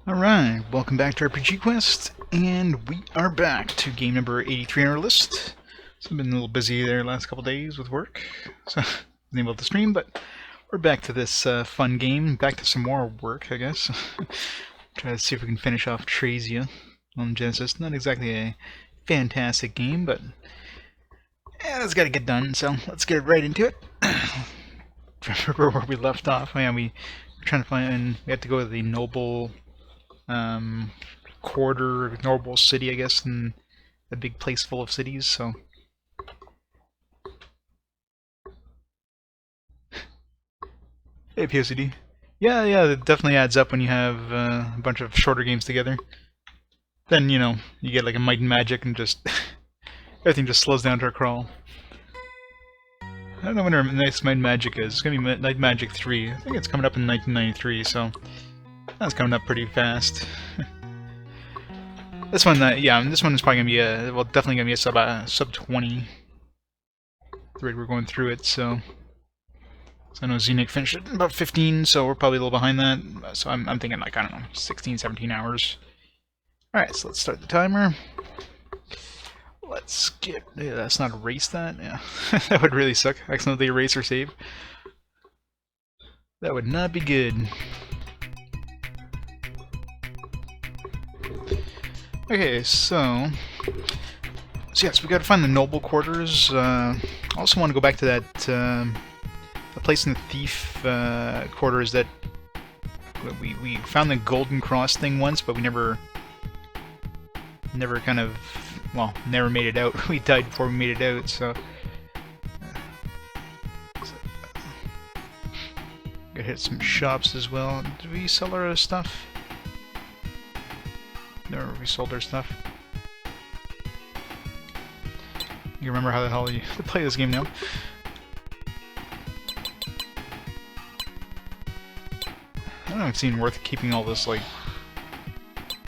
Alright, welcome back to RPG Quest, and we are back to game number 83 on our list. So I've been a little busy there the last couple days with work, so I wasn't able to stream, but we're back to this fun game, back to some more work, I guess. Try to see if we can finish off Traysia on Genesis. Not exactly a fantastic game, but it's got to get done, so let's get right into it. Remember where we left off? Oh, yeah, we were trying to find, we had to go to the noble quarter, noble city, I guess, in a big place full of cities, so. Hey, POCD. Yeah, it definitely adds up when you have a bunch of shorter games together. Then, you know, you get like a Might and Magic and just everything just slows down to a crawl. I don't know when our next Might and Magic is. It's gonna be Night Magic 3. I think it's coming up in 1993, so that's coming up pretty fast. This one, this one is probably gonna be definitely gonna be a sub 20. The rate we're going through it, so I know Xenic finished it in about 15, so we're probably a little behind that. So I'm thinking like, I don't know, 16, 17 hours. Alright, so let's start the timer. Let's get... Yeah, let's not erase that. Yeah, that would really suck. Accidentally erase or save. That would not be good. Okay, so yes, we gotta find the noble quarters. I also want to go back to that the place in the thief quarters that we found the golden cross thing once, but we never kind of, well, never made it out. We died before we made it out, so gotta hit some shops as well. Did we sell our stuff? No, we sold our stuff. You remember how the hell you play this game now? I don't know if it's even worth keeping all this, like,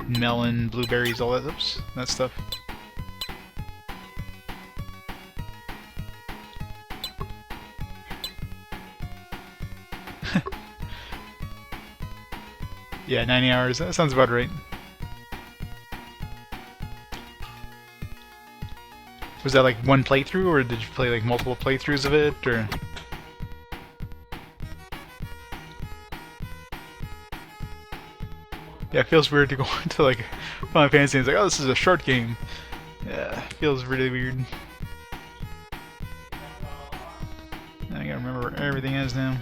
melon, blueberries, all that, that stuff. Yeah, 90 hours, that sounds about right. Was that like one playthrough, or did you play like multiple playthroughs of it, or? Yeah, it feels weird to go into like Final Fantasy and it's like, oh, this is a short game. Yeah, it feels really weird. I gotta remember where everything is now.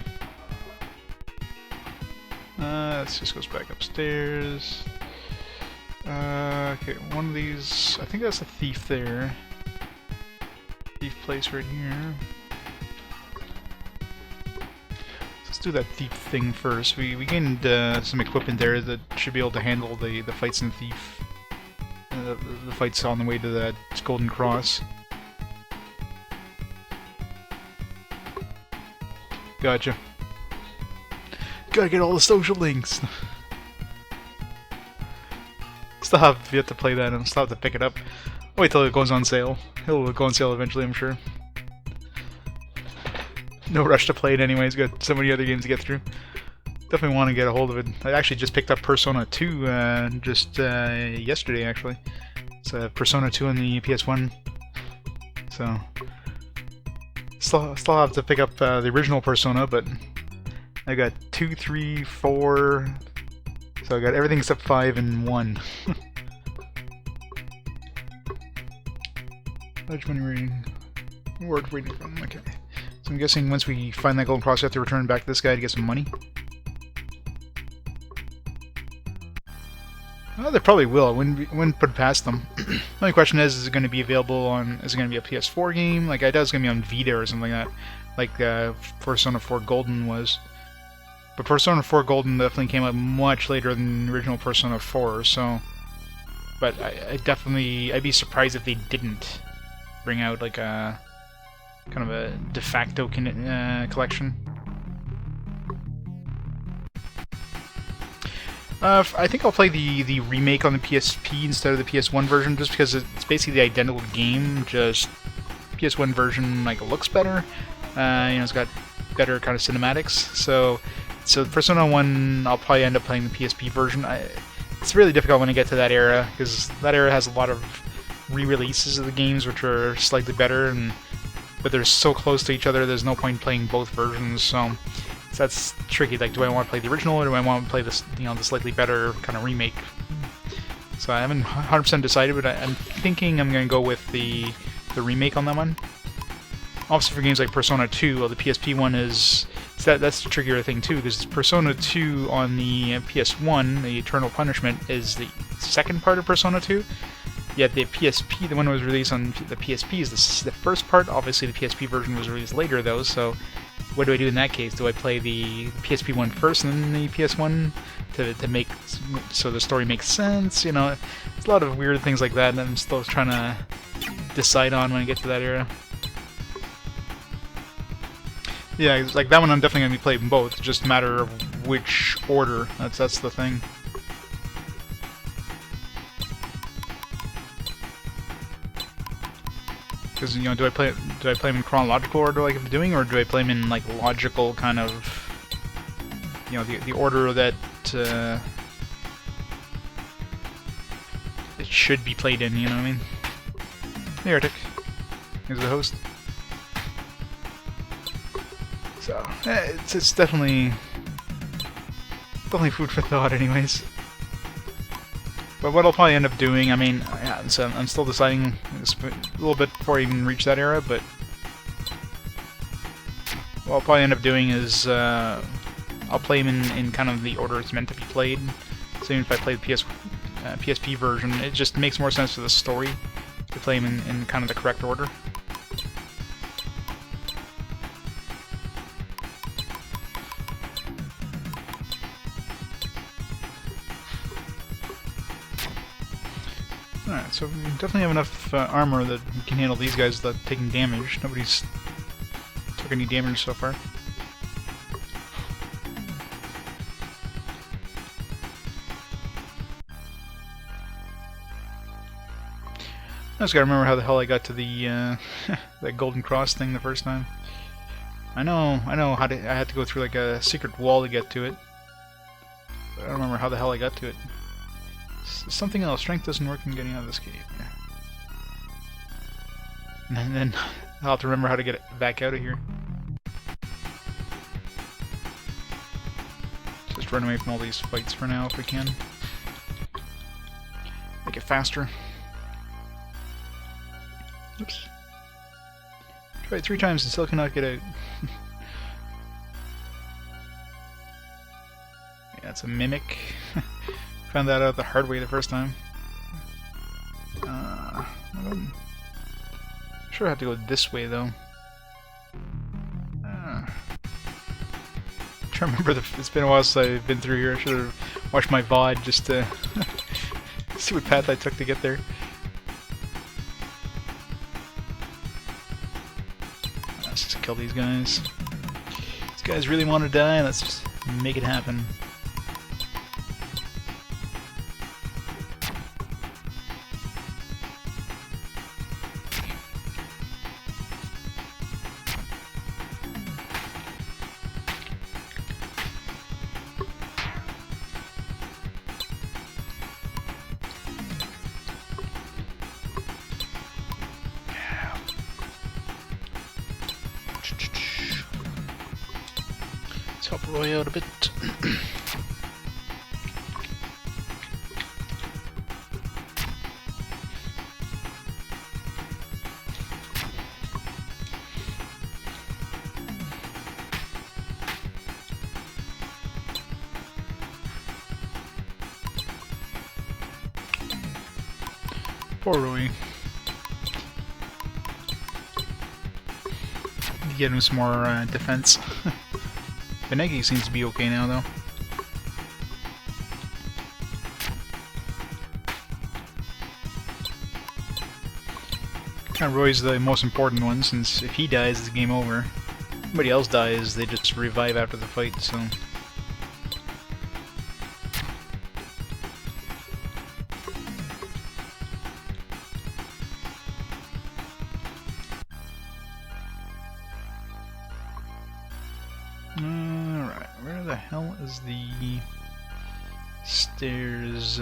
Let's just goes back upstairs. Okay, one of these, I think that's a thief there. Thief place right here. Let's do that thief thing first. We gained some equipment there that should be able to handle the fights in Thief. The fights on the way to that Golden Cross. Gotcha. Gotta get all the social links! Still have yet to play that and still have to pick it up. I'll wait till it goes on sale. It'll go on sale eventually, I'm sure. No rush to play it anyways, got so many other games to get through. Definitely want to get a hold of it. I actually just picked up Persona 2 just yesterday, actually. It's Persona 2 on the PS1. So, still have to pick up the original Persona, but I got 2, 3, 4... So I got everything except 5 and 1. Large money rating. Reward waiting from. Okay. So I'm guessing once we find that golden cross, we have to return back to this guy to get some money. Well, they probably will. I wouldn't put it past them. The only question is it going to be available on? Is it going to be a PS4 game? Like I doubt it's going to be on Vita or something like that, like Persona 4 Golden was. But Persona 4 Golden definitely came out much later than the original Persona 4. So, but I'd be surprised if they didn't bring out like a kind of a de facto collection. I think I'll play the remake on the PSP instead of the PS1 version, just because it's basically the identical game. Just PS1 version like looks better. You know, it's got better kind of cinematics. So Persona 1, I'll probably end up playing the PSP version. it's really difficult when you get to that era, because that era has a lot of re-releases of the games which are slightly better, but they're so close to each other there's no point playing both versions, so that's tricky. Like, do I want to play the original, or do I want to play this, the slightly better kind of remake? So I haven't 100% decided, but I'm thinking I'm going to go with the remake on that one. Obviously, for games like Persona 2, well, the PSP one is... that's the trickier thing, too, because Persona 2 on the PS1, the Eternal Punishment, is the second part of Persona 2. Yet the PSP, the one that was released on the PSP, is the first part. Obviously, the PSP version was released later, though, so what do I do in that case? Do I play the PSP one first and then the PS one to make so the story makes sense? There's a lot of weird things like that, and I'm still trying to decide on when I get to that era. Yeah, like that one I'm definitely going to be playing both, just a matter of which order. That's the thing. Because, do I play them in chronological order like I'm doing, or do I play them in like logical kind of, the order that it should be played in, you know what I mean? Hey Arctic, here's the host. So, it's definitely food for thought anyways. But what I'll probably end up doing, so I'm still deciding a little bit before I even reach that era, but what I'll probably end up doing is I'll play them in kind of the order it's meant to be played. So even if I play the PSP version, it just makes more sense for the story to play them in kind of the correct order. Alright, so we definitely have enough armor that we can handle these guys without taking damage. Nobody's took any damage so far. I just gotta remember how the hell I got to the that golden cross thing the first time. I know how I had to go through like a secret wall to get to it, but I don't remember how the hell I got to it. Something else. Strength doesn't work in getting out of this cave. Yeah. And then I'll have to remember how to get back out of here. Just run away from all these fights for now if we can. Make it faster. Oops. Try it 3 times and still cannot get out. Yeah, it's a mimic. Found that out the hard way the first time. I'm sure I have to go this way though. I'm trying to remember, it's been a while since I've been through here. I should have watched my VOD just to see what path I took to get there. Let's just kill these guys. These guys really want to die, let's just make it happen. Let's help Roy out a bit. Poor Roy. Get him some more defense. Benegi seems to be okay now, though. Kind of Roy's the most important one, since if he dies, it's game over. If anybody else dies, they just revive after the fight, so... Alright, where the hell is the... Stairs.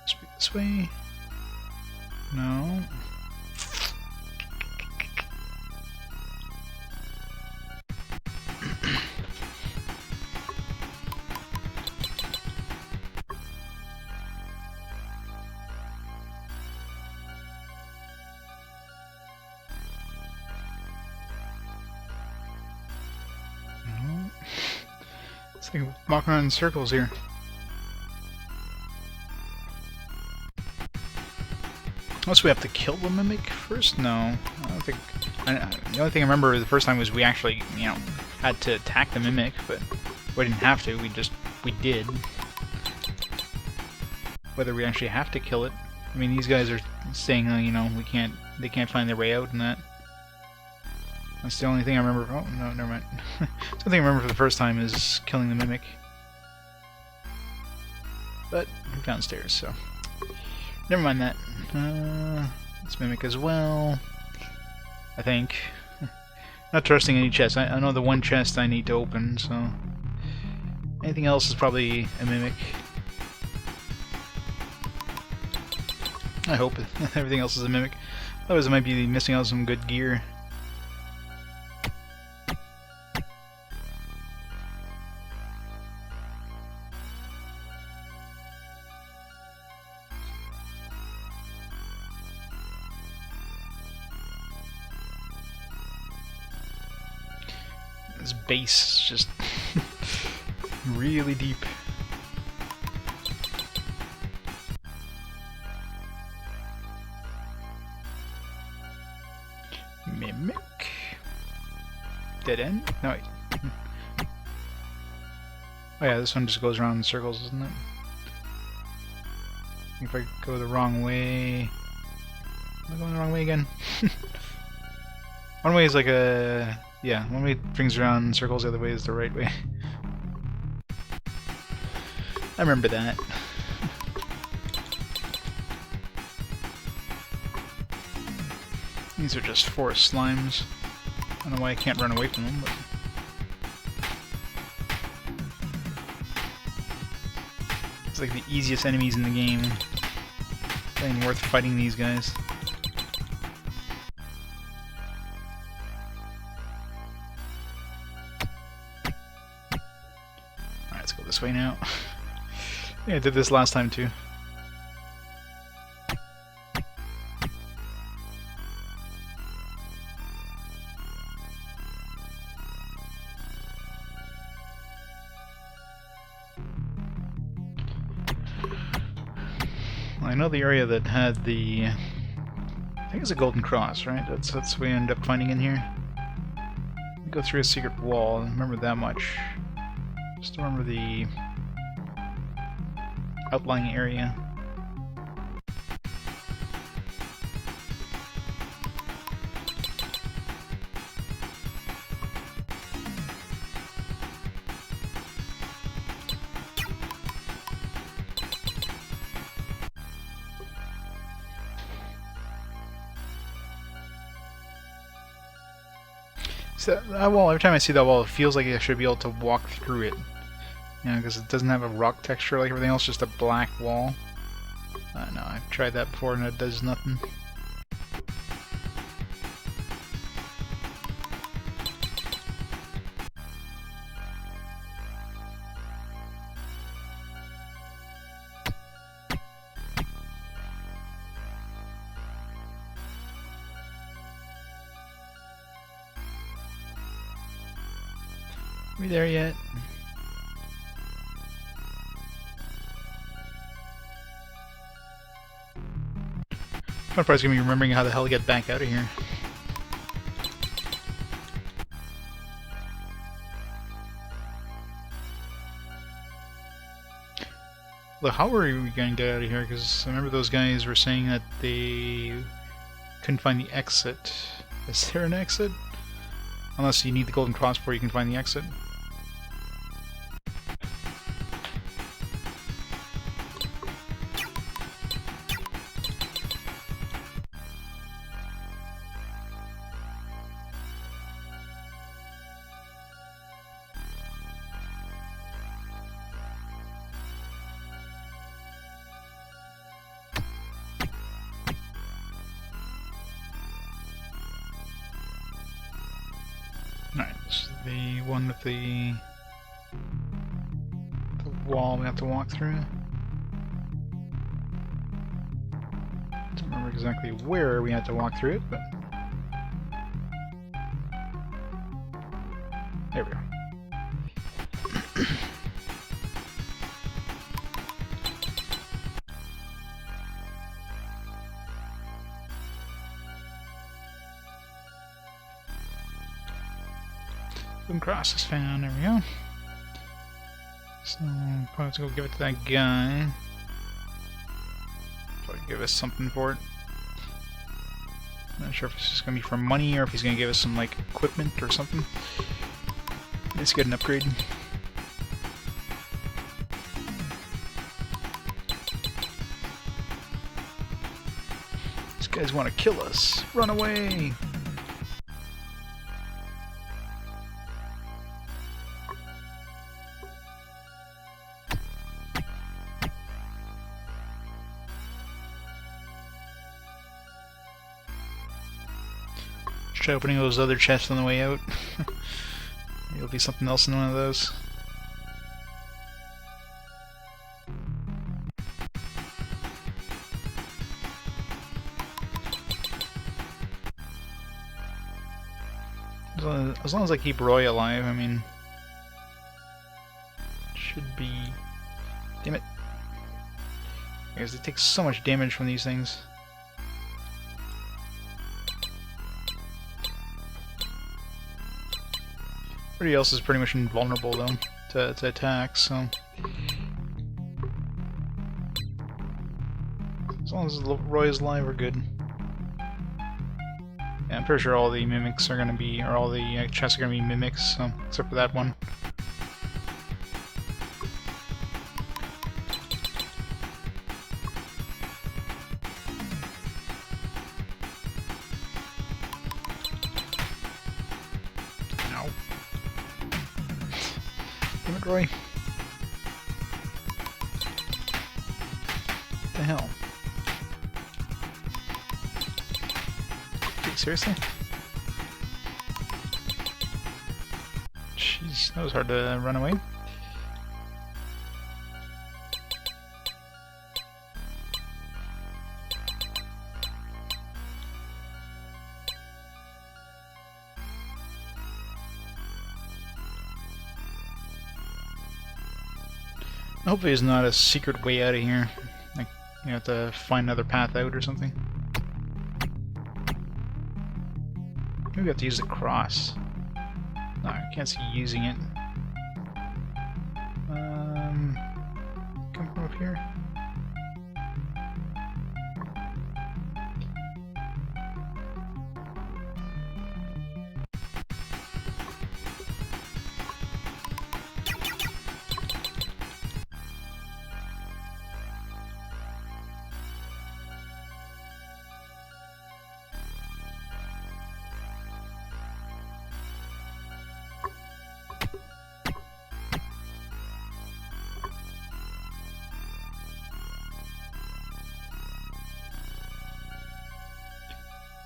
Speak this way. No. It's like walking around in circles here. Unless we have to kill the mimic first? No. I don't think... the only thing I remember the first time was we actually, you know, had to attack the mimic, but we didn't have to, we did. Whether we actually have to kill it. I mean, these guys are saying, you know, they can't find their way out and that. That's the only thing I remember. Oh, no, never mind. The only thing I remember for the first time is killing the mimic. But I'm downstairs, so never mind that. Let's mimic as well. I think. Not trusting any chest. I know the one chest I need to open, so anything else is probably a mimic. I hope everything else is a mimic. Otherwise, I might be missing out on some good gear. This base is just really deep. Mimic. Dead end? No, wait. Oh yeah, this one just goes around in circles, doesn't it? If I go the wrong way... Am I going the wrong way again? One way is like a... Yeah, one way brings around in circles, the other way is the right way. I remember that. These are just forest slimes. I don't know why I can't run away from them, but... It's like the easiest enemies in the game. It ain't worth fighting these guys. Alright, let's go this way now. Yeah, I did this last time too. I know the area that had the... I think it's a golden cross, right? That's what we end up finding in here. We go through a secret wall, I remember that much. Just remember the outlying area. So that wall, every time I see that wall, it feels like I should be able to walk through it. You know, because it doesn't have a rock texture like everything else, just a black wall. No, I've tried that before and it does nothing. Are we there yet? I'm probably gonna be remembering how the hell to get back out of here. Look, how are we going to get out of here? Because I remember those guys were saying that they couldn't find the exit. Is there an exit? Unless you need the golden cross before you can find the exit. The one with the wall we have to walk through. Don't remember exactly where we had to walk through it, but there we go. Boom cross is found, there we go. So, probably have to go give it to that guy. Probably give us something for it. Not sure if it's just gonna be for money or if he's gonna give us some, like, equipment or something. Let's get an upgrade. These guys want to kill us. Run away! Try opening those other chests on the way out. There'll be something else in one of those. As long as I keep Roy alive, I mean, should be. Damn it! Because they take so much damage from these things. Everybody else is pretty much invulnerable, though, to attacks, so... As long as Roy is alive, we're good. Yeah, I'm pretty sure all the mimics are gonna be, or all the chests are gonna be mimics, so, except for that one. Damn it, Roy. What the hell? Wait, seriously? Jeez, that was hard to run away. Hopefully there's not a secret way out of here. Like, you have to find another path out or something. Maybe we have to use the cross. No, I can't see using it. Come from up here.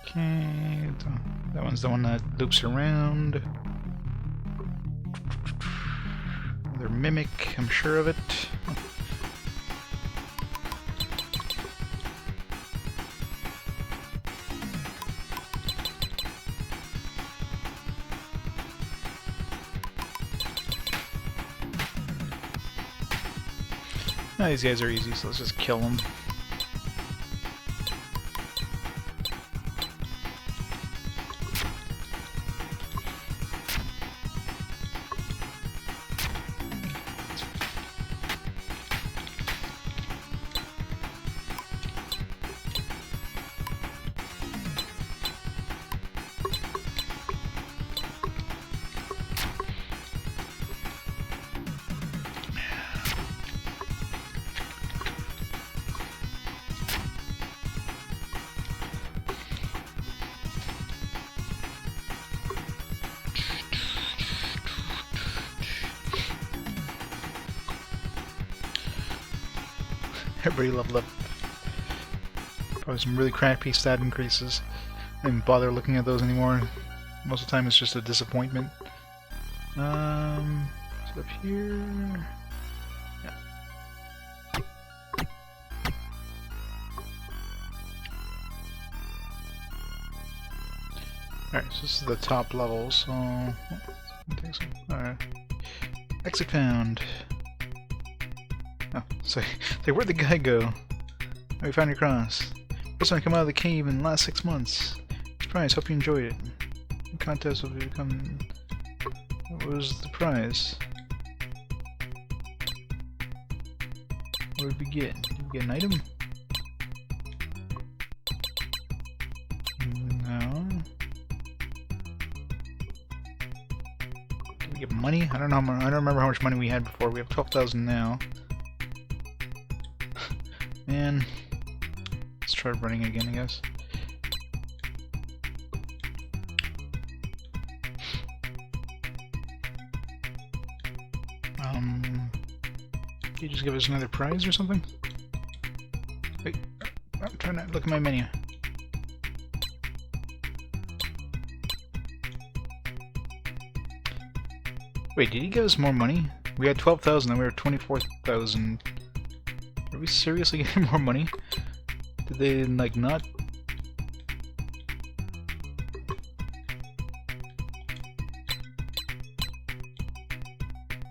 Okay, that one's the one that loops around. Another mimic, I'm sure of it. Oh, these guys are easy, so let's just kill them. Everybody leveled up. Probably some really crappy stat increases. I didn't bother looking at those anymore. Most of the time it's just a disappointment. Is it up here? Yeah. Alright, so this is the top level, so... Alright. Exit found. Oh, so where'd the guy go? Oh, we found your cross. First time I come out of the cave in the last 6 months. Surprise, hope you enjoyed it. The contest will become... What was the prize? What did we get? Did we get an item? No. Did we get money? I don't know. I don't remember how much money we had before. We have 12,000 now. Man, let's try running again, I guess. Did you just give us another prize or something? Wait, I'm trying to look at my menu. Wait, did he give us more money? We had 12,000 and we were 24,000. Are we seriously getting more money? Did they, like, not?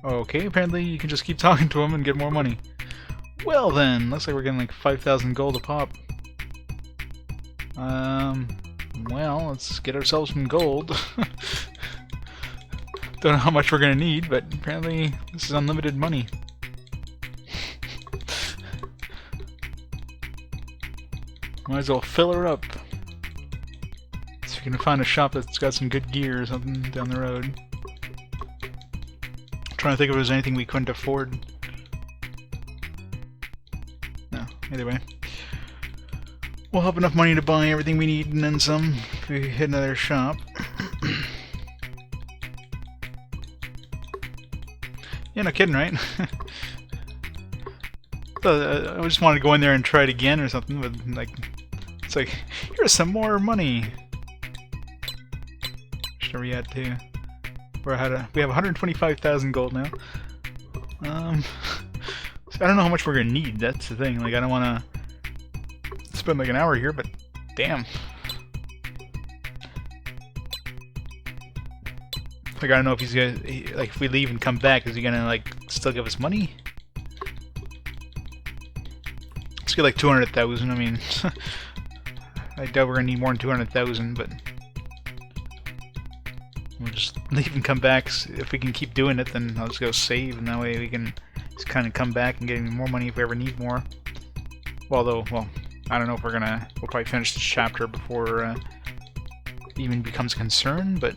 Okay, apparently you can just keep talking to him and get more money. Well then, looks like we're getting like 5,000 gold a pop. Well, let's get ourselves some gold. Don't know how much we're gonna need, but apparently this is unlimited money. Might as well fill her up. See if we can find a shop that's got some good gear or something down the road. Trying to think if there's anything we couldn't afford. No, either way. We'll have enough money to buy everything we need and then some if we hit another shop. Yeah, no kidding, right? I just wanted to go in there and try it again or something, but like, it's like, here's some more money. Should we add to? We have 125,000 gold now. So I don't know how much we're gonna need. That's the thing. Like, I don't want to spend like an hour here, but damn. Like, I don't know if he's gonna like if we leave and come back, is he gonna like still give us money? Let's get like 200,000. I mean, I doubt we're gonna need more than 200,000, but. We'll just leave and come back. If we can keep doing it, then I'll just go save, and that way we can just kind of come back and get even more money if we ever need more. Although, well, I don't know if we'll probably finish this chapter before it even becomes a concern, but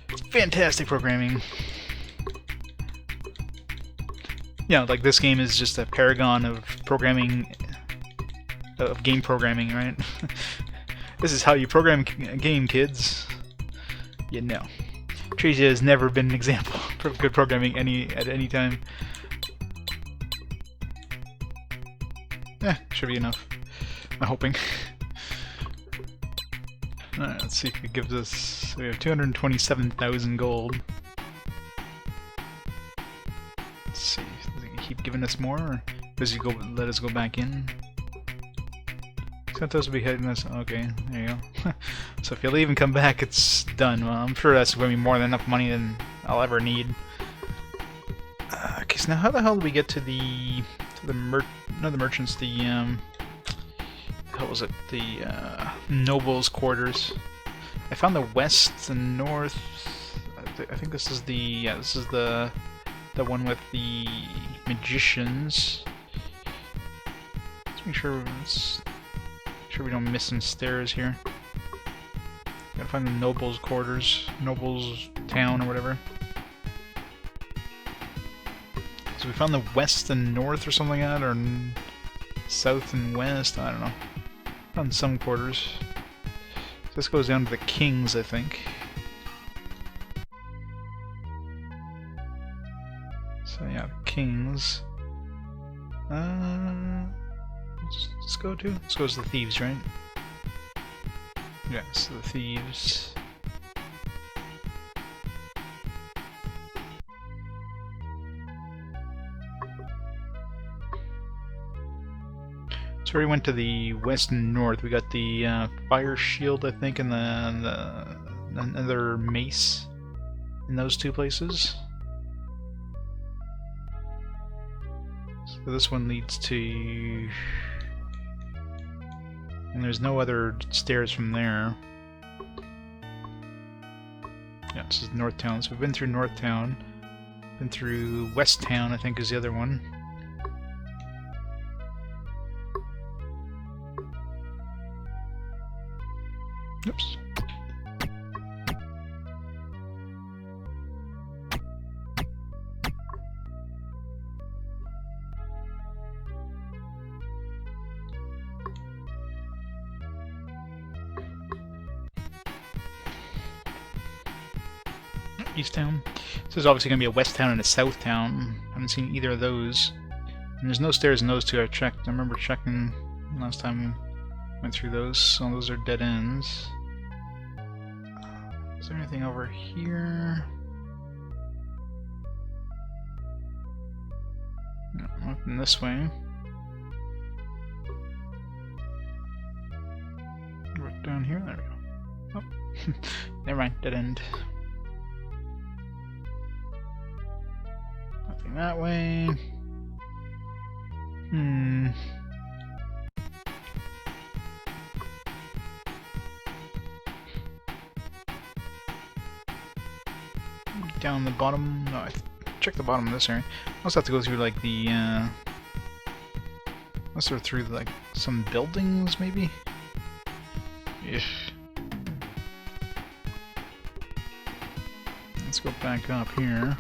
it's fantastic programming. Yeah, like this game is just a paragon of programming, of game programming, right? This is how you program a game, kids. Yeah, no. Traysia has never been an example of good programming at any time. Should be enough. I'm hoping. Alright, let's see if it gives us... We have 227,000 gold. Let's see, does it keep giving us more, or does he let us go back in? Sometimes will be hitting us. Okay, there you go. So if you leave and come back, it's done. Well, I'm sure that's going to be more than enough money than I'll ever need. Okay, so now how the hell do we get to the not the merchants, the what was it? The nobles' quarters. I found the west and north. I think this is the this is the one with the magicians. Let's make sure we don't miss some stairs here. Gotta find the nobles' quarters, nobles' town, or whatever. So we found the west and north or something like that, or south and west, I don't know. Found some quarters. So this goes down to the kings, I think. So yeah, kings. Let's go to? This goes to the thieves, right? Yeah, so the thieves. So we went to the west and north. We got the fire shield, I think, and another mace in those two places. So this one leads to... And there's no other stairs from there. Yeah, this is North Town. So we've been through North Town. Been through West Town, I think, is the other one. Oops. East Town. So there's obviously going to be a West Town and a South Town. I haven't seen either of those. And there's no stairs in those two. I checked. I remember checking last time we went through those. So those are dead ends. Is there anything over here? No, nothing this way. Right down here. There we go. Oh, never mind. Dead end. Nothing that way. Down the bottom. No, I checked the bottom of this area. I also have to go through like the. Let's go through like some buildings, maybe. Yeah. Let's go back up here.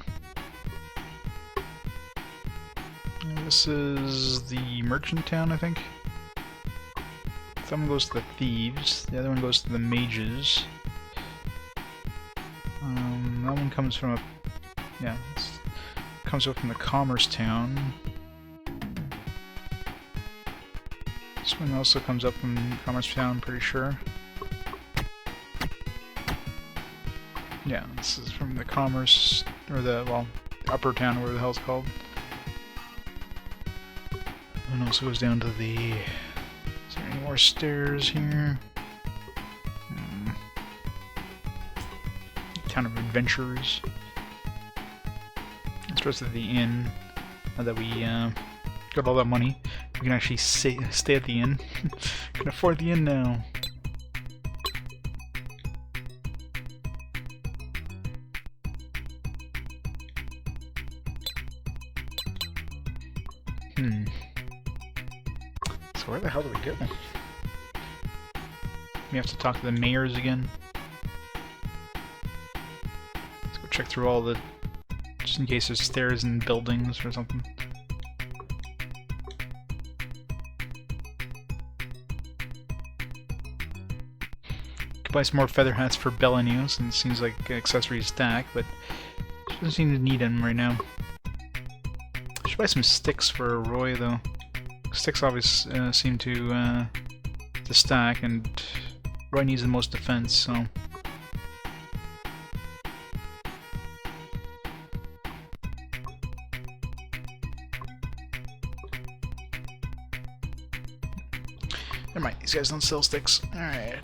This is the merchant town, I think. Some goes to the thieves, the other one goes to the mages. That one comes from a... yeah, comes up from the commerce town. This one also comes up from commerce town, I'm pretty sure. Yeah, this is from the commerce, or the, well, upper town, whatever the hell it's called. And also goes down to the... Is there any more stairs here? Town of Adventurers. It's supposed to be the inn. Now that we got all that money, we can actually stay at the inn. Can afford the inn now. So where the hell do we go? We have to talk to the mayors again. Let's go check through all the... just in case there's stairs and buildings or something. Could buy some more feather hats for Bellenue, since it seems like accessories stack, but she doesn't seem to need them right now. Should buy some sticks for Roy though. Sticks always seem to stack, and Roy needs the most defense, so... Never mind, these guys don't sell sticks. Alright.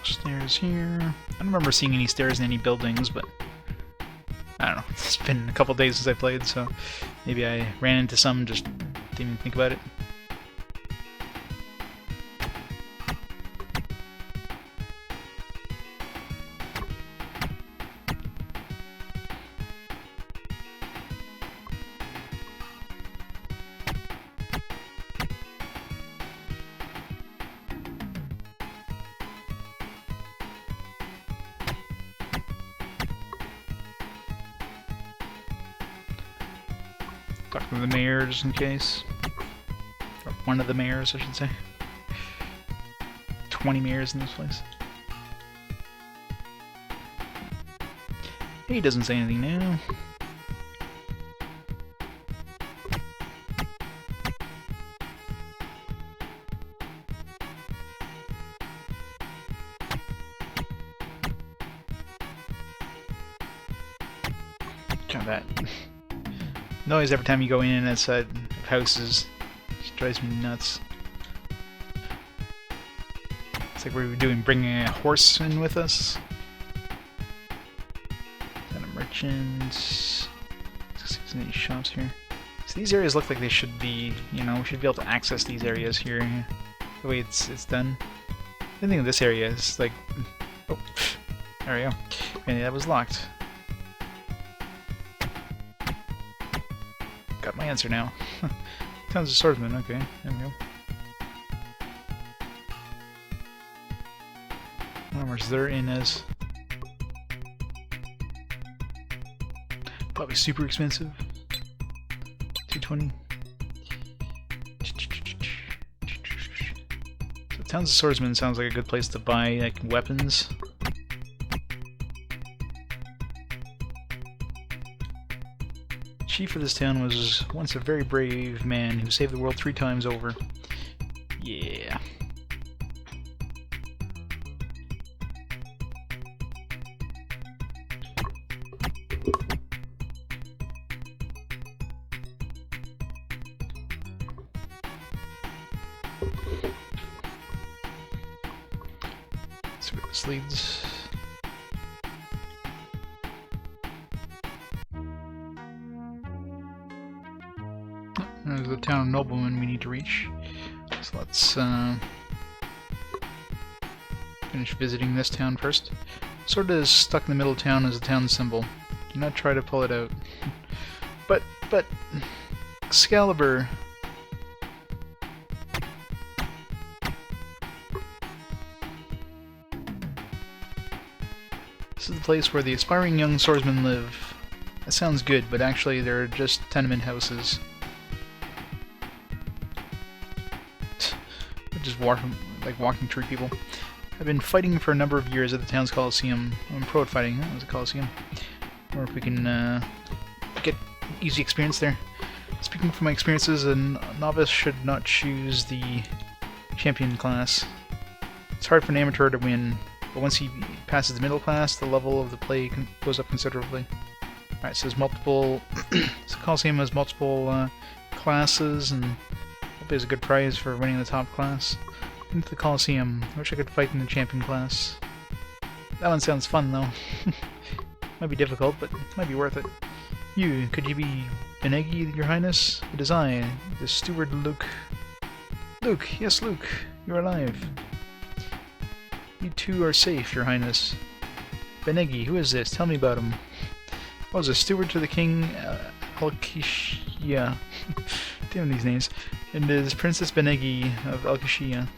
Stairs here. I don't remember seeing any stairs in any buildings, but I don't know. It's been a couple days since I played, so maybe I ran into some and just didn't even think about it. Talk to the mayor just in case. Or one of the mayors, I should say. 20 mayors in this place. He doesn't say anything now. God, that noise every time you go in and outside of houses just drives me nuts. It's like we were doing bringing a horse in with us. Got a merchant. Let's see if there's any shops here. So these areas look like they should be, you know, we should be able to access these areas here. The way it's done. I think this area is like, oh, there we go. And that was locked. Got my answer now. Tons of swordsmen, okay, there we go. Armor's there in as probably super expensive. 220. So Towns of Swordsmen sounds like a good place to buy like weapons. Chief of this town was once a very brave man who saved the world 3 times over. Yeah. Let's see where this leads. There's the town of noblemen we need to reach. So let's finish visiting this town first. Sort of stuck in the middle of town as a town symbol. Do not try to pull it out. but Excalibur. This is the place where the aspiring young swordsmen live. That sounds good, but actually they're just tenement houses. Just walking through people. I've been fighting for a number of years at the town's Coliseum. I'm pro at fighting. That was a Coliseum. Or if we can get easy experience there. Speaking from my experiences, a novice should not choose the champion class. It's hard for an amateur to win, but once he passes the middle class, the level of the play goes up considerably. Alright, so there's multiple... so Coliseum has multiple classes, and there's a good prize for winning the top class. Into the Coliseum. I wish I could fight in the champion class. That one sounds fun though. Might be difficult, but might be worth it. Could you be Benegi, your highness? It is I, the steward Luke. Luke, yes Luke, you're alive. You two are safe, your highness. Benegi, who is this? Tell me about him. I was a steward to the king, Alkishia. Damn these names. And it is Princess Benegi of Alkishia.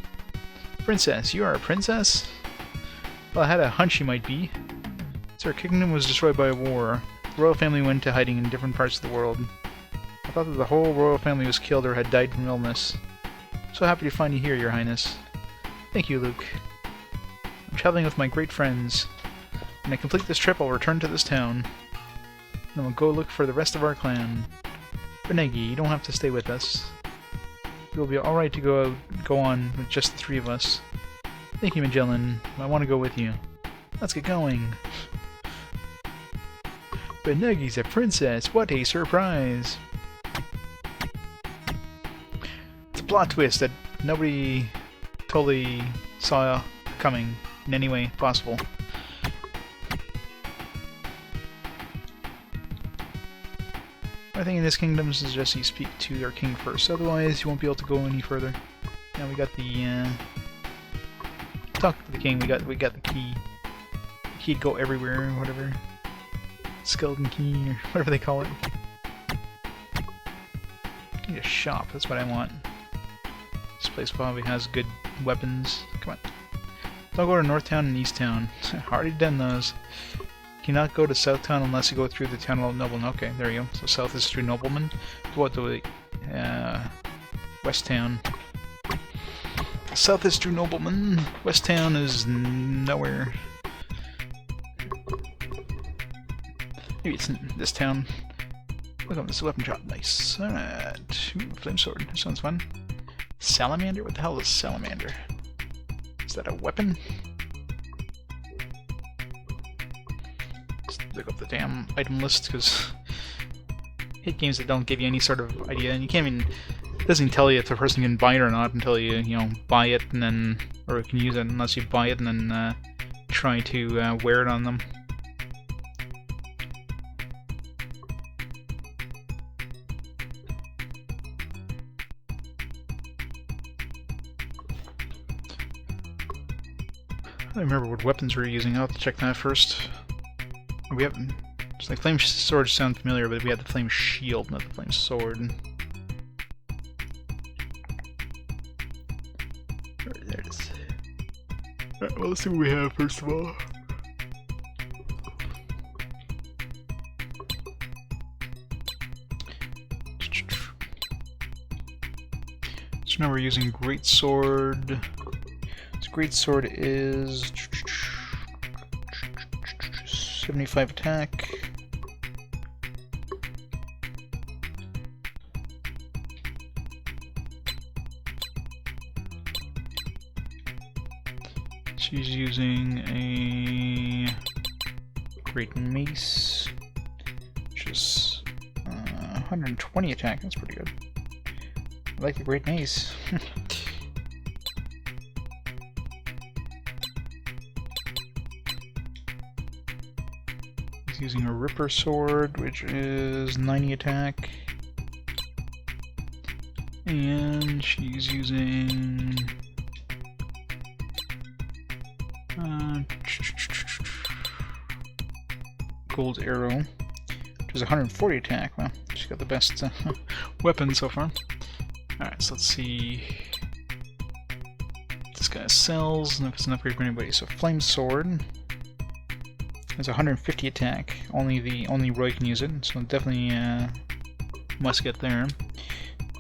Princess, you are a princess? Well, I had a hunch you might be. So our kingdom was destroyed by a war. The royal family went to hiding in different parts of the world. I thought that the whole royal family was killed or had died from illness. So happy to find you here, your highness. Thank you, Luke. I'm traveling with my great friends. When I complete this trip, I'll return to this town. Then we'll go look for the rest of our clan. Benegi, you don't have to stay with us. You'll be alright to go on with just the 3 of us. Thank you, Magellan. I want to go with you. Let's get going. Benegi's a princess. What a surprise! It's a plot twist that nobody totally saw coming in any way possible. I think in this kingdom is just you speak to their king first, otherwise you won't be able to go any further. Now we got the talk to the king. We got the key. The key to go everywhere, or whatever. Skeleton key or whatever they call it. I need a shop. That's what I want. This place probably has good weapons. Come on. Don't go to North Town and East Town. Already done those. Cannot go to South Town unless you go through the town of Noblemen. Okay, there you go. So South is through Noblemen. Go out to West Town. South is through Noblemen. West Town is nowhere. Maybe it's in this town. Look at this weapon shop. Nice. Alright. Ooh, flame sword. That sounds fun. Salamander? What the hell is salamander? Is that a weapon? Look up the damn item list, because hate games that don't give you any sort of idea, and you can't even. It doesn't tell you if the person can buy it or not until you know, buy it and then, or can use it unless you buy it and then try to wear it on them. I don't remember what weapons we were using. I'll have to check that first. We haven't. It's like flame sword sound familiar, but we had the flame shield, not the flame sword. Right, there it is. Alright, well, let's see what we have first of all. So now we're using great sword. This great sword is 75 attack. She's using a great mace, which is 120 attack. That's pretty good. I like a great mace. He's using a ripper sword, which is 90 attack. And she's using gold arrow, which is 140 attack. Well, she's got the best weapon so far. Alright, so let's see what this guy sells and if it's an upgrade for anybody. So flame sword has 150 attack. Only Roy can use it, so definitely must get there.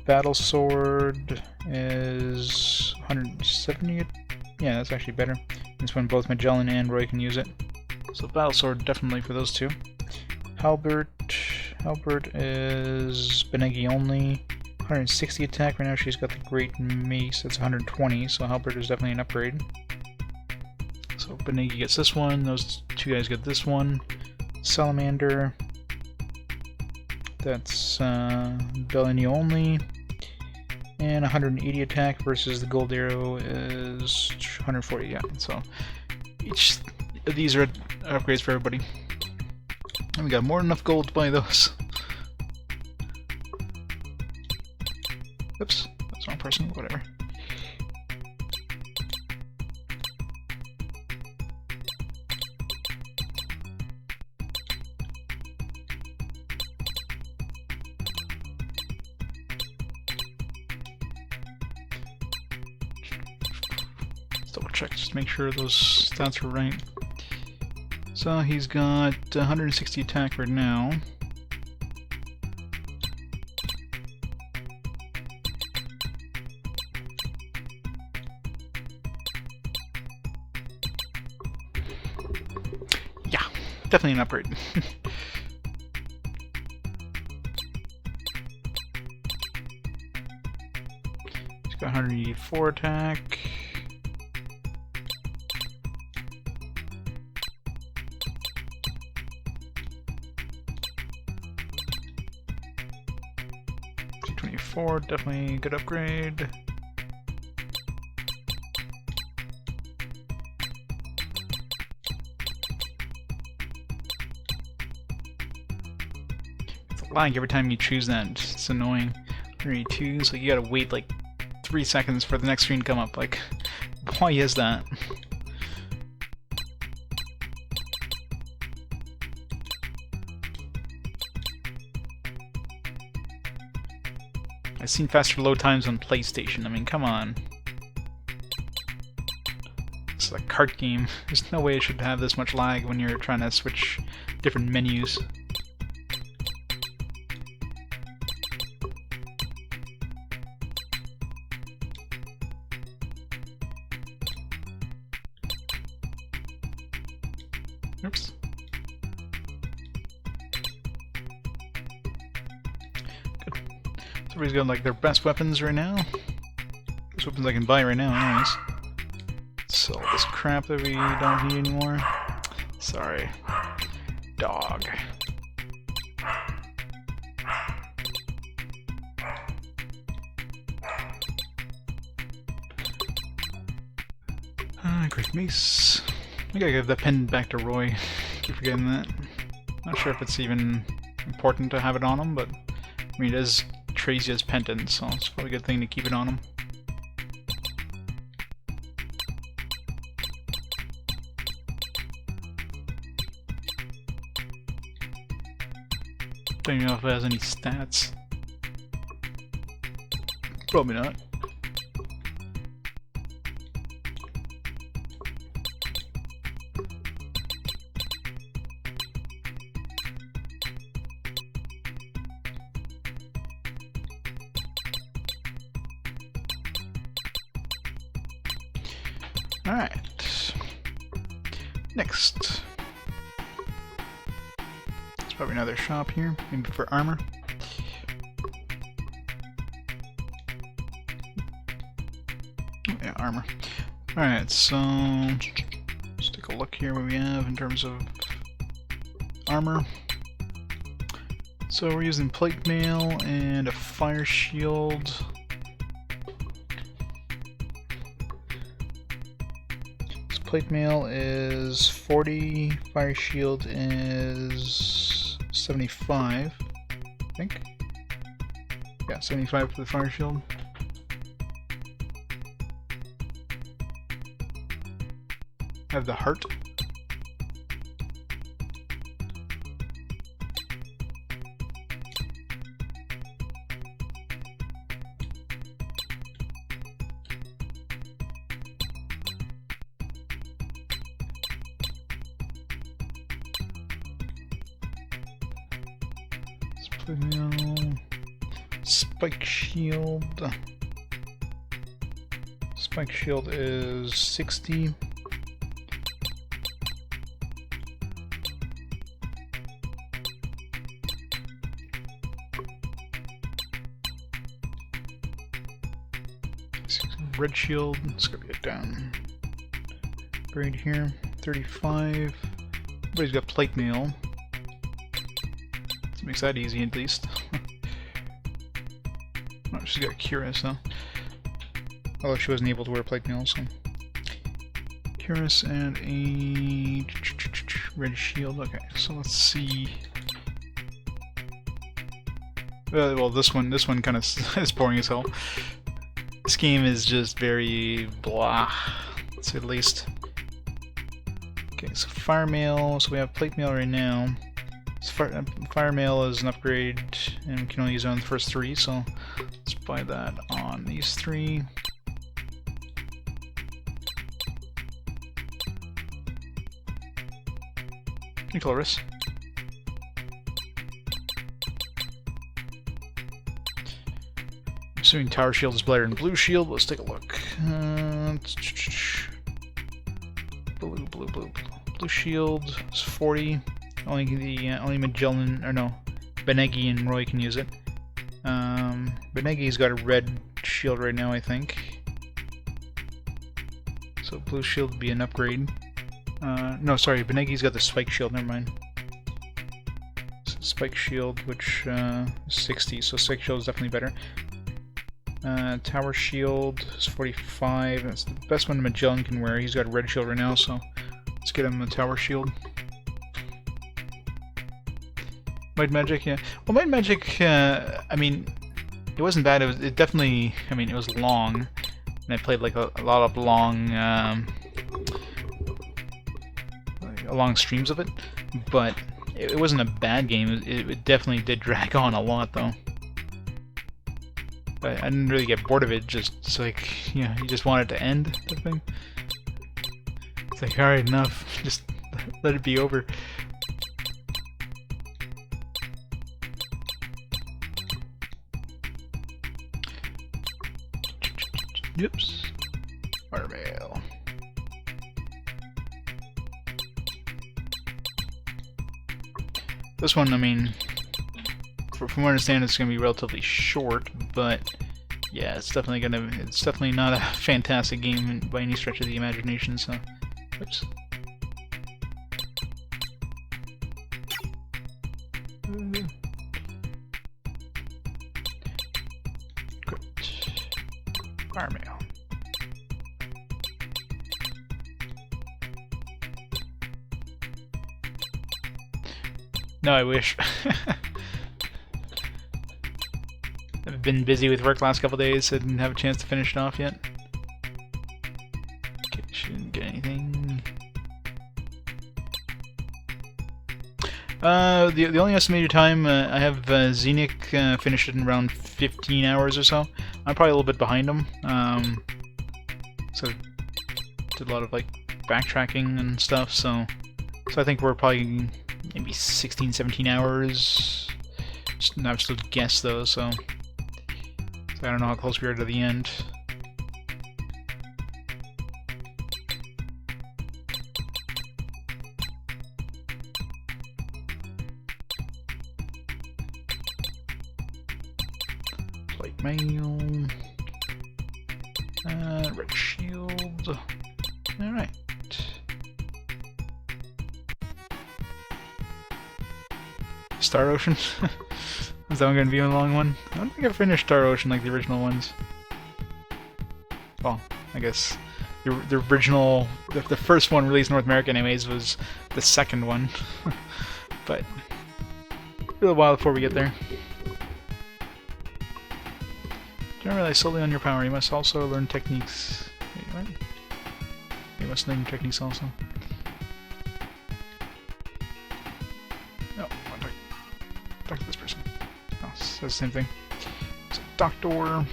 Battle sword is 170. Yeah, that's actually better. It's when both Magellan and Roy can use it. So battle sword definitely for those two. Halbert is Benegi only. 160 attack right now. She's got the great mace. That's 120. So Halbert is definitely an upgrade. So Benegi gets this one. Those two guys get this one. Salamander. That's Bellini only. And 180 attack versus the gold arrow is 140. Yeah. So each of these are upgrades for everybody. And we got more than enough gold to buy those. Oops, that's not pressing, whatever. Let's double check just to make sure those stats are right. So he's got 160 attack right now. Yeah, definitely an upgrade. He's got 184 attack. Definitely a good upgrade. It's a lag every time you choose that. It's annoying. 182, so you gotta wait like 3 seconds for the next screen to come up. Like, why is that? I've seen faster load times on PlayStation. I mean, come on. It's a cart game. There's no way it should have this much lag when you're trying to switch different menus. Oops. Everybody's got like their best weapons right now. Best weapons I can buy right now, anyways. Sell this crap that we don't need anymore. Sorry. Dog. Great mace. I gotta give that pendant back to Roy. Keep forgetting that. Not sure if it's even important to have it on him, but I mean it is Traysia's pendant, so it's probably a good thing to keep it on him. Don't even know if it has any stats. Probably not. Alright. Next. There's probably another shop here, maybe for armor. Oh, yeah, armor. Alright, so let's take a look here what we have in terms of armor. So we're using plate mail and a fire shield. Plate mail is 40, fire shield is 75, I think. Yeah, 75 for the fire shield. I have the heart. Spike shield. Spike shield is 60. Red shield, let's go get down. Right here, 35. Everybody's got plate mail. Makes that easy at least. Oh, she's got Cuirass though. Although she wasn't able to wear plate mail, so. Cuirass and a red shield. Okay, so let's see. Well, this one kind of is boring as hell. This game is just very blah, to say the least. Okay, so fire mail. So we have plate mail right now. Fire mail is an upgrade, and we can only use it on the first 3, so let's buy that on these 3. Hey, Cloris. Assuming tower shield is better than blue shield, let's take a look. Blue shield is 40. Only Magellan, or no, Benegi and Roy can use it. Benegi's got a red shield right now, I think. So blue shield would be an upgrade. No, sorry, Benegi's got the spike shield, never mind. So spike shield, which is 60, so spike shield is definitely better. Tower shield is 45, that's the best one Magellan can wear. He's got a red shield right now, so let's get him a tower shield. Might Magic, yeah. Well, Might Magic, I mean, it wasn't bad. It definitely, I mean, it was long, and I played like a lot of long streams of it. But it wasn't a bad game. It definitely did drag on a lot, though. But I didn't really get bored of it. Just it's like, you know, you just want it to end, type thing. It's like, all right, enough. Just let it be over. Oops. Fire mail. This one, I mean, from what I understand, it's going to be relatively short, but yeah, it's definitely not a fantastic game by any stretch of the imagination. So, oops. Fire mail. No, I wish. I've been busy with work last couple days, so I didn't have a chance to finish it off yet. Okay, shouldn't get anything. The only estimated time, I have Xenic finished it in around 15 hours or so. I'm probably a little bit behind him. So did a lot of like backtracking and stuff, so I think we're probably maybe 16, 17 hours. Just an absolute guess though, so I don't know how close we are to the end. Light mail. Red shield. Alright. Star Ocean? Is that one going to be a long one? I don't think I finished Star Ocean like the original ones. Well, I guess the original, the first one released in North America anyways was the second one. But a little while before we get there. Don't rely solely on your power, you must also learn techniques. Wait, what? You must learn techniques also. No, talk to this person. Oh, it's the same thing. So, Doctor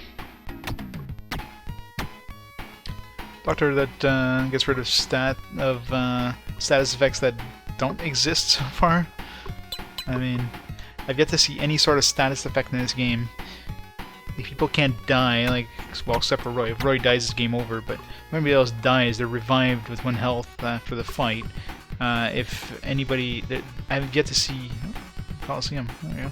that gets rid of status effects that don't exist so far. I mean, I've yet to see any sort of status effect in this game. If people can't die, like, well, except for Roy. If Roy dies, it's game over, but if anybody else dies, they're revived with 1 health after the fight. If anybody... I have yet to see... Oh, Coliseum. There we go.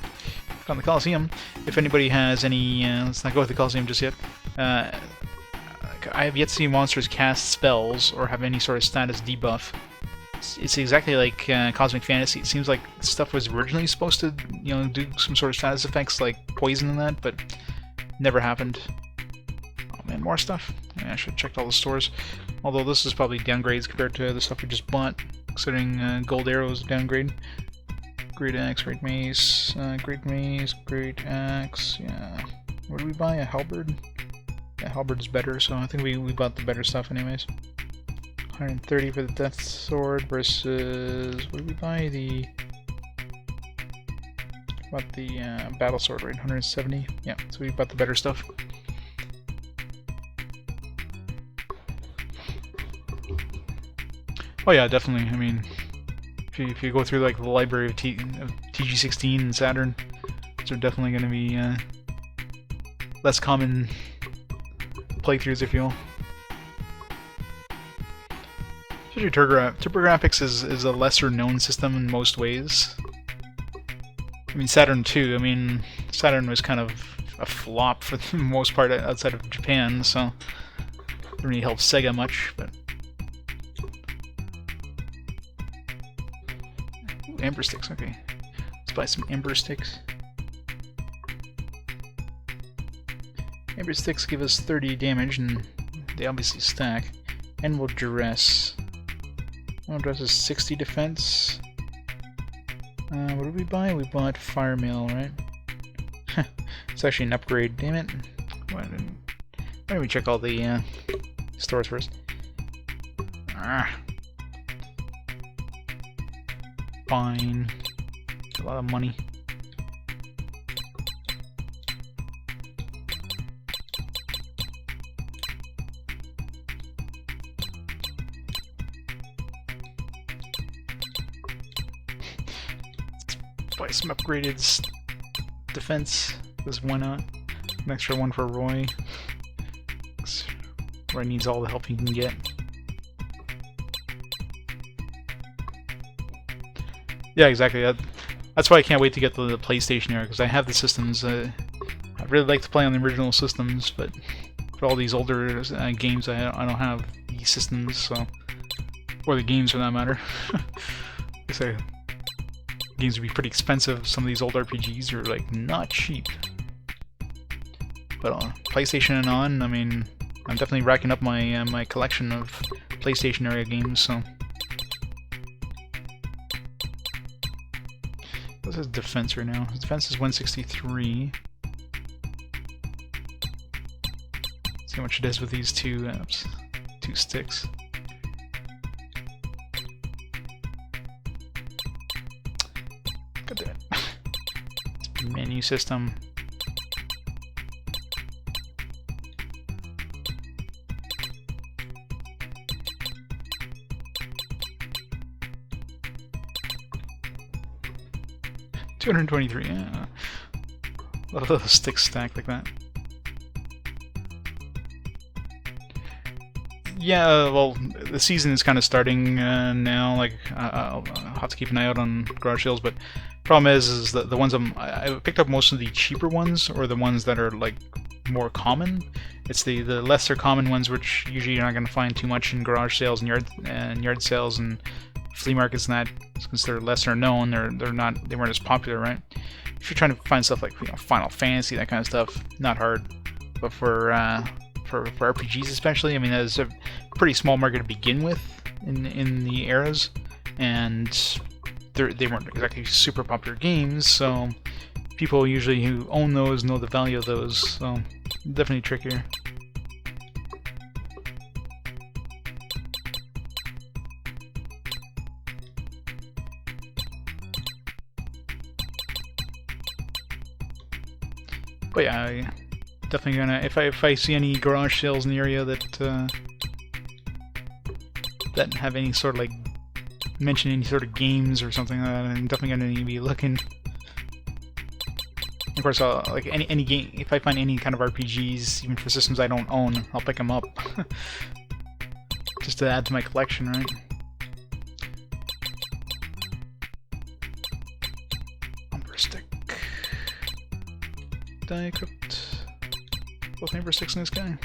On the Coliseum. If anybody has any... let's not go with the Coliseum just yet. I have yet to see monsters cast spells or have any sort of status debuff. It's exactly like Cosmic Fantasy. It seems like stuff was originally supposed to, you know, do some sort of status effects like poison and that, but never happened. Oh man, more stuff. Yeah, I should have checked all the stores. Although this is probably downgrades compared to the stuff we just bought, considering gold arrows downgrade. Great axe, great mace, great axe. Yeah. What did we buy? A halberd? Yeah, halberd's better, so I think we bought the better stuff anyways. 130 for the death sword versus... What did we buy? The battle sword, right? 170. Yeah, so we bought the better stuff. Oh yeah, definitely. I mean, if you go through like the library of TG16 and Saturn, those are definitely going to be less common playthroughs, if you will. Especially TurboGrafx is a lesser known system in most ways. I mean, Saturn too. I mean, Saturn was kind of a flop for the most part outside of Japan, so it didn't really help Sega much. But ooh, Amber Sticks. Okay, let's buy some Amber Sticks. Amber Sticks give us 30 damage, and they obviously stack. And we'll duress. One duress is 60 defense. What did we buy? We bought Fire Mail, right? It's actually an upgrade, damn it. Why don't we check all the stores first? Fine. A lot of money. Buy some upgraded defense, because why not? An extra one for Roy. Roy needs all the help he can get. Yeah, exactly. That's why I can't wait to get the PlayStation era, because I have the systems. I really like to play on the original systems, but for all these older games, I don't have the systems, so... Or the games, for that matter. I say, games would be pretty expensive. Some of these old RPGs are like not cheap. But PlayStation and on, I mean, I'm definitely racking up my my collection of PlayStation area games. So his defense right now? His defense is 163. See how much it is with these two sticks. God damn it. Menu system. $223, yeah. A lot of those sticks stacked like that. Yeah, well, the season is kind of starting now. Like, I'll have to keep an eye out on garage sales, but problem is that the ones I picked up most of the cheaper ones, or the ones that are like more common. It's the lesser common ones, which usually you're not going to find too much in garage sales and yard sales and flea markets and that, since they're lesser known. They weren't as popular, right? If you're trying to find stuff like, you know, Final Fantasy, that kind of stuff, not hard. But for RPGs especially, I mean, there's a pretty small market to begin with in the eras, and they weren't exactly super popular games, so people usually who own those know the value of those, so definitely trickier. But yeah, definitely gonna, if I see any garage sales in the area that that have any sort of like mention any sort of games or something like that, I'm definitely gonna need to be looking. Of course, I'll, like any game, if I find any kind of RPGs, even for systems I don't own, I'll pick them up just to add to my collection, right? Umber stick, die equipped. Both number 6 in this guy.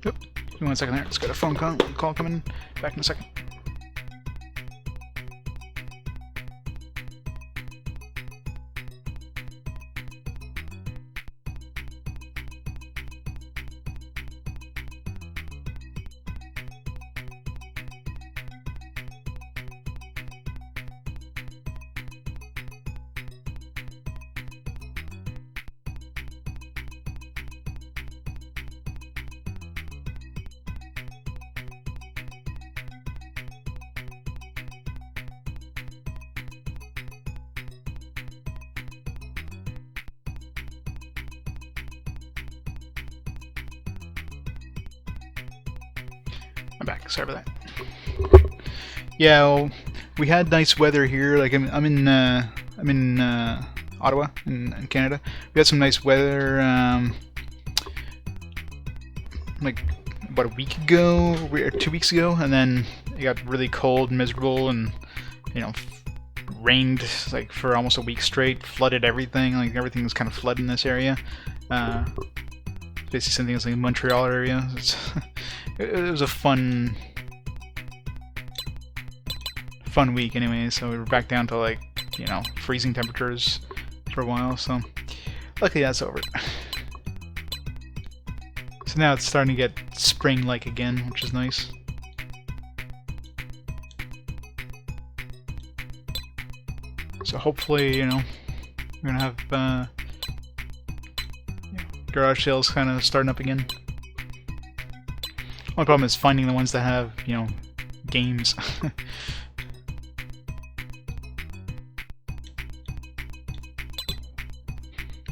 Yep. Give me 1 second there. Let's get a phone call coming. Back in a second. I'm back. Sorry for that. Yeah, well, we had nice weather here. Like I'm in Ottawa in Canada. We had some nice weather. Like about a week ago, or 2 weeks ago, and then it got really cold and miserable, and you know, rained like for almost a week straight, flooded everything. Like everything was kind of flooded in this area. Basically, something like the Montreal area. It was a fun week anyway, so we were back down to like, you know, freezing temperatures for a while, so luckily that's over. So now it's starting to get spring-like again, which is nice. So hopefully, you know, we're gonna have garage sales kind of starting up again. Only problem is finding the ones that have, you know, games.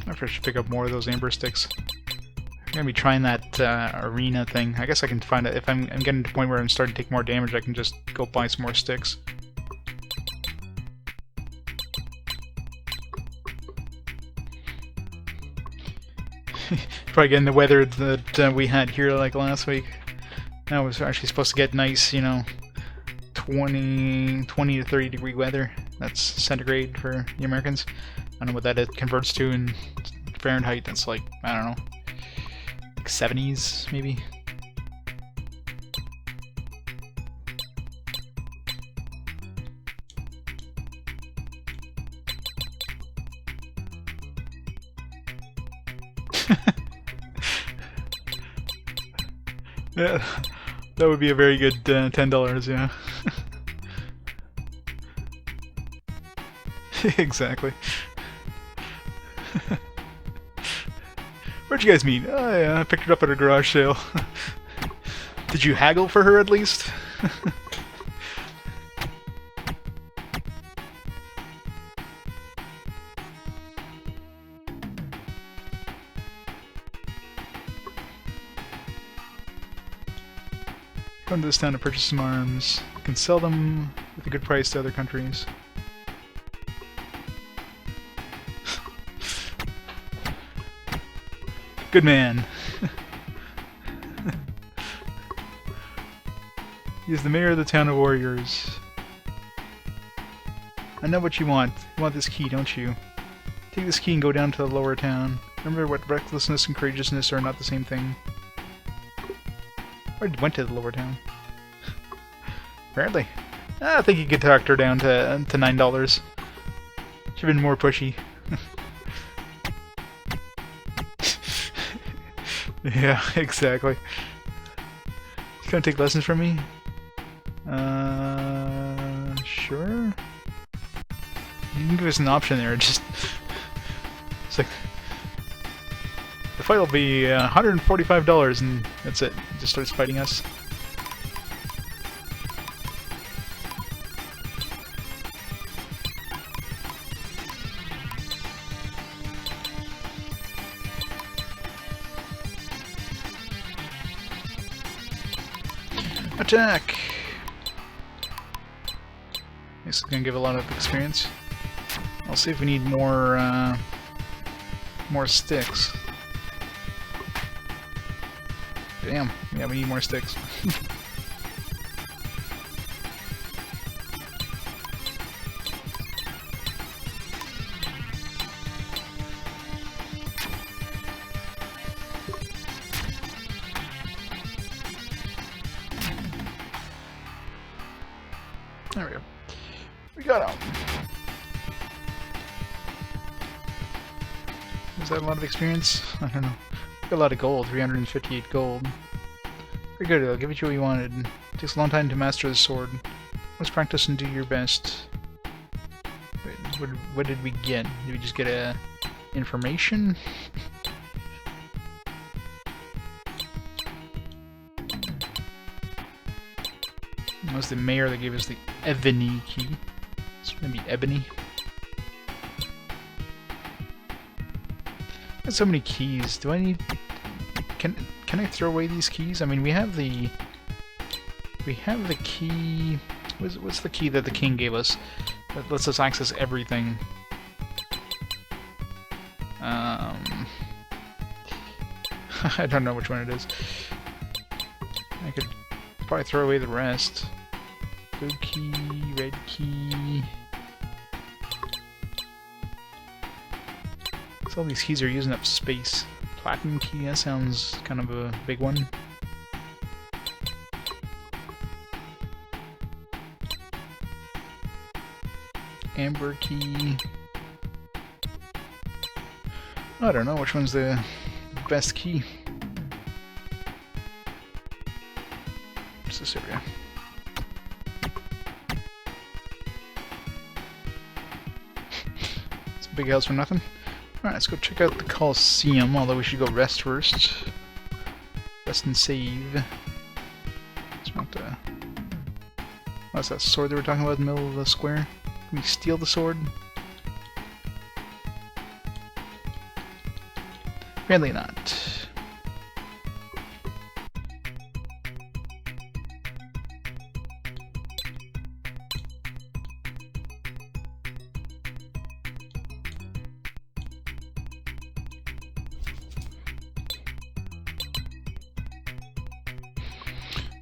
I should pick up more of those amber sticks. I'm gonna be trying that arena thing. I guess I can find it if I'm getting to the point where I'm starting to take more damage. I can just go buy some more sticks. Probably getting the weather that we had here like last week. I was actually supposed to get nice, you know, 20 to 30 degree weather. That's centigrade for the Americans. I don't know what that converts to in Fahrenheit. That's like, I don't know, like 70s maybe. Yeah, that would be a very good $10, yeah. Exactly. Where'd you guys meet? Oh yeah, I picked her up at a garage sale. Did you haggle for her at least? Come to this town to purchase some arms. You can sell them with a good price to other countries. Good man. He's the mayor of the town of warriors. I know what you want. You want this key, don't you? Take this key and go down to the lower town. Remember what recklessness and courageousness are not the same thing. I went to the lower town. Apparently. I think you could talk her down to $9. Should've been more pushy. Yeah, exactly. You gonna take lessons from me? Sure. You can give us an option there. Just it's like the fight will be $145, and that's it. It just starts fighting us. Attack! This is gonna give a lot of experience. I'll see if we need more sticks. Damn, yeah, we need more sticks. There we go. We got him. Is that a lot of experience? I don't know. Got a lot of gold, 358 gold. Pretty good, I'll give it you what you wanted. It takes a long time to master the sword. Let's practice and do your best. Wait, what did we get? Did we just get information? It was the mayor that gave us the Ebony key. It's gonna be Ebony. Got so many keys. Do I need? Can I throw away these keys? I mean, we have the key. What's the key that the king gave us that lets us access everything? I don't know which one it is. I could probably throw away the rest. Blue key, red key. So all these keys are using up space. Platinum key, that sounds kind of a big one. Amber key. I don't know which one's the best key. What's this area? It's a big house for nothing. Alright, let's go check out the Coliseum, although we should go rest first. Rest and save. It's not what's that sword that we're talking about in the middle of the square? Can we steal the sword? Apparently not.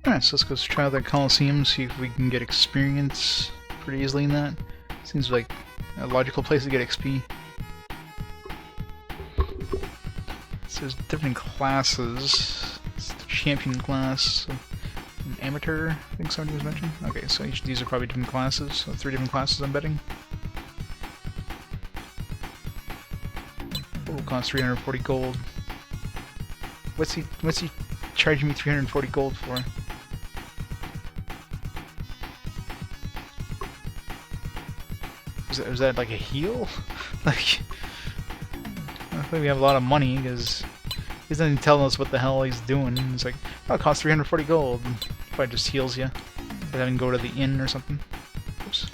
Alright, so let's go try out that Coliseum, see if we can get experience pretty easily in that. Seems like a logical place to get XP. So there's different classes. It's the champion class, an amateur, I think somebody was mentioning. Okay, so each of these are probably different classes, so 3 different classes I'm betting. Will cost 340 gold. What's he charging me 340 gold for? Was that like a heal? Like, I think we have a lot of money because he's not even telling us what the hell he's doing. He's like, oh, it costs 340 gold. Probably just heals you. But having to go to the inn or something. Oops.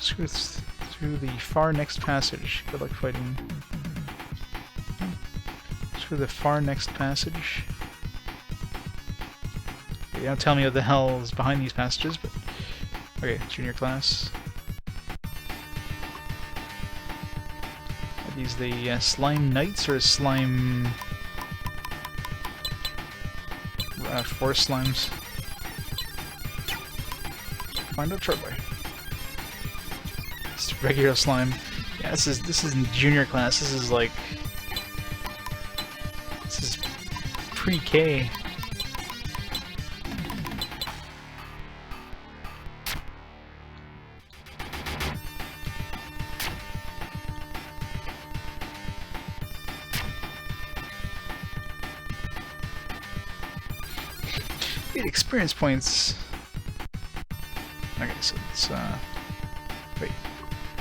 Through the far next passage. Good luck fighting. Through the far next passage. They don't tell me what the hell is behind these passages, but okay, junior class. Are these the slime knights or slime forest slimes? Find out shortly. It's regular slime. Yeah, this is in junior class. This is like pre-K. Experience points. Okay, so it's wait,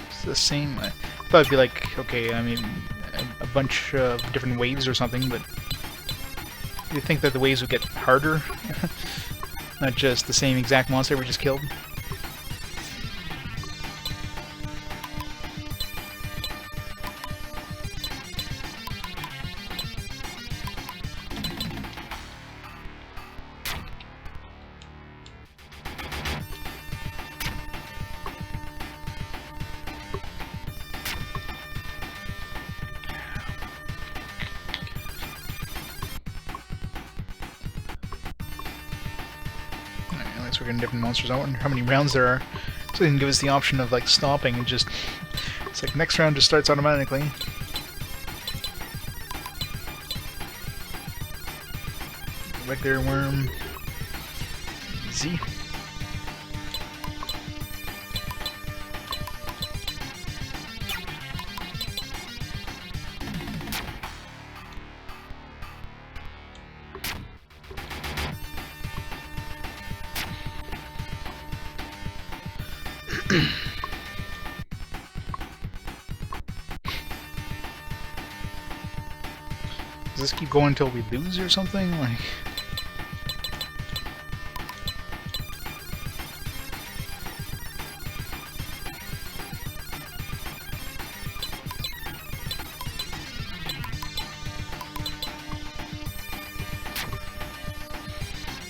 it's the same. I thought it'd be like, okay, I mean, a bunch of different waves or something, but you'd think that the waves would get harder, not just the same exact monster we just killed. We're getting different monsters. I wonder how many rounds there are. So they can give us the option of like stopping and just... It's like next round just starts automatically. Regular worm. Easy. Does this keep going until we lose or something? Like...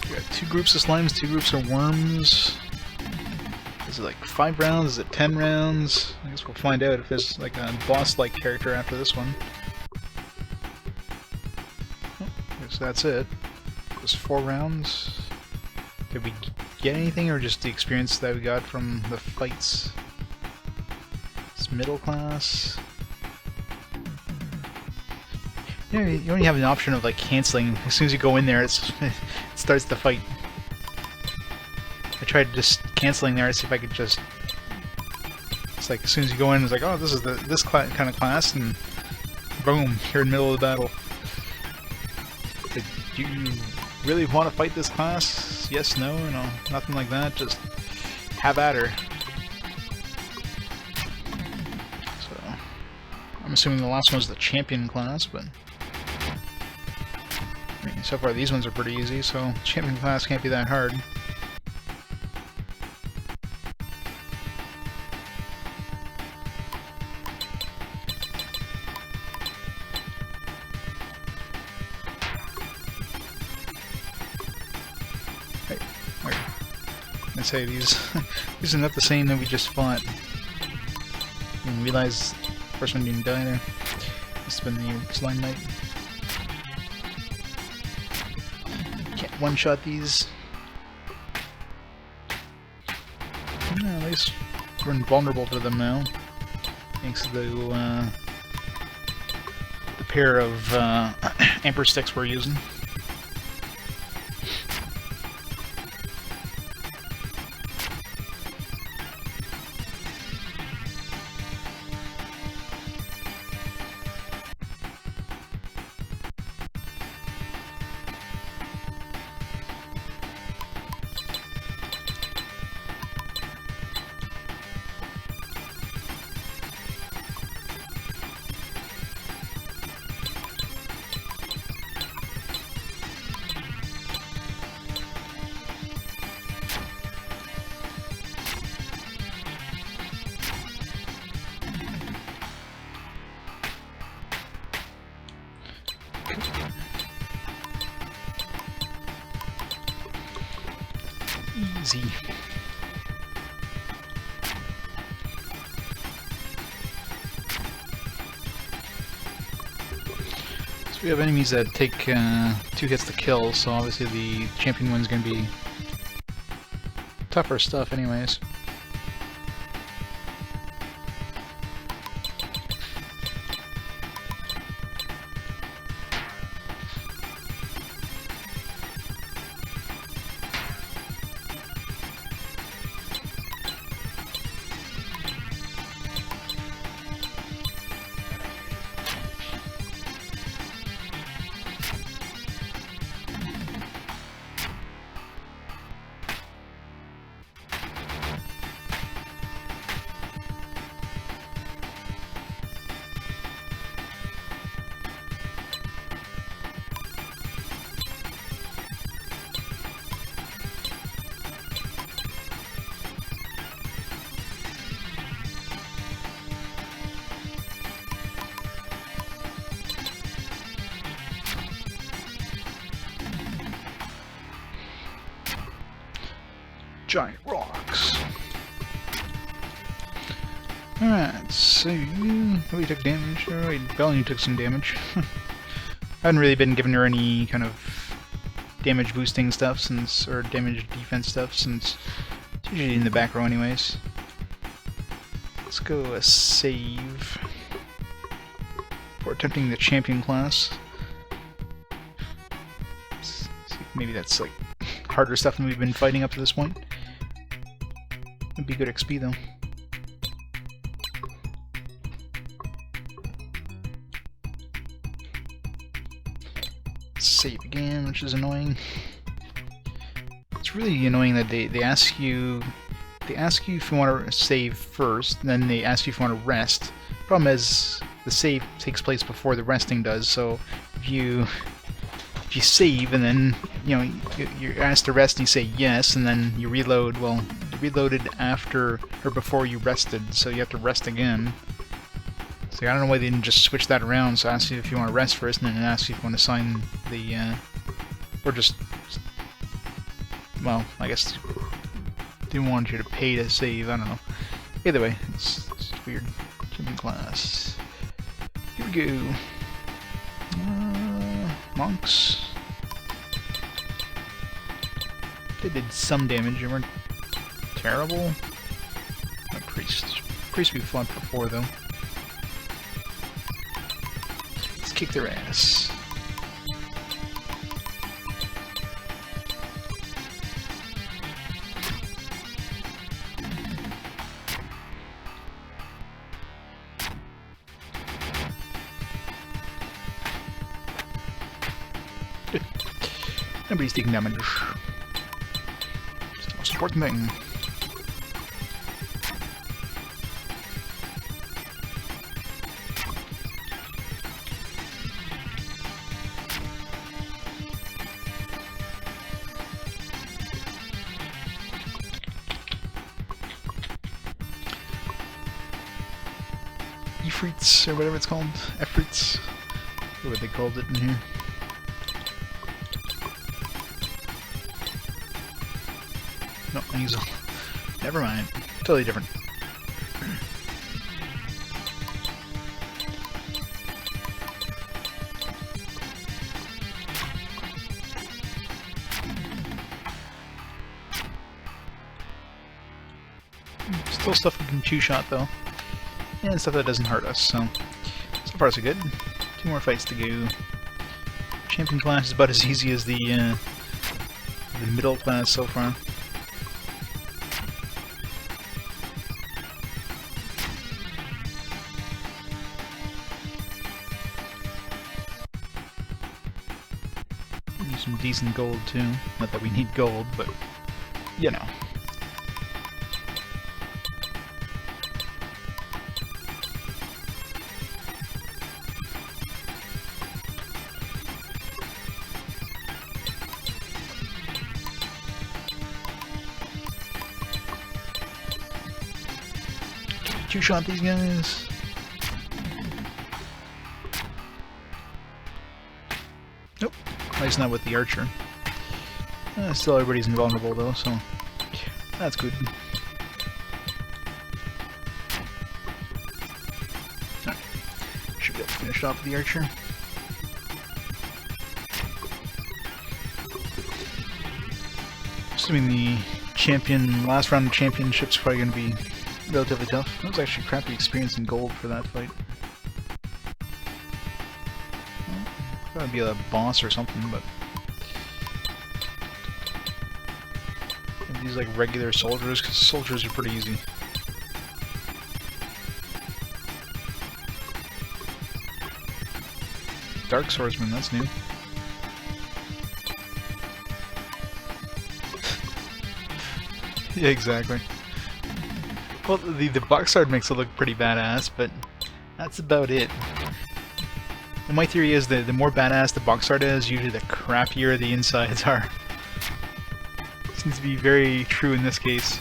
We got 2 groups of slimes, 2 groups of worms. Is it like 5 rounds? Is it 10 rounds? I guess we'll find out if there's like a boss-like character after this one. So that's it. Just 4 rounds. Did we get anything, or just the experience that we got from the fights? It's middle class. You know, you only have an option of like canceling. As soon as you go in there, it starts the fight. I tried just canceling there to see if I could just... It's like as soon as you go in, it's like, oh, this is this kind of class, and boom, you're in the middle of the battle. Like, do you really want to fight this class? Yes, no, nothing like that. Just have at her. So, I'm assuming the last one was the champion class, but I mean, so far these ones are pretty easy, so champion class can't be that hard. I say these are not the same that we just fought. I didn't realize the first one didn't die there. Must have been the slime knight. Can't one-shot these. No, at least we're invulnerable to them now, thanks to the pair of amper sticks we're using. easy. So we have enemies that take 2 hits to kill, so obviously the champion one's going to be tougher stuff anyways. Giant rocks. Alright, so nobody took damage. Oh wait, Bellany took some damage. I haven't really been giving her any kind of damage boosting stuff since, or damage defense stuff since it's usually in the back row anyways. Let's go a save for attempting the champion class. Let's see, maybe that's like harder stuff than we've been fighting up to this point. It'd be good XP though. Save again, which is annoying. It's really annoying that they ask you if you want to save first, then they ask you if you want to rest. Problem is the save takes place before the resting does, so if you save and then you're asked to rest and you say yes, and then you reload, well, you reloaded after or before you rested, so you have to rest again. So I don't know why they didn't just switch that around, so ask you if you want to rest first and then ask you if you want to sign the or just, well, I guess didn't want you to pay to save, I don't know. Either way, it's weird. Champion class. Here we go. Monks. They did some damage, they weren't terrible. Not priests. Priests we fought before though. Let's kick their ass. Nobody's taking damage. It's the most important thing. Efreets, or whatever it's called. Efreets. What they called it in here. No, Angel. Never mind. Totally different. Still stuff we can two-shot though. And stuff that doesn't hurt us, so far so good. 2 more fights to go. Champion class is about as easy as the middle class so far. Use some decent gold too. Not that we need gold, but you know. Two-shot these guys. Nope. At least not with the archer. Still everybody's invulnerable though, so That's good. Alright. Should be able to finish off the archer. Assuming the last round of championship's probably going to be relatively tough. That was actually crappy experience in gold for that fight. Gotta be a boss or something, but these like regular soldiers, because soldiers are pretty easy. Dark swordsman, that's new. Yeah, exactly. Well, the box art makes it look pretty badass, but that's about it. And my theory is that the more badass the box art is, usually the crappier the insides are. Seems to be very true in this case.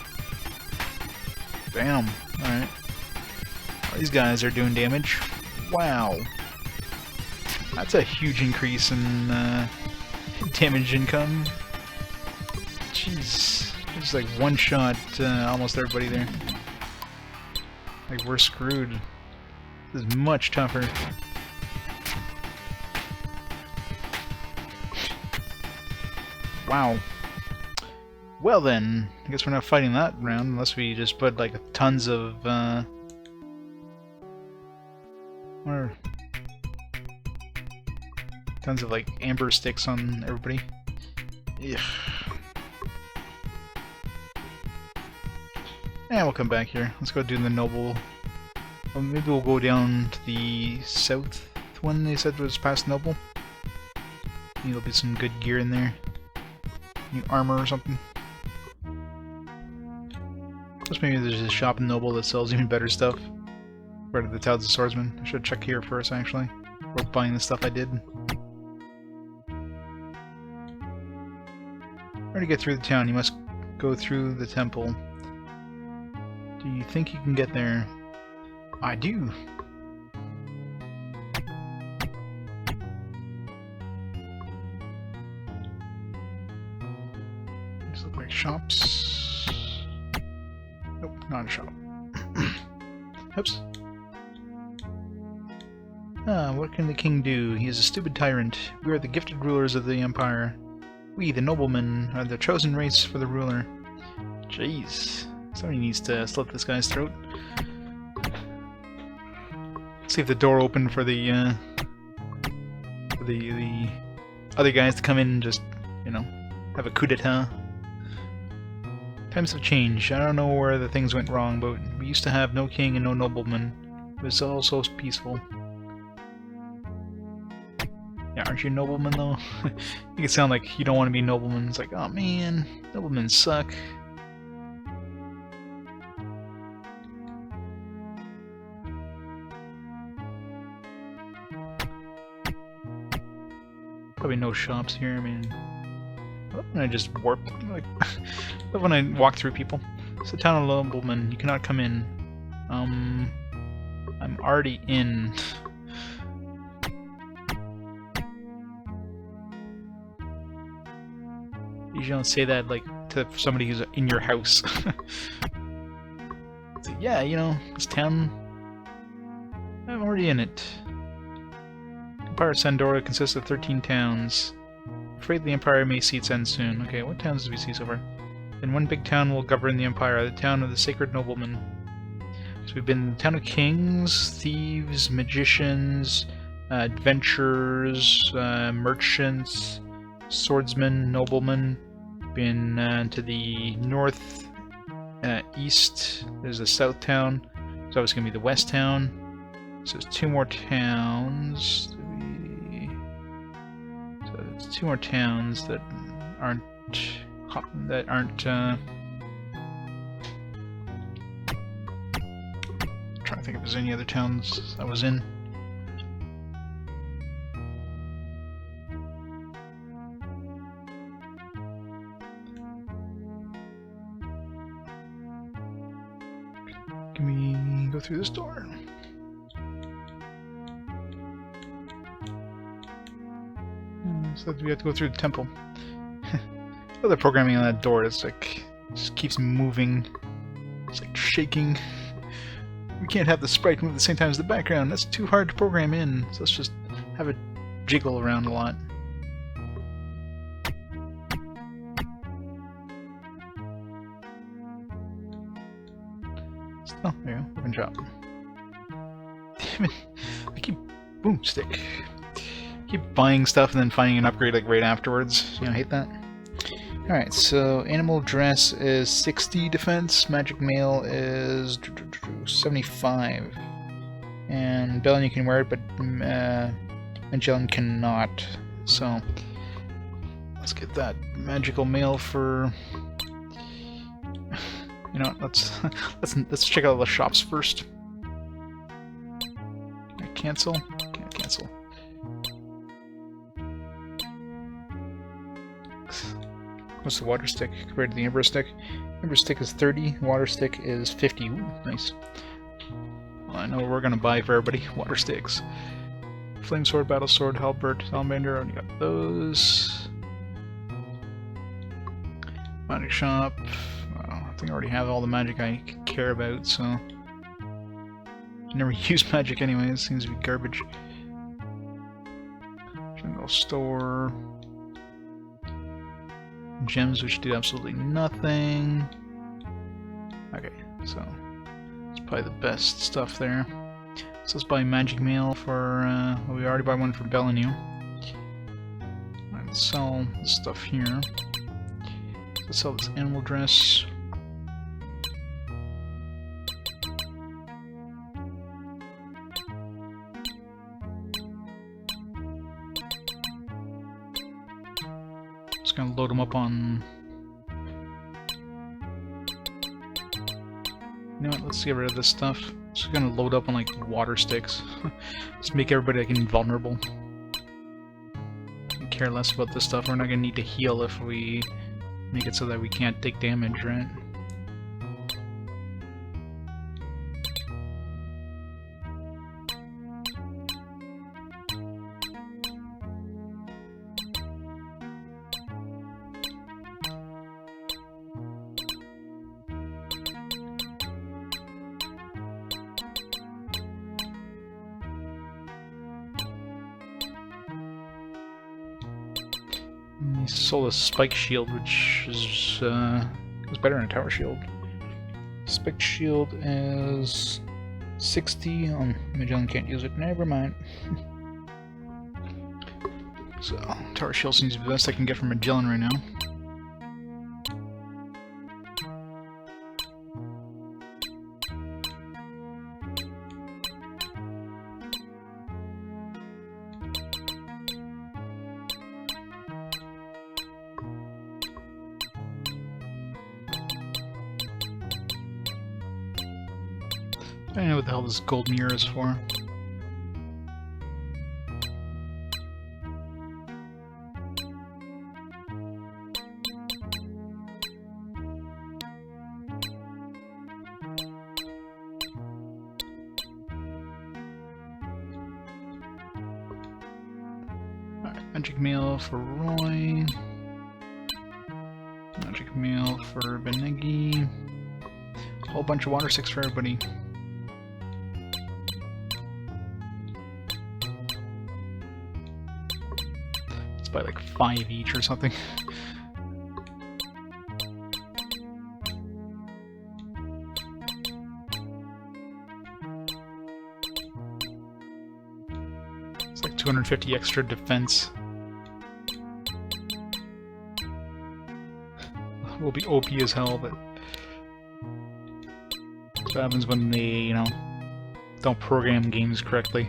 Bam. Alright. These guys are doing damage. Wow. That's a huge increase in damage income. Jeez. Just like one shot almost everybody there. Like, we're screwed. This is much tougher. Wow. Well then, I guess we're not fighting that round unless we just put like tons of tons of like amber sticks on everybody. Ugh. And we'll come back here. Let's go do the noble. Well, maybe we'll go down to the south one they said was past noble. Maybe there'll be some good gear in there. New armor or something. Plus maybe there's a shop in Noble that sells even better stuff. Right at the Towns of Swordsman. I should check here first actually. Or buying the stuff I did. In order to get through the town, you must go through the temple. Do you think you can get there? I do! These look like shops. Nope, not a shop. Oops. Ah, what can the king do? He is a stupid tyrant. We are the gifted rulers of the empire. We, the noblemen, are the chosen race for the ruler. Jeez. Somebody needs to slit this guy's throat. See if the door opened for the other guys to come in and just, you know, have a coup d'etat. Times have changed. I don't know where the things went wrong, but we used to have no king and no nobleman. It was all so peaceful. Yeah, aren't you a nobleman though? You can sound like you don't want to be a nobleman. It's like, oh man, noblemen suck. Probably no shops here. I mean, when I just warp, like, when I walk through people. It's the town of noblemen. You cannot come in. I'm already in. You don't say that like to somebody who's in your house. So, yeah, you know, this town, I'm already in it. Empire of Sandora consists of 13 towns. Afraid the Empire may see its end soon. Okay, what towns do we see so far? Then one big town will govern the Empire, the town of the Sacred Noblemen. So we've been the town of kings, thieves, magicians, adventurers, merchants, swordsmen, noblemen. Been to the north, east. There's a south town. So it's going to be the west town. So there's two more towns. So there's two more towns that aren't trying to think if there's any other towns I was in. Can we go through this door? So we have to go through the temple. Oh, the programming on that door is like Just keeps moving. It's like shaking. We can't have the sprite move at the same time as the background. That's too hard to program in. So let's just have it jiggle around a lot. Oh, there you go. Open job. Damn it. I keep... Boom, stick. Keep buying stuff and then finding an upgrade like right afterwards. You know, I hate that. Alright, so animal dress is 60 defense, magic mail is 75. And Belen you can wear it, but Magellan cannot. So let's get that magical mail for... You know what, let's check out the shops first. Cancel? Can't cancel. What's the water stick compared to the Ember stick? Ember stick is 30, water stick is 50. Ooh, nice. Well, I know what we're gonna buy for everybody. Water sticks. Flame sword, battle sword, halberd, salamander, already got those. Magic shop. Well, I think I already have all the magic I care about, so I never use magic anyways, seems to be garbage. Jungle store. Gems which do absolutely nothing. Okay, so it's probably the best stuff there. So let's buy magic mail for, well, we already bought one for Bellinu. Let's sell this stuff here. Let's sell this animal dress. Just gonna load them up on... You know what, let's get rid of this stuff. Just gonna load up on like water sticks. Just make everybody like invulnerable. I care less about this stuff. We're not gonna need to heal if we make it so that we can't take damage, right? He sold a spike shield, which is better than a tower shield. Spike shield is 60. Magellan can't use it. Never mind. So tower shield seems to be the best I can get from Magellan right now. I don't know what the hell this gold mirror is for. Alright, magic mail for Roy. Magic mail for Benegi. A whole bunch of water sticks for everybody. By like 5 each or something. It's like 250 extra defense. Will be OP as hell, but that's what happens when they, you know, don't program games correctly.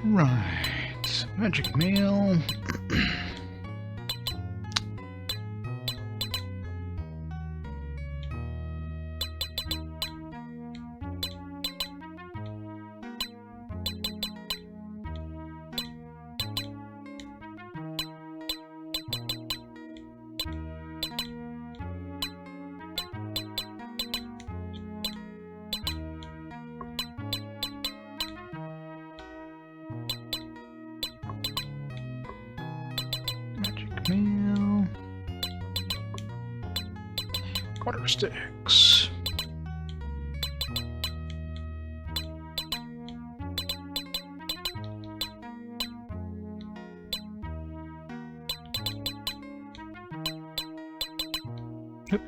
Right, magic mail. Blackmail. Water sticks. Yep.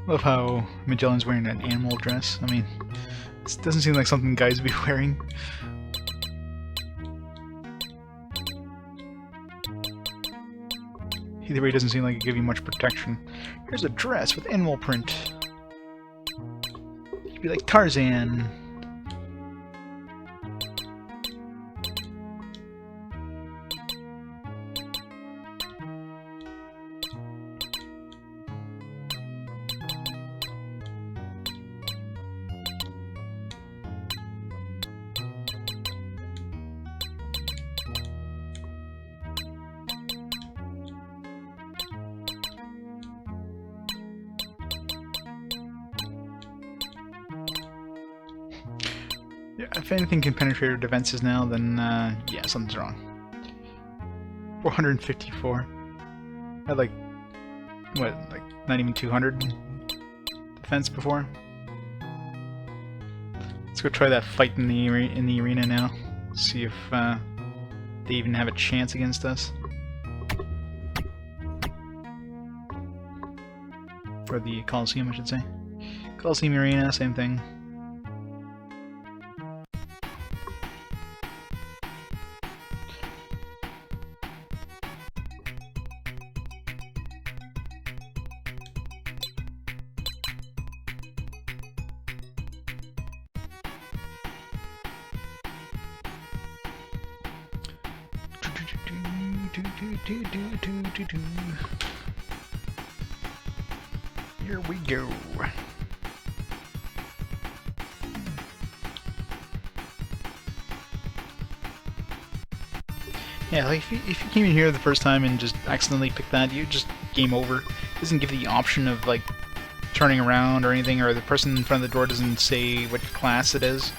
Love how Magellan's wearing an animal dress. I mean, this doesn't seem like something guys would be wearing. Either way, it doesn't seem like it give you much protection. Here's a dress with animal print. You'd be like Tarzan. Yeah, if anything can penetrate our defenses now, then yeah, something's wrong. 454. I had like, what, like not even 200 defense before? Let's go try that fight in the arena now. See if they even have a chance against us. For the Coliseum, I should say. Coliseum arena, same thing. Here we go. Yeah, like if you came in here the first time and just accidentally picked that, you just game over. It doesn't give the option of like turning around or anything, or the person in front of the door doesn't say what class it is.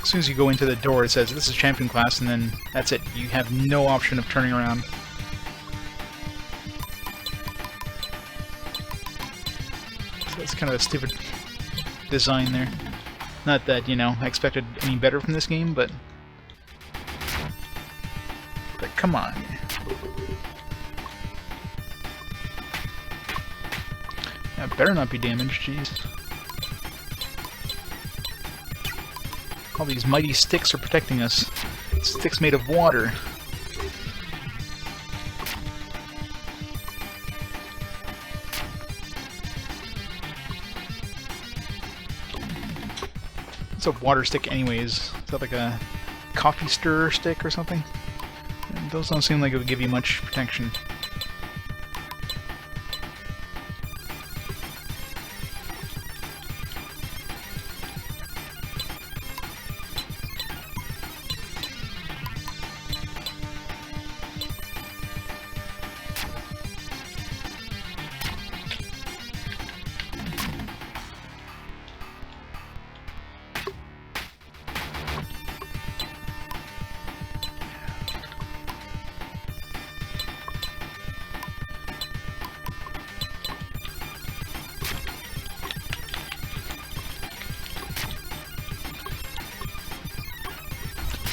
As soon as you go into the door, it says this is champion class, and then that's it. You have no option of turning around. So that's kind of a stupid design there. Not that, you know, I expected any better from this game, but come on. That better not be damaged, jeez. All these mighty sticks are protecting us. Sticks made of water. It's a water stick anyways. Is that like a coffee stirrer stick or something? Those don't seem like it would give you much protection.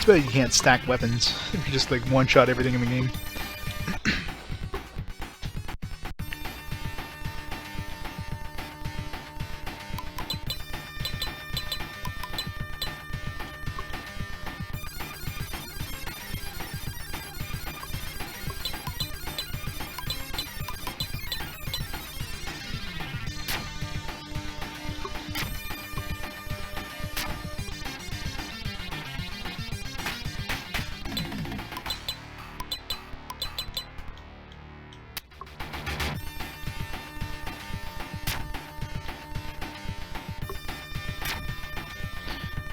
Too bad you can't stack weapons. You can just like one-shot everything in the game.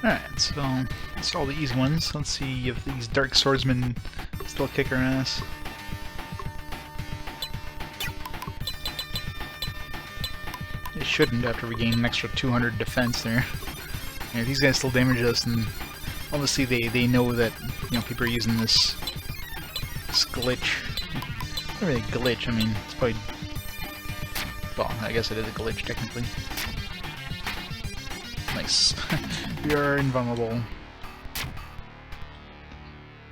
Alright, so that's all the easy ones. Let's see if these dark swordsmen still kick our ass. shouldn't after we gain an extra 200 defense there. And if these guys still damage us, then obviously they know that, you know, people are using this glitch. Not really a glitch, I mean, it's probably... Well, I guess it is a glitch, technically. Nice. We are invulnerable.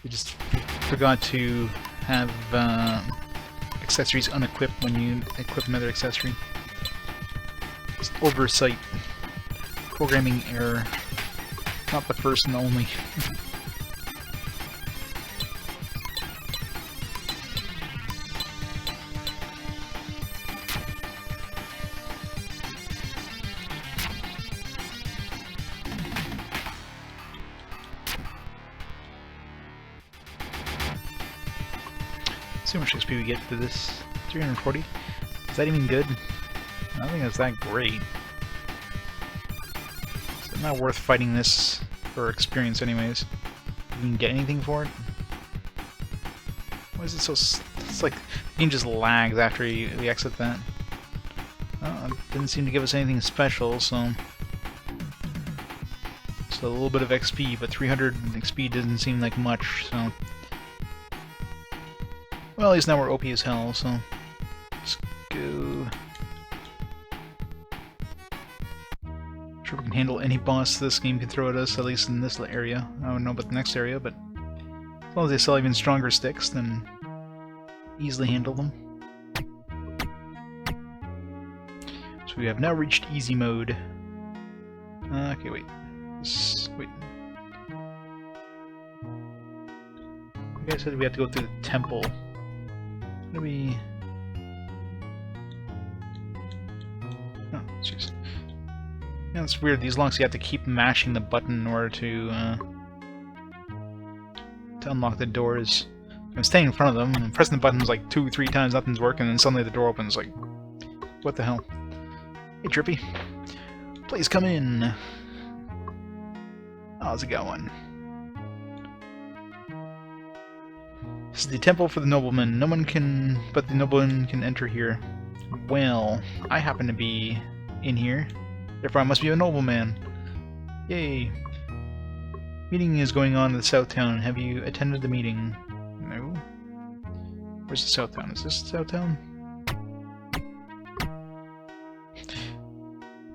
We just forgot to have accessories unequipped when you equip another accessory. Just oversight. Programming error. Not the first and only. See how much XP we get for this. 340? Is that even good? I don't think that's that great. It's not worth fighting this for experience anyways. You can get anything for it? Why is it so... It's like the game just lags after we exit that. Well, it didn't seem to give us anything special, so... So a little bit of XP, but 300 XP doesn't seem like much, so... Well, at least now we're OP as hell, so... Let's go... Sure we can handle any boss this game can throw at us, at least in this area. I don't know about the next area, but... As long as they sell even stronger sticks, then... Easily handle them. So we have now reached easy mode. Okay, wait. Wait. You guys said we have to go through the temple. How do we... Oh, jeez. Yeah, it's weird. These longs you have to keep mashing the button in order to unlock the doors. I'm staying in front of them and pressing the buttons like 2-3 times, nothing's working, and suddenly the door opens. Like, what the hell? Hey, Trippy. Please come in. How's it going? This is the temple for the nobleman. No one can, but the nobleman can enter here. Well, I happen to be in here. Therefore, I must be a nobleman. Yay! Meeting is going on in the South Town. Have you attended the meeting? No. Where's the South Town? Is this the South Town?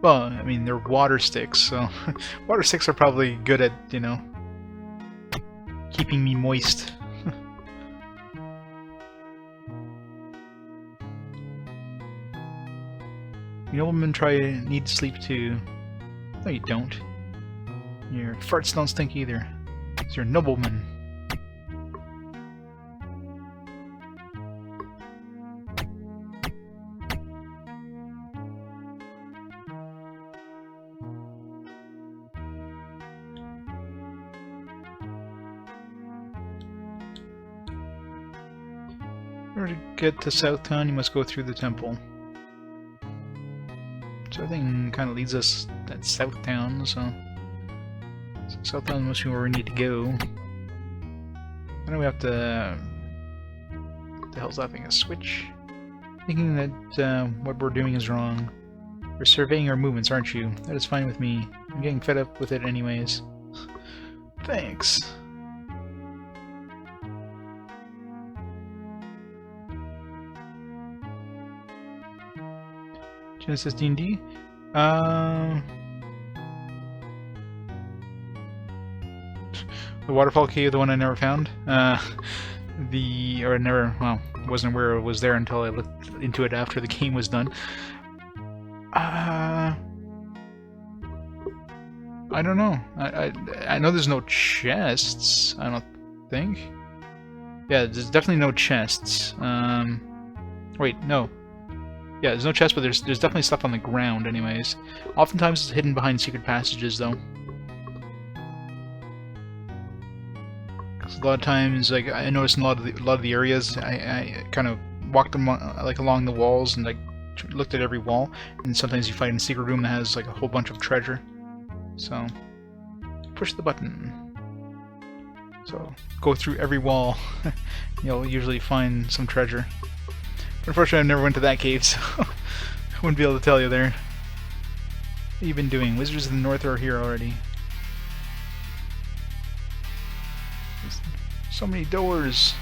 Well, I mean, they're water sticks, so... water sticks are probably good at, you know... keeping me moist. You noblemen need sleep too. No, you don't. Your farts don't stink either. It's your nobleman. In order to get to South Town, you must go through the temple. So everything kind of leads us at South Town, so South Town must be where we need to go. I know we have to... What the hell's that thing? A switch? Thinking that what we're doing is wrong. You're surveying our movements, aren't you? That is fine with me. I'm getting fed up with it anyways. Thanks. Genesis D&D? The waterfall cave, the one I never found. Wasn't aware it was there until I looked into it after the game was done. I don't know. I know there's no chests, I don't think. Yeah, there's definitely no chests. Wait, no. Yeah, there's no chest, but there's definitely stuff on the ground anyways. Oftentimes it's hidden behind secret passages, though. Because a lot of times, like, I noticed in a lot of the areas, I kind of walked them, like, along the walls and, like, looked at every wall, and sometimes you find a secret room that has, like, a whole bunch of treasure. So, push the button. So, go through every wall. You'll usually find some treasure. Unfortunately, I never went to that cave, so I wouldn't be able to tell you there. What have you been doing? Wizards of the North are here already. There's so many doors.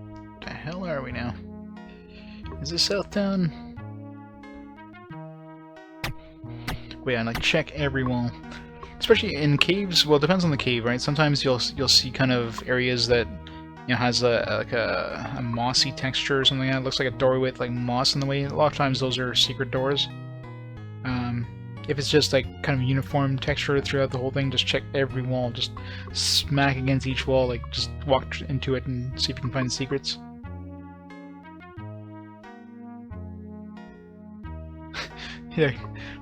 What the hell are we now? Is this Southtown? Wait, I like check every wall. Especially in caves, well, it depends on the cave, right? Sometimes you'll see kind of areas that, you know, has like a mossy texture or something. It looks like a doorway with like moss in the way. A lot of times those are secret doors. If it's just like kind of uniform texture throughout the whole thing, just check every wall. Just smack against each wall, like just walk into it and see if you can find secrets. Yeah,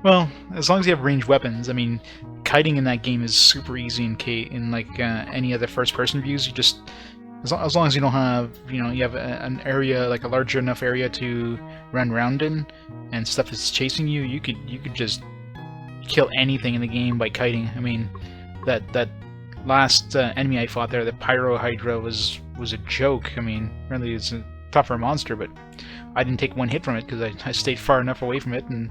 well, as long as you have ranged weapons. I mean, kiting in that game is super easy in like any other first-person views. You just, as long as you don't have, you know, you have an area, like a large enough area to run around in, and stuff is chasing you, you could just kill anything in the game by kiting. I mean, that last enemy I fought there, the Pyro Hydra, was a joke. I mean, really, it's a tougher monster, but I didn't take one hit from it because I stayed far enough away from it. And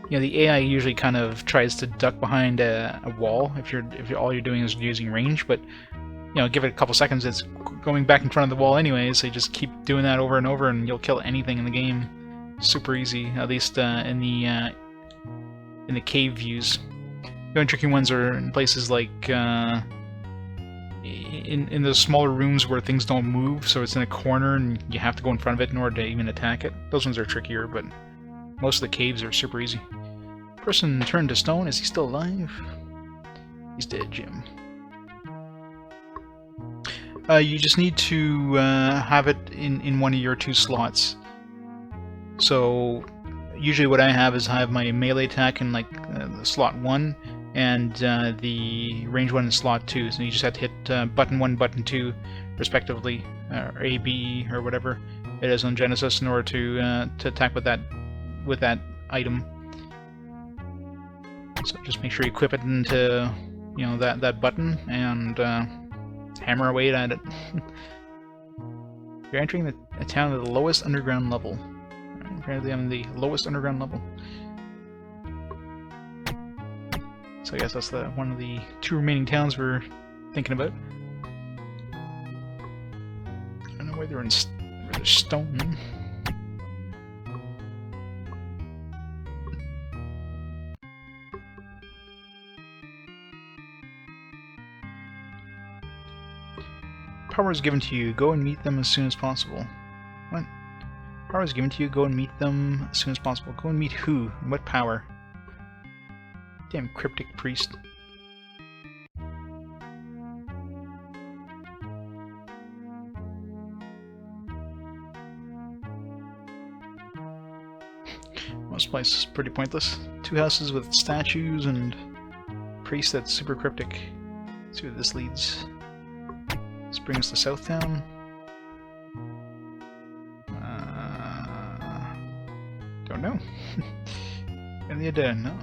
you know, the AI usually kind of tries to duck behind a wall if all you're doing is using range, but you know, give it a couple seconds, it's going back in front of the wall anyway, so you just keep doing that over and over and you'll kill anything in the game. Super easy, at least in the cave views. The only tricky ones are in places like in the smaller rooms where things don't move, so it's in a corner and you have to go in front of it in order to even attack it. Those ones are trickier, but most of the caves are super easy. Person turned to stone. Is he still alive? He's dead, Jim. You just need to have it in one of your two slots. So usually what I have is I have my melee attack in like slot 1 and the range one in slot 2. So you just have to hit button 1, button 2 respectively, or A, B, or whatever it is on Genesis in order to attack with that item. So just make sure you equip it into, you know, that button and hammer away at it. You're entering a town at the lowest underground level. Apparently I'm the lowest underground level. So I guess that's one of the 2 remaining towns we're thinking about. I don't know why they're stone. Power is given to you. Go and meet them as soon as possible. What? Power is given to you. Go and meet them as soon as possible. Go and meet who? What power? Damn cryptic priest. Most places is pretty pointless. 2 houses with statues and priest that's super cryptic. Let's see where this leads. This brings us to Southtown. Don't know. Any idea? No.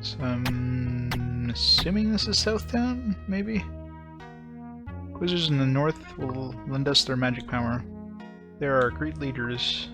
So I'm assuming this is Southtown, maybe? Wizards in the North will lend us their magic power. They are our great leaders.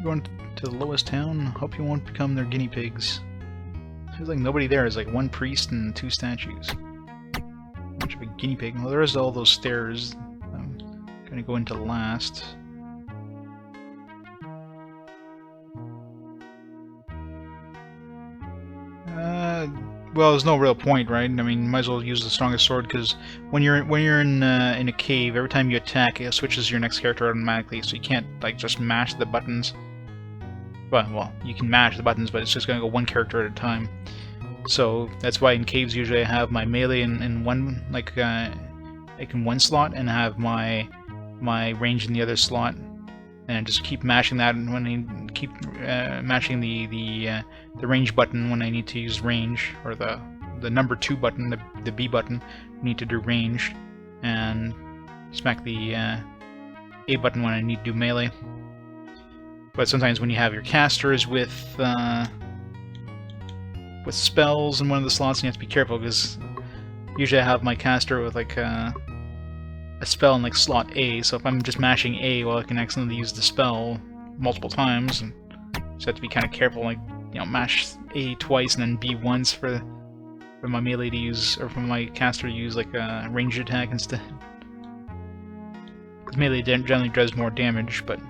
Going to the lowest town. Hope you won't become their guinea pigs. Feels like nobody there. Is like 1 priest and 2 statues. Much of a guinea pig. Well, there is all those stairs. I'm gonna go into last. Well, there's no real point, right? I mean, might as well use the strongest sword, because when you're in a cave, every time you attack, it switches your next character automatically, so you can't like just mash the buttons. Well, you can mash the buttons, but it's just going to go 1 character at a time. So that's why in caves usually I have my melee in one, like in 1 slot, and I have my range in the other slot. and just keep mashing that, and when I keep mashing the range button when I need to use range, or the number 2 button, the B button, need to do range, and smack the A button when I need to do melee. But sometimes when you have your casters with spells in one of the slots, you have to be careful, because usually I have my caster with like a spell in like slot A, so if I'm just mashing A, well, I can accidentally use the spell multiple times, and so I have to be kind of careful, like, you know, mash A twice and then B once for my melee to use, or for my caster to use like a ranged attack instead. Because melee generally does more damage, but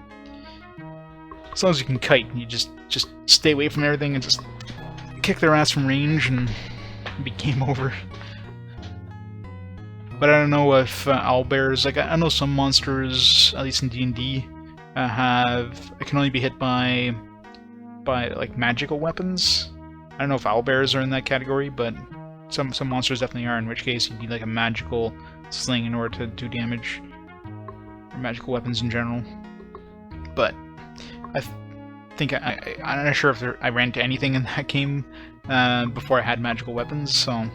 as long as you can kite, you just stay away from everything and just kick their ass from range, and it'd be game over. But I don't know if owlbears, like, I know some monsters, at least in D&D, can only be hit by like magical weapons. I don't know if owlbears are in that category, but some monsters definitely are, in which case you need like a magical sling in order to do damage, or magical weapons in general. But I think I'm not sure if I ran into anything in that game before I had magical weapons, so I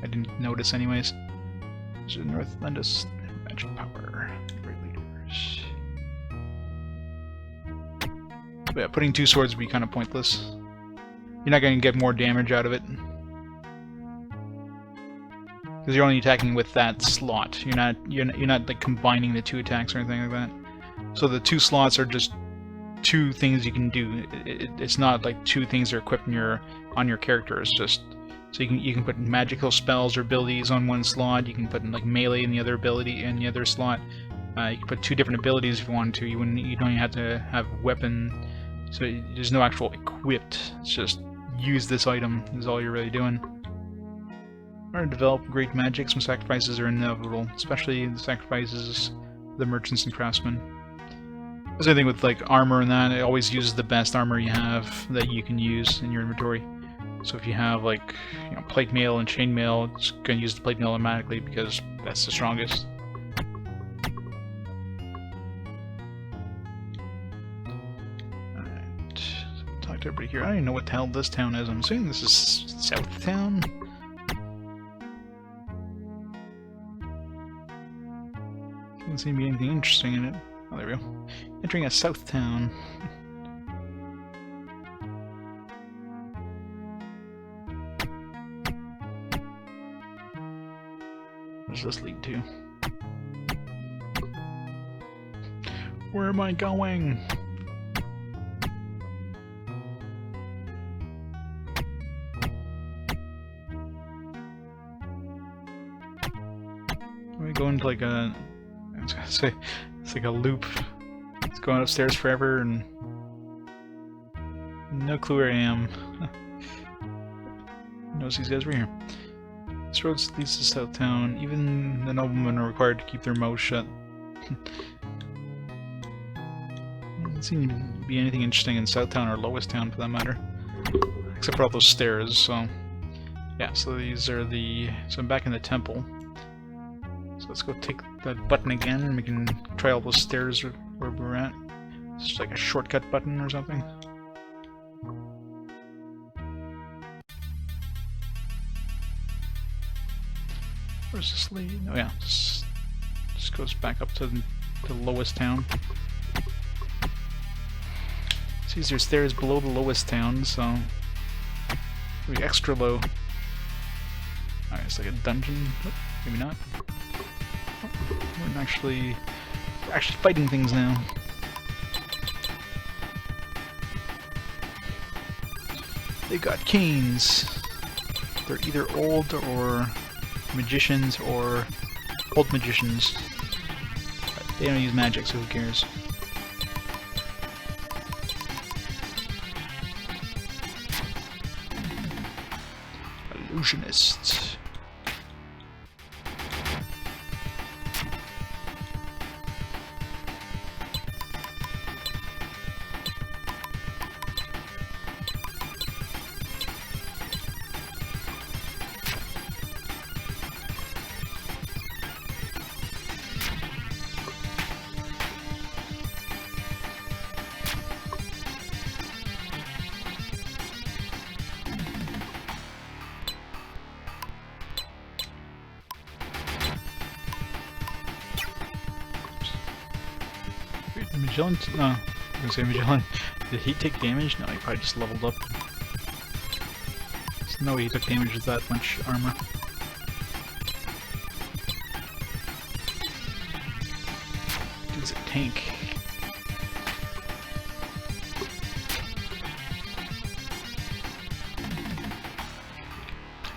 didn't notice anyways. So North lend us magic power. Great leaders. But yeah, putting 2 swords would be kind of pointless. You're not going to get more damage out of it, because you're only attacking with that slot. You're not like combining the 2 attacks or anything like that. So the 2 slots are just 2 things you can do. It's not like 2 things that are equipped on your character. It's just so you can put magical spells or abilities on one slot. You can put like melee in the other ability in the other slot. You can put 2 different abilities if you want to. You don't even have to have a weapon. So there's no actual equipped. It's just use this item is all you're really doing. In order to develop great magic, some sacrifices are inevitable, especially the sacrifices of the merchants and craftsmen. The same thing with like armor and that. It always uses the best armor you have that you can use in your inventory. So if you have like, you know, plate mail and chain mail, it's going to use the plate mail automatically because that's the strongest. Alright, so talk to everybody here. I don't even know what the hell this town is. I'm assuming this is South Town. Doesn't seem to be anything interesting in it. Oh, there we go. Entering a South Town. What does this lead to? Where am I going? Am I going to like a... I was gonna say, it's like a loop. It's going upstairs forever and... no clue where I am. Knows these guys were here. This road leads to South Town. Even the noblemen are required to keep their mouths shut. Doesn't seem to be anything interesting in South Town or Lowest Town for that matter. Except for all those stairs, so... yeah, so these are the... so I'm back in the temple. So let's go take that button again and we can try all those stairs where we're at. It's just like a shortcut button or something. Where's this lead? Oh yeah, just goes back up to the lowest town. See, there's stairs below the lowest town, so it'll be extra low. Alright, it's like a dungeon. Oh, maybe not. Oh, we're actually fighting things now. They got canes. They're either old or magicians or old magicians. But they don't use magic, so who cares? Illusionists. Magellan? No, I was gonna say Magellan. Did he take damage? No, he probably just leveled up. There's no way he took damage with that much armor. Dude's a tank.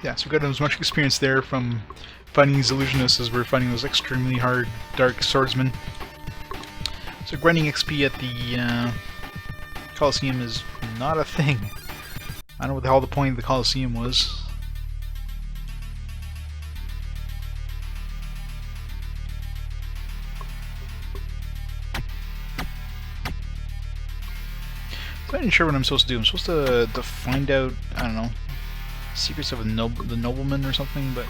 Yeah, so we got as much experience there from fighting these illusionists as we're fighting those extremely hard dark swordsmen. So grinding XP at the Coliseum is not a thing. I don't know what the hell the point of the Coliseum was. I'm not even sure what I'm supposed to do. I'm supposed to find out, I don't know, secrets of the nobleman or something, but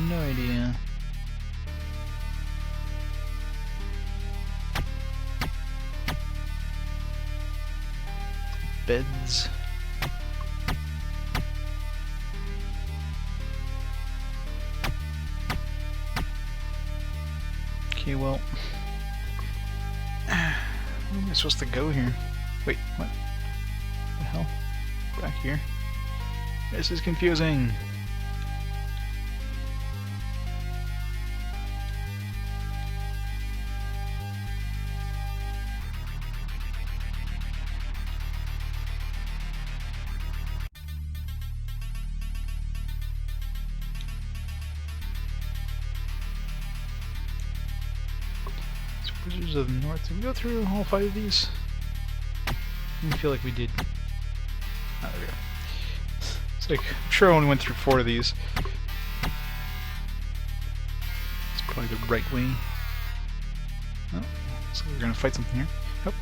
no idea. Beds. Okay, well, where am I supposed to go here? Wait, what? What the hell? Back here? This is confusing. Wizards of the North. Did we go through all 5 of these? I feel like we did. Oh, there we go. It's like, I'm sure I only went through 4 of these. It's probably the right way. Oh, so we're gonna fight something here. Oh,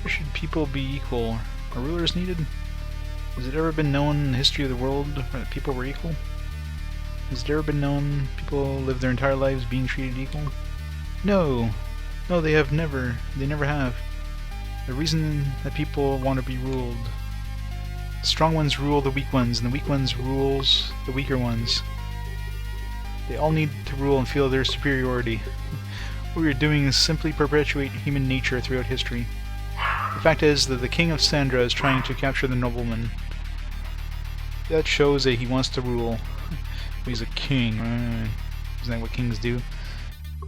where should people be equal? Are rulers needed? Has it ever been known in the history of the world that people were equal? Has it ever been known people live their entire lives being treated equal? No! No, they have never. They never have. The reason that people want to be ruled. The strong ones rule the weak ones, and the weak ones rules the weaker ones. They all need to rule and feel their superiority. What we are doing is simply perpetuate human nature throughout history. The fact is that the king of Sandra is trying to capture the nobleman. That shows that he wants to rule. He's a king. Isn't that what kings do?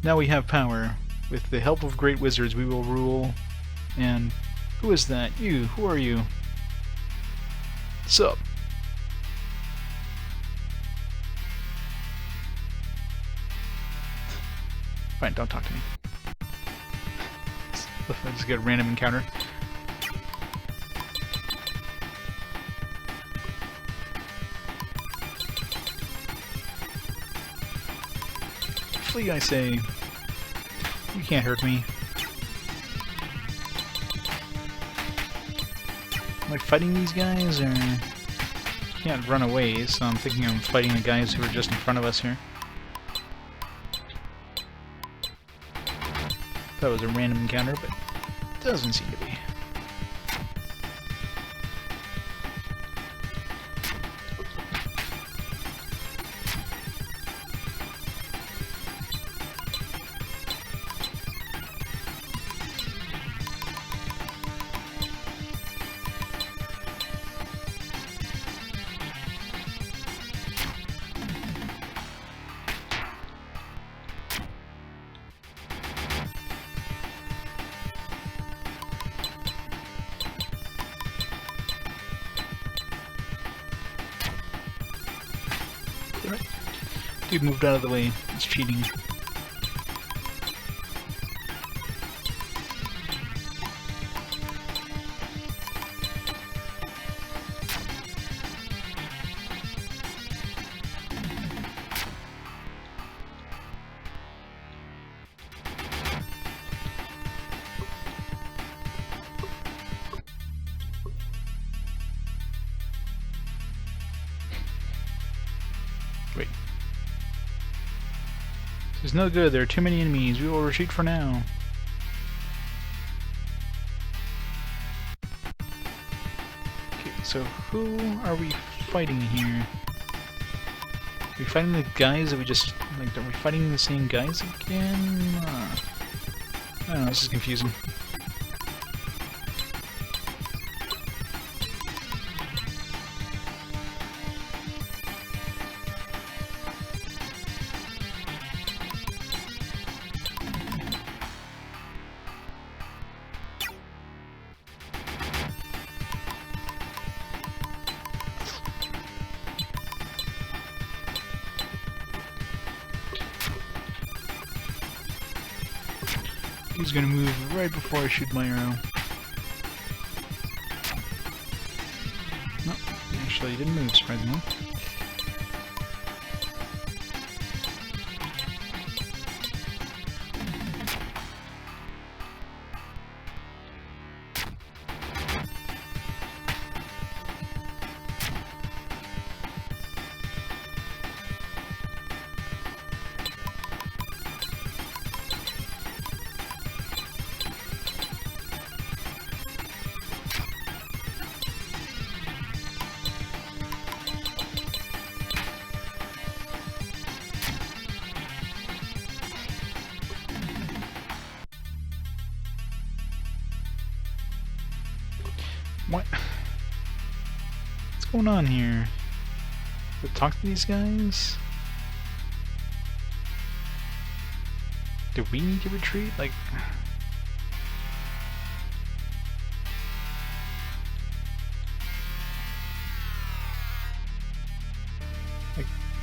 Now we have power. With the help of great wizards, we will rule. And who is that? You. Who are you? What's up? Fine, don't talk to me. I just get a random encounter. Flee, I say. You can't hurt me. Am I fighting these guys, or... I can't run away, so I'm thinking I'm fighting the guys who are just in front of us here. That was a random encounter, but it doesn't seem to be. Dude moved out of the way. It's cheating. Wait. This is no good. There are too many enemies. We will retreat for now. Okay, so who are we fighting here? Are we fighting the guys that we just... like, are we fighting the same guys again? I don't know, this is confusing. He's gonna move right before I shoot my arrow. No, actually he didn't move, surprisingly. What? What's going on here? Talk to these guys? Do we need to retreat? Like...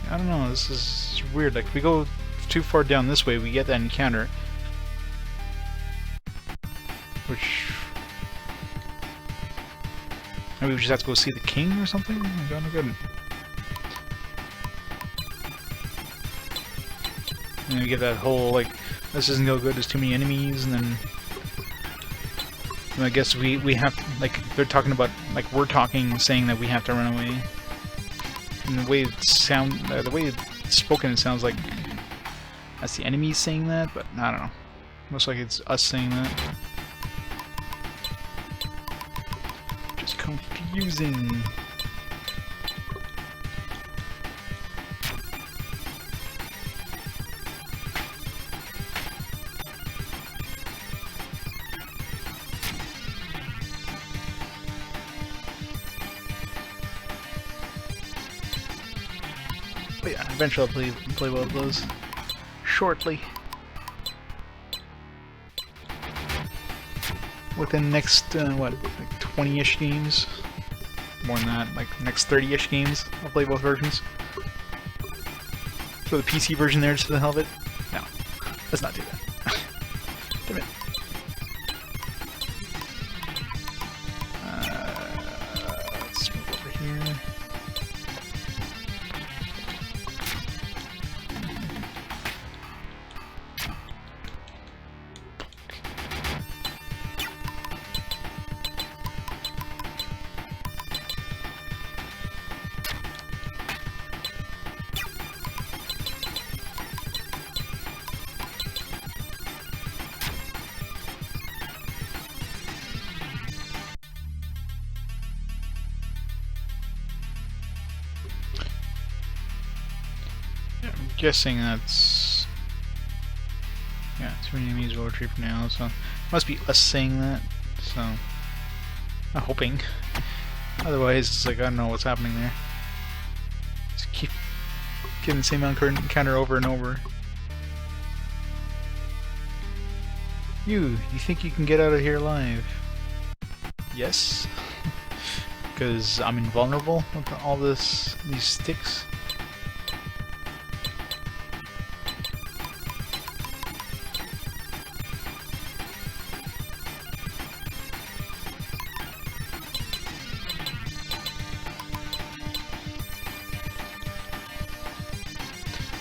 I don't know, this is weird. Like, if we go too far down this way, we get that encounter. Which... maybe we just have to go see the king or something? Oh my god, no good. And then we get that whole, like, this isn't no good, there's too many enemies, and then... and I guess we have, like, they're talking about, like, we're talking, saying that we have to run away. And the way the way it's spoken, it sounds like that's the enemies saying that, but I don't know. Looks like it's us saying that. Just confusing. But yeah, eventually I'll play one of those shortly. Within the next, what, like 20-ish games? More than that, like next 30-ish games, I'll play both versions. Throw the PC version there just for the hell of it? No, let's not do that. Damn it. Let's move over here. Guessing that's... yeah, too many enemies will retreat for now, so... must be us saying that, so... I'm hoping. Otherwise, it's like, I don't know what's happening there. Just keep getting the same encounter over and over. You think you can get out of here alive? Yes? Because I'm invulnerable with all these sticks?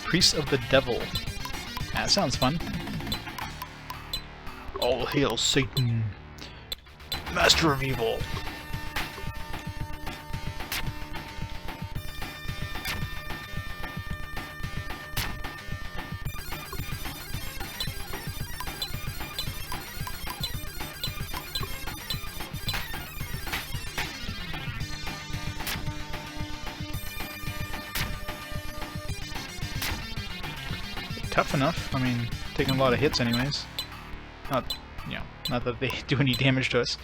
Priest of the Devil. That sounds fun. All hail Satan, Master of Evil. Tough enough. I mean, taking a lot of hits anyways. Not, you know, not that they do any damage to us.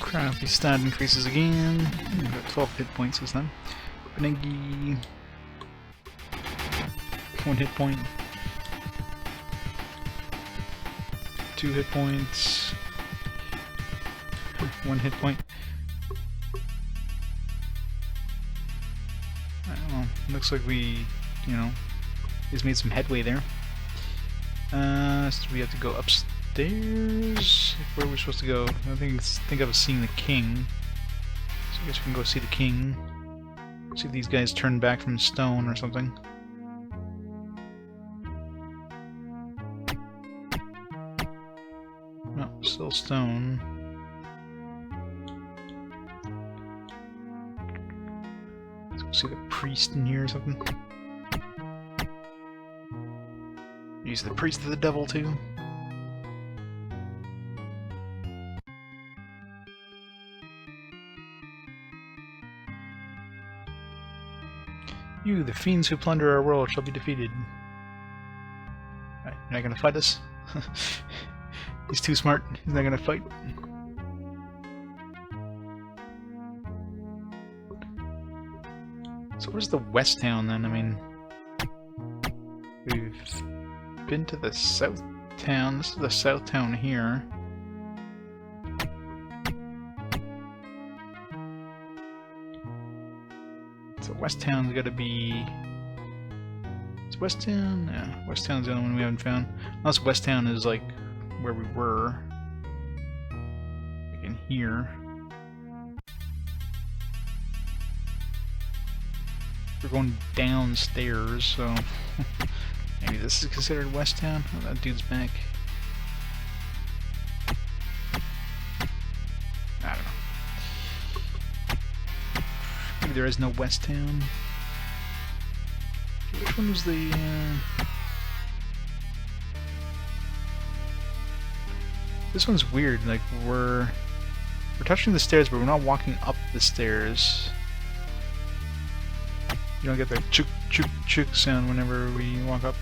Crap, his stat increases again. Got 12 hit points this time. Benegi. 1 hit point. 2 hit points. 1 hit point. I don't know. Looks like we, you know, just made some headway there. So we have to go upstairs. Where are we supposed to go? I think I was seeing the king. So I guess we can go see the king. See if these guys turn back from stone or something. No, still stone. Let's go see the priest in here or something. Use the priest of the devil too. You, the fiends who plunder our world, shall be defeated. Alright, you're not gonna fight us? He's too smart. He's not gonna fight. So where's the west town then? I mean, we've been to the south town. This is the south town here. So west town's gotta be... Is west town? Yeah, west town's the only one we haven't found. Unless west town is like where we were. Like in here. We're going downstairs, so maybe this is considered west town. Oh, that dude's back. I don't know. Maybe there is no west town. Which one was the? This one's weird. Like we're touching the stairs, but we're not walking up the stairs. You don't get that chuk chuk chuk sound whenever we walk up.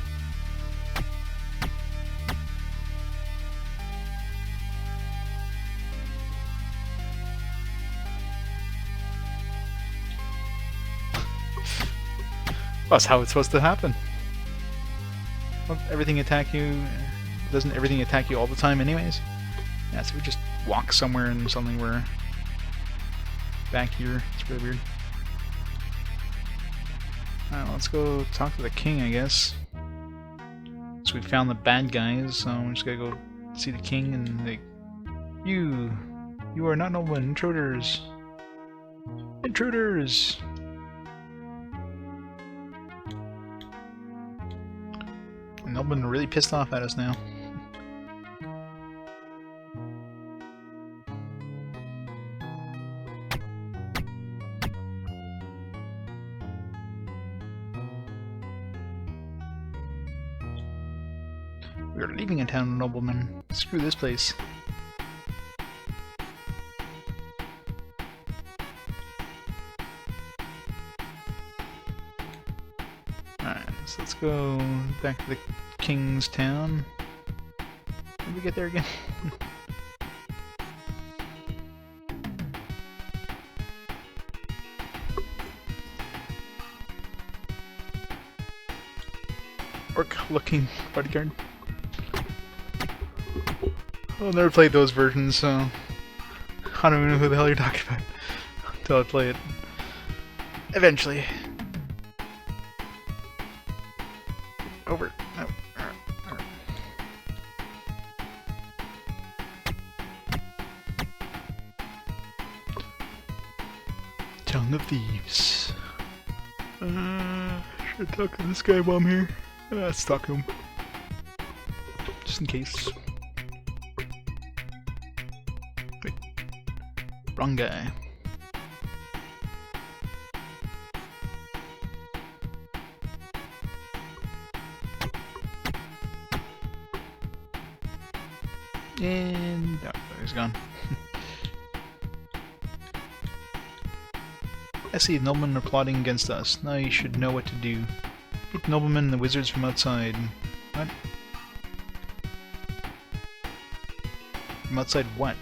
That's how it's supposed to happen. Won't everything attack you? Doesn't everything attack you all the time anyways? Yeah, so we just walk somewhere and suddenly we're back here. It's really weird. Alright, let's go talk to the king, I guess. So we found the bad guys, so we just gotta go see the king and like, you are not noblemen, intruders! Intruders! And noblemen are really pissed off at us now. We are leaving a town, noblemen. Screw this place. Alright, so let's go back to the king's town. Did we get there again? Orc-looking bodyguard. I've never played those versions, so I don't even know who the hell you're talking about until I play it. Eventually. Over. No. Tongue of Thieves. Should I talk to this guy while I'm here? Let's talk to him. Just in case. Wait. Wrong guy. And oh, he's gone. I see the noblemen are plotting against us. Now you should know what to do. Keep the noblemen and the wizards from outside. What? From outside what?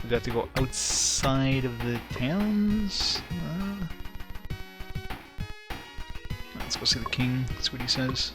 We have to go outside of the towns? Let's go see the king, see what he says.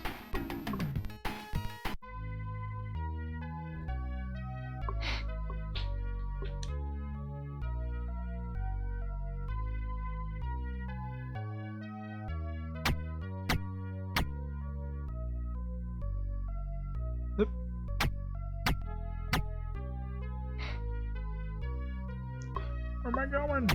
Where am I going?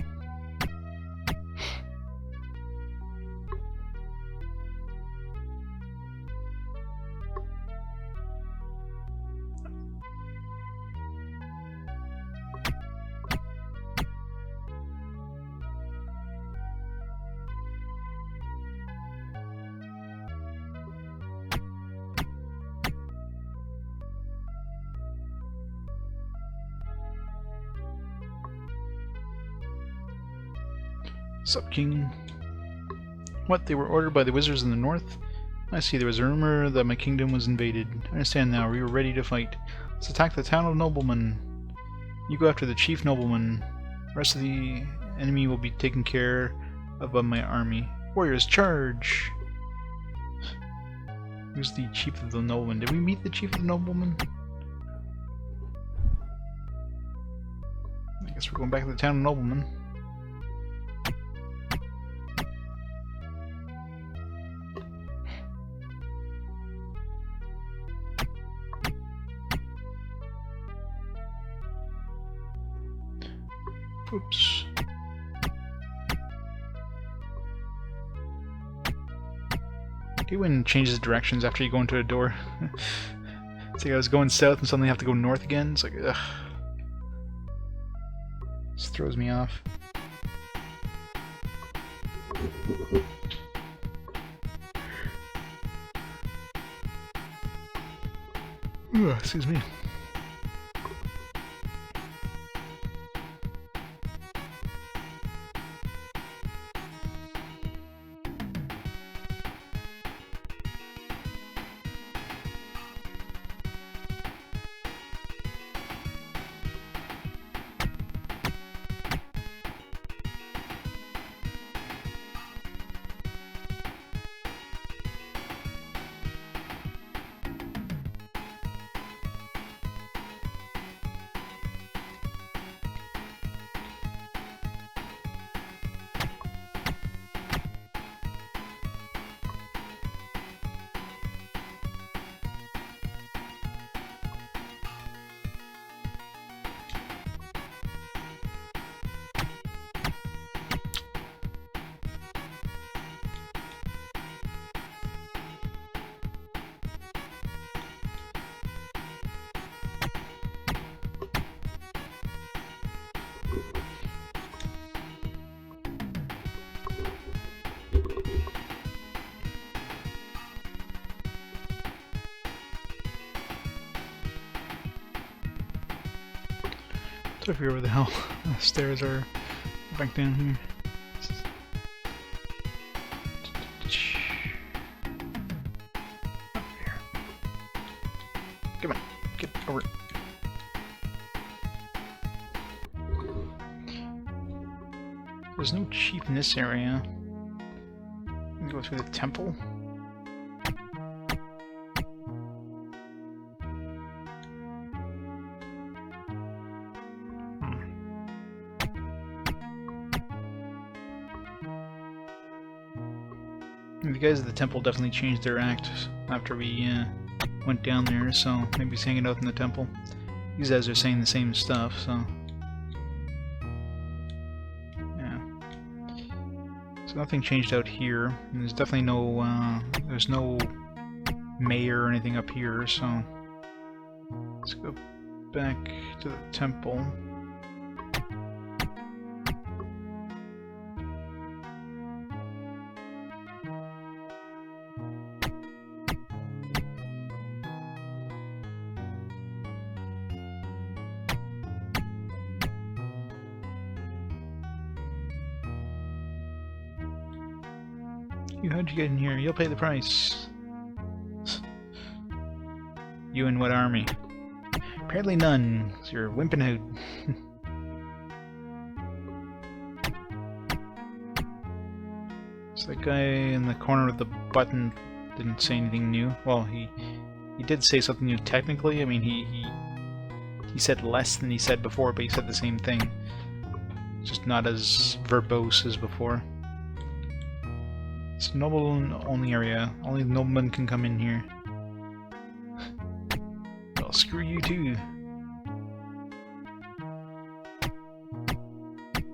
Sup, King? What, they were ordered by the wizards in the north? I see, there was a rumor that my kingdom was invaded. I understand now, we were ready to fight. Let's attack the town of noblemen. You go after the chief nobleman. The rest of the enemy will be taken care of by my army. Warriors, charge! Who's the chief of the noblemen? Did we meet the chief of the noblemen? I guess we're going back to the town of noblemen. Oops. Okay, when it changes directions after you go into a door. It's like I was going south and suddenly have to go north again. It's like, ugh. This throws me off. Ugh, excuse me. I forget where the hell the stairs are. Back down here. Up here. Come on, get over. There's no chief in this area. We can go through the temple. The guys at the temple definitely changed their act after we went down there, so maybe he's hanging out in the temple. These guys are saying the same stuff, so... yeah. So nothing changed out here, and there's definitely no, there's no mayor or anything up here, so... let's go back to the temple. How'd you get in here? You'll pay the price. You and what army? Apparently none, 'cause you're wimping out. So that guy in the corner with the button didn't say anything new. Well, he did say something new technically. I mean, he said less than he said before, but he said the same thing. Just not as verbose as before. It's a noble-only area. Only noblemen can come in here. Well, screw you too.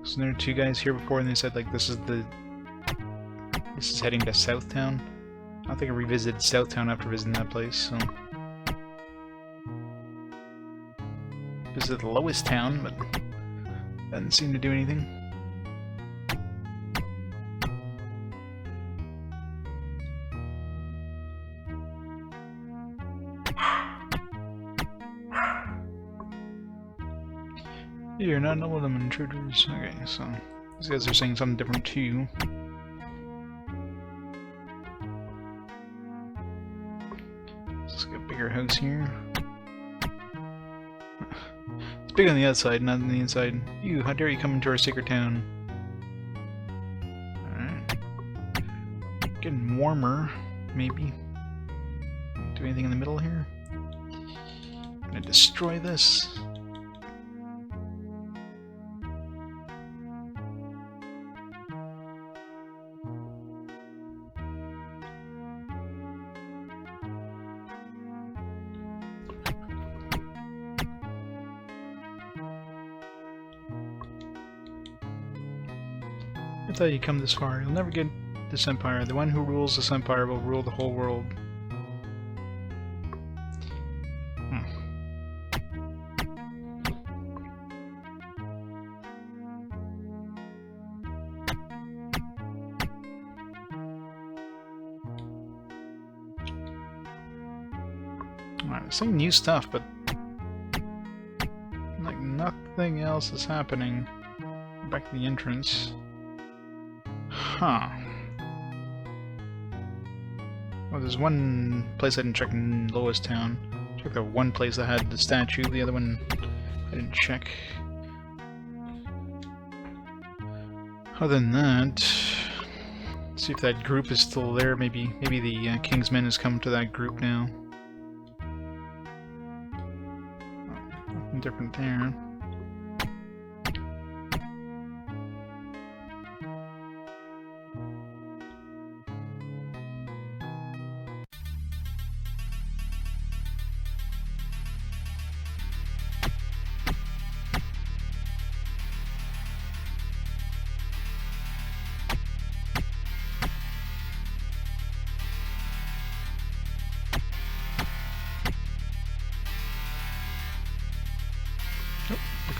So there were two guys here before, and they said like this is heading to Southtown. I don't think I revisited Southtown after visiting that place. So visited the lowest town, but that didn't seem to do anything. You're not one of them intruders. Okay, so these guys are saying something different too. Let's get a bigger house here. It's big on the outside, not on the inside. You, how dare you come into our sacred town? Alright. Getting warmer, maybe. Do anything in the middle here? Gonna destroy this. I thought you'd come this far. You'll never get this empire. The one who rules this empire will rule the whole world. Alright, saying new stuff, but like nothing else is happening. Back to the entrance. Huh. Well, there's one place I didn't check in Lowest Town. Check the one place that had the statue, the other one I didn't check. Other than that, see if that group is still there. Maybe the King's Men has come to that group now. Nothing different there.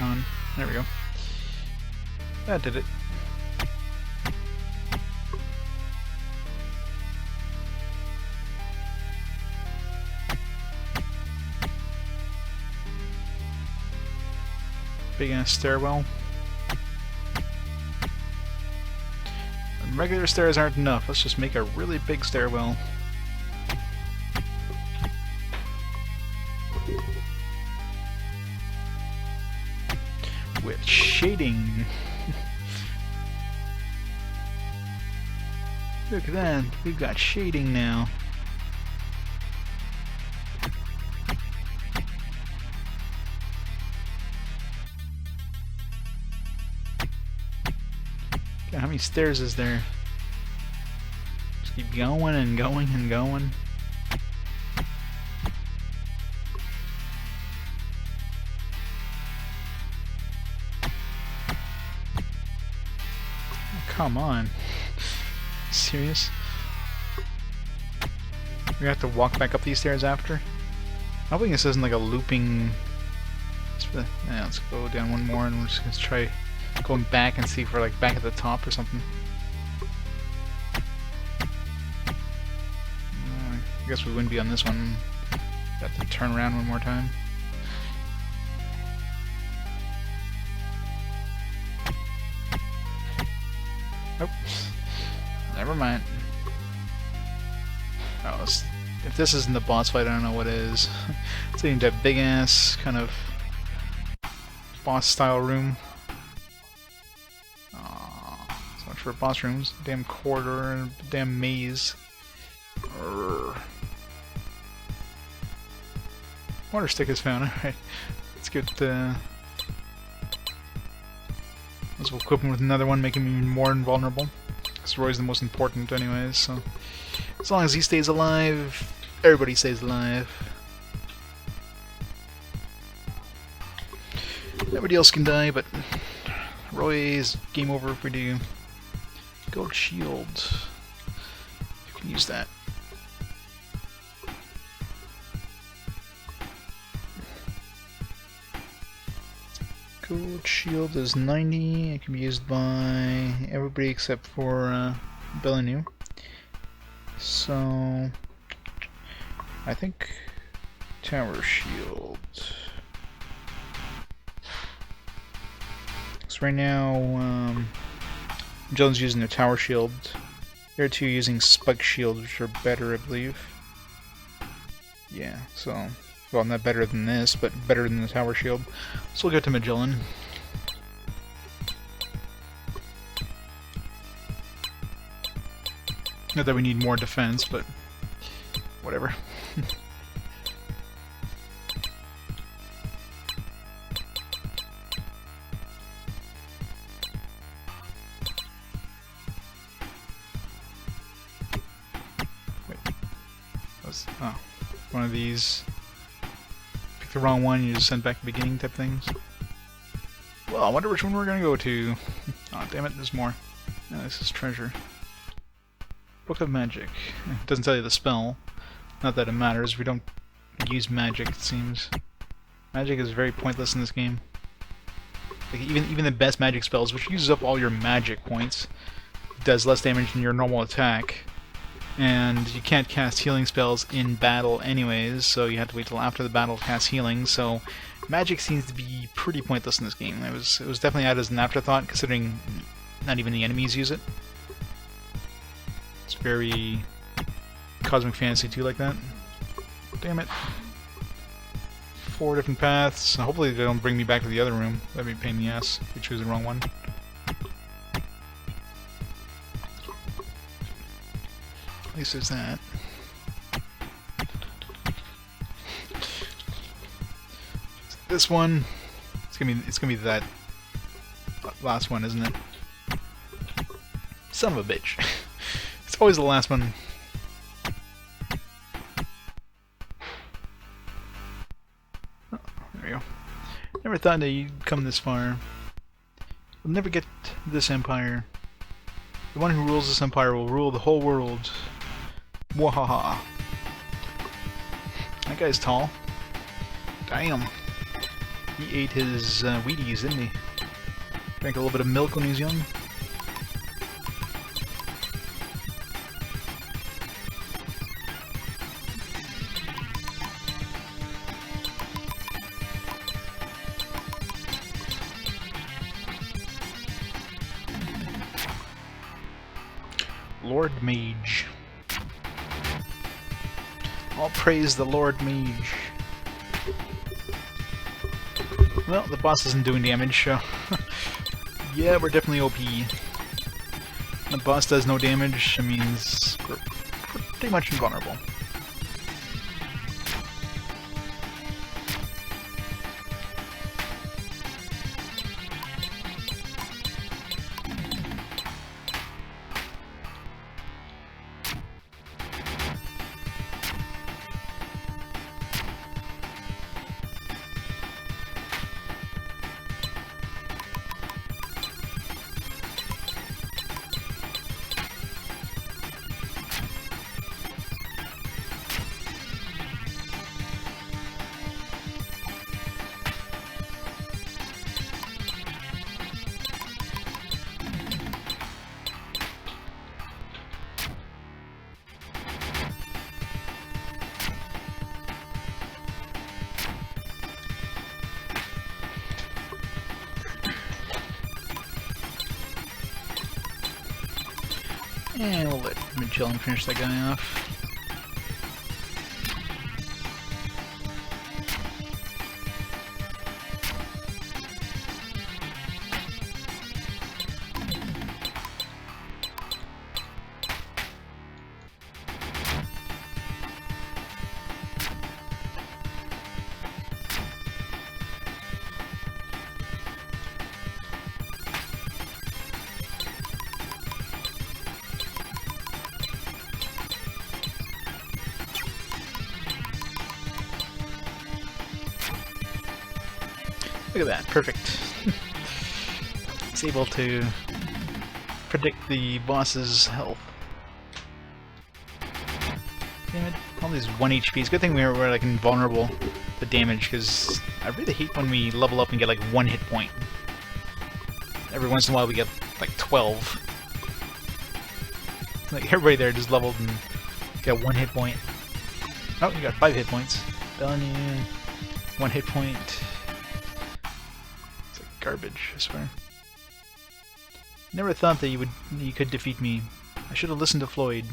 On. There we go. That did it. Big ass stairwell. And regular stairs aren't enough. Let's just make a really big stairwell. With shading. Look at that, we've got shading now. Okay, how many stairs is there? Just keep going and going and going. Oh, come on. Serious? We have to walk back up these stairs after? Hoping this isn't like a looping... Yeah, let's go down one more and we're just gonna try going back and see if we're like back at the top or something. I guess we wouldn't be on this one. Got to turn around one more time. Oops. Never mind. Oh, if this isn't the boss fight, I don't know what is. It's leading to a big ass kind of boss style room. Aww, so much for boss rooms. Damn corridor and damn maze. Urgh. Water stick is found. Alright, let's get let's equip him with another one, make him even more invulnerable. Because Roy's the most important anyways, so as long as he stays alive, everybody stays alive. Everybody else can die, but Roy's game over if we do. Gold shield. You can use that. Gold shield is 90. It can be used by everybody except for Belinu. So I think tower shield. So right now, Jones using the tower shield. There are two using spike shield, which are better, I believe. Yeah, so well, not better than this, but better than the tower shield. So we'll go to Magellan. Not that we need more defense, but whatever. Wait. Oh, one of these. Pick the wrong one, you just send back the beginning type things. Well, I wonder which one we're gonna go to. Oh, damn it, there's more. Oh, this is treasure. Book of Magic. It doesn't tell you the spell. Not that it matters, we don't use magic, it seems. Magic is very pointless in this game. Like, even the best magic spells, which uses up all your magic points, does less damage than your normal attack. And you can't cast healing spells in battle anyways, so you have to wait till after the battle to cast healing, so magic seems to be pretty pointless in this game. It was definitely added as an afterthought, considering not even the enemies use it. It's very Cosmic Fantasy 2 like that. Damn it. 4 different paths. Hopefully they don't bring me back to the other room. That'd be a pain in the ass if we choose the wrong one. At least there's that. This one, it's gonna be that last one, isn't it? Son of a bitch. It's always the last one. Oh, there we go. Never thought that you'd come this far. We'll never get this empire. The one who rules this empire will rule the whole world. Wahaha. That guy's tall. Damn. He ate his Wheaties, didn't he? Drank a little bit of milk when he was young. Lord Mage. All praise the Lord Mage. Well, the boss isn't doing damage, so... yeah, we're definitely OP. The boss does no damage, it means we're pretty much invulnerable. And we'll let Magellan finish that guy off. Look at that, perfect. It's able to predict the boss's health. Damn it, all these 1 HP. It's a good thing we're like invulnerable to damage, because I really hate when we level up and get like 1 hit point. Every once in a while we get like 12. Like everybody there just leveled and got 1 hit point. Oh, you got 5 hit points. Done you. 1 hit point. Garbage, I swear. Never thought that you could defeat me. I should have listened to Floyd.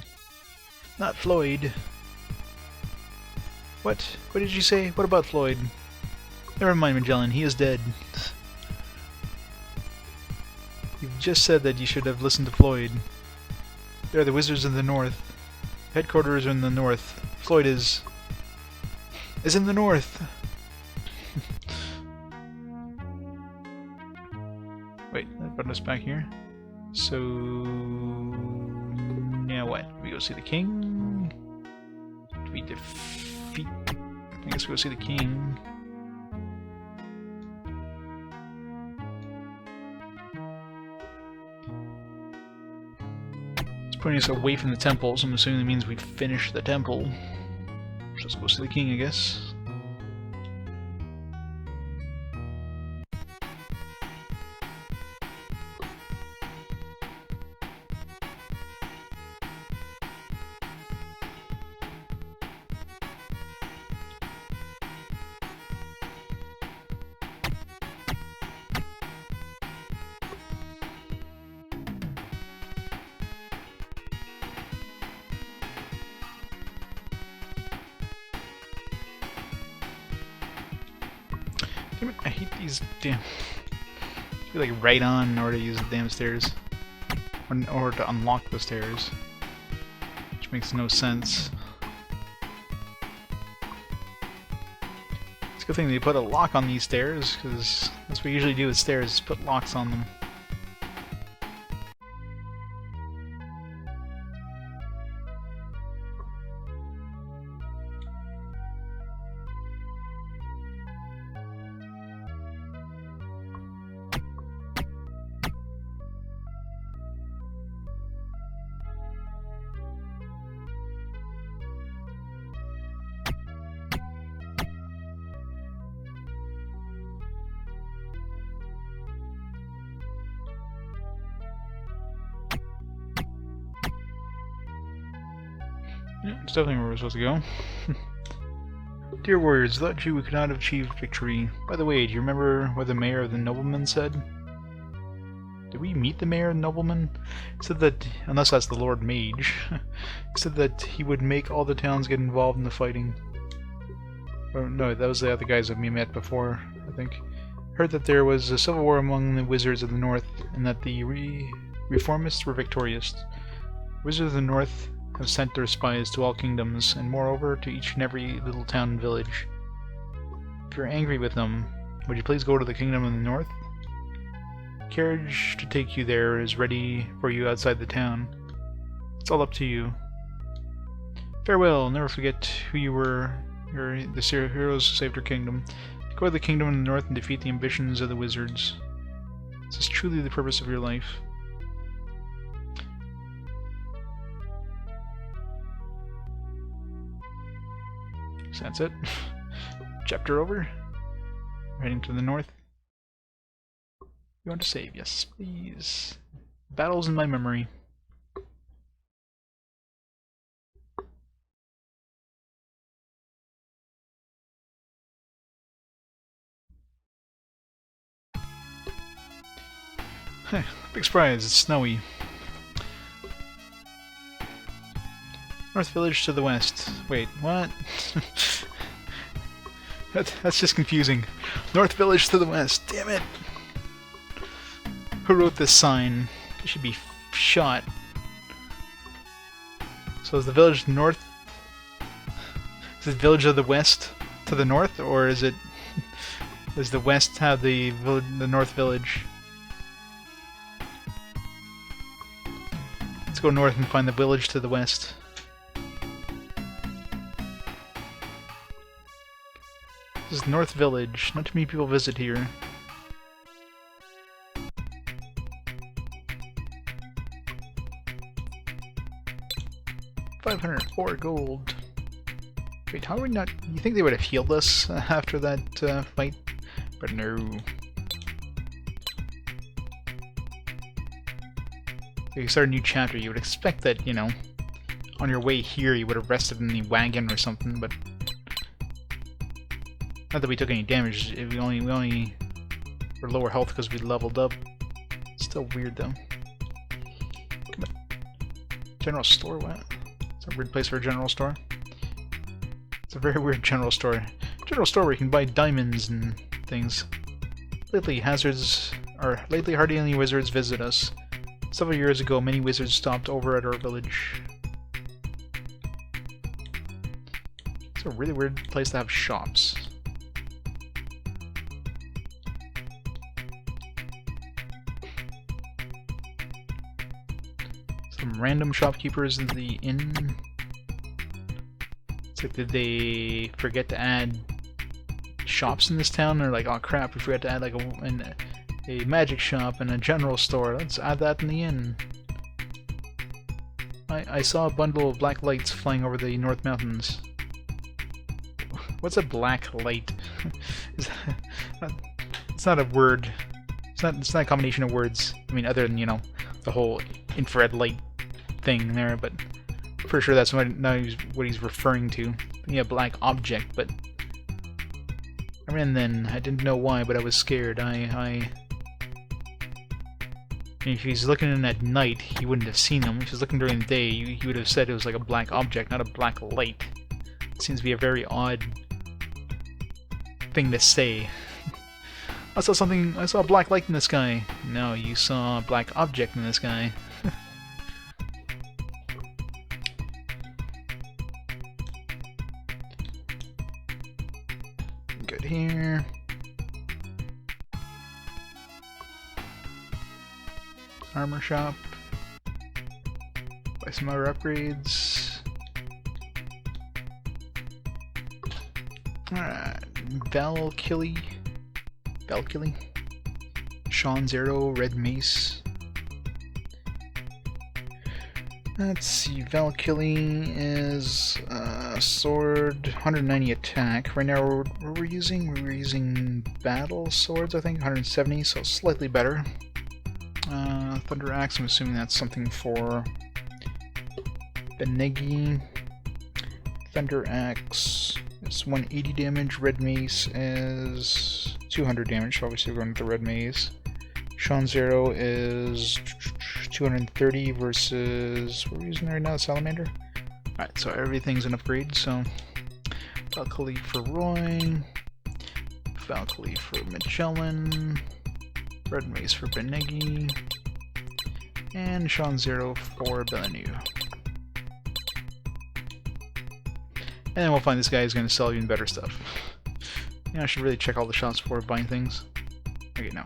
Not Floyd. What? What did you say? What about Floyd? Never mind, Magellan. He is dead. You've just said that you should have listened to Floyd. They are the Wizards of the North. Headquarters are in the North. Floyd is in the North. Wait, that brought us back here. So now what? We go see the king? Do we defeat? I guess we go see the king. It's putting us away from the temple, so I'm assuming that means we finish the temple. Just go see the king, I guess. Damn it, I hate these damn... I feel like right on in order to use the damn stairs. Or in order to unlock the stairs. Which makes no sense. It's a good thing they put a lock on these stairs, because that's what we usually do with stairs, is put locks on them. Yeah, it's definitely where we're supposed to go. Dear warriors, without you we could not have achieved victory. By the way, do you remember what the mayor of the nobleman said? Did we meet the mayor of the nobleman? He said that, unless that's the Lord Mage, he said that he would make all the towns get involved in the fighting. Or, no, that was the other guys that we met before, I think. Heard that there was a civil war among the wizards of the north, and that the reformists were victorious. Wizards of the north have sent their spies to all kingdoms, and moreover to each and every little town and village. If you're angry with them, would you please go to the kingdom of the north? A carriage to take you there is ready for you outside the town. It's all up to you. Farewell, never forget who you were. You're the heroes who saved your kingdom. Go to the kingdom of the north and defeat the ambitions of the wizards. This is truly the purpose of your life. So that's it. Chapter over. Heading to the north. You want to save? Yes, please. Battles in my memory. Big surprise, it's snowy. North Village to the west. Wait, what? That's just confusing. North Village to the west. Damn it! Who wrote this sign? It should be shot. So is the village north? Is it village of the west to the north, or is it? Does the west have the north village? Let's go north and find the village to the west. This is North Village. Not too many people visit here. $504 gold. Wait, how are we not? You think they would have healed us after that fight? But no. If you start a new chapter, you would expect that, you know, on your way here you would have rested in the wagon or something, but not that we took any damage. We only were lower health because we leveled up. Still weird though. Come on. General store? What? It's a weird place for a general store. It's a very weird general store. General store where you can buy diamonds and things. Lately, hardly any wizards visit us. Several years ago, many wizards stopped over at our village. It's a really weird place to have shops. Some random shopkeepers in the inn. It's like, did they forget to add shops in this town? They're like, oh crap, we forgot to add like a magic shop and a general store. Let's add that in the inn. I saw a bundle of black lights flying over the North Mountains. What's a black light? It's not a word. It's not a combination of words. I mean, other than, you know, the whole infrared light thing there, but for sure that's what he's referring to. Yeah, black object, but I ran then. I didn't know why, but I was scared. If he's looking in at night, he wouldn't have seen them. If he was looking during the day, he would have said it was like a black object, not a black light. It seems to be a very odd thing to say. I saw a black light in the sky. No, you saw a black object in the sky. Good here. Armor shop. Buy some other upgrades. Alright. Valkyrie. Sean's arrow, red mace. Let's see, Valkyrie is sword, 190 attack. Right now, what were we using? We were using battle swords, I think, 170, so slightly better. Thunder axe, I'm assuming that's something for Benegi. Thunder axe is 180 damage. Red mace is 200 damage, so obviously we're going with the red mace. Sean's arrow is 230 versus, what are we using right now, salamander? Alright, so everything's an upgrade, so Valkyrie for Roy, Valkyrie for Magellan, red mace for Benegi, and Sean's arrow for Belenu. And then we'll find this guy who's going to sell even better stuff. Yeah, I should really check all the shops before buying things. Okay, no.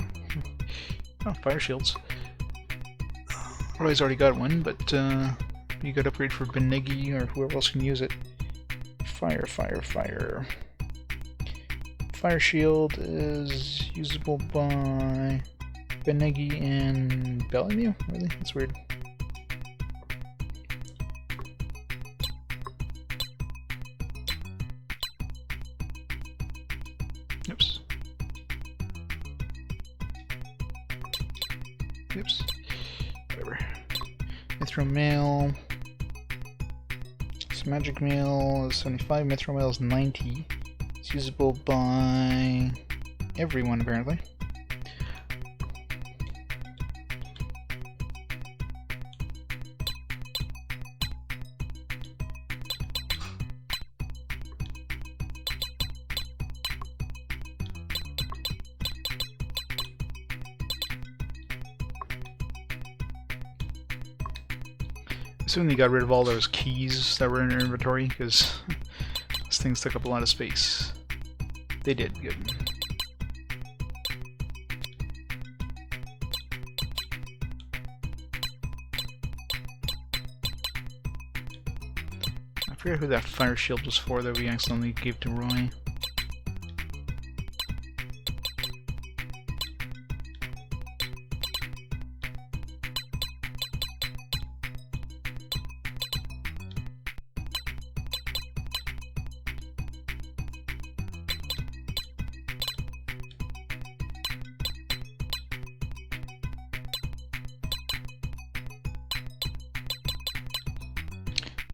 Oh, fire shields. Roy's already got one, but you got upgrade for Benegi or whoever else can use it. Fire. Fire shield is usable by Benegi and Belenu? Really? That's weird. Oops. Whatever. Mithril mail. It's magic mail is 75, mithril mail is 90. It's usable by everyone apparently. Assuming they got rid of all those keys that were in their inventory, because those things took up a lot of space. They did, good. I forget who that fire shield was for that we accidentally gave to Roy.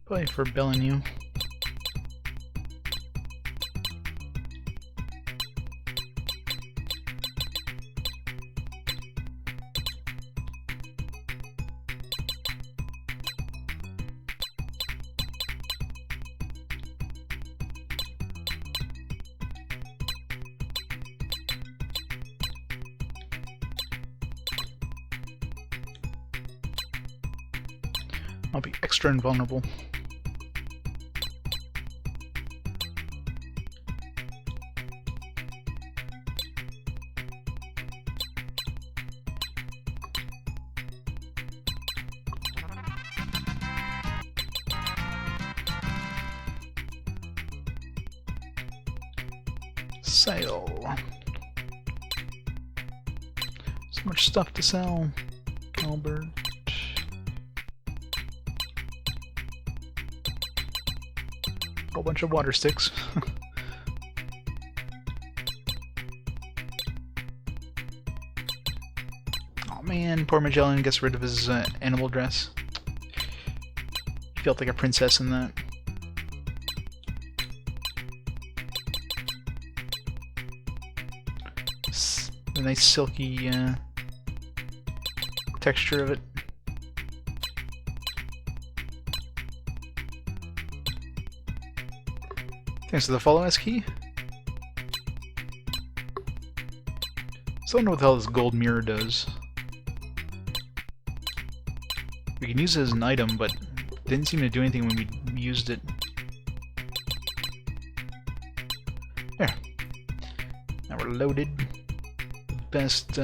Probably for billing you. I'll be extra invulnerable. Sale. So much stuff to sell. Albert. Whole bunch of water sticks. Oh man, poor Magellan gets rid of his animal dress. He felt like a princess in that. The nice silky texture of it. Thanks to the follow S key. Still don't know what the hell this gold mirror does. We can use it as an item, but it didn't seem to do anything when we used it. There. Now we're loaded. Best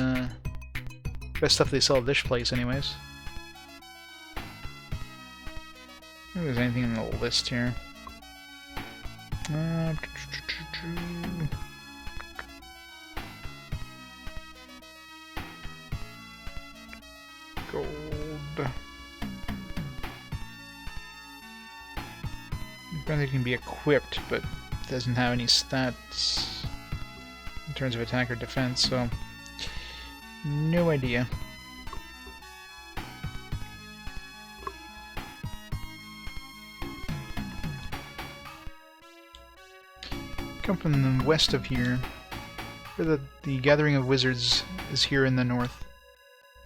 stuff they sell at this place, anyways. I don't think there's anything on the list here. Gold. Apparently it can be equipped, but it doesn't have any stats in terms of attack or defense, so no idea. Come from the west of here, where the gathering of wizards is here in the north.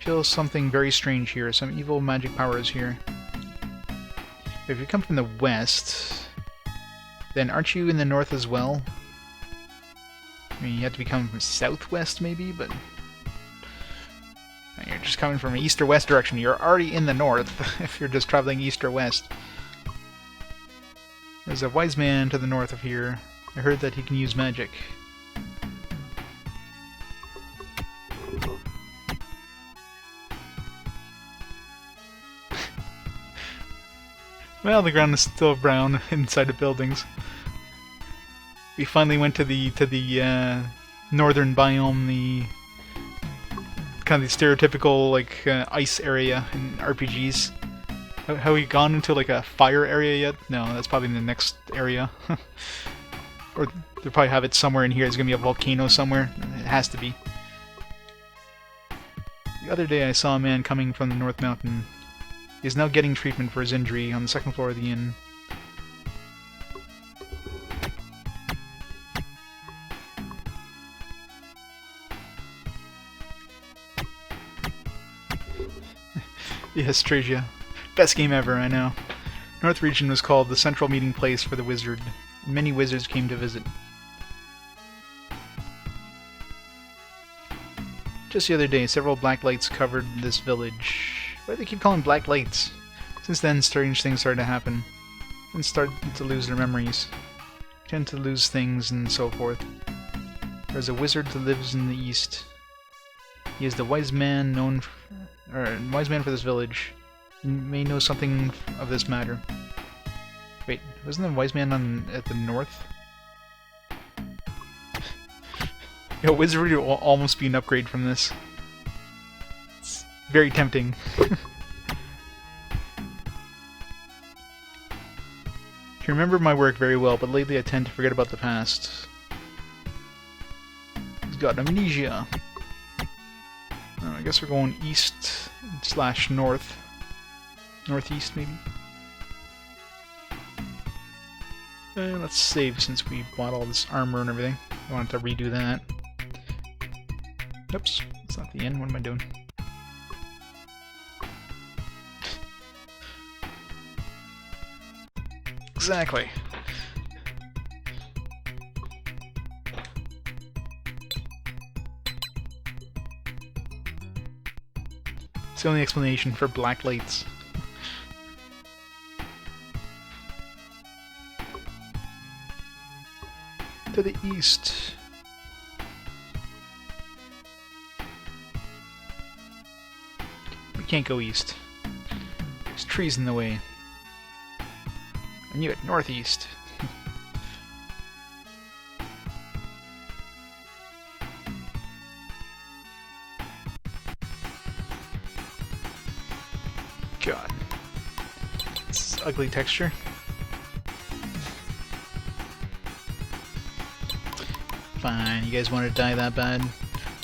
Feels something very strange here. Some evil magic power is here. If you come from the west, then aren't you in the north as well? I mean, you have to be coming from southwest maybe, but you're just coming from an east or west direction. You're already in the north if you're just traveling east or west. There's a wise man to the north of here. I heard that he can use magic. Well, the ground is still brown inside the buildings. We finally went to the northern biome, the kind of the stereotypical like ice area in RPGs. Have we gone into like a fire area yet? No, that's probably in the next area. Or they'll probably have it somewhere in here. There's gonna be a volcano somewhere. It has to be. The other day I saw a man coming from the North Mountain. He's now getting treatment for his injury on the second floor of the inn. Yes, Traysia. Best game ever, I know. North region was called the central meeting place for the wizard. Many wizards came to visit. Just the other day, several black lights covered this village. Why do they keep calling black lights? Since then, strange things started to happen, and started to lose their memories, tend to lose things, and so forth. There's a wizard that lives in the east. He is the wise man wise man for this village. He may know something of this matter. Wait, wasn't the wise man at the north? Yo, wizard would almost be an upgrade from this. It's very tempting. I remember my work very well, but lately I tend to forget about the past. He's got amnesia. I guess we're going east / north. Northeast, maybe? Let's save since we bought all this armor and everything. I wanted to redo that. Oops, that's not the end. What am I doing? Exactly. It's the only explanation for black lights. To the east. We can't go east. There's trees in the way. I knew it. Northeast. God. This is ugly texture. Fine, you guys want to die that bad?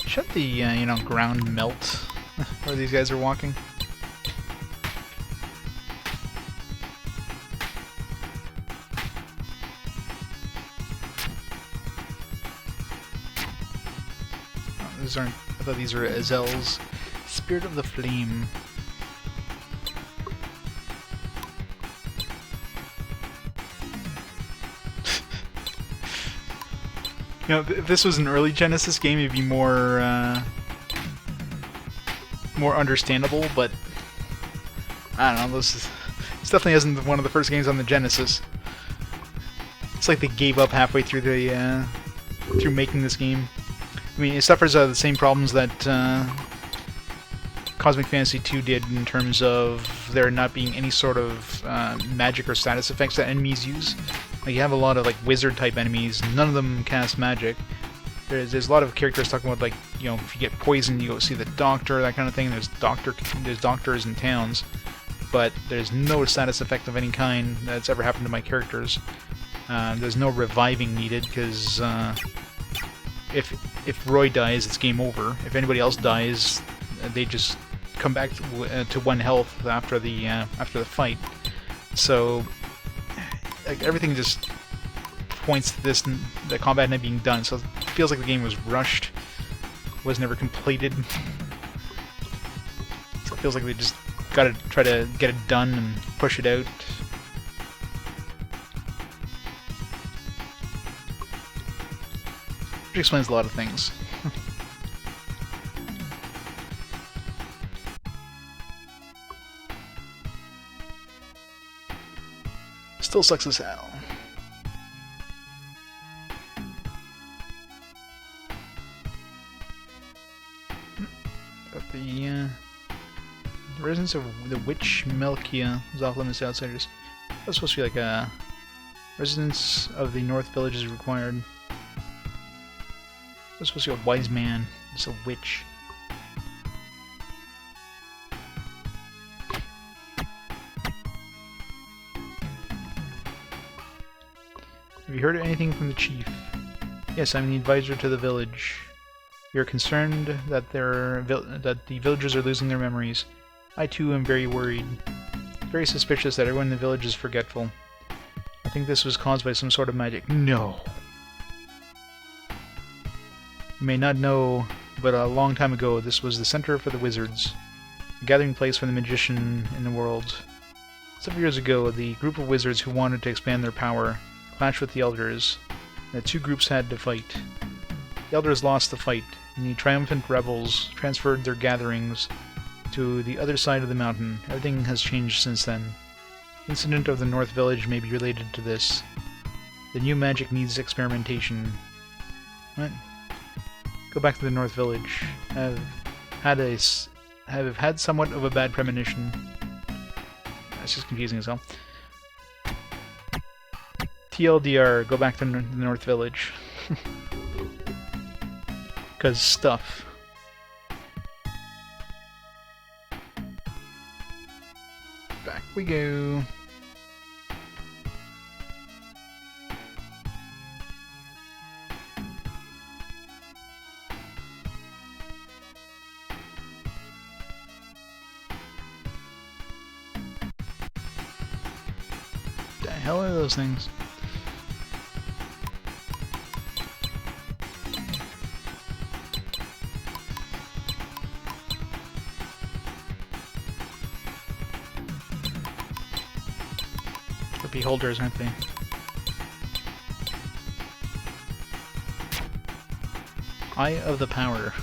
Shut the, you know, ground melt where these guys are walking. Oh, these aren't... I thought these were Azel's. Spirit of the Flame. You know, if this was an early Genesis game, it'd be more understandable, but I don't know, this definitely isn't one of the first games on the Genesis. It's like they gave up halfway through the through making this game. I mean, it suffers the same problems that Cosmic Fantasy II did in terms of there not being any sort of magic or status effects that enemies use. Like, you have a lot of like wizard type enemies, none of them cast magic. There's a lot of characters talking about, like, you know, if you get poisoned, you go see the doctor, that kind of thing. There's doctors in towns, but there's no status effect of any kind that's ever happened to my characters. There's no reviving needed because if Roy dies, it's game over. If anybody else dies, they just come back to 1 health after the fight. So like, everything just points to this, the combat not being done. So it feels like the game was rushed, was never completed. So it feels like they just gotta try to get it done and push it out. Which explains a lot of things. Still sucks as hell. Got the residence of the witch Melkia is off limits to outsiders. That's supposed to be like a residence of the North Village is required. That's supposed to be a wise man. It's a witch. Have you heard anything from the chief? Yes, I'm the advisor to the village. You're concerned that the villagers are losing their memories. I too am very worried. Very suspicious that everyone in the village is forgetful. I think this was caused by some sort of magic. No! You may not know, but a long time ago this was the center for the wizards. A gathering place for the magician in the world. Several years ago, the group of wizards who wanted to expand their power clashed with the elders. The two groups had to fight. The elders lost the fight, and the triumphant rebels transferred their gatherings to the other side of the mountain. Everything has changed since then. Incident of the North Village may be related to this. The new magic needs experimentation. What? Go back to the North Village. Have had somewhat of a bad premonition. That's just confusing as hell. TLDR, go back to the North Village. Cause stuff. Back we go. The hell are those things? Beholders, aren't they? Eye of the Power.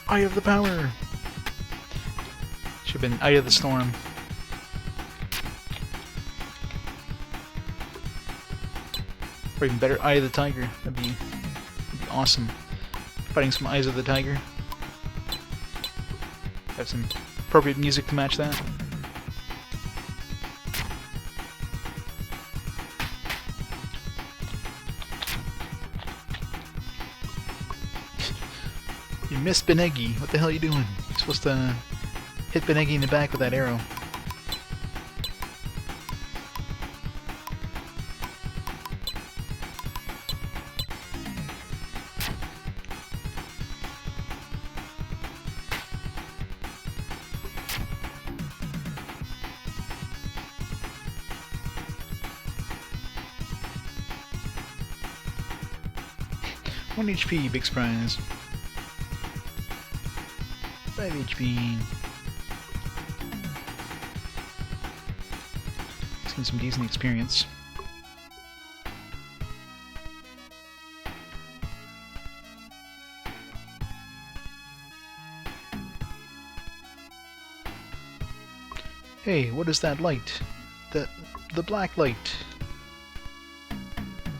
Eye of the Power! Should have been Eye of the Storm. Or even better, Eye of the Tiger. That'd be awesome. Fighting some Eyes of the Tiger. Have some appropriate music to match that. You missed Benegi. What the hell are you doing? You're supposed to hit Benegi in the back with that arrow. One HP, big surprise. 5 HP. Seen some decent experience. Hey, what is that light? The black light.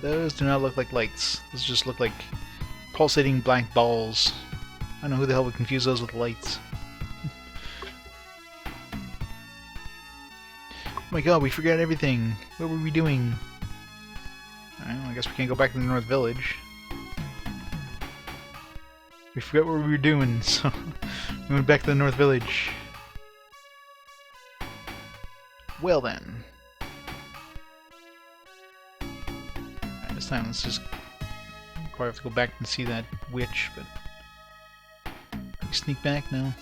Those do not look like lights. Those just look like pulsating black balls. I don't know who the hell would confuse those with lights. Oh my god, we forgot everything. What were we doing? I guess we can't go back to the North Village. We forgot what we were doing, so we went back to the North Village. Well then. Alright, this time let's just... Probably have to go back and see that witch, but... Sneak back? No.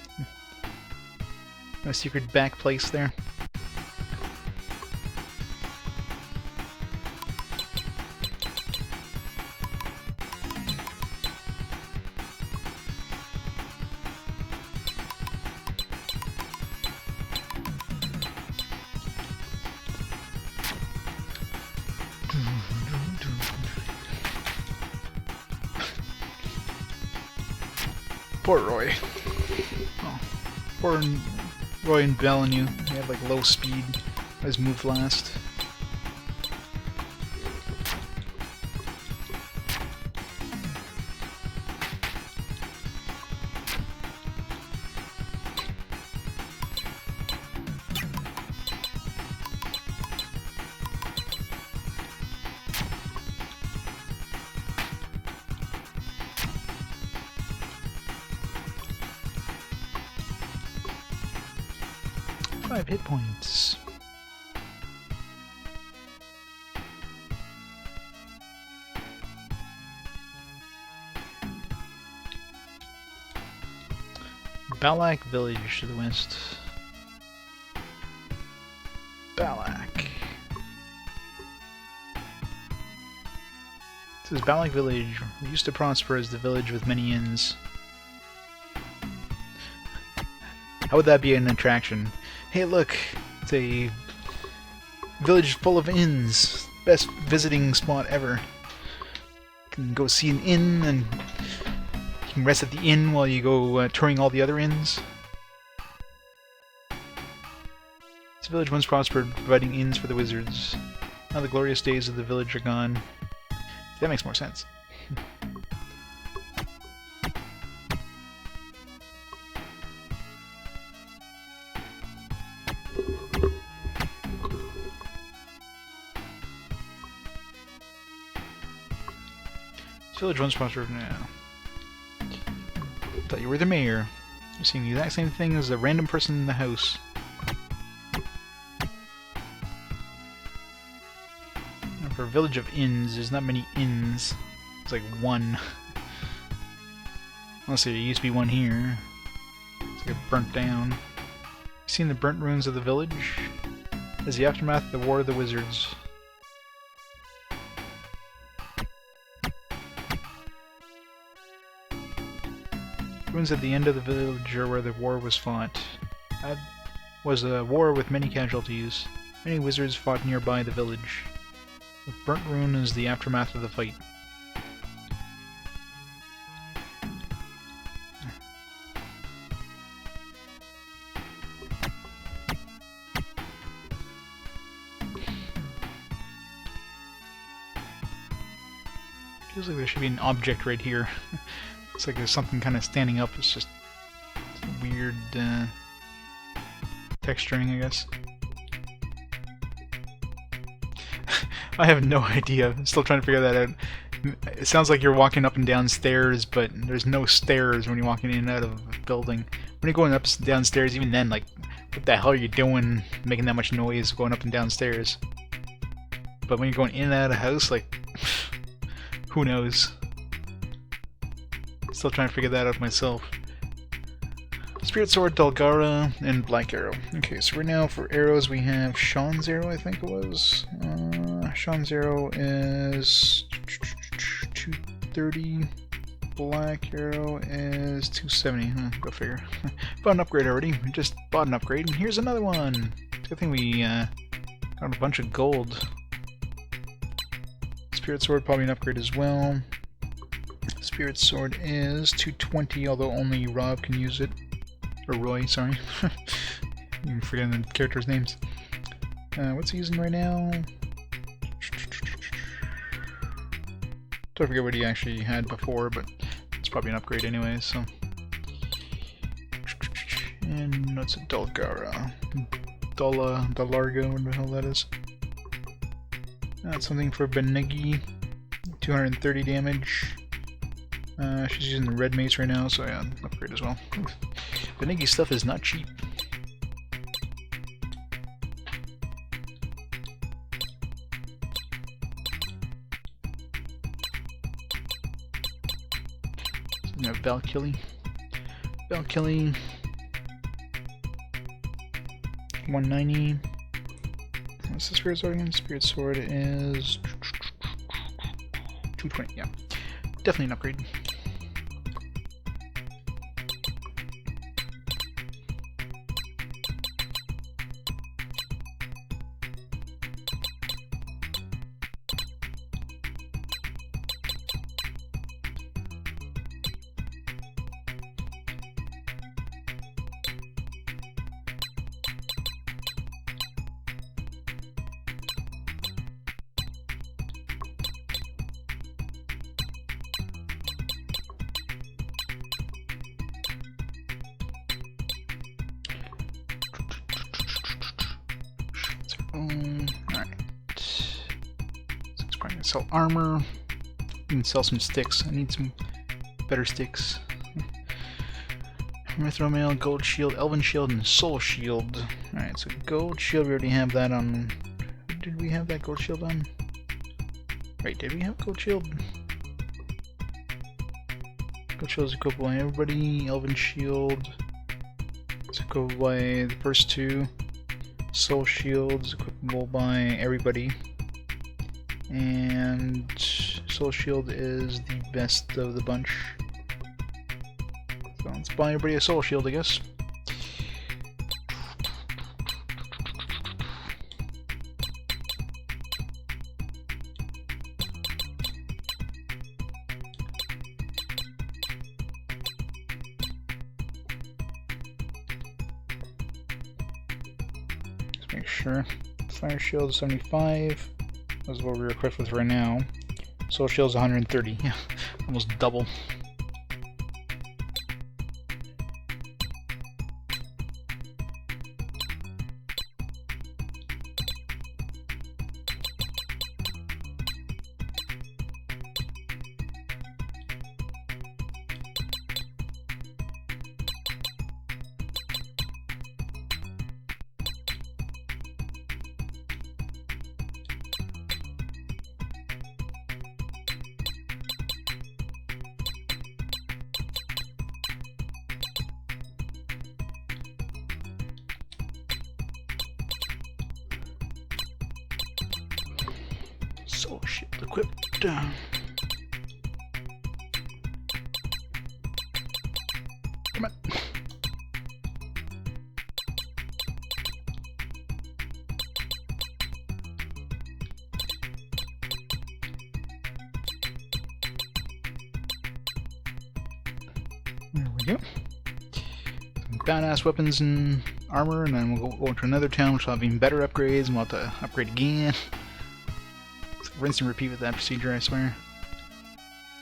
No secret back place there. Poor Roy. Oh, poor Roy and Bellenew. He had like low speed. Always move last. Five hit points. Balak Village to the west. Balak. This is Balak Village. We used to prosper as the village with many inns. How would that be an attraction? Hey look, it's a village full of inns. Best visiting spot ever. You can go see an inn and you can rest at the inn while you go touring all the other inns. The village once prospered, providing inns for the wizards. Now the glorious days of the village are gone. That makes more sense. This village once prospered now. Thought you were the mayor. You're seeing the exact same thing as a random person in the house. Now for a village of inns, there's not many inns. It's like one. Unless there used to be one here. It's like it burnt down. Seen the burnt ruins of the village? As the aftermath of the War of the Wizards. Ruins at the end of the village are where the war was fought. That was a war with many casualties. Many wizards fought nearby the village. The burnt ruin is the aftermath of the fight. Feels like there should be an object right here. It's like there's something kind of standing up. It's just weird texturing, I guess. I have no idea. I'm still trying to figure that out. It sounds like you're walking up and down stairs, but there's no stairs when you're walking in and out of a building. When you're going up and down stairs, even then, like, what the hell are you doing making that much noise going up and down stairs? But when you're going in and out of a house, like, who knows? Still trying to figure that out myself. Spirit Sword, Dalgara, and Black Arrow. Okay, so right now for arrows we have Sean's arrow, I think it was. Sean's arrow is 230. Black Arrow is 270. Go figure. Bought an upgrade already. We just bought an upgrade, and here's another one. Good thing we got a bunch of gold. Spirit Sword, probably an upgrade as well. Spirit Sword is 220, although only Rob can use it. Or Roy, sorry. I'm forgetting the characters' names. What's he using right now? Don't forget what he actually had before, but it's probably an upgrade anyway, so. And that's a Dalgara. Dalargo, what the hell that is. That's something for Benegi. 230 damage. She's using the red mace right now, so yeah, upgrade as well. Benegi stuff is not cheap. We have Valkyrie. 190. What's the Spirit Sword again? Spirit Sword is 220, yeah. Definitely an upgrade. Alright. So it's probably gonna sell armor. You can sell some sticks. I need some better sticks. Mithril Mail, Gold Shield, Elven Shield, and Soul Shield. Alright, so Gold Shield, we already have that on. Did we have that Gold Shield on? Wait, did we have Gold Shield? Gold Shield is equipped by everybody. Elven Shield is equipped by the first two. Soul Shield is equipable by everybody. And Soul Shield is the best of the bunch. So let's buy everybody a Soul Shield, I guess. Make sure. Fire shield 75. That's what we're equipped with right now. Soul shield's 130. Yeah, almost double. Soul shield equipped. Come on. There we go. Some badass weapons and armor, and then we'll go into another town which will have even better upgrades, and we'll have to upgrade again. Rinse and repeat with that procedure, I swear.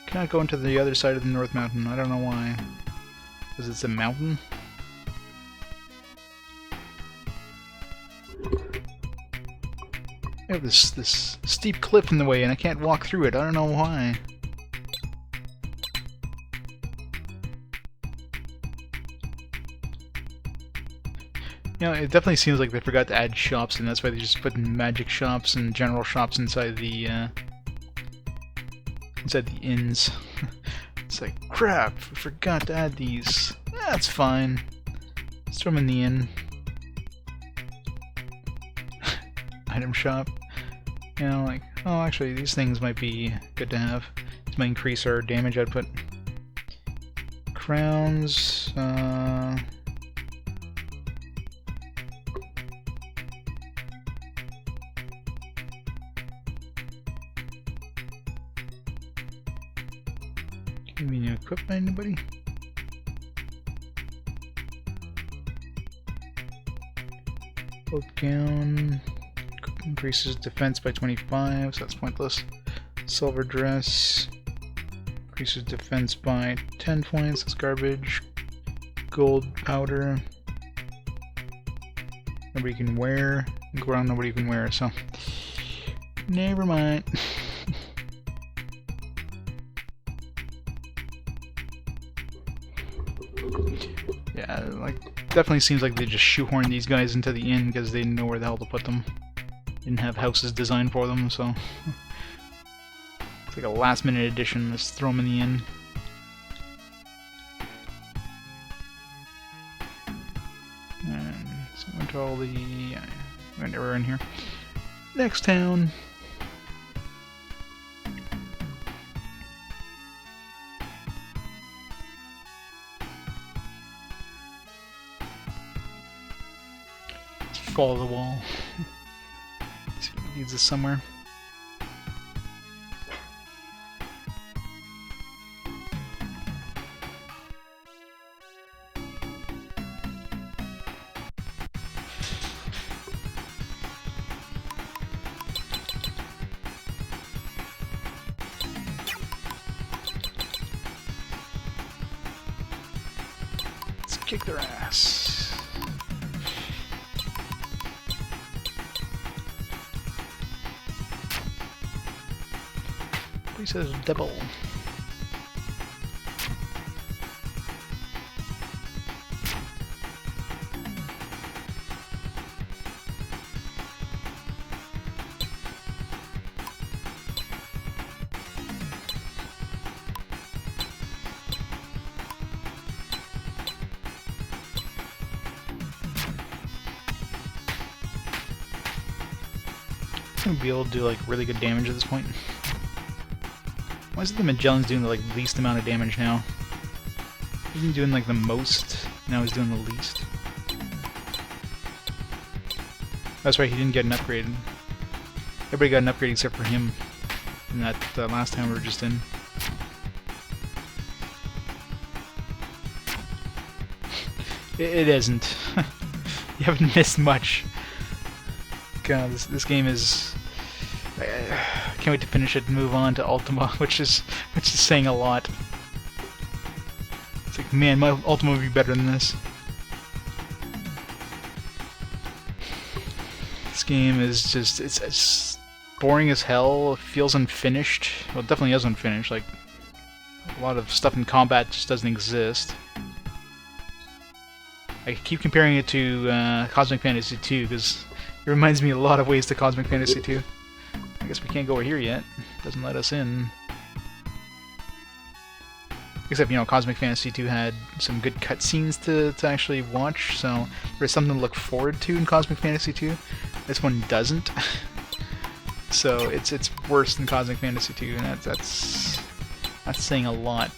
Cannot go into the other side of the North Mountain. I don't know why. Because it's a mountain? I have this steep cliff in the way and I can't walk through it. I don't know why. You know, it definitely seems like they forgot to add shops, and that's why they just put magic shops and general shops inside the inns. It's like, crap, we forgot to add these. That's fine. Let's throw them in the inn. Item shop. You know, like, oh, actually, these things might be good to have. These might increase our damage output. Crowns, Can we equip by anybody? Boat gown increases defense by 25, so that's pointless. Silver dress increases defense by 10 points, that's garbage. Gold powder nobody can wear. Go around, nobody can wear, so never mind. Yeah, like, definitely seems like they just shoehorned these guys into the inn because they didn't know where the hell to put them. Didn't have houses designed for them, so it's like a last-minute addition. Let's throw them in the inn. And so went to all the went everywhere in here. Next town. Follow the wall. See if it leads us somewhere. Let's kick their ass. He says double. I'm gonna be able to do like really good damage at this point. Why is it the Magellan's doing the like least amount of damage now? He's been doing like the most, now he's doing the least. That's right, he didn't get an upgrade. Everybody got an upgrade except for him in that last time we were just in. It isn't. You haven't missed much. God, this game is... I can't wait to finish it and move on to Ultima, which is saying a lot. It's like, man, my Ultima would be better than this. This game is just, it's boring as hell, it feels unfinished. Well, it definitely is unfinished, like, a lot of stuff in combat just doesn't exist. I keep comparing it to Cosmic Fantasy 2, because it reminds me a lot of ways to Cosmic Fantasy 2. I guess we can't go over here yet. Doesn't let us in. Except, you know, Cosmic Fantasy 2 had some good cutscenes to actually watch, so there's something to look forward to in Cosmic Fantasy 2. This one doesn't. So it's worse than Cosmic Fantasy 2, and that's saying a lot.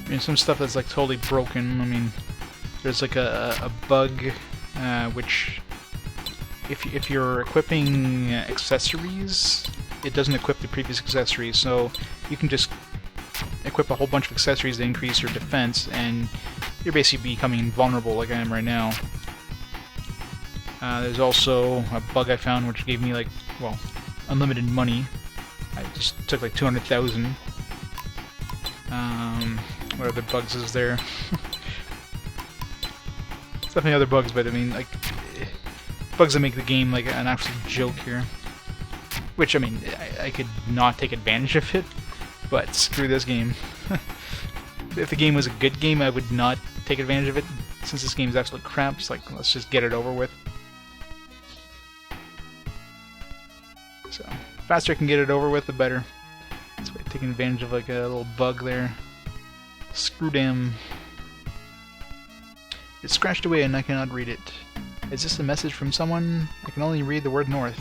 I mean, some stuff that's like totally broken. I mean, there's like a bug which, if you're equipping accessories, it doesn't equip the previous accessories. So you can just equip a whole bunch of accessories to increase your defense, and you're basically becoming vulnerable like I am right now. There's also a bug I found which gave me, like, well, unlimited money. I just took like 200,000. What other bugs is there? There's definitely other bugs, but I mean, like, bugs that make the game like an absolute joke here. Which, I mean, I could not take advantage of it, but screw this game. If the game was a good game, I would not take advantage of it. Since this game is absolute crap, it's like, let's just get it over with. So, the faster I can get it over with, the better. That's why I'm taking advantage of like a little bug there. Screw damn. It's scratched away and I cannot read it. Is this a message from someone? I can only read the word north.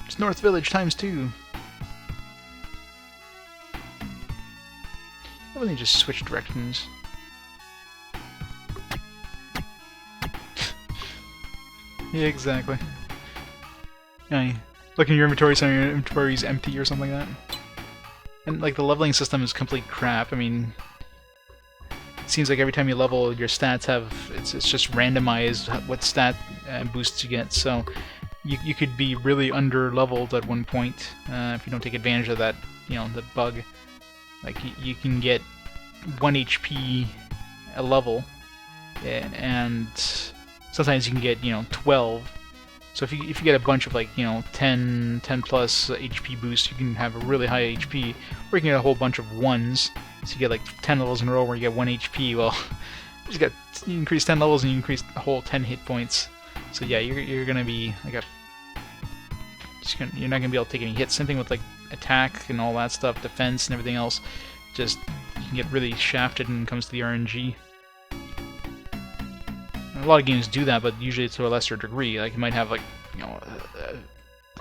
It's North Village times 2. Why don't they just switch directions? Yeah, exactly. Yeah, look in your inventory, so your inventory is empty or something like that. And like the leveling system is complete crap. I mean, it seems like every time you level, your stats have it's just randomized what stat boosts you get. So you could be really under leveled at one point if you don't take advantage of that, you know, the bug. Like you can get 1 HP a level, and sometimes you can get, you know, 12. So if you get a bunch of, like, you know, 10 plus HP boosts, you can have a really high HP, or you can get a whole bunch of 1s. So you get like 10 levels in a row where you get 1 HP. Well, you increase 10 levels and you increase a whole 10 hit points. So yeah, you're gonna be like you're not gonna be able to take any hits. Same thing with like attack and all that stuff, defense and everything else. Just you can get really shafted when it comes to the RNG. A lot of games do that, but usually to a lesser degree. Like, you might have, like, you know, a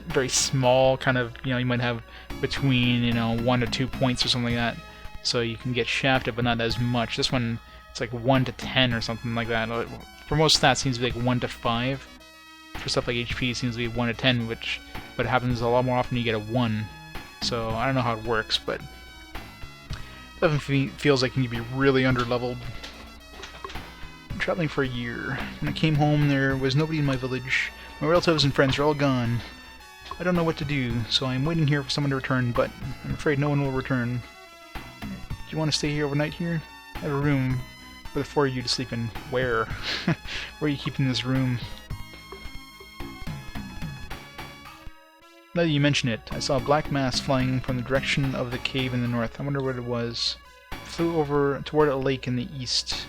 very small kind of, you know, you might have between, you know, 1 to 2 points or something like that. So you can get shafted, but not as much. This one, it's like 1 to 10 or something like that. For most stats, it seems to be like 1 to 5. For stuff like HP, it seems to be 1 to 10, but it happens a lot more often you get a 1. So I don't know how it works, but it definitely feels like you can be really under-leveled. Traveling for a year. When I came home, there was nobody in my village. My relatives and friends are all gone. I don't know what to do, so I'm waiting here for someone to return, but I'm afraid no one will return. Do you want to stay here overnight here? I have a room for the 4 of you to sleep in. Where? Where are you keeping this room? Now that you mention it, I saw a black mass flying from the direction of the cave in the north. I wonder what it was. It flew over toward a lake in the east.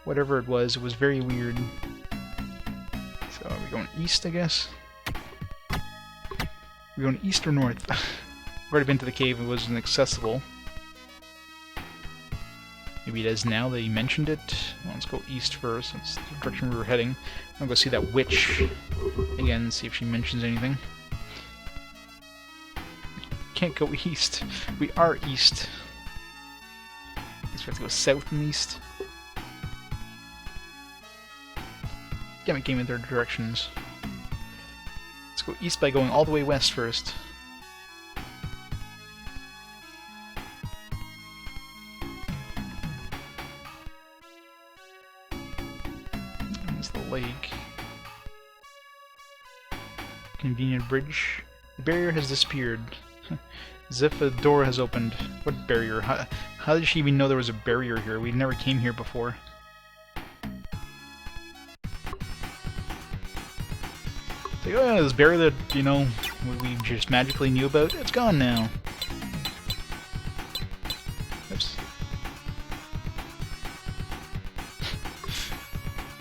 Whatever it was very weird. So are we going east, I guess? We're going east or north? I've already been to the cave, it wasn't accessible. Maybe it is now that you mentioned it. Well, let's go east first, that's the direction we were heading. I'm gonna go see that witch again, see if she mentions anything. Can't go east. We are east. I guess we have to go south and east. Damn it, game in their directions. Let's go east by going all the way west first. There's the lake. Convenient bridge. The barrier has disappeared. As if a door has opened. What barrier? How did she even know there was a barrier here? We never came here before. It's like, oh yeah, this barrier that, you know, we just magically knew about, it's gone now. Oops.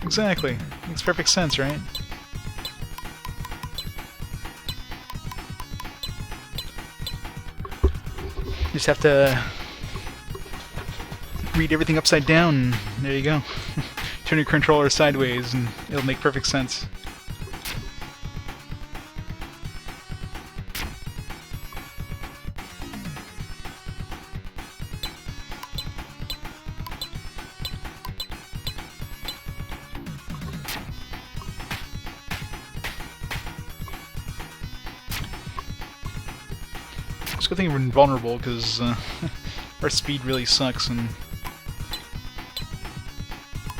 Exactly. Makes perfect sense, right? Just have to read everything upside down, and there you go. Turn your controller sideways, and it'll make perfect sense. It's a good thing we're invulnerable, because our speed really sucks, and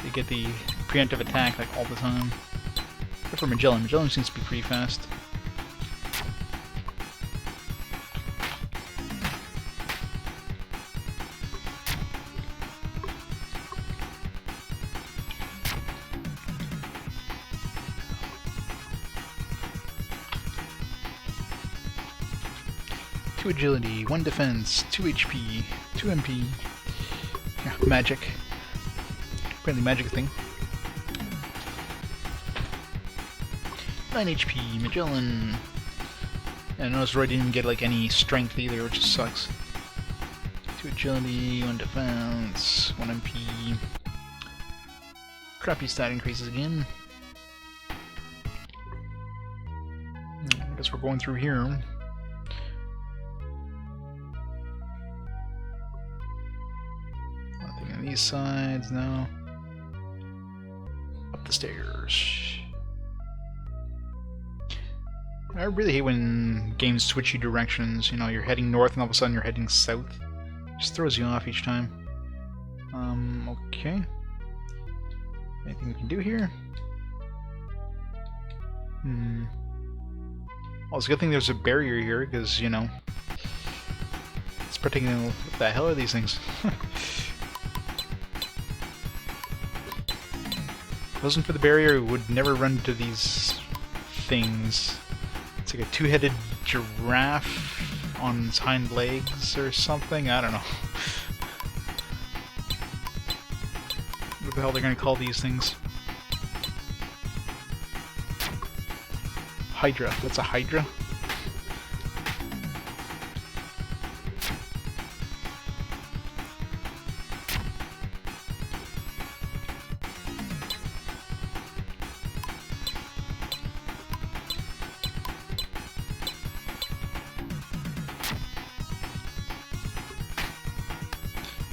they get the preemptive attack like all the time. Except for Magellan. Magellan seems to be pretty fast. Two agility, 1 defense, 2 HP, 2 MP. Yeah, magic. Apparently magic thing. 9 HP, Magellan. And I noticed Roy didn't get like any strength either, which just sucks. 2 agility, 1 defense, 1 MP. Crappy stat increases again. I guess we're going through here. Nothing on these sides, no. Up the stairs. I really hate when games switch you directions. You know, you're heading north and all of a sudden you're heading south. Just throws you off each time. Okay. Anything we can do here? Well, it's a good thing there's a barrier here, because, you know, it's protecting. What the hell are these things? If it wasn't for the barrier, we would never run into these things. It's like a 2-headed giraffe on its hind legs or something. I don't know. What the hell they're gonna call these things? Hydra. That's a Hydra?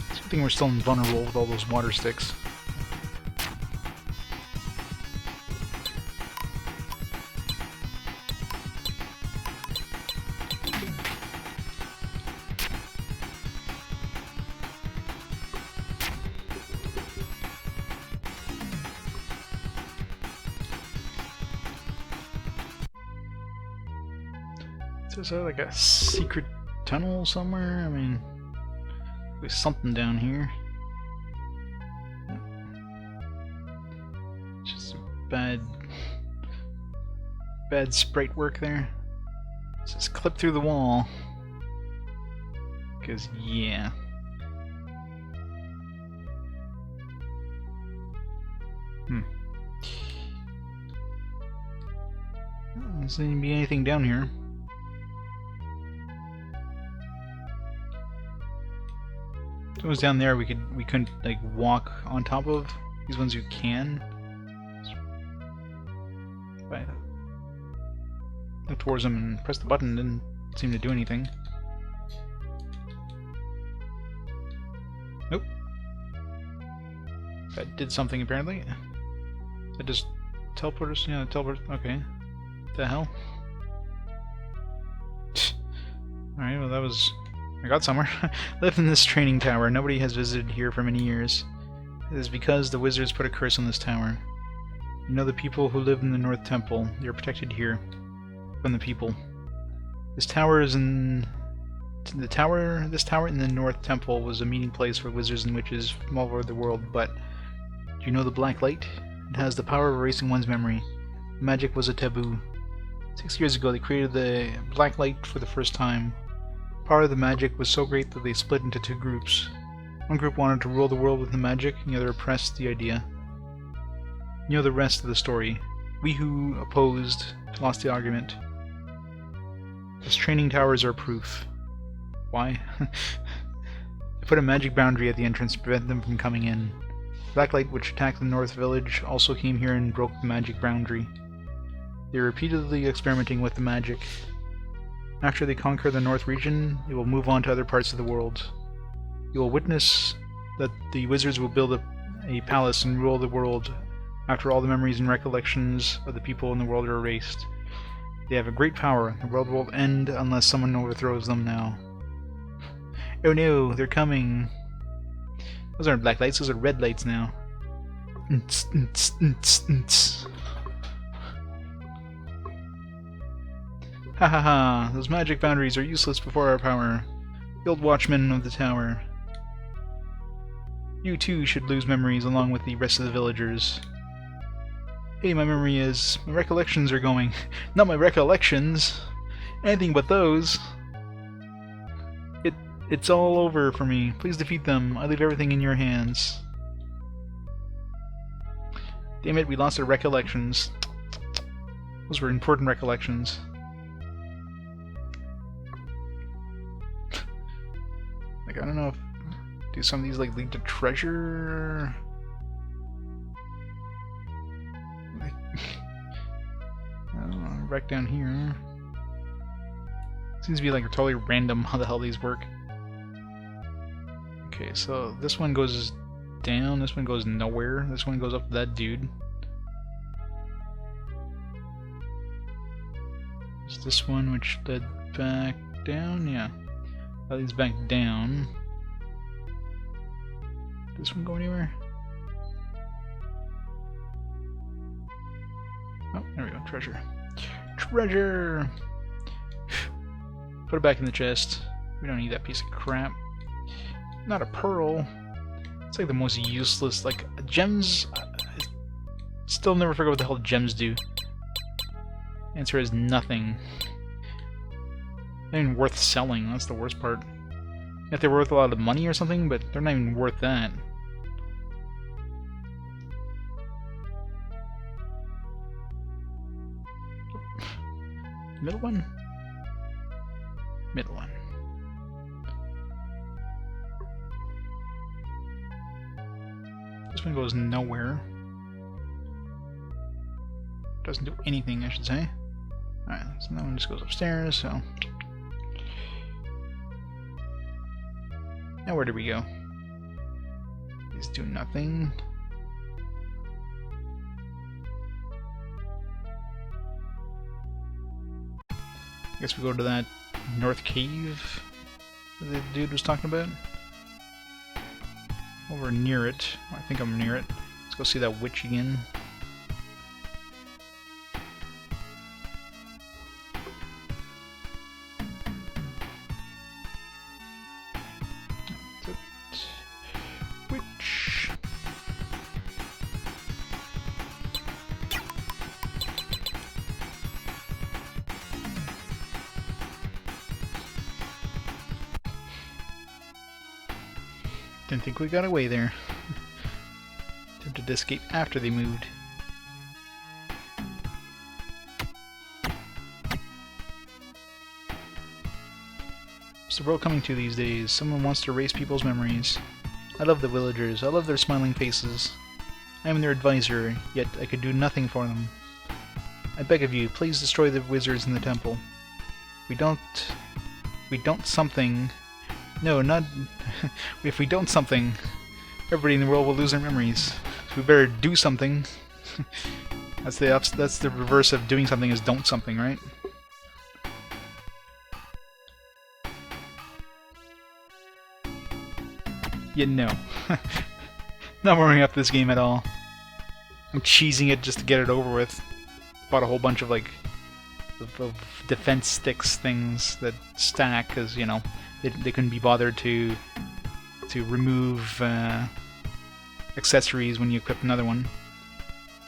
It's a good thing we're still invulnerable with all those water sticks. Is there like a secret tunnel somewhere? I mean, there's something down here. Just bad sprite work there. Let's just clip through the wall. Because, yeah. Doesn't seem to be anything down here. If it was down there, we couldn't like walk on top of. These ones you can. But I looked towards them and pressed the button, didn't seem to do anything. Nope. That did something apparently. That just teleporters? Yeah, teleport. Okay. The hell? Alright, well that was... I got somewhere. Lived in this training tower. Nobody has visited here for many years. It is because the wizards put a curse on this tower. You know the people who live in the North Temple. They are protected here from the people. This tower is in... This tower in the North Temple was a meeting place for wizards and witches from all over the world, but... Do you know the black light? It has the power of erasing one's memory. Magic was a taboo. 6 years ago they created the black light for the first time. The power of the magic was so great that they split into two groups. One group wanted to rule the world with the magic, and the other oppressed the idea. You know the rest of the story. We who opposed lost the argument. These training towers are proof. Why? They put a magic boundary at the entrance to prevent them from coming in. Blacklight, which attacked the North Village, also came here and broke the magic boundary. They are repeatedly experimenting with the magic. After they conquer the North region, they will move on to other parts of the world. You will witness that the wizards will build a palace and rule the world after all the memories and recollections of the people in the world are erased. They have a great power. The world will end unless someone overthrows them now. Oh no, they're coming. Those aren't black lights, those are red lights now. Ha ha ha, those magic boundaries are useless before our power. The old watchman of the tower. You too should lose memories along with the rest of the villagers. Hey, my recollections are going. Not my recollections! Anything but those! It's all over for me. Please defeat them. I leave everything in your hands. Damn it, we lost our recollections. Those were important recollections. Like, I don't know if... Do some of these, like, lead to treasure? Like, I don't know, back down here. Seems to be, like, totally random how the hell these work. Okay, so this one goes down, this one goes nowhere, this one goes up to that dude. There's this one which led back down, yeah. That leads back down. Does this one go anywhere? Oh, there we go, treasure. Treasure! Put it back in the chest. We don't need that piece of crap. Not a pearl. It's like the most useless, like, gems... I still never forget what the hell gems do. Answer is nothing. Not even worth selling, that's the worst part. If they're worth a lot of money or something, but they're not even worth that. Middle one? Middle one. This one goes nowhere. Doesn't do anything, I should say. Alright, so that one just goes upstairs, so... Now where do we go? These do nothing. I guess we go to that North Cave that the dude was talking about. Over near it. I think I'm near it. Let's go see that witch again. Witch. Didn't think we got away there. Attempted to escape after they moved. What's the world coming to these days? Someone wants to erase people's memories. I love the villagers. I love their smiling faces. I am their advisor, yet I could do nothing for them. I beg of you, please destroy the wizards in the temple. We don't something... No, not... If we don't something, everybody in the world will lose their memories. So we better do something. That's the reverse of doing something is don't something, right? Yeah, no. Not warming up this game at all. I'm cheesing it just to get it over with. Bought a whole bunch of like of defense sticks things that stack because, you know, they couldn't be bothered to remove accessories when you equip another one.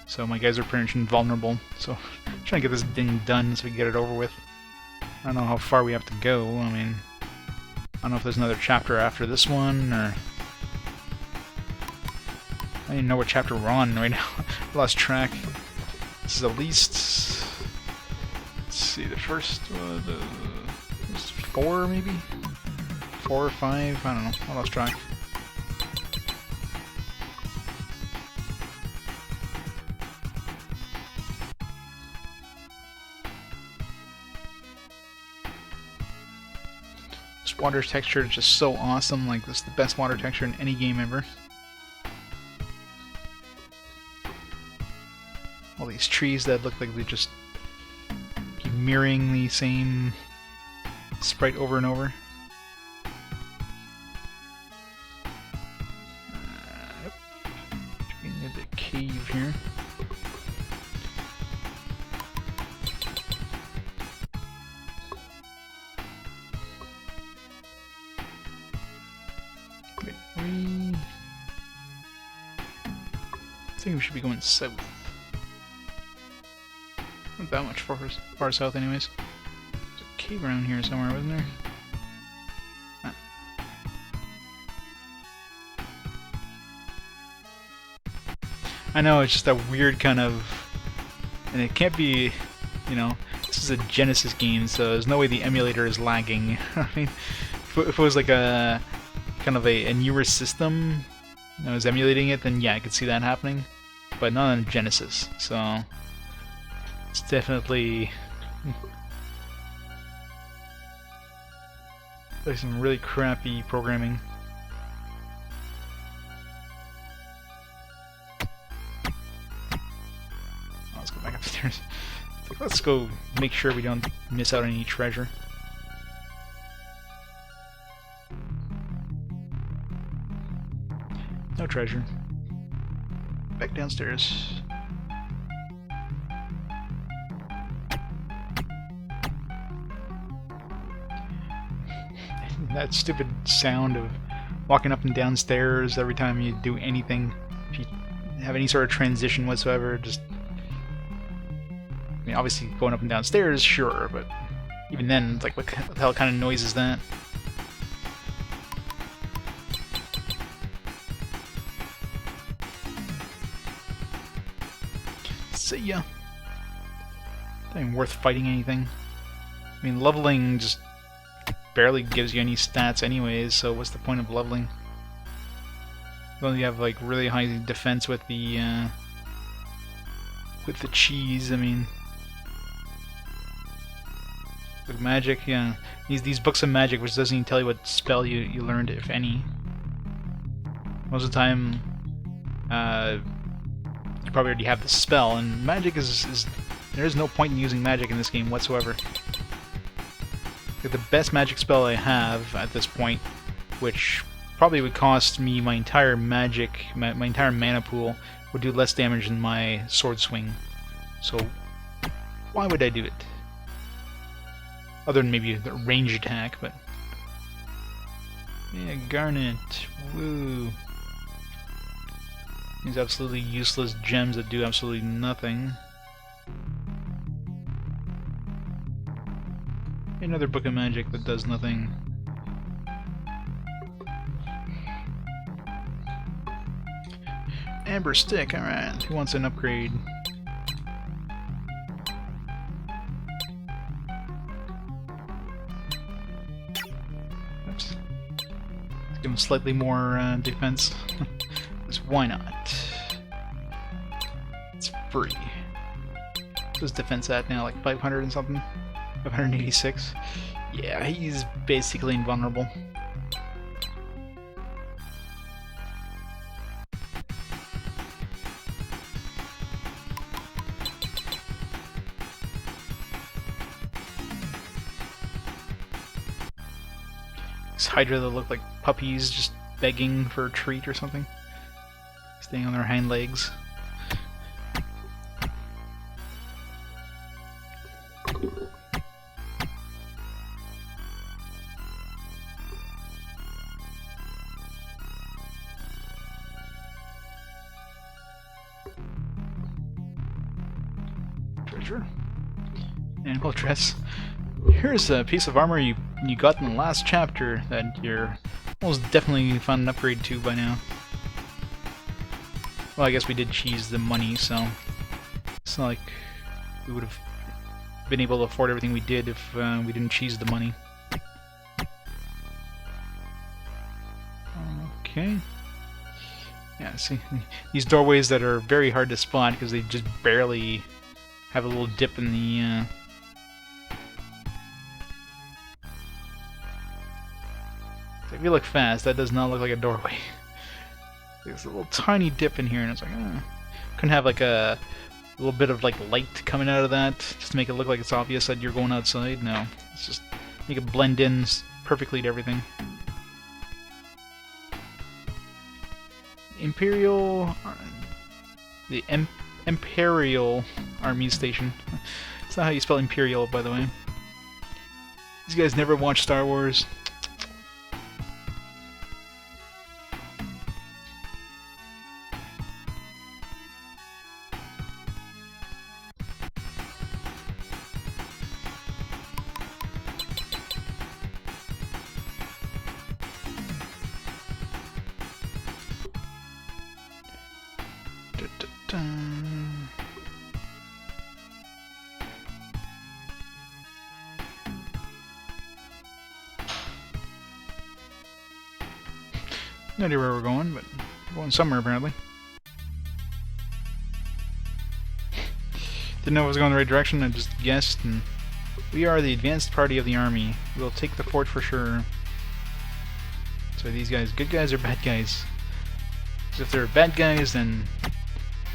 So my guys are pretty much invulnerable. So I'm trying to get this thing done so we can get it over with. I don't know how far we have to go. I mean, I don't know if there's another chapter after this one, or I don't even know what chapter we're on right now. I lost track. This is at least, let's see, the first was 4 maybe? 4 or 5? I don't know. I lost track. This water texture is just so awesome. Like, this is the best water texture in any game ever. All these trees that look like they just keep mirroring the same sprite over and over. Near the cave here. Wait, I think we should be going south. Not that much far south anyways. There's a cave around here somewhere, wasn't there? Ah. I know, it's just that weird kind of... And it can't be, you know, this is a Genesis game, so there's no way the emulator is lagging. I mean, if it was like a kind of a newer system that was emulating it, then yeah, I could see that happening. But not on Genesis, so... It's definitely like some really crappy programming. Oh, let's go back upstairs. Let's go make sure we don't miss out on any treasure. No treasure. Back downstairs. That stupid sound of walking up and down stairs every time you do anything. If you have any sort of transition whatsoever, just... I mean, obviously going up and down stairs, sure, but even then, it's like, what the hell kind of noise is that? See ya. Not even worth fighting anything. I mean, leveling just barely gives you any stats anyways, so what's the point of leveling? Well, you have like really high defense with the cheese. I mean, with magic, yeah, these books of magic, which doesn't even tell you what spell you learned, if any. Most of the time, you probably already have the spell, and magic is there is no point in using magic in this game whatsoever. The best magic spell I have at this point, which probably would cost me my entire magic, my entire mana pool, would do less damage than my sword swing. So why would I do it? Other than maybe the range attack, but yeah, garnet, woo. These absolutely useless gems that do absolutely nothing. Another book of magic that does nothing. Amber stick, alright. Who wants an upgrade? Oops. Let's give him slightly more defense. Because why not? It's free. What's his defense at now? Like 500 and something? 586? Yeah, he's basically invulnerable. These Hydra that look like puppies just begging for a treat or something. Staying on their hind legs. Treasure. Animal dress. Here's a piece of armor you got in the last chapter that you're almost definitely found an upgrade to by now. Well, I guess we did cheese the money, so it's not like we would have been able to afford everything we did if we didn't cheese the money. Okay. Yeah, see, these doorways that are very hard to spot because they just barely have a little dip in the if you look fast, that does not look like a doorway. There's a little tiny dip in here, and it's like, couldn't have like a little bit of like light coming out of that just to make it look like it's obvious that you're going outside. No, it's just make it blend in perfectly to everything. The Imperial Army Station. That's not how you spell Imperial, by the way. These guys never watch Star Wars. No idea where we're going, but we're going somewhere apparently. Didn't know if I was going the right direction, I just guessed, and we are the advanced party of the army. We'll take the fort for sure. So are these guys good guys or bad guys? Because if they're bad guys, then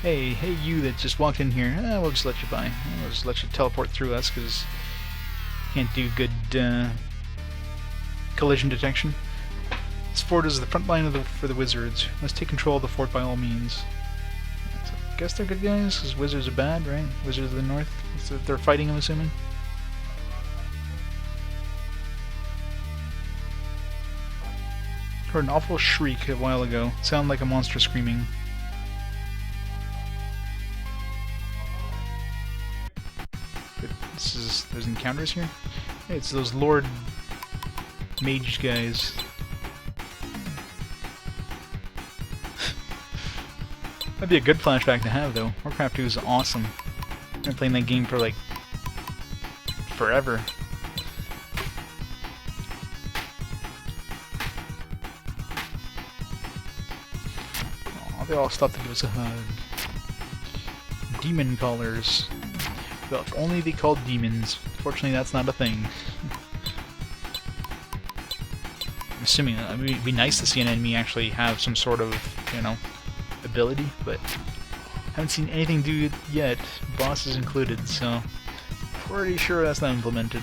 hey you that just walked in here, we'll just let you by. We'll just let you teleport through us because you can't do good collision detection. This fort is the front line for the wizards. Let's take control of the fort by all means. So I guess they're good guys, because wizards are bad, right? Wizards of the North. So they're fighting, I'm assuming. Heard an awful shriek a while ago. It sounded like a monster screaming. But there's encounters here? Hey, it's those Lord Mage guys. That'd be a good flashback to have, though. Warcraft 2 is awesome. I've been playing that game for, like, forever. Aw, they all stopped to give us a hug. Demon callers. Well, if only they called demons. Fortunately, that's not a thing. I'm assuming it would be nice to see an enemy actually have some sort of, you know, ability, but haven't seen anything do it yet, bosses included, so pretty sure that's not implemented.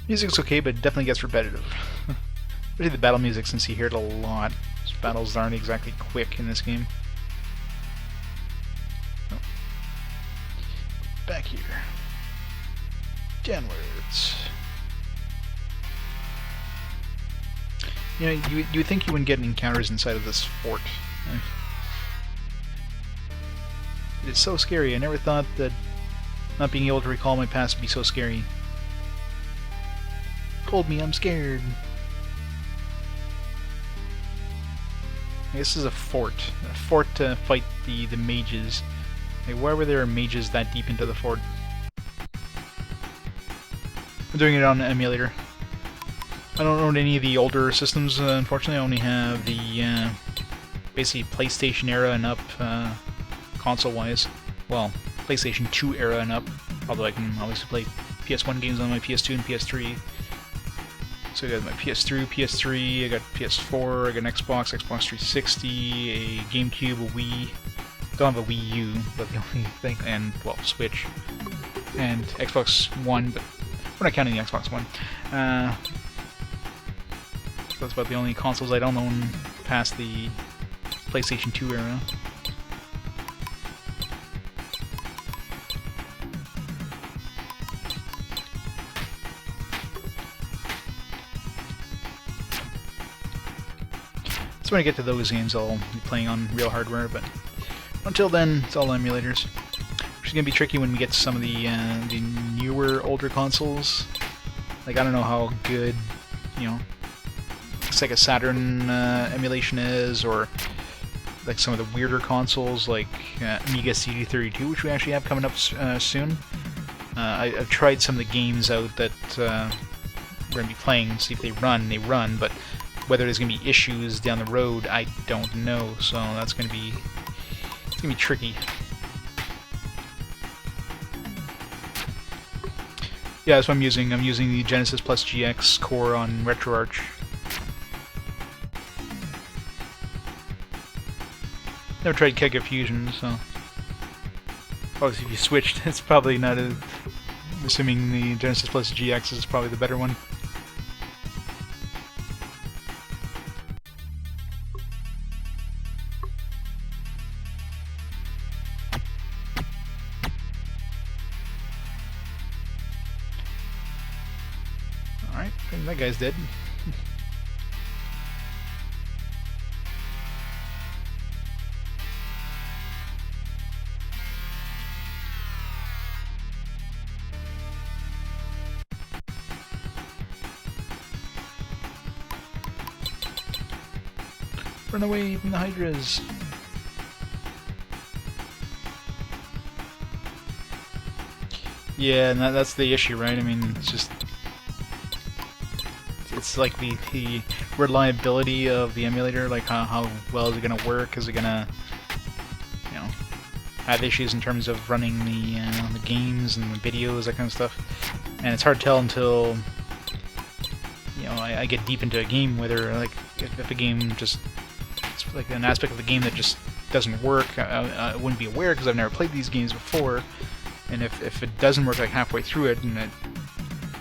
Music's okay, but it definitely gets repetitive. Especially the battle music, since you hear it a lot. These battles aren't exactly quick in this game. Oh. Back here. Downwards. You know, you would think you wouldn't get encounters inside of this fort. It's so scary. I never thought that not being able to recall my past would be so scary. Told me I'm scared. This is a fort. A fort to fight the mages. Like, why were there mages that deep into the fort? I'm doing it on an emulator. I don't own any of the older systems, unfortunately. I only have the basically PlayStation era and up, console-wise. Well, PlayStation 2 era and up, although I can obviously play PS1 games on my PS2 and PS3. So I got my PS3, I got PS4, I got an Xbox, Xbox 360, a GameCube, a Wii. Don't have a Wii U, but the only thing, and, well, Switch. And Xbox One, but we're not counting the Xbox One. That's about the only consoles I don't own past the PlayStation 2 era. So when I get to those games, I'll be playing on real hardware, but until then, it's all emulators. Which is going to be tricky when we get to some of the newer, older consoles. Like, I don't know how good, you know, Sega Saturn emulation is, or like some of the weirder consoles like Amiga CD32, which we actually have coming up soon. I've tried some of the games out that we're going to be playing, see if they run, but whether there's going to be issues down the road, I don't know, so that's going to be, it's going to be tricky. Yeah, that's what I'm using. I'm using the Genesis Plus GX core on RetroArch. Never tried Kega Fusion, so obviously if you switched, it's probably not as... I'm assuming the Genesis Plus GX is probably the better one. Alright, that guy's dead. Run away from the Hydras! Yeah, and that's the issue, right? I mean, it's just... It's like the reliability of the emulator, like how well is it gonna work? Is it gonna, you know, have issues in terms of running the games and the videos, that kind of stuff? And it's hard to tell until, you know, I get deep into a game, whether, like, if a game just, it's like an aspect of the game that just doesn't work, I wouldn't be aware because I've never played these games before. And if it doesn't work like halfway through it and it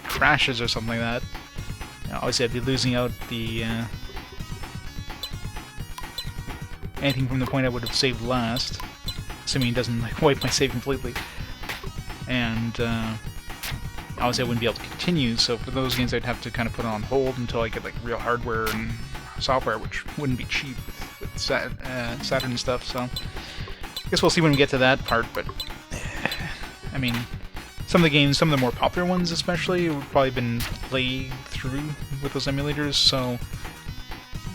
crashes or something like that, you know, obviously I'd be losing out the anything from the point I would have saved last, assuming it doesn't like wipe my save completely. And obviously I wouldn't be able to continue. So for those games, I'd have to kind of put it on hold until I get like real hardware and software, which wouldn't be cheap with Saturn and stuff. So I guess we'll see when we get to that part. But I mean, some of the games, some of the more popular ones especially, have probably been played through with those emulators, so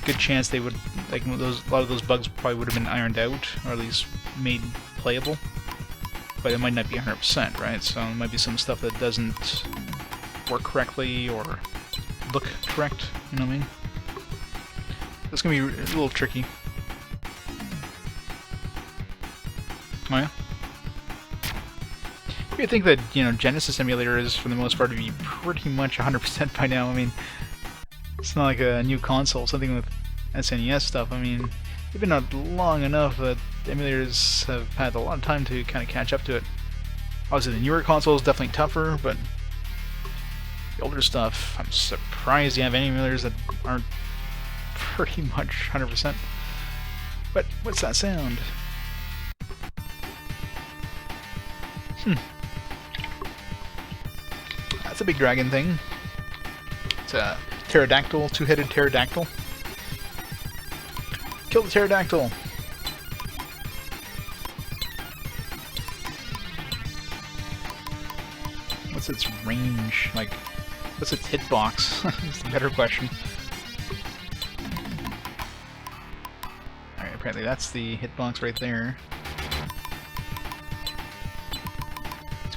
good chance they would, like, a lot of those bugs probably would have been ironed out, or at least made playable. But it might not be 100%, right? So there might be some stuff that doesn't work correctly or look correct, you know what I mean? It's gonna be a little tricky. Oh yeah? I think that, you know, Genesis emulators, for the most part, would be pretty much 100% by now. I mean, it's not like a new console, something with SNES stuff. I mean, they've been out long enough that emulators have had a lot of time to kind of catch up to it. Obviously, the newer console is definitely tougher, but the older stuff, I'm surprised you have any emulators that aren't pretty much 100%. But what's that sound? That's a big dragon thing. It's a pterodactyl, two-headed pterodactyl. Kill the pterodactyl! What's its range? Like, what's its hitbox? That's the better question. Alright, apparently that's the hitbox right there.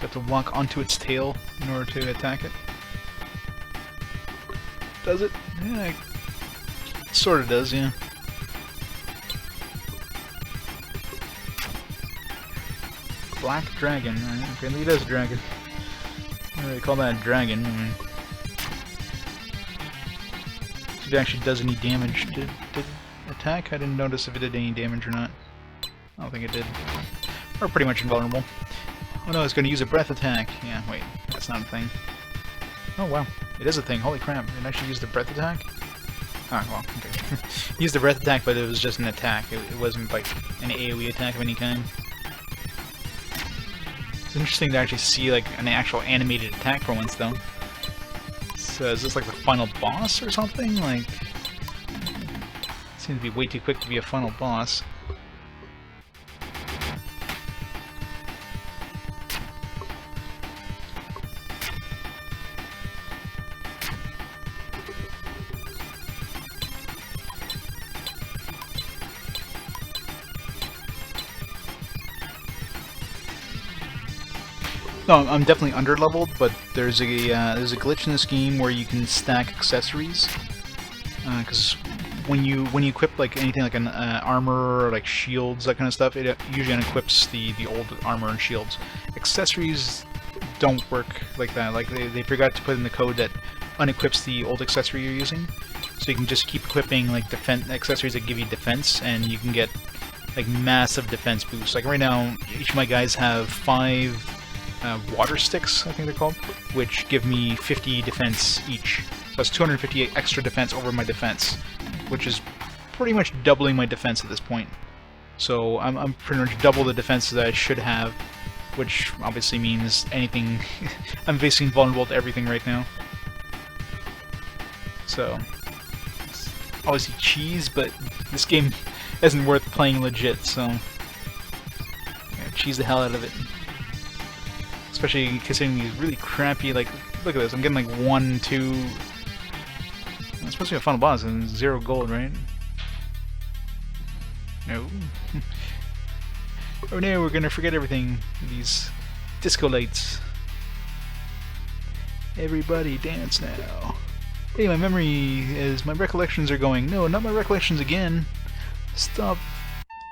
Got to walk onto its tail in order to attack it. Does it? Yeah, it sort of does, yeah. Black dragon. Apparently it is a dragon. I don't really call that a dragon. If it actually does any damage. Did it attack? I didn't notice if it did any damage or not. I don't think it did. Or pretty much invulnerable. Oh no, it's going to use a breath attack. Yeah, wait, that's not a thing. Oh wow, it is a thing. Holy crap, it actually used a breath attack? Ah, well, okay. Used a breath attack, but it was just an attack. It wasn't like an AoE attack of any kind. It's interesting to actually see like an actual animated attack for once, though. So is this like the final boss or something? Like, seems to be way too quick to be a final boss. No, I'm definitely under-leveled, but there's a glitch in this game where you can stack accessories. Because when you equip like anything like an armor or like shields, that kind of stuff, it usually unequips the old armor and shields. Accessories don't work like that. Like they forgot to put in the code that unequips the old accessory you're using, so you can just keep equipping like defense accessories that give you defense, and you can get like massive defense boosts. Like right now, each of my guys have 5 water sticks, I think they're called, which give me 50 defense each. So that's 258 extra defense over my defense, which is pretty much doubling my defense at this point. So I'm pretty much double the defense that I should have, which obviously means anything. I'm basically vulnerable to everything right now. So obviously cheese, but this game isn't worth playing legit, so yeah, cheese the hell out of it. Especially considering these really crappy, like, look at this, I'm getting like 1, 2... It's supposed to be a final boss and 0 gold, right? No. Oh no, we're gonna forget everything. These disco lights. Everybody dance now. Hey, my my recollections are going. No, not my recollections again. Stop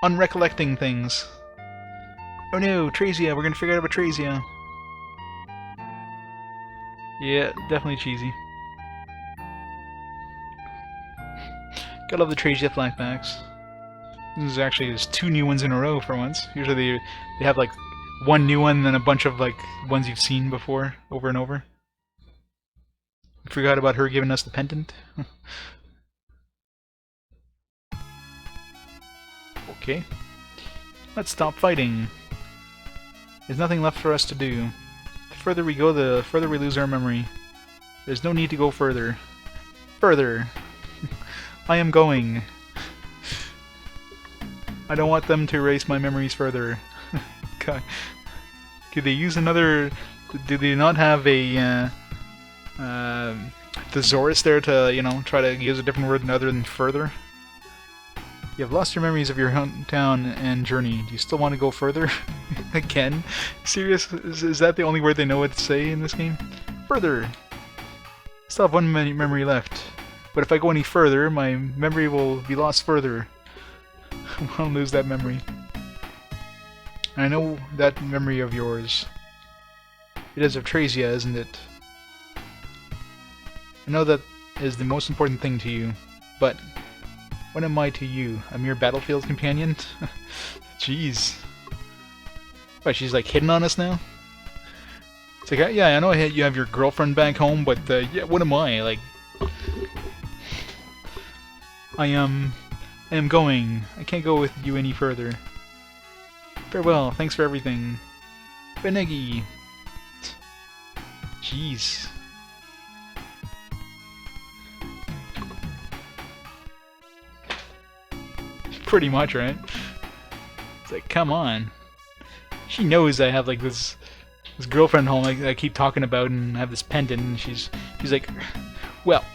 unrecollecting things. Oh no, Traysia, we're gonna forget about Traysia. Yeah, definitely cheesy. Gotta love the Traysia flashbacks. This is actually just 2 new ones in a row for once. Usually they have like 1 new one and then a bunch of like ones you've seen before, over and over. Forgot about her giving us the pendant. Okay. Let's stop fighting. There's nothing left for us to do. The further we go, the further we lose our memory. There's no need to go further. Further! I am going. I don't want them to erase my memories further. God. Could they use another... Do they not have a... thesaurus there to, you know, try to use a different word other than further? You have lost your memories of your hometown and journey. Do you still want to go further? Again? Serious? Is that the only word they know what to say in this game? Further! I still have 1 memory left. But if I go any further, my memory will be lost further. I'll lose that memory. I know that memory of yours. It is of Traysia, isn't it? I know that is the most important thing to you, but what am I to you? A mere battlefield companion? Jeez. What, she's like hitting on us now? It's like, yeah, I know you have your girlfriend back home, but yeah, what am I? Like, I am going. I can't go with you any further. Farewell, thanks for everything. Benegi. Jeez. Pretty much, right? It's like, come on. She knows I have like this girlfriend home I keep talking about and have this pendant, and she's like, well,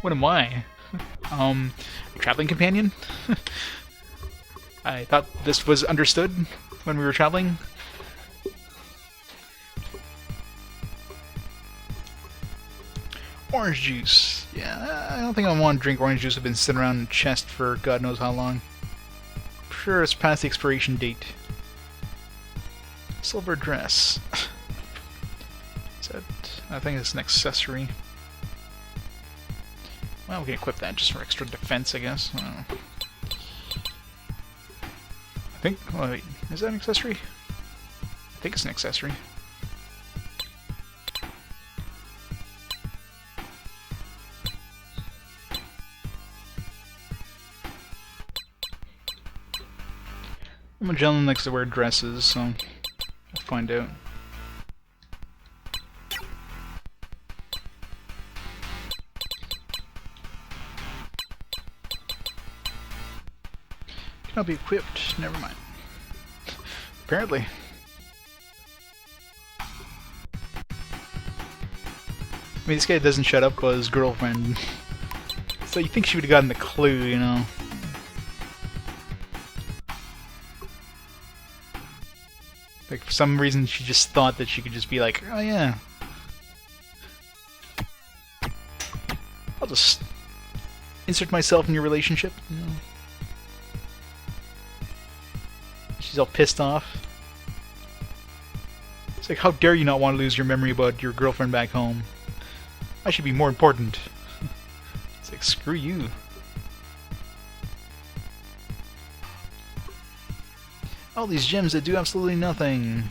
what am I? A traveling companion? I thought this was understood when we were traveling. Orange juice. Yeah, I don't think I want to drink orange juice. I've been sitting around in a chest for God knows how long. Sure, it's past the expiration date. Silver dress. Is that, I think it's an accessory. Well, we can equip that just for extra defense, I guess. I don't know. I think... Oh, wait, is that an accessory? I think it's an accessory. I'm a gentleman likes to wear dresses, so I'll find out. Cannot be equipped. Never mind. Apparently. I mean, this guy doesn't shut up about his girlfriend. So you think she would have gotten the clue, you know? Like, for some reason, she just thought that she could just be like, oh yeah. I'll just insert myself in your relationship, you know? She's all pissed off. It's like, how dare you not want to lose your memory about your girlfriend back home? I should be more important. It's like, screw you. All these gems that do absolutely nothing.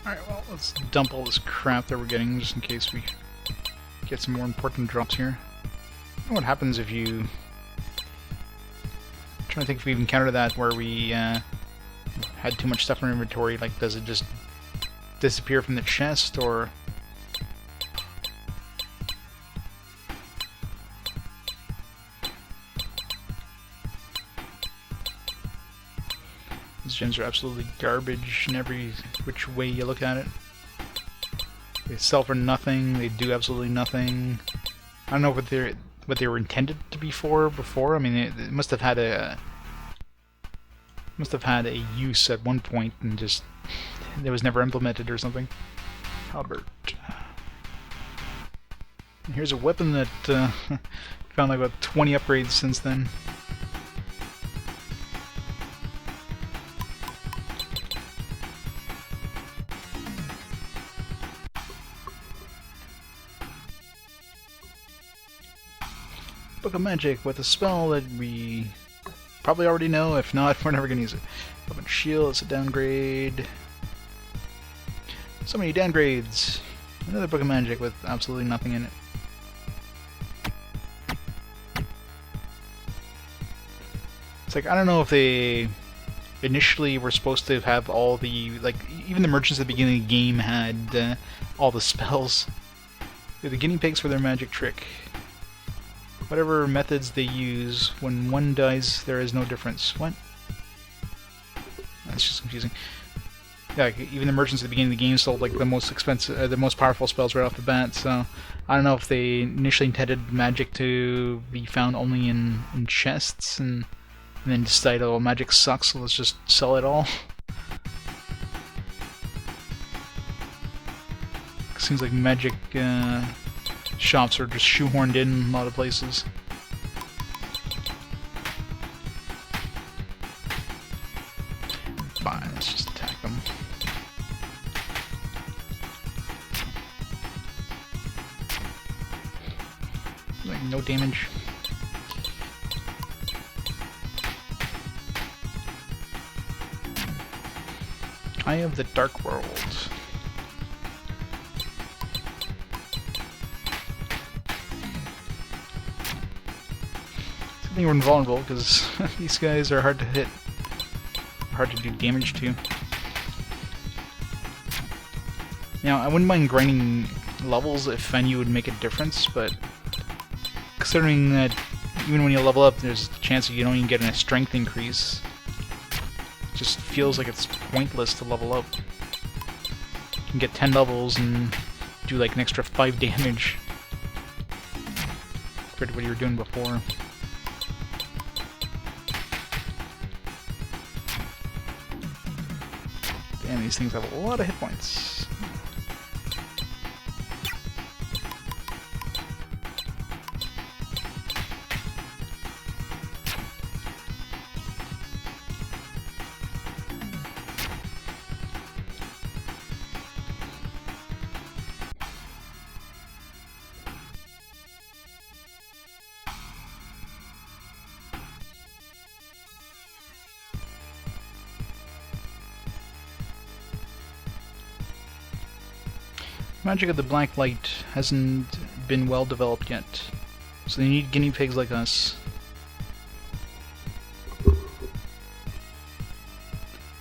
Alright, well, let's dump all this crap that we're getting, just in case we get some more important drops here. I don't know what happens if you... I'm trying to think if we've encountered that where we had too much stuff in our inventory. Like, does it just disappear from the chest, or... These gems are absolutely garbage in every which way you look at it. They sell for nothing, they do absolutely nothing. I don't know what they were intended to be for before. I mean, it must have had a use at one point and just it was never implemented or something. Halbert. And here's a weapon that found like about 20 upgrades since then. Book of Magic with a spell that we probably already know. If not, we're never going to use it. Open Shield, it's a downgrade. So many downgrades. Another Book of Magic with absolutely nothing in it. It's like, I don't know if they initially were supposed to have all the, like, even the merchants at the beginning of the game had all the spells. They're the guinea pigs for their magic trick. Whatever methods they use, when one dies, there is no difference. What? That's just confusing. Yeah, like, even the merchants at the beginning of the game sold like the most expensive, the most powerful spells right off the bat. So I don't know if they initially intended magic to be found only in chests, and then decided, oh, magic sucks, so let's just sell it all. Seems like magic shops are just shoehorned in a lot of places. Fine, let's just attack them. Like, no damage. Eye of the Dark World. I think we're invulnerable because these guys are hard to hit, hard to do damage to. Now, I wouldn't mind grinding levels if I knew it would make a difference, but considering that even when you level up, there's a chance that you don't even get a strength increase, it just feels like it's pointless to level up. You can get 10 levels and do like an extra 5 damage compared to what you were doing before. Damn, these things have a lot of hit points. Magic of the black light hasn't been well developed yet, so they need guinea pigs like us.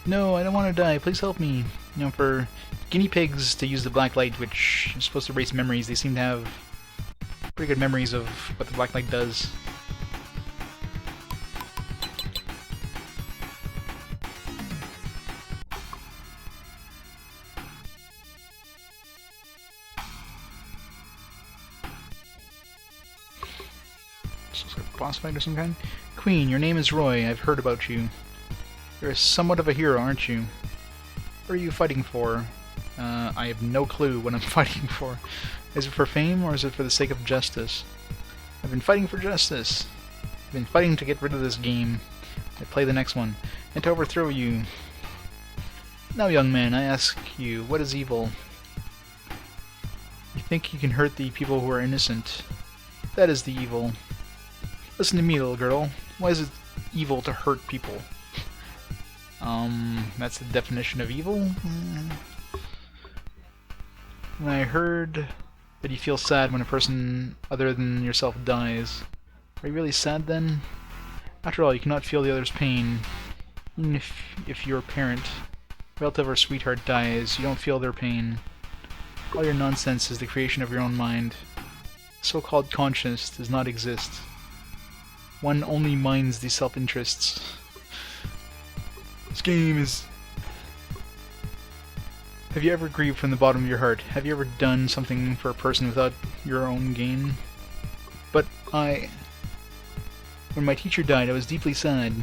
No, I don't want to die, please help me. You know, for guinea pigs to use the black light, which is supposed to erase memories, they seem to have pretty good memories of what the black light does. Boss fight of some kind? Queen, your name is Roy. I've heard about you. You're somewhat of a hero, aren't you? What are you fighting for? I have no clue what I'm fighting for. Is it for fame, or is it for the sake of justice? I've been fighting for justice. I've been fighting to get rid of this game. I play the next one, and to overthrow you. Now, young man, I ask you, what is evil? You think you can hurt the people who are innocent. That is the evil. Listen to me, little girl. Why is it evil to hurt people? That's the definition of evil? When I heard that you feel sad when a person other than yourself dies, are you really sad then? After all, you cannot feel the other's pain. Even if your parent, relative, or sweetheart dies, you don't feel their pain. All your nonsense is the creation of your own mind. The so-called conscience does not exist. One only minds the self-interests. This game is... Have you ever grieved from the bottom of your heart? Have you ever done something for a person without your own gain? But when my teacher died, I was deeply sad.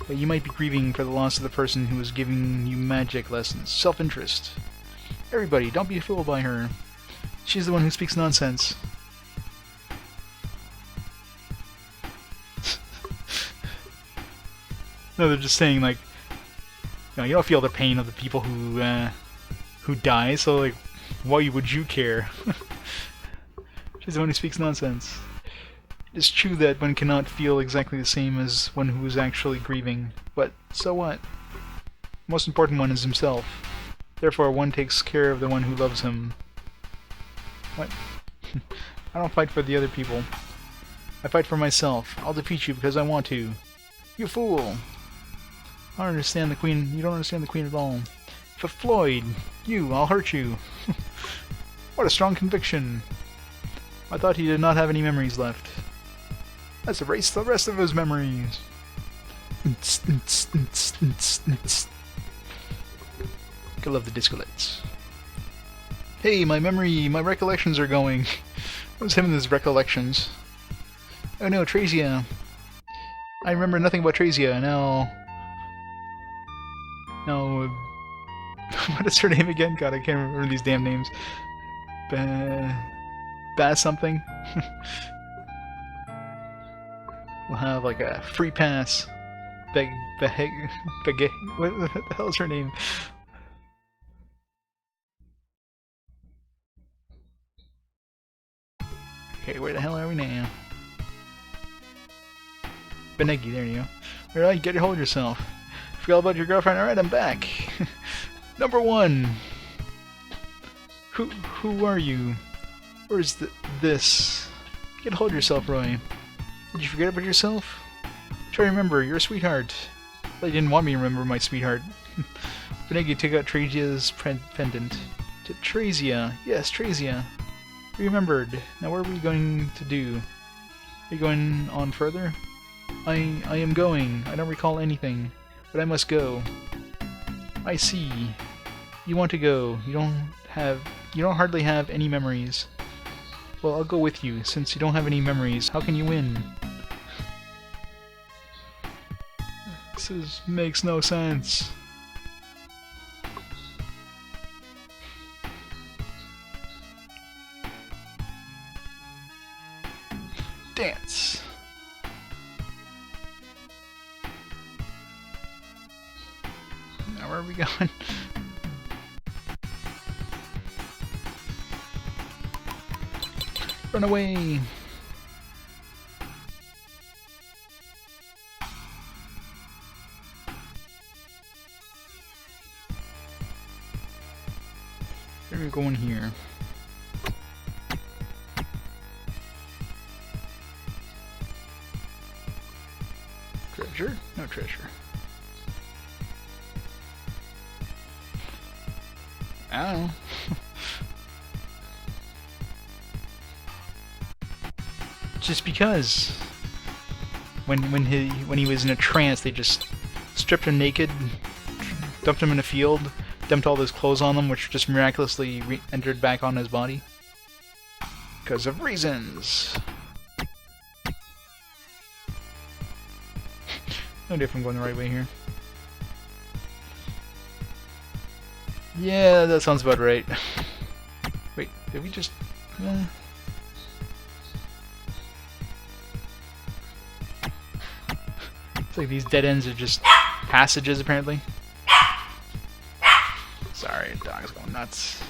But you might be grieving for the loss of the person who was giving you magic lessons. Self-interest. Everybody, don't be fooled by her. She's the one who speaks nonsense. No, they're just saying, like, you don't feel the pain of the people who die, so, like, why would you care? She's the one who speaks nonsense. It's true that one cannot feel exactly the same as one who is actually grieving, but so what? The most important one is himself. Therefore, one takes care of the one who loves him. What? I don't fight for the other people. I fight for myself. I'll defeat you because I want to. You fool! I don't understand the Queen. You don't understand the Queen at all. But Floyd, I'll hurt you. What a strong conviction. I thought he did not have any memories left. Let's erase the rest of his memories. I love the disco lights. Hey, my recollections are going. What was him and his recollections? Oh no, Traysia. I remember nothing about Traysia. Now... No... what is her name again? God, I can't remember these damn names. Bass something? We'll have like a free pass. What the hell is her name? Okay, where the hell are we now? Benegi, there you go. Alright, get a hold of yourself. Forgot about your girlfriend. Alright, I'm back. Number 1. Who are you? Where's this? Get a hold of yourself, Roy. Did you forget about yourself? Try to remember, you're a sweetheart. Well, you didn't want me to remember my sweetheart. Benegi took out Traysia's pendant. To Traysia. Yes, Traysia. Remembered. Now what are we going to do? Are you going on further? I am going. I don't recall anything. But I must go. I see. You want to go. You don't have You don't hardly have any memories. Well, I'll go with you. Since you don't have any memories, how can you win? This makes no sense. Dance. Now where are we going? Run away! Where are we going here? Treasure? No treasure. I don't know. Just because when he was in a trance, they just stripped him naked, dumped him in a field, dumped all his clothes on him, which just miraculously entered back on his body because of reasons. No idea if I'm going the right way here. Yeah, that sounds about right. Wait, did we just... It's like these dead ends are just passages, apparently. Sorry, dog's going nuts.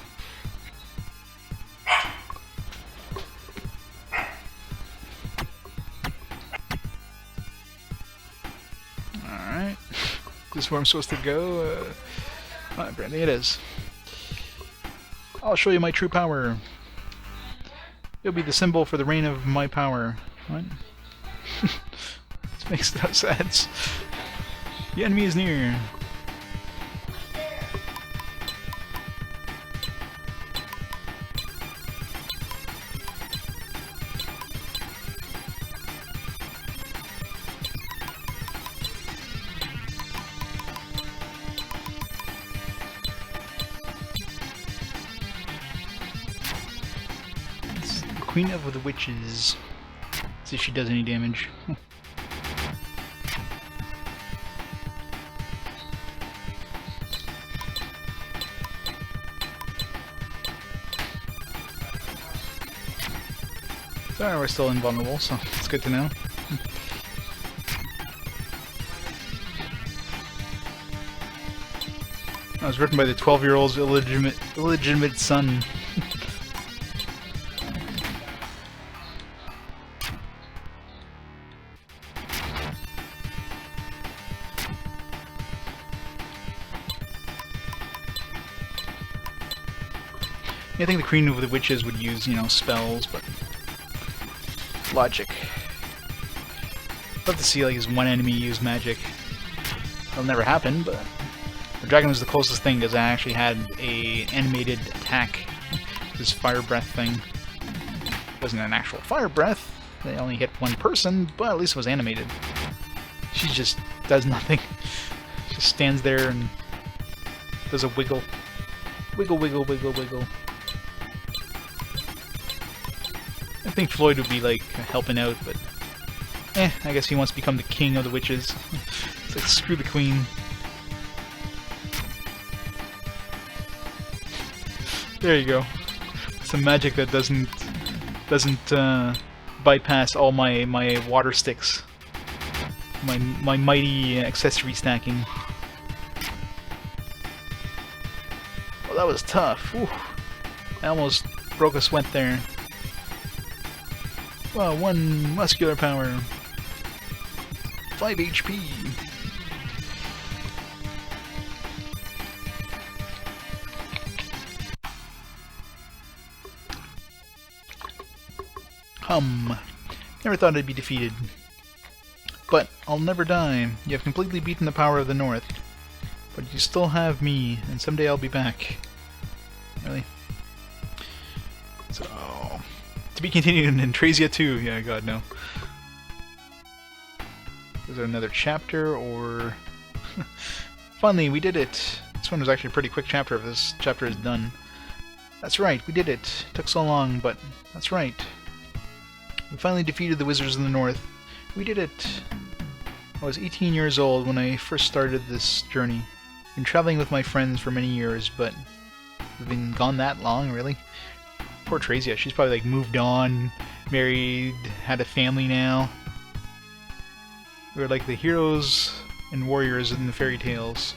Alright. This is where I'm supposed to go. Apparently it is. I'll show you my true power. You'll be the symbol for the reign of my power. What? This makes no sense. The enemy is near. It's the Queen of the Witches. See if she does any damage. Sorry, we're still invulnerable, so it's good to know. That was written by the 12-year-old's illegitimate son. I think the Queen of the Witches would use, you know, spells, but... logic. I'd love to see, like, his one enemy use magic. That'll never happen, but... the dragon was the closest thing, because I actually had a animated attack. This fire breath thing. It wasn't an actual fire breath. They only hit one person, but at least it was animated. She just does nothing. Just stands there and does a wiggle. Wiggle, wiggle, wiggle, wiggle. I think Floyd would be, like, helping out, but... I guess he wants to become the king of the witches. It's like, screw the queen. There you go. Some magic that doesn't bypass all my water sticks. My mighty accessory stacking. Well, that was tough. Whew. I almost broke a sweat there. Wow, 1 muscular power. 5 HP. Never thought I'd be defeated. But I'll never die. You have completely beaten the power of the North. But you still have me, and someday I'll be back. Really? So... to be continued in Traysia 2. Yeah, God, no. Is there another chapter, or... Finally, we did it! This one was actually a pretty quick chapter if this chapter is done. That's right, we did it. Took so long, but that's right. We finally defeated the Wizards of the North. We did it. I was 18 years old when I first started this journey. Been traveling with my friends for many years, but we've been gone that long, really? Poor Traysia, she's probably like moved on, married, had a family now. We were like the heroes and warriors in the fairy tales.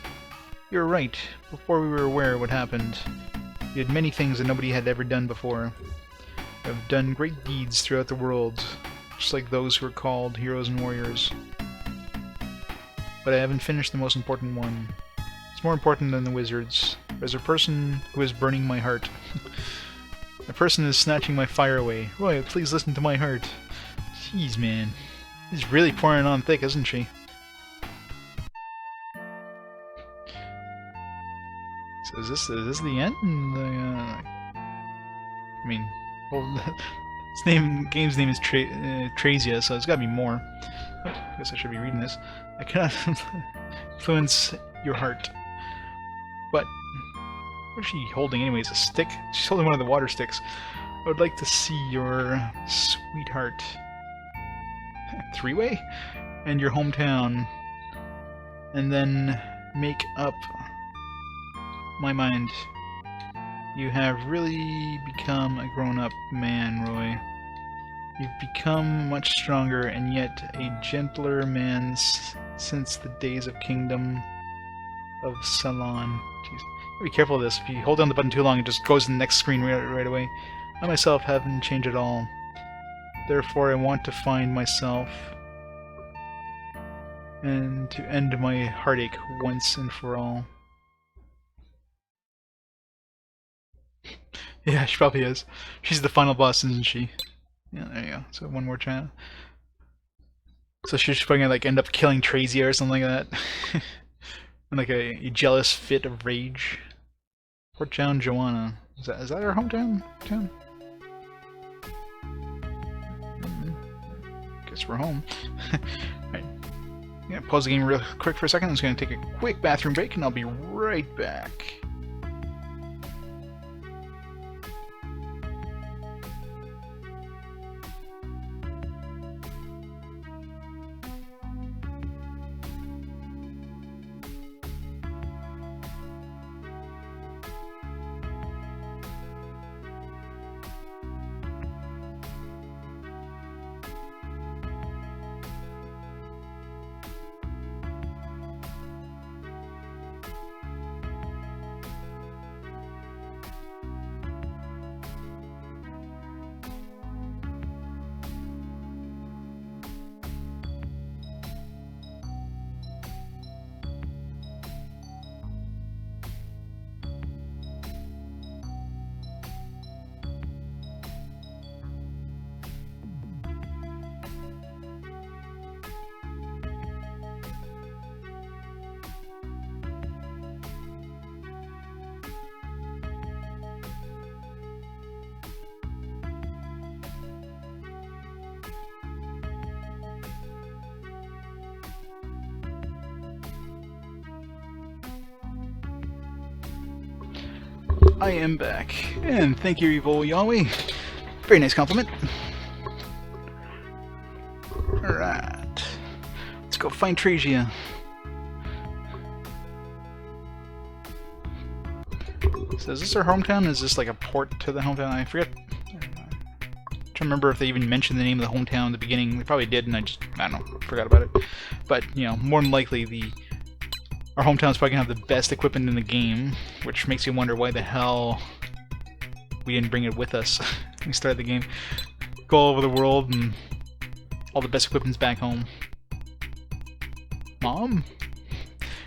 You were right. Before we were aware of what happened, we did many things that nobody had ever done before. We have done great deeds throughout the world, just like those who are called heroes and warriors. But I haven't finished the most important one. It's more important than the wizards. There's a person who is burning my heart. A person is snatching my fire away. Roy, please listen to my heart. Jeez, man. She's really pouring on thick, isn't she? So is this the end? I mean, well, game's name is Traysia, so it's gotta be more. Oh, I guess I should be reading this. I cannot influence your heart. But what is she holding anyways? A stick? She's holding one of the water sticks. I would like to see your sweetheart. Three-way? And your hometown. And then make up my mind. You have really become a grown-up man, Roy. You've become much stronger and yet a gentler man since the days of Kingdom of Ceylon. Jeez. Be careful of this. If you hold down the button too long, it just goes to the next screen right away. I myself haven't changed at all. Therefore, I want to find myself and to end my heartache once and for all. Yeah, she probably is. She's the final boss, isn't she? Yeah, there you go. So one more chance. So she's probably gonna like end up killing Traysia or something like that. In like a jealous fit of rage. Port Town, Joanna. Is that her hometown? Guess we're home. Alright. I'm gonna pause the game real quick for a second. I'm just gonna take a quick bathroom break and I'll be right back. I am back, and thank you, Evil Yahweh. Very nice compliment. Alright. Let's go find Traysia. So is this her hometown? Is this like a port to the hometown? I forget. I'm trying to remember if they even mentioned the name of the hometown at the beginning. They probably did, and I don't know, forgot about it. But, you know, more than likely our hometown's probably gonna have the best equipment in the game, which makes you wonder why the hell we didn't bring it with us when we started the game. Go all over the world and all the best equipment's back home. Mom?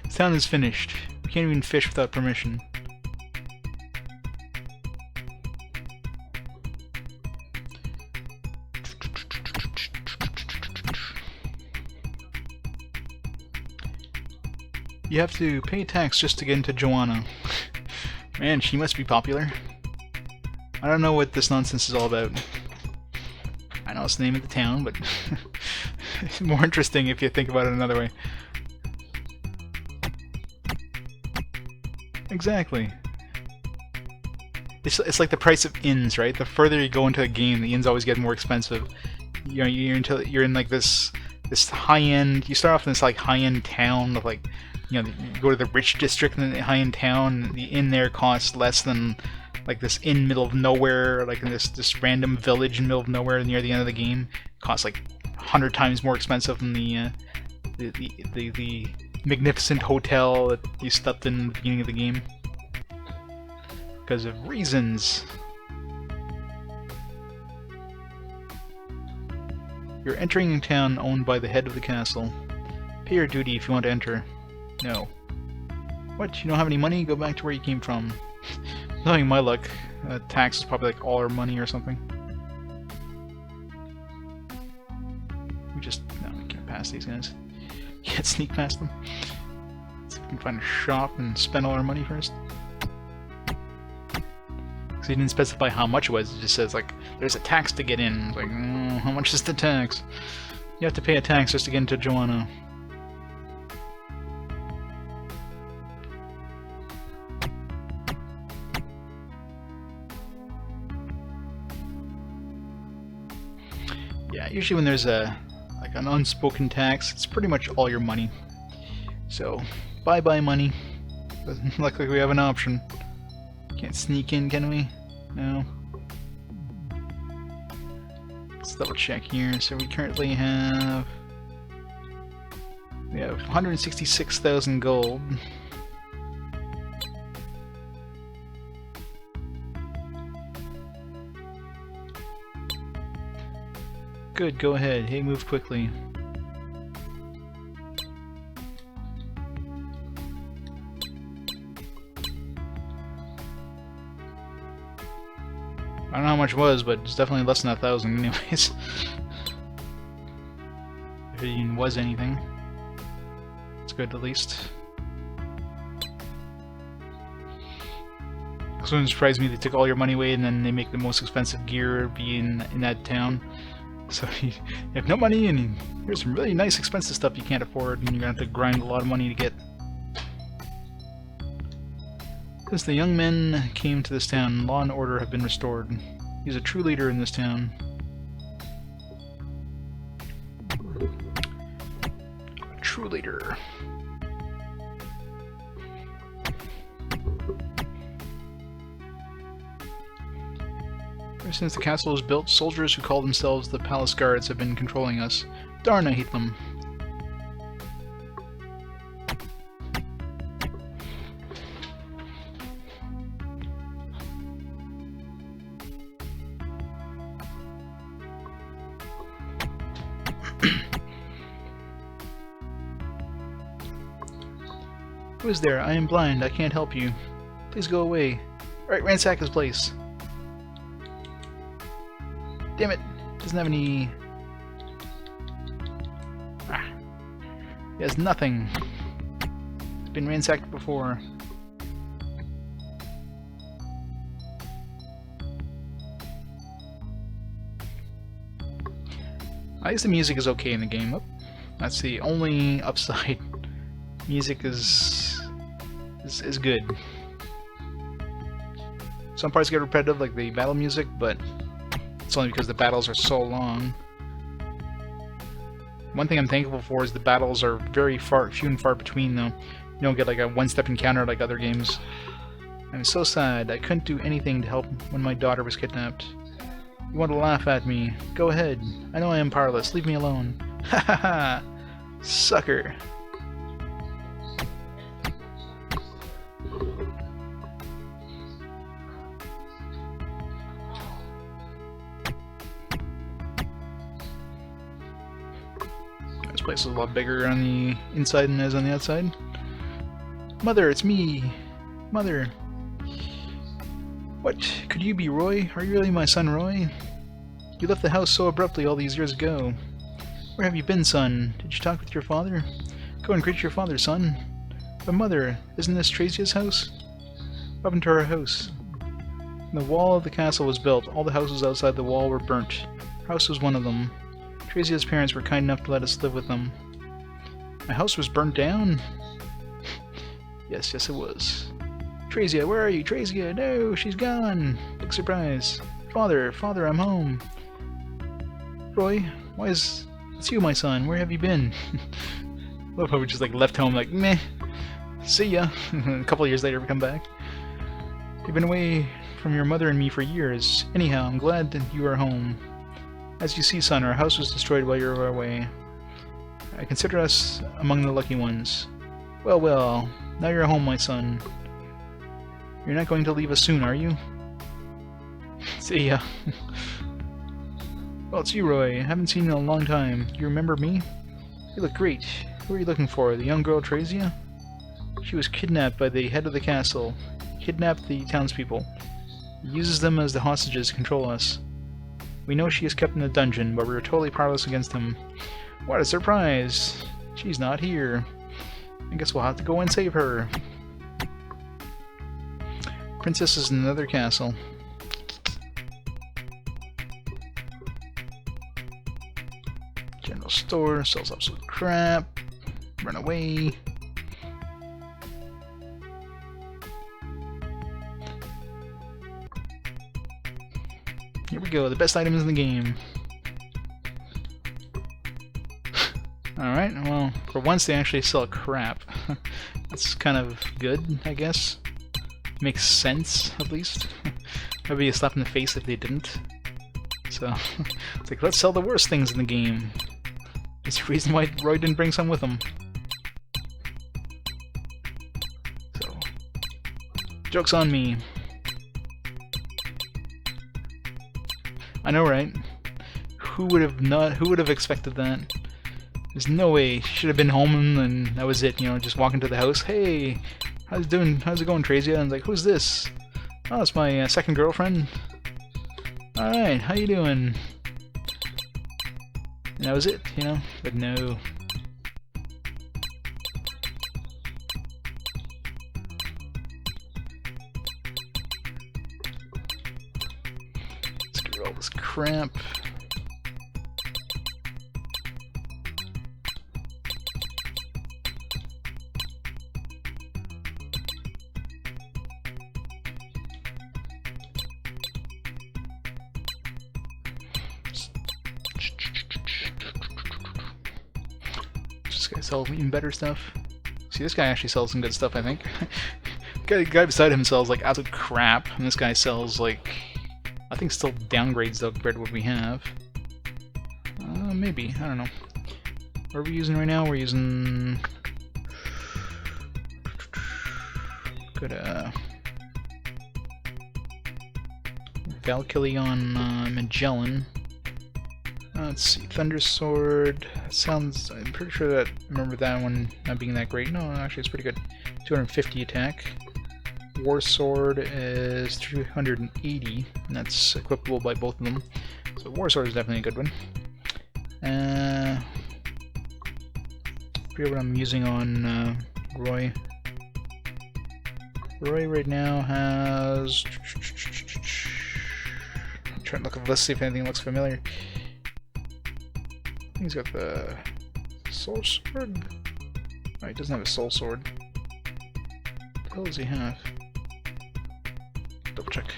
This town is finished. We can't even fish without permission. You have to pay tax just to get into Joanna. Man, she must be popular. I don't know what this nonsense is all about. I know it's the name of the town, but it's more interesting if you think about it another way. Exactly. it's like the price of inns, right? The further you go into a game, the inns always get more expensive. You know, you're in like this high end. You start off in this like high end town with like, you know, you go to the rich district in the high end town. The inn there costs less than like this inn middle of nowhere, like in this random village in the middle of nowhere near the end of the game. It costs like 100 times more expensive than the magnificent hotel that you slept in at the beginning of the game. Because of reasons. You're entering a town owned by the head of the castle. Pay your duty if you want to enter. No. What? You don't have any money? Go back to where you came from. Knowing my luck, tax is probably like all our money or something. We can't pass these guys. Can't sneak past them. Let's see if we can find a shop and spend all our money first. Because he didn't specify how much it was, it just says like, there's a tax to get in. It's like, how much is the tax? You have to pay a tax just to get into Joanna. Yeah, usually when there's an unspoken tax, it's pretty much all your money. So, bye-bye money. Doesn't look like we have an option. Can't sneak in, can we? No. Let's double check here. So we currently have 166,000 gold. Good, go ahead. Hey, move quickly. I don't know how much it was, but it's definitely less than 1,000 anyways. If it even was anything. It's good at least. It wouldn't surprise me they took all your money away and then they make the most expensive gear be in that town. So you have no money and here's some really nice expensive stuff you can't afford and you're gonna have to grind a lot of money to get. Since the young men came to this town, law and order have been restored. He's a true leader in this town. A true leader. Ever since the castle was built, soldiers who call themselves the palace guards have been controlling us. Darn, I hate them. Who is there? I am blind. I can't help you. Please go away. Alright, ransack his place. Damn it! Doesn't have any... Ah. He has nothing. It's been ransacked before. I guess the music is okay in the game. Oh, that's the only upside. Music is good. Some parts get repetitive, like the battle music, but it's only because the battles are so long. One thing I'm thankful for is the battles are very few and far between, though. You don't get like a one-step encounter like other games. I'm so sad. I couldn't do anything to help when my daughter was kidnapped. You want to laugh at me? Go ahead. I know I am powerless. Leave me alone. Ha ha ha! Sucker! This place is a lot bigger on the inside than it is on the outside. Mother, it's me! Mother! What? Could you be Roy? Are you really my son, Roy? You left the house so abruptly all these years ago. Where have you been, son? Did you talk with your father? Go and greet your father, son. But mother, isn't this Traysia's house? What happened to her house? When the wall of the castle was built, all the houses outside the wall were burnt. Her house was one of them. Traysia's parents were kind enough to let us live with them. My house was burnt down? Yes, it was. Traysia, where are you? Traysia, no, she's gone. Big surprise. Father, I'm home. Roy, why is... It's you, my son. Where have you been? Love how we just like left home like, meh. See ya. A couple of years later we come back. You've been away from your mother and me for years. Anyhow, I'm glad that you are home. As you see, son, our house was destroyed while you were away. I consider us among the lucky ones. Well, well, now you're home, my son. You're not going to leave us soon, are you? See ya. Well, it's you, Roy. I haven't seen you in a long time. You remember me? You look great. Who are you looking for? The young girl Traysia? She was kidnapped by the head of the castle. Kidnapped the townspeople. He uses them as the hostages to control us. We know she is kept in a dungeon, but we are totally powerless against him. What a surprise! She's not here. I guess we'll have to go and save her. Princess is in another castle. General store, sells absolute crap. Run away. Here we go, the best items in the game. Alright, well, for once they actually sell crap. That's kind of good, I guess. Makes sense, at least. Maybe a slap in the face if they didn't. So, it's like, let's sell the worst things in the game. There's a reason why Roy didn't bring some with him. So, joke's on me. I know, right? Who would have expected that? There's no way. She should have been home and that was it, you know, just walk into the house. Hey, how's it going, Traysia? And like, who's this? Oh, it's my second girlfriend. Alright, how you doing? And that was it, you know? But no. Let's get rid of all this crap. This guy sells even better stuff. See, this guy actually sells some good stuff, I think. The guy beside him sells like absolute crap, and this guy sells like, I think still downgrades though compared to what we have. Maybe, I don't know. What are we using right now? We're using... Good, Valkyrie on Magellan. Let's see, Thunder Sword sounds, I'm pretty sure that, I remember that one not being that great. No, actually it's pretty good. 250 attack. War Sword is 380, and that's equipable by both of them. So War Sword is definitely a good one. I forget what I'm using on Roy. Roy right now has... I'm trying to look at the list, see if anything looks familiar. I think he's got the Soul Sword. Oh, he doesn't have a Soul Sword. What the hell does he have? Double check.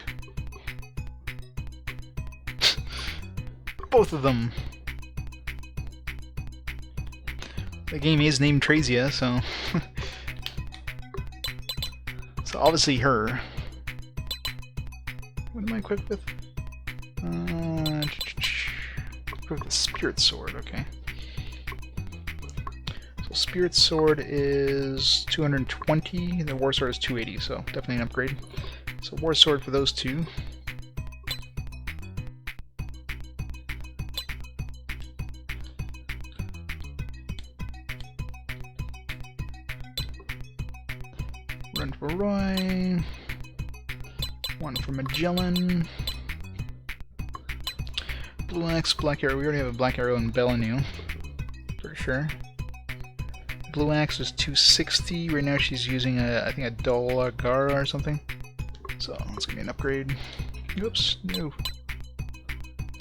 Both of them! The game is named Traysia, so... So obviously her. What am I equipped with? Equipped with Spirit Sword, okay. So Spirit Sword is 220, the War Sword is 280, so definitely an upgrade. So War Sword for those two. Run for Roy. One for Magellan. Blue Axe, Black Arrow. We already have a Black Arrow in Belanu, for sure. Blue Axe is 260. Right now she's using a, I think a Dolagara or something. So it's gonna be an upgrade. Oops, no.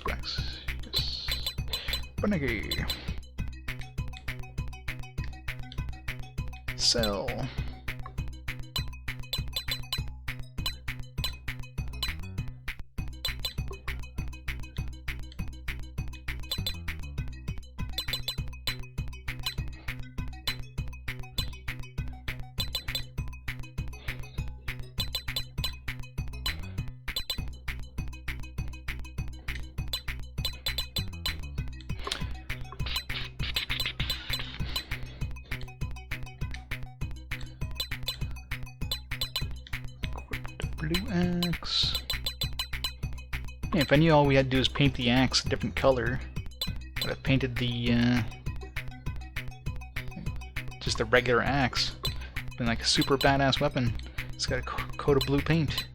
Blue Axe. Yes. Bunny. Sell. Blue axe. Yeah, if I knew all we had to do is paint the axe a different color, I'd have painted the just a regular axe. Been like a super badass weapon. It's got a coat of blue paint.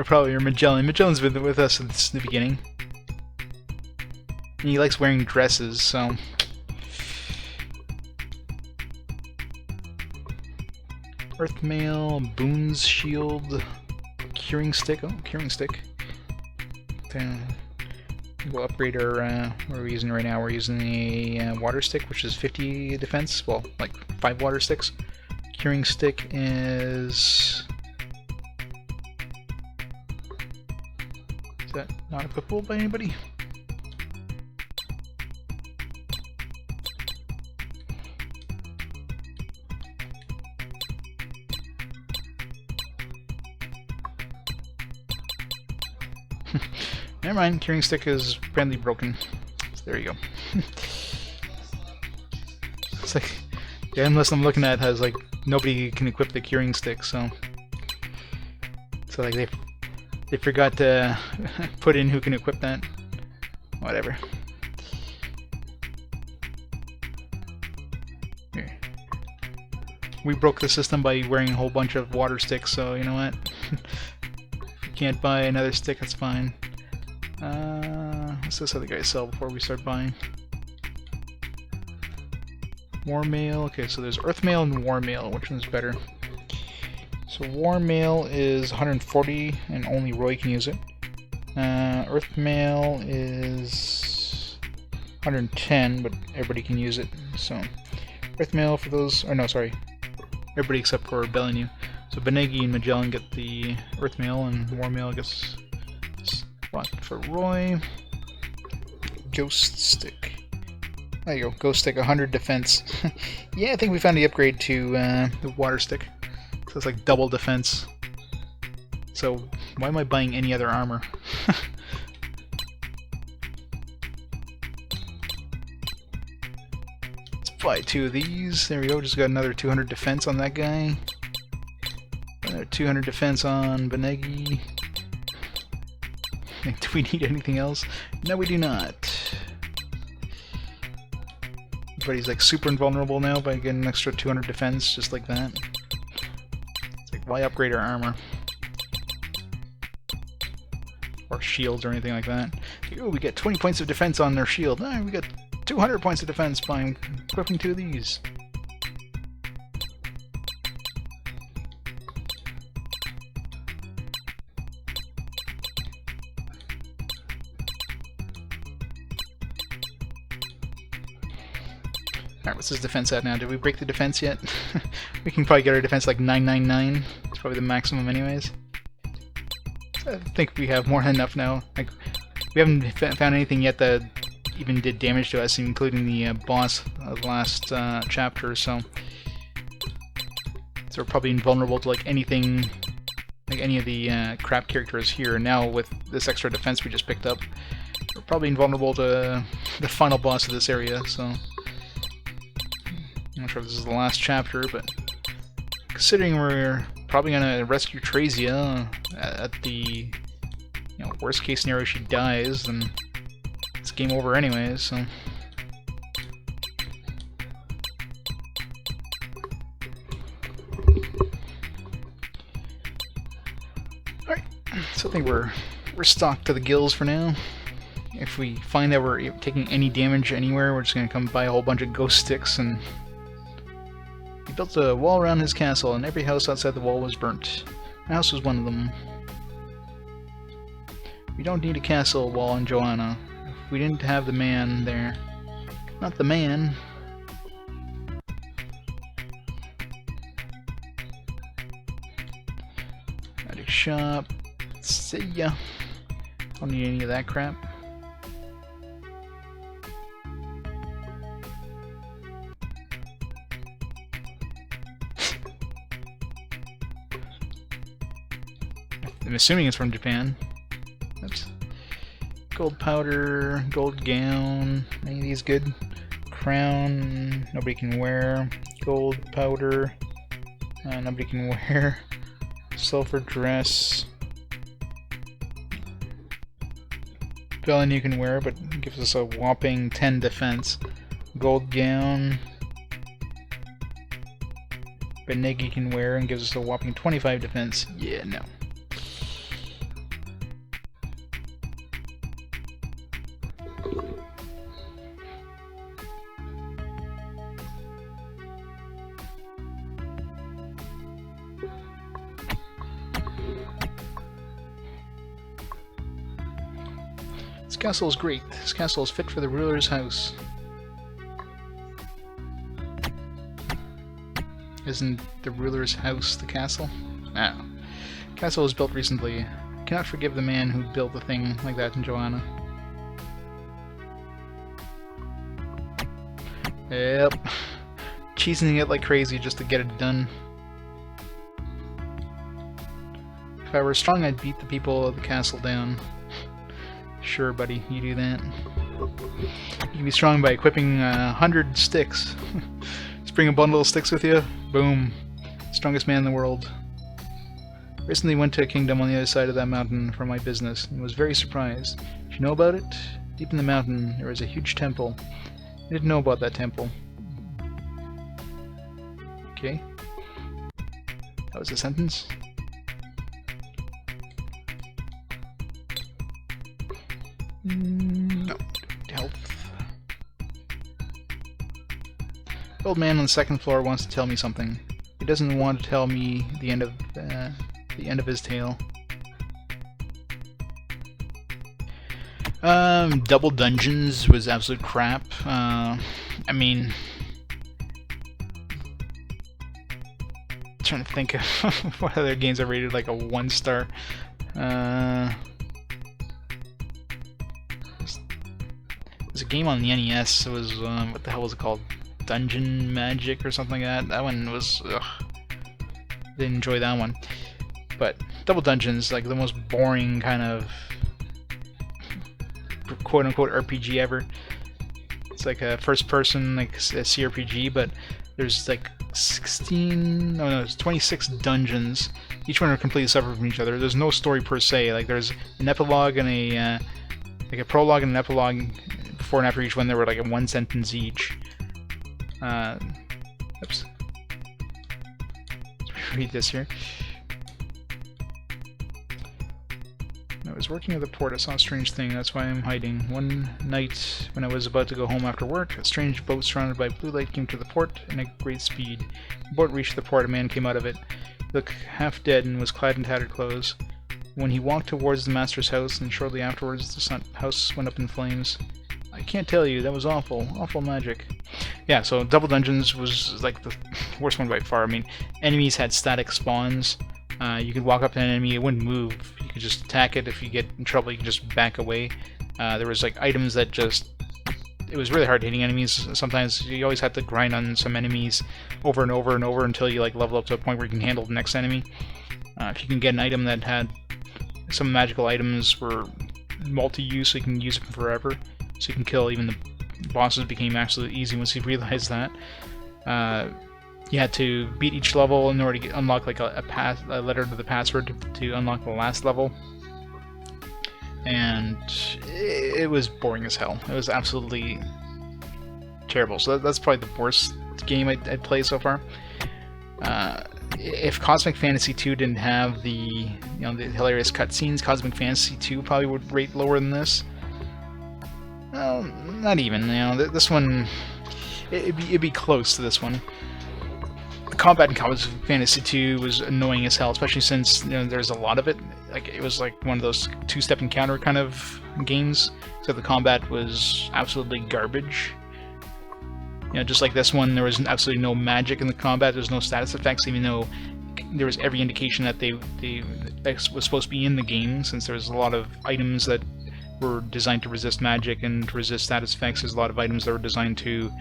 Probably your Magellan. Magellan's been with us since the beginning. And he likes wearing dresses, so... Earthmail, Boone's Shield, Curing Stick. Oh, Curing Stick. Then we'll upgrade our... what are we using right now? We're using a Water Stick, which is 50 defense. Well, like 5 Water Sticks. Curing Stick is... Is that not equipable by anybody? Never mind, Curing Stick is apparently broken. So there you go. It's like, the endless I'm looking at has like, nobody can equip the Curing Stick, so... So like they forgot to put in who can equip that. Whatever. Here. We broke the system by wearing a whole bunch of water sticks, so you know what? If you can't buy another stick, that's fine. What's this other guy sell before we start buying? War Mail. Okay, so there's Earth Mail and War Mail. Which one's better? So War Mail is 140 and only Roy can use it. Earth Mail is 110, but everybody can use it. So Earth Mail for those, or no, sorry, everybody except for Belinu. So Benegi and Magellan get the Earth Mail, and War Mail gets spot for Roy. Ghost Stick. There you go, Ghost Stick, 100 defense. Yeah, I think we found the upgrade to the Water Stick. So it's like double defense. So why am I buying any other armor? Let's buy 2 of these. There we go, just got another 200 defense on that guy. Another 200 defense on Benegi. Do we need anything else? No, we do not. Everybody's like super invulnerable now by getting an extra 200 defense, just like that. It's like, why upgrade our armor? Or shields or anything like that. Ooh, we get 20 points of defense on their shield. Ah, we got 200 points of defense by equipping 2 of these. Alright, what's his defense at now? Did we break the defense yet? We can probably get our defense like 999. It's probably the maximum anyways. I think we have more than enough now. Like, we haven't found anything yet that even did damage to us, including the boss of the last chapter, so we're probably invulnerable to like anything, like any of the crap characters here. Now with this extra defense we just picked up, we're probably invulnerable to the final boss of this area, so... I'm not sure if this is the last chapter, but considering we're probably gonna rescue Traysia at the worst case scenario she dies, then it's game over anyways, so... Alright, so I think we're stocked to the gills for now. If we find that we're taking any damage anywhere, we're just gonna come buy a whole bunch of ghost sticks and... He built a wall around his castle, and every house outside the wall was burnt. My house was one of them. We don't need a castle wall in Joanna. If we didn't have the man there. Not the man. Magic shop. See ya. Don't need any of that crap. I'm assuming it's from Japan. Oops. Gold powder, gold gown. Any of these good? crown, nobody can wear. Gold powder, nobody can wear. Silver dress. Felon you can wear, but gives us a whopping 10 defense. Gold gown. Benegi can wear and gives us a whopping 25 defense. Yeah, no. This castle is great. This castle is fit for the ruler's house. Isn't the ruler's house the castle? No. Castle was built recently. I cannot forgive the man who built a thing like that in Joanna. Yep. Cheesing it like crazy just to get it done. If I were strong, I'd beat the people of the castle down. Sure, buddy, you do that. You can be strong by equipping 100 sticks. Just bring a bundle of sticks with you. Boom. Strongest man in the world. Recently went to a kingdom on the other side of that mountain for my business, and was very surprised. Did you know about it? Deep in the mountain, there was a huge temple. I didn't know about that temple. Okay. That was a sentence. No. Health. The old man on the second floor wants to tell me something. He doesn't want to tell me the end of his tale. Double Dungeons was absolute crap. I mean, trying to think of what other games I rated like a 1-star. There's a game on the NES. It was what the hell was it called? Dungeon Magic or something like that. That one was ugh. Didn't enjoy that one. But Double Dungeons, like the most boring kind of quote-unquote RPG ever. It's like a first-person, like a CRPG, but there's like 26 dungeons. Each one are completely separate from each other. There's no story per se. Like there's an epilogue and a like a prologue and an epilogue before and after each one. There were like a 1 sentence each. Oops. Let me read this here. I was working at the port. I saw a strange thing. That's why I'm hiding. One night, when I was about to go home after work, a strange boat surrounded by blue light came to the port at great speed. The boat reached the port. A man came out of it. He looked half dead and was clad in tattered clothes. When he walked towards the master's house, and shortly afterwards, the house went up in flames. I can't tell you. That was awful. Awful magic. Yeah, so Double Dungeons was like the worst one by far. I mean, enemies had static spawns. You could walk up to an enemy, it wouldn't move. You could just attack it. If you get in trouble, you can just back away. There was like items that just... It was really hard hitting enemies. Sometimes you always had to grind on some enemies over and over and over until you like level up to a point where you can handle the next enemy. If you can get an item that had... Some magical items were multi-use, so you can use them forever. So you can kill even the bosses. Became absolutely easy once you realized that. You had to beat each level in order to unlock like a letter to the password to unlock the last level. And it was boring as hell. It was absolutely terrible. So that's probably the worst game I'd played so far. If Cosmic Fantasy 2 didn't have the the hilarious cutscenes, Cosmic Fantasy 2 probably would rate lower than this. Well, not even. This one, it'd be close to this one. The combat in Cosmic Fantasy 2 was annoying as hell, especially since there's a lot of it. Like it was like one of those two-step encounter kind of games, so the combat was absolutely garbage. Just like this one, there was absolutely no magic in the combat. There's no status effects, even though there was every indication that that was supposed to be in the game, since there was a lot of items that were designed to resist magic and to resist status effects. There's a lot of items that were designed to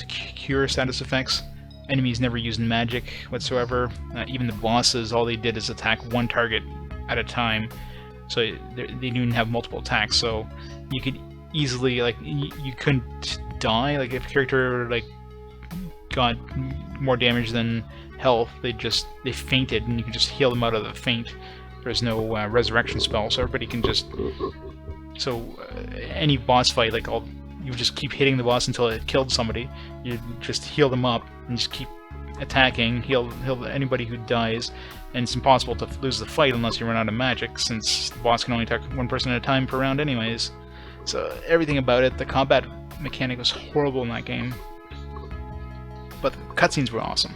cure status effects. Enemies never used magic whatsoever. Even the bosses, all they did is attack one target at a time, so they didn't even have multiple attacks. So you could easily, like, you couldn't die, like if a character like got more damage than health, they fainted, and you can just heal them out of the faint. There's no resurrection spell, so everybody can just... any boss fight, like you just keep hitting the boss until it killed somebody. You just heal them up and just keep attacking, heal anybody who dies, and it's impossible to lose the fight unless you run out of magic, since the boss can only attack one person at a time per round anyways. So everything about it, the combat mechanic was horrible in that game, but the cutscenes were awesome.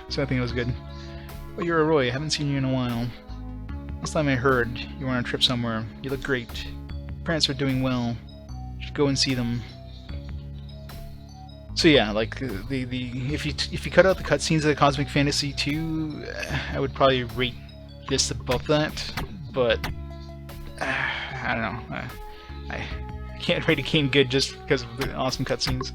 So I think it was good. Well, you're a Roy, I haven't seen you in a while. Last time I heard, you were on a trip somewhere. You look great. Your parents are doing well. You should go and see them. So yeah, like if you cut out the cutscenes of Cosmic Fantasy 2, I would probably rate this above that. But I don't know. I can't rate a game good just because of the awesome cutscenes.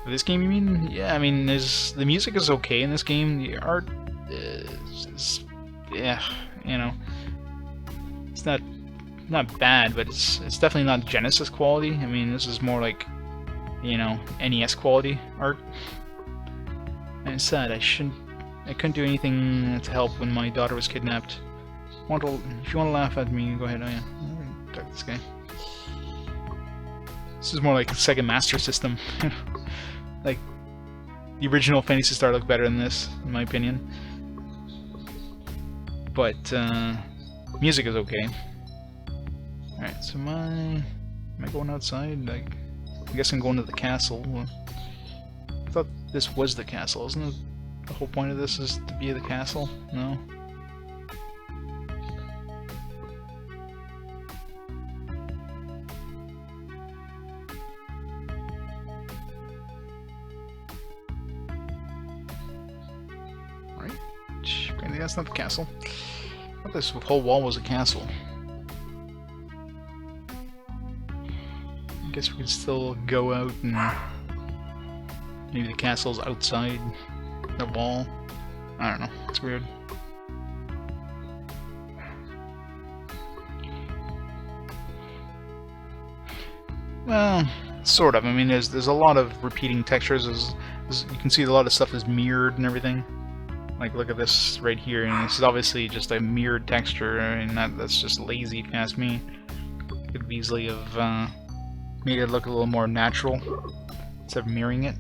This game, you mean? Yeah, I mean, the music is okay in this game. The art is yeah, you know, it's not bad, but it's definitely not Genesis quality. I mean, this is more like, you know, NES quality art. And it's sad. I couldn't do anything to help when my daughter was kidnapped. If you want to laugh at me, go ahead. Oh yeah, I'm gonna talk to this guy. This is more like Sega Master System. Like, the original Phantasy Star looked better than this, in my opinion. But, music is okay. Alright, so am I going outside? Like, I guess I'm going to the castle. I thought this was the castle, isn't it? The whole point of this is to be the castle? No? Apparently that's not the castle. I thought this whole wall was a castle. I guess we can still go out and... maybe the castle's outside the wall. I don't know. It's weird. Well, sort of. I mean, there's a lot of repeating textures. You can see a lot of stuff is mirrored and everything. Like, look at this right here, and this is obviously just a mirrored texture, and that's just lazy if you ask me. Could have easily have made it look a little more natural instead of mirroring it.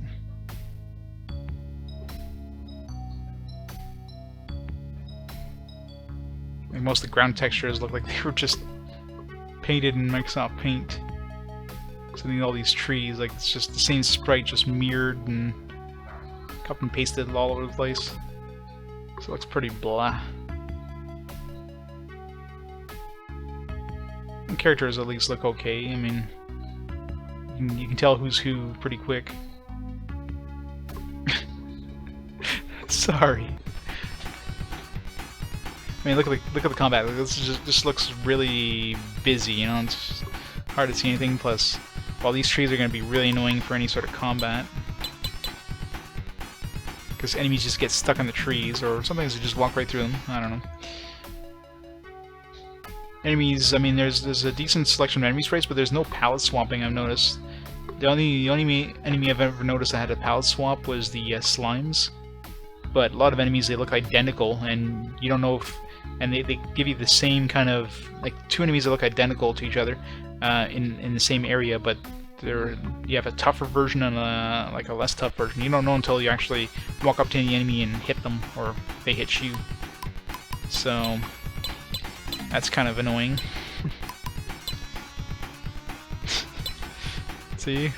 Like, most of the ground textures look like they were just painted in Microsoft Paint. So all these trees, like, it's just the same sprite, just mirrored and cut and pasted all over the place. So it looks pretty blah. And characters at least look okay. I mean, you can tell who's who pretty quick. Sorry. I mean, look at the combat. This just looks really busy. You know, it's hard to see anything. Plus, all these trees are going to be really annoying for any sort of combat. Because enemies just get stuck on the trees, or sometimes they just walk right through them. I don't know. Enemies, I mean, there's a decent selection of enemy sprites, but there's no palette swapping, I've noticed. The only enemy I've ever noticed that had a palette swap was the slimes. But a lot of enemies, they look identical, and you don't know if... And they give you the same kind of... Like, two enemies that look identical to each other in the same area, but you have a tougher version and like a less tough version. You don't know until you actually walk up to the enemy and hit them, or they hit you. So that's kind of annoying. See?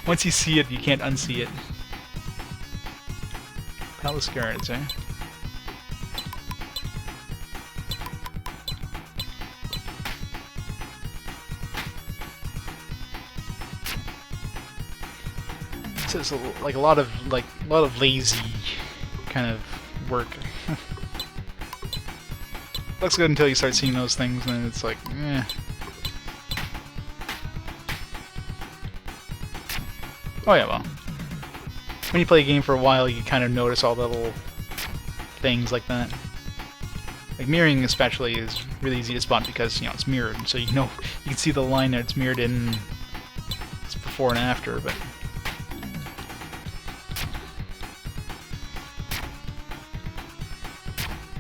Once you see it, you can't unsee it. Palace guards, eh? It's like a lot of lazy kind of work. Looks good until you start seeing those things, and then it's like, eh. Oh yeah, well, when you play a game for a while, you kind of notice all the little things like that. Like mirroring especially is really easy to spot because, you know, it's mirrored, so you can see the line that it's mirrored in. It's before and after, but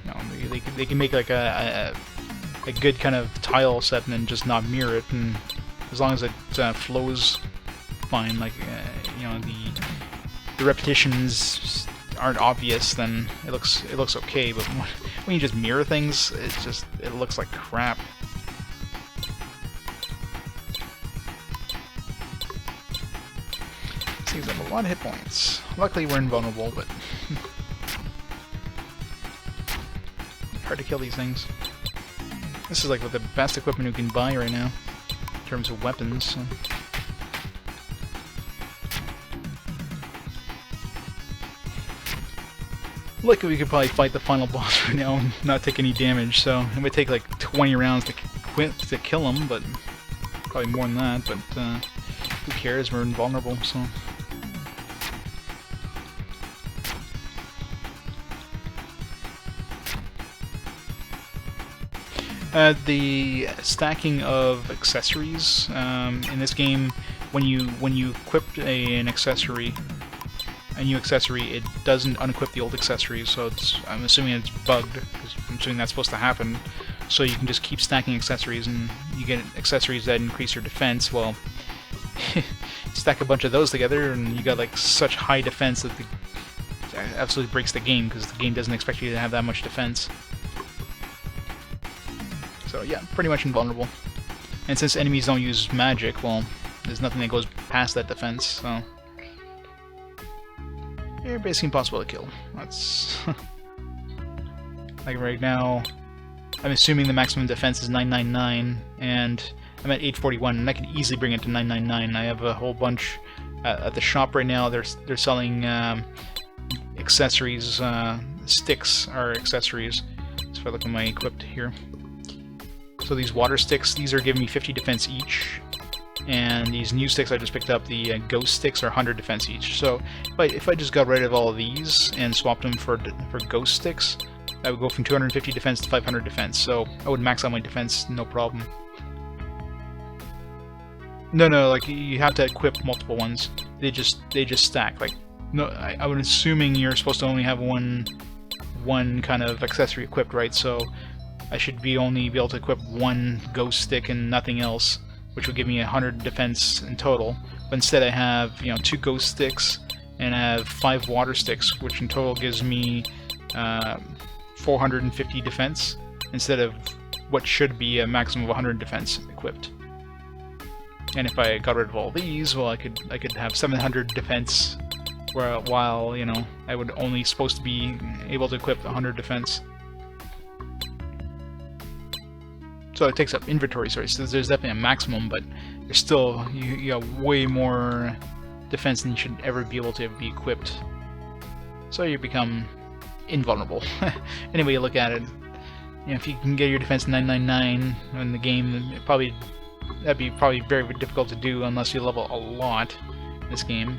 you know, they can make like a good kind of tile set and then just not mirror it, and as long as it flows fine, like you know, the repetitions aren't obvious, then it looks okay. But when you just mirror things, it looks like crap. Seems like a lot of hit points. Luckily, we're invulnerable, but hard to kill these things. This is like the best equipment you can buy right now in terms of weapons. So. Luckily, we could probably fight the final boss right now and not take any damage. So it would take like 20 rounds to kill him, but probably more than that. But who cares? We're invulnerable, so. The stacking of accessories in this game, when you equip an accessory, a new accessory, it doesn't unequip the old accessories. So I'm assuming it's bugged, because I'm assuming that's supposed to happen. So you can just keep stacking accessories, and you get accessories that increase your defense. Well, stack a bunch of those together, and you got like such high defense that it absolutely breaks the game, because the game doesn't expect you to have that much defense. So yeah, pretty much invulnerable. And since enemies don't use magic, well, there's nothing that goes past that defense, so you're basically impossible to kill. That's like right now, I'm assuming the maximum defense is 999, and I'm at 841, and I can easily bring it to 999. I have a whole bunch at the shop right now. They're selling accessories. Sticks are accessories. So if I look at my equipped here. So these water sticks, these are giving me 50 defense each, and these new sticks I just picked up, the ghost sticks, are 100 defense each. So if I just got rid of all of these and swapped them for ghost sticks, I would go from 250 defense to 500 defense. So I would max out my defense, no problem. No, like you have to equip multiple ones. They just stack. Like no, I was assuming you're supposed to only have one kind of accessory equipped, right? So I should only be able to equip one ghost stick and nothing else, which would give me 100 defense in total. But instead I have, you know, 2 ghost sticks, and I have 5 water sticks, which in total gives me 450 defense, instead of what should be a maximum of 100 defense equipped. And if I got rid of all these, well, I could have 700 defense, while you know, I would only supposed to be able to equip 100 defense. So it takes up inventory space. So there's definitely a maximum, but there's still you got way more defense than you should ever be able to be equipped. So you become invulnerable. Any way you look at it, you know, if you can get your defense 999 in the game, that'd be probably very, very difficult to do unless you level a lot in this game.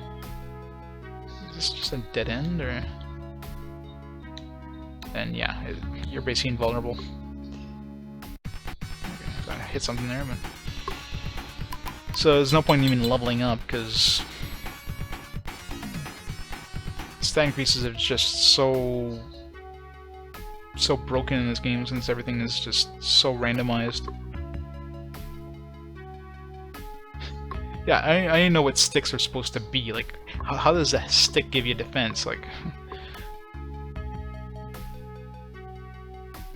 Is this just a dead end, or? Then yeah, you're basically invulnerable. I hit something there, but so there's no point in even leveling up, because stat increases are just so broken in this game, since everything is just so randomized. Yeah, I didn't know what sticks are supposed to be. Like, how does a stick give you defense? Like,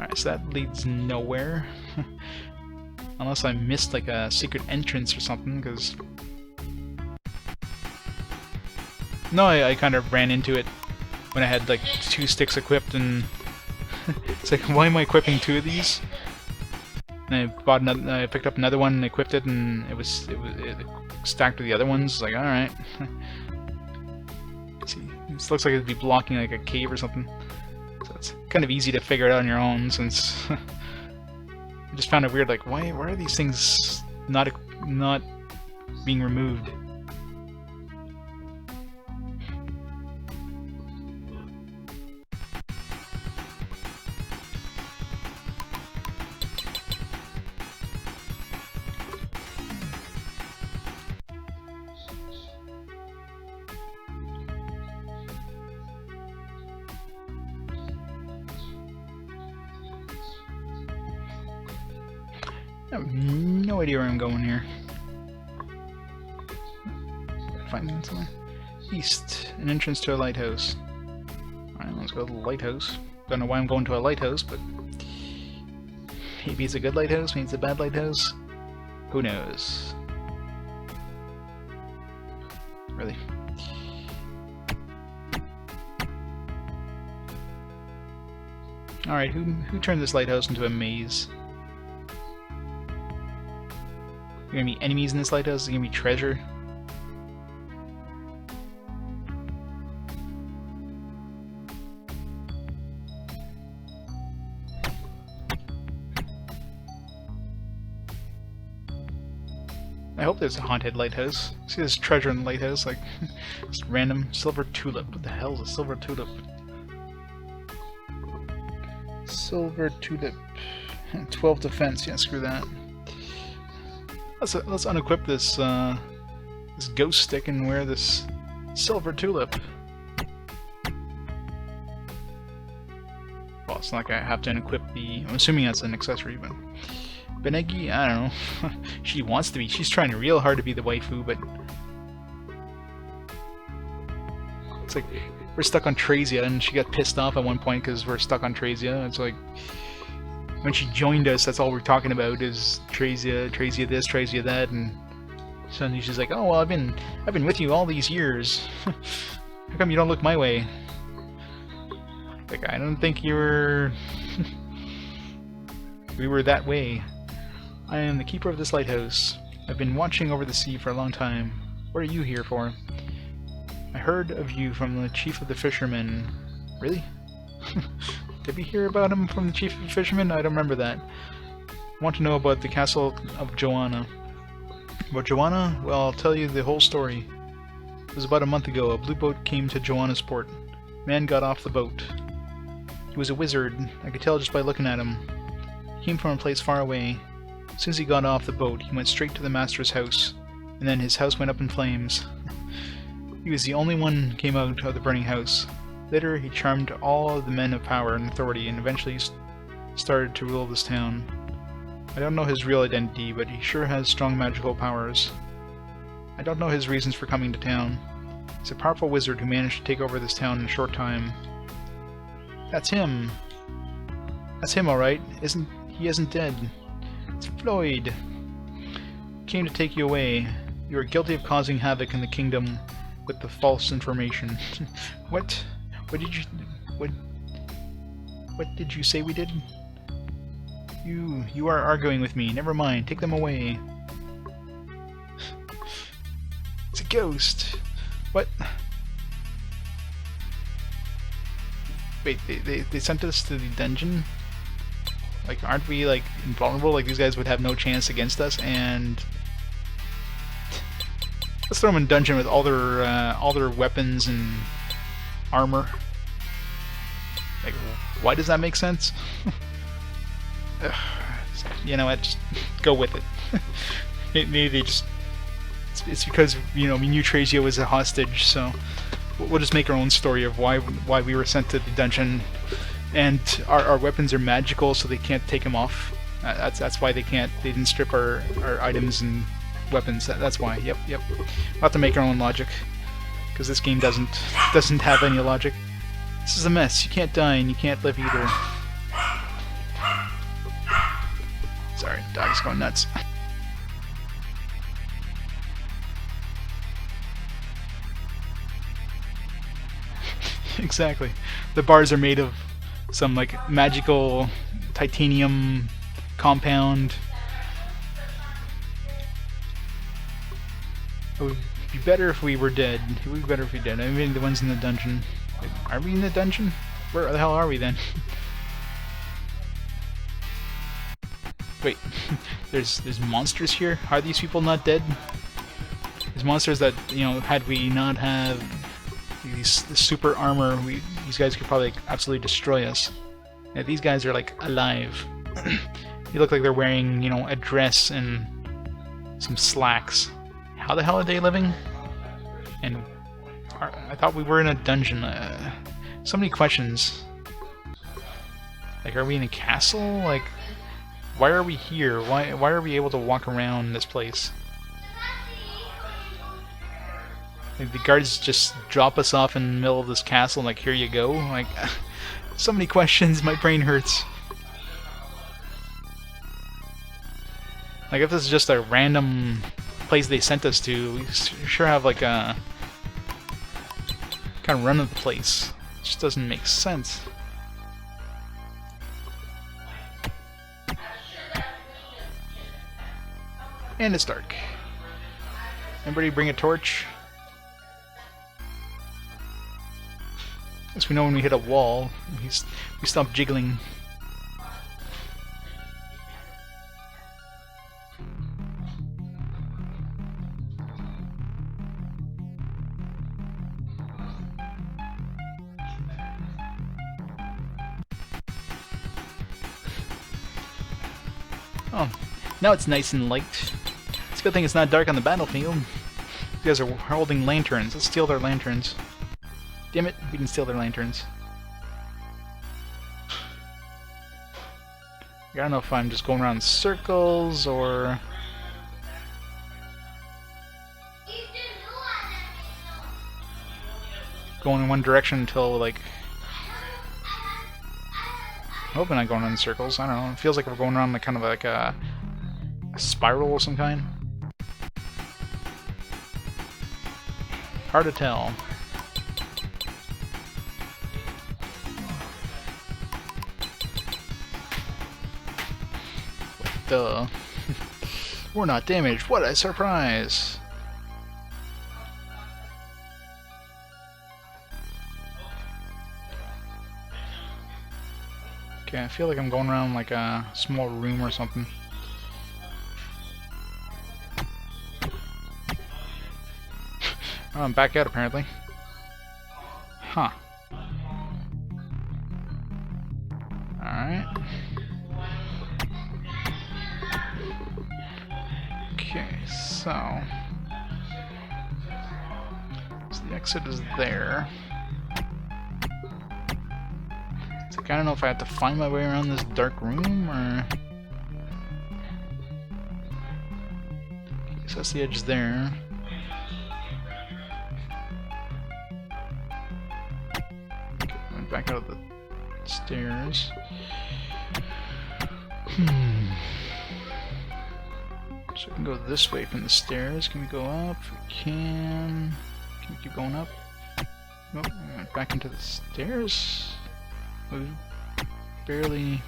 alright, so that leads nowhere. Unless I missed like a secret entrance or something, because no, I kind of ran into it when I had like 2 sticks equipped, and it's like, why am I equipping 2 of these? And I picked up another one and equipped it, and it stacked with the other ones. Like, all right. See, this looks like it'd be blocking like a cave or something. So it's kind of easy to figure it out on your own, since I just found it weird, like, why are these things not being removed? I have no idea where I'm going here. Find somewhere. East, an entrance to a lighthouse. Alright, let's go to the lighthouse. Don't know why I'm going to a lighthouse, but maybe it's a good lighthouse, maybe it's a bad lighthouse. Who knows? Really? Alright, who turned this lighthouse into a maze? Are there gonna be enemies in this lighthouse? Is there gonna be treasure? I hope there's a haunted lighthouse. See this treasure in the lighthouse, like just random silver tulip. What the hell is a silver tulip? Silver tulip. 12 defense. Yeah, screw that. Let's unequip this this ghost stick and wear this silver tulip. Well, it's not like I have to unequip the. I'm assuming that's an accessory, but. Benegi? I don't know. She wants to be. She's trying real hard to be the waifu, but it's like we're stuck on Traysia, and she got pissed off at one point because we're stuck on Traysia. It's like when she joined us, that's all we're talking about is Traysia, Traysia this, Traysia that, and suddenly she's like, "Oh well, I've been with you all these years. How come you don't look my way?" Like I don't think you were. We were that way. I am the keeper of this lighthouse. I've been watching over the sea for a long time. What are you here for? I heard of you from the chief of the fishermen. Really? Did we hear about him from the chief of the fishermen? I don't remember that. I want to know about the castle of Joanna. About Joanna? Well, I'll tell you the whole story. It was about a month ago. A blue boat came to Joanna's port. A man got off the boat. He was a wizard. I could tell just by looking at him. He came from a place far away. As soon as he got off the boat, he went straight to the master's house, and then his house went up in flames. He was the only one who came out of the burning house. Later, he charmed all of the men of power and authority, and eventually started to rule this town. I don't know his real identity, but he sure has strong magical powers. I don't know his reasons for coming to town. He's a powerful wizard who managed to take over this town in a short time. That's him. That's him, alright. He isn't dead. It's Floyd. Came to take you away. You are guilty of causing havoc in the kingdom with the false information. What? What did you say we did? You are arguing with me. Never mind. Take them away. It's a ghost. What? Wait, they sent us to the dungeon? Like, aren't we, like, invulnerable? Like, these guys would have no chance against us, and let's throw them in a dungeon with all their weapons and armor. Like, why does that make sense? You know what? Just go with it. Maybe they just. It's because, you know, we knew Traysia was a hostage, so we'll just make our own story of why we were sent to the dungeon. And our weapons are magical, so they can't take them off. That's why they can't. They didn't strip our items and weapons. That's why. Yep. We'll have to make our own logic, because this game doesn't have any logic. This is a mess. You can't die and you can't live either. Sorry, dog's going nuts. Exactly. The bars are made of some like magical titanium compound. It would be better if we were dead. It would be better if we did. I mean, the ones in the dungeon. Wait, are we in the dungeon? Where the hell are we then? Wait, there's monsters here? Are these people not dead? There's monsters that, you know, had we not have this super armor, these guys could probably absolutely destroy us. Yeah, these guys are like alive. They look like they're wearing, you know, a dress and some slacks. How the hell are they living? And I thought we were in a dungeon. So many questions. Like, are we in a castle? Like, Why are we here? Why are we able to walk around this place? Like, the guards just drop us off in the middle of this castle and like, here you go? Like, so many questions, my brain hurts. Like, if this is just a random place they sent us to, we sure have like a kind of run of the place. It just doesn't make sense. And it's dark. Anybody bring a torch? As we know, when we hit a wall, we stop jiggling. Oh, now it's nice and light. It's a good thing it's not dark on the battlefield. These guys are holding lanterns. Let's steal their lanterns. Damn it, we can steal their lanterns. I don't know if I'm just going around in circles or... going in one direction until, like... I'm hoping I'm going in circles. I don't know. It feels like we're going around like kind of like a spiral of some kind. Hard to tell. Duh. We're not damaged. What a surprise! Okay, I feel like I'm going around like a small room or something. Oh, I'm back out apparently. Huh. Alright. Okay, so the exit is there. It's like, I don't know if I have to find my way around this dark room or... Okay, so that's the edge there. Okay, went back out of the stairs. So we can go this way from the stairs. Can we go up? We can. Can we keep going up? Nope. We went back into the stairs. We barely.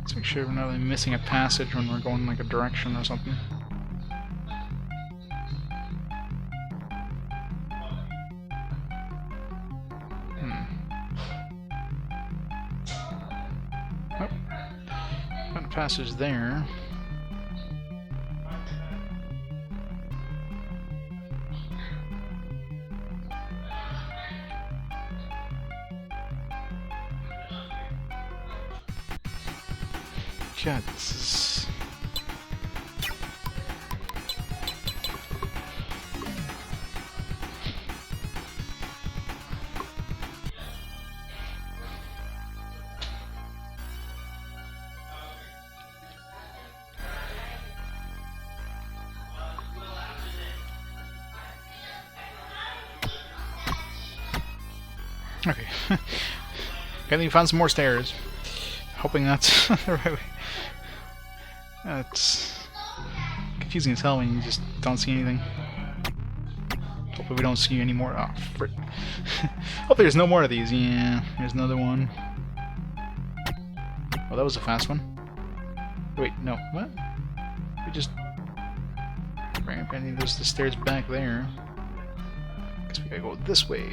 Let's make sure we're not really missing a passage when we're going in like a direction or something. Passage there. God, this is... Okay. I think we found some more stairs. Hoping that's the right way. That's confusing as hell when you just don't see anything. Hopefully we don't see any more. Oh, frick. Hopefully there's no more of these. Yeah, there's another one. Oh, that was a fast one. Wait, no. What? We just... Apparently there's the stairs back there. Guess we gotta go this way.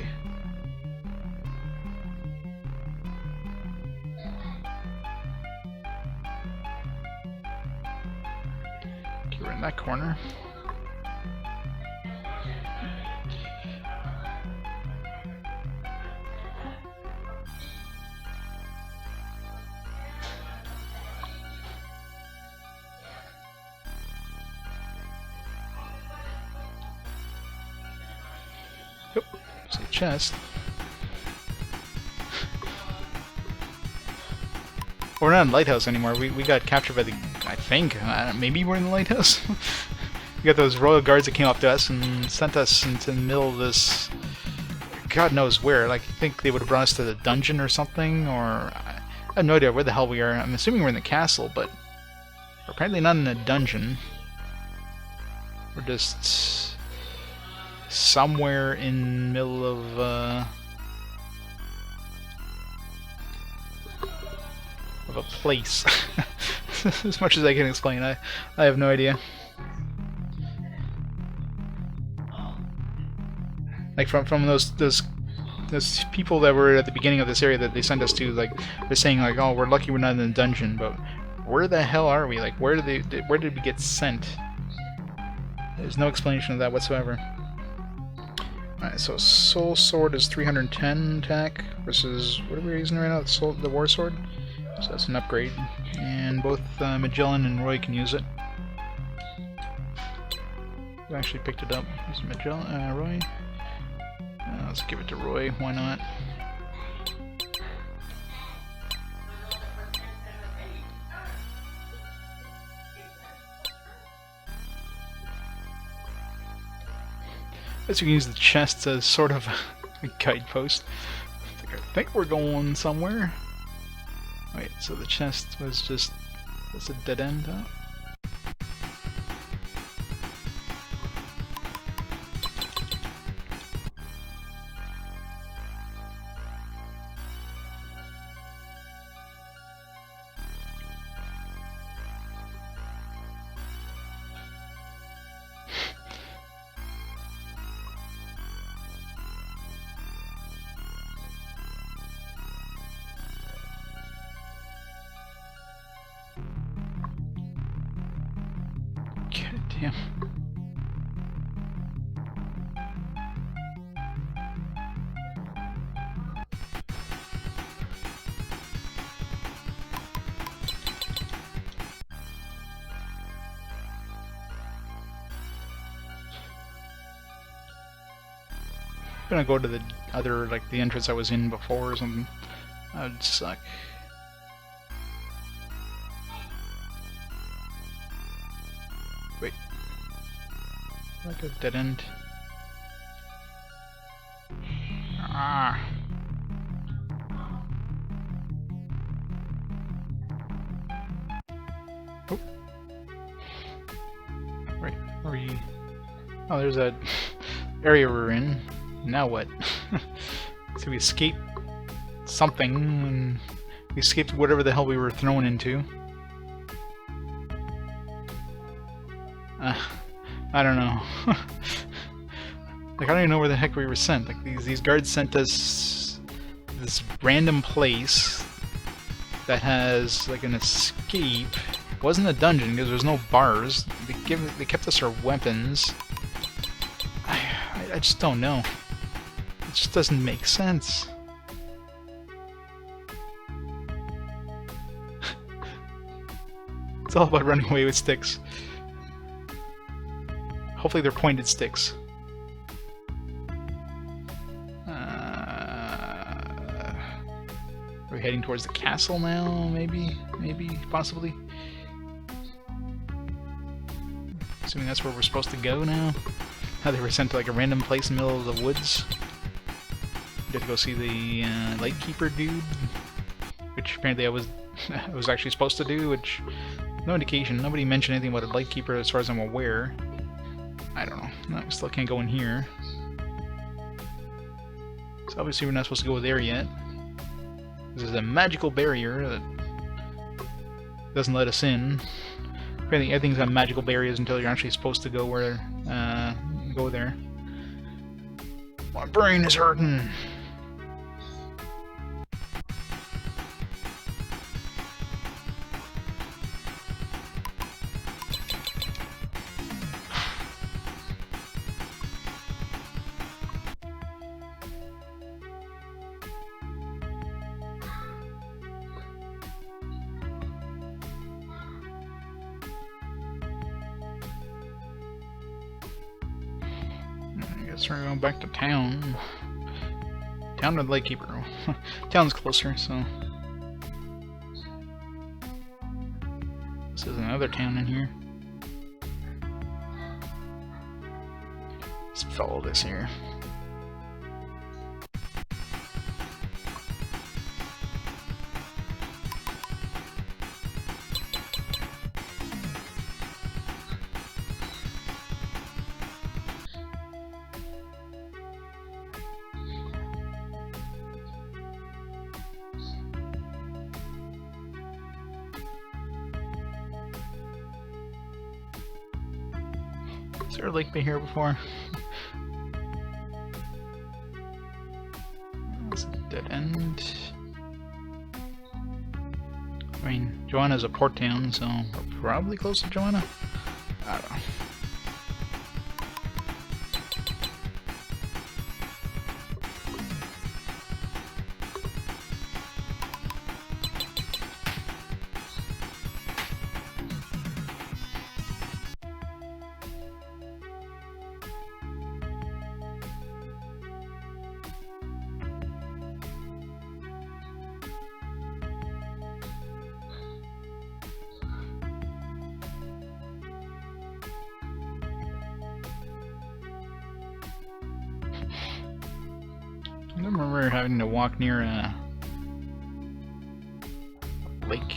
We're in that corner. There's a chest. We're not in the lighthouse anymore. We got captured by the... I think. Maybe we're in the lighthouse? We got those royal guards that came up to us and sent us into the middle of this... God knows where. Like, I think they would have brought us to the dungeon or something, or... I have no idea where the hell we are. I'm assuming we're in the castle, but... We're apparently not in a dungeon. We're just... somewhere in the middle of a place. As much as I can explain, I have no idea. Like from those people that were at the beginning of this area that they sent us to, like they're saying like, oh, we're lucky we're not in the dungeon, but where the hell are we? Like where did we get sent? There's no explanation of that whatsoever. Alright, so Soul Sword is 310 attack versus what are we using right now? The War Sword. So that's an upgrade, and both Magellan and Roy can use it. I actually picked it up. Is it Magellan? Roy? Let's give it to Roy. Why not? Guess we can use the chest as sort of a guidepost. I think we're going somewhere. Wait, so the chest was just... that's a dead end, huh? Damn. I'm gonna go to the other, like the entrance I was in before or something. That would suck. Wait. Like a dead end. Ah. Oh. Right. Where are you? Oh, there's that area we're in. Now what? So we escaped something, and we escaped whatever the hell we were thrown into. I don't know. Like, I don't even know where the heck we were sent. Like, these guards sent us this random place that has, like, an escape. It wasn't a dungeon, because there's no bars. They kept us our weapons. I just don't know. It just doesn't make sense. It's all about running away with sticks. Hopefully they're pointed sticks. Are we heading towards the castle now? Maybe? Maybe? Possibly? Assuming that's where we're supposed to go now? How they were sent to like a random place in the middle of the woods. We had to go see the lightkeeper dude, which apparently I was actually supposed to do, which no indication. Nobody mentioned anything about a lightkeeper as far as I'm aware. I don't know. No, we still can't go in here. So obviously we're not supposed to go there yet. This is a magical barrier that doesn't let us in. Apparently everything's got magical barriers until you're actually supposed to go where go there. My brain is hurting. I guess we're going back to town. Town or the Lightkeeper? Town's closer, so... This is another town in here. Let's follow this here. Has there a lake been here before? That's a dead end. I mean, Joanna's a port town, so we're probably close to Joanna. I don't know. I remember having to walk near a lake.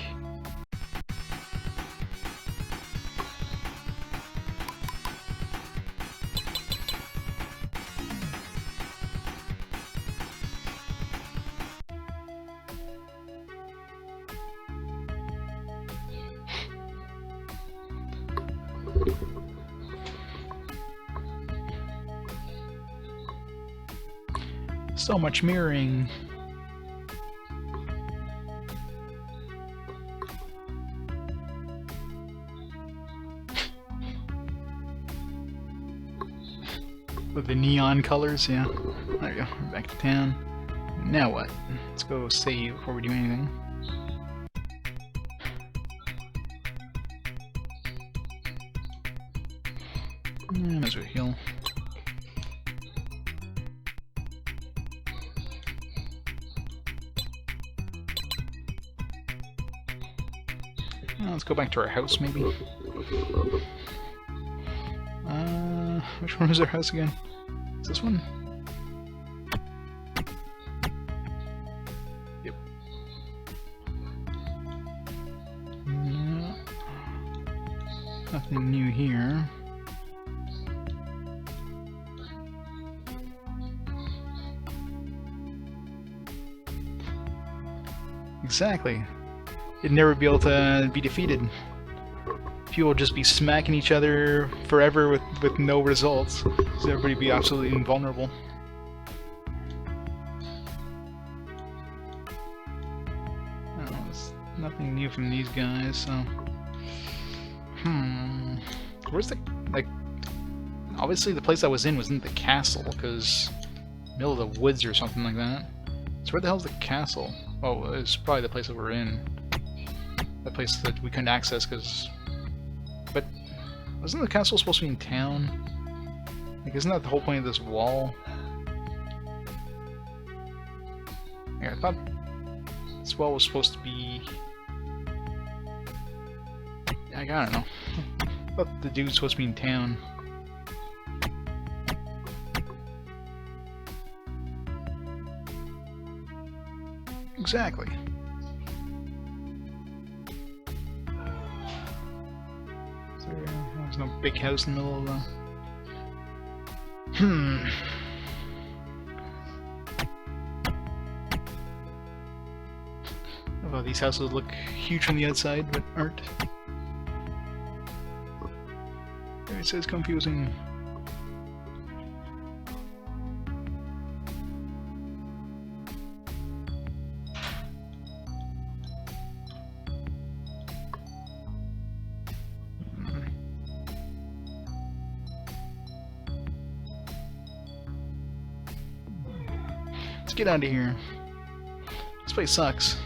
So much mirroring. With the neon colors, yeah. There you go, we're back to town. Now what? Let's go save before we do anything. Might as well heal. Let's go back to our house, maybe. Which one was our house again? Is this one? Yep. No. Nothing new here. Exactly. You'd never be able to be defeated. People would just be smacking each other forever with no results. So everybody would be absolutely invulnerable. Oh, there's nothing new from these guys, so... Where's the... like... Obviously the place I was in wasn't the castle, because... middle of the woods or something like that. So where the hell's the castle? Oh, it's probably the place that we're in. That place that we couldn't access because... But wasn't the castle supposed to be in town? Like, isn't that the whole point of this wall? Yeah, I thought this wall was supposed to be... I don't know. I thought the dude's supposed to be in town. Exactly. There's no big house in the middle of the... Although these houses look huge from the outside, but aren't. There it says confusing. Let's get out of here. This place sucks.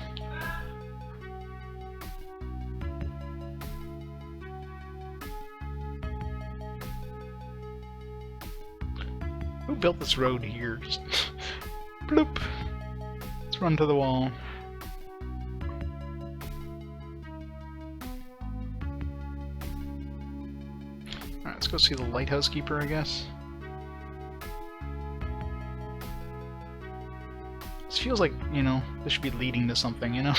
Who built this road here? Just Bloop. Let's run to the wall. Alright, let's go see the lighthouse keeper, I guess. This feels like, you know, this should be leading to something, you know?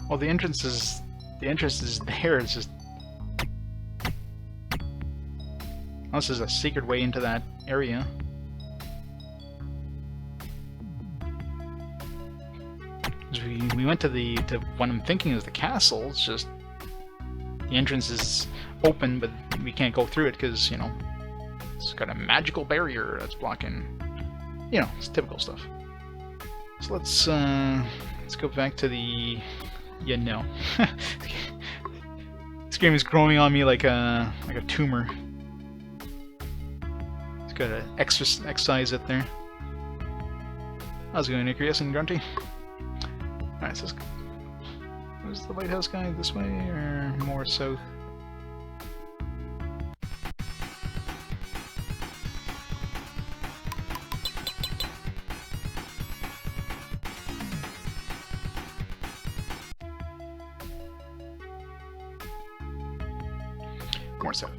Well, the entrance is there. It's just this is a secret way into that area. We went to what I'm thinking is the castle. It's just the entrance is open, but we can't go through it because, you know, it's got a magical barrier that's blocking. You know, it's typical stuff. So let's go back to the. Yeah, no. This game is growing on me like a tumor. It's got to excise it there. How's it going, Nicholas and Grunty? Alright, so where's the lighthouse guy? This way or more south? More south.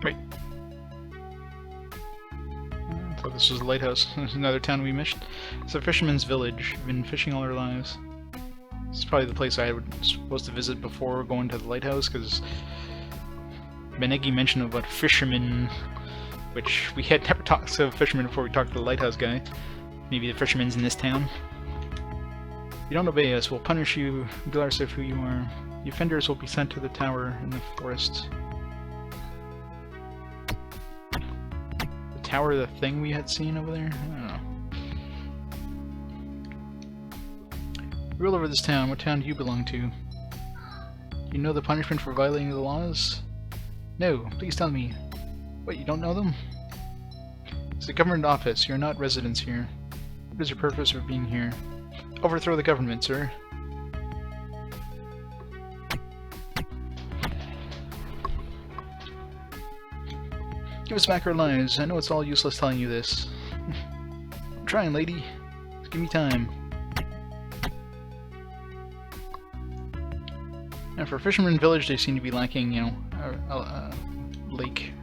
Wait. So this is the lighthouse. There's another town we missed. It's a fisherman's village. We've been fishing all our lives. This is probably the place I was supposed to visit before going to the lighthouse, because Benegi mentioned about fishermen, which we had never talked to a fisherman before we talked to the lighthouse guy. Maybe the fisherman's in this town. If you don't obey us, we'll punish you regardless of who you are. The offenders will be sent to the tower in the forest. Tower, the thing we had seen over there? I don't know. Rule over this town. What town do you belong to? Do you know the punishment for violating the laws? No, please tell me. What, you don't know them? It's a government office. You're not residents here. What is your purpose of being here? Overthrow the government, sir. Give us back our lives. I know it's all useless telling you this. I'm trying, lady. Just give me time. Now, for a fisherman village, they seem to be lacking, you know, a lake.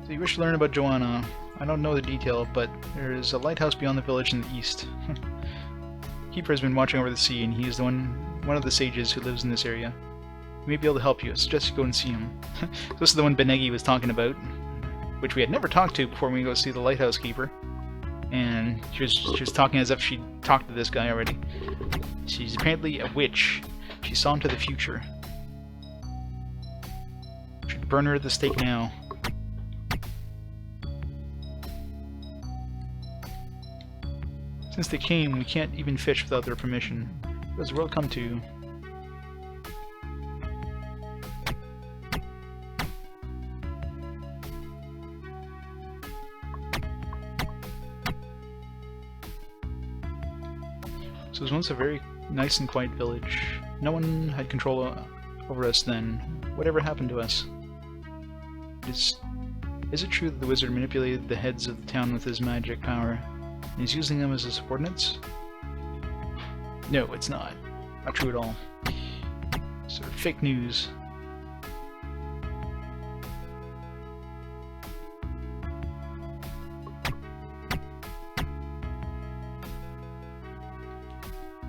So you wish to learn about Joanna. I don't know the detail, but there is a lighthouse beyond the village in the east. Keeper has been watching over the sea, and he is one of the sages who lives in this area. He may be able to help you. I suggest you go and see him. This is the one Benegi was talking about, which we had never talked to before we go see the lighthouse keeper. And she was talking as if she'd talked to this guy already. She's apparently a witch. She saw into the future. Should burn her at the stake now. Since they came, we can't even fish without their permission. What does the world come to? So it was once a very nice and quiet village. No one had control over us then. Whatever happened to us? Is it true that the wizard manipulated the heads of the town with his magic power, and he's using them as his subordinates? No, it's not. Not true at all. Sort of fake news.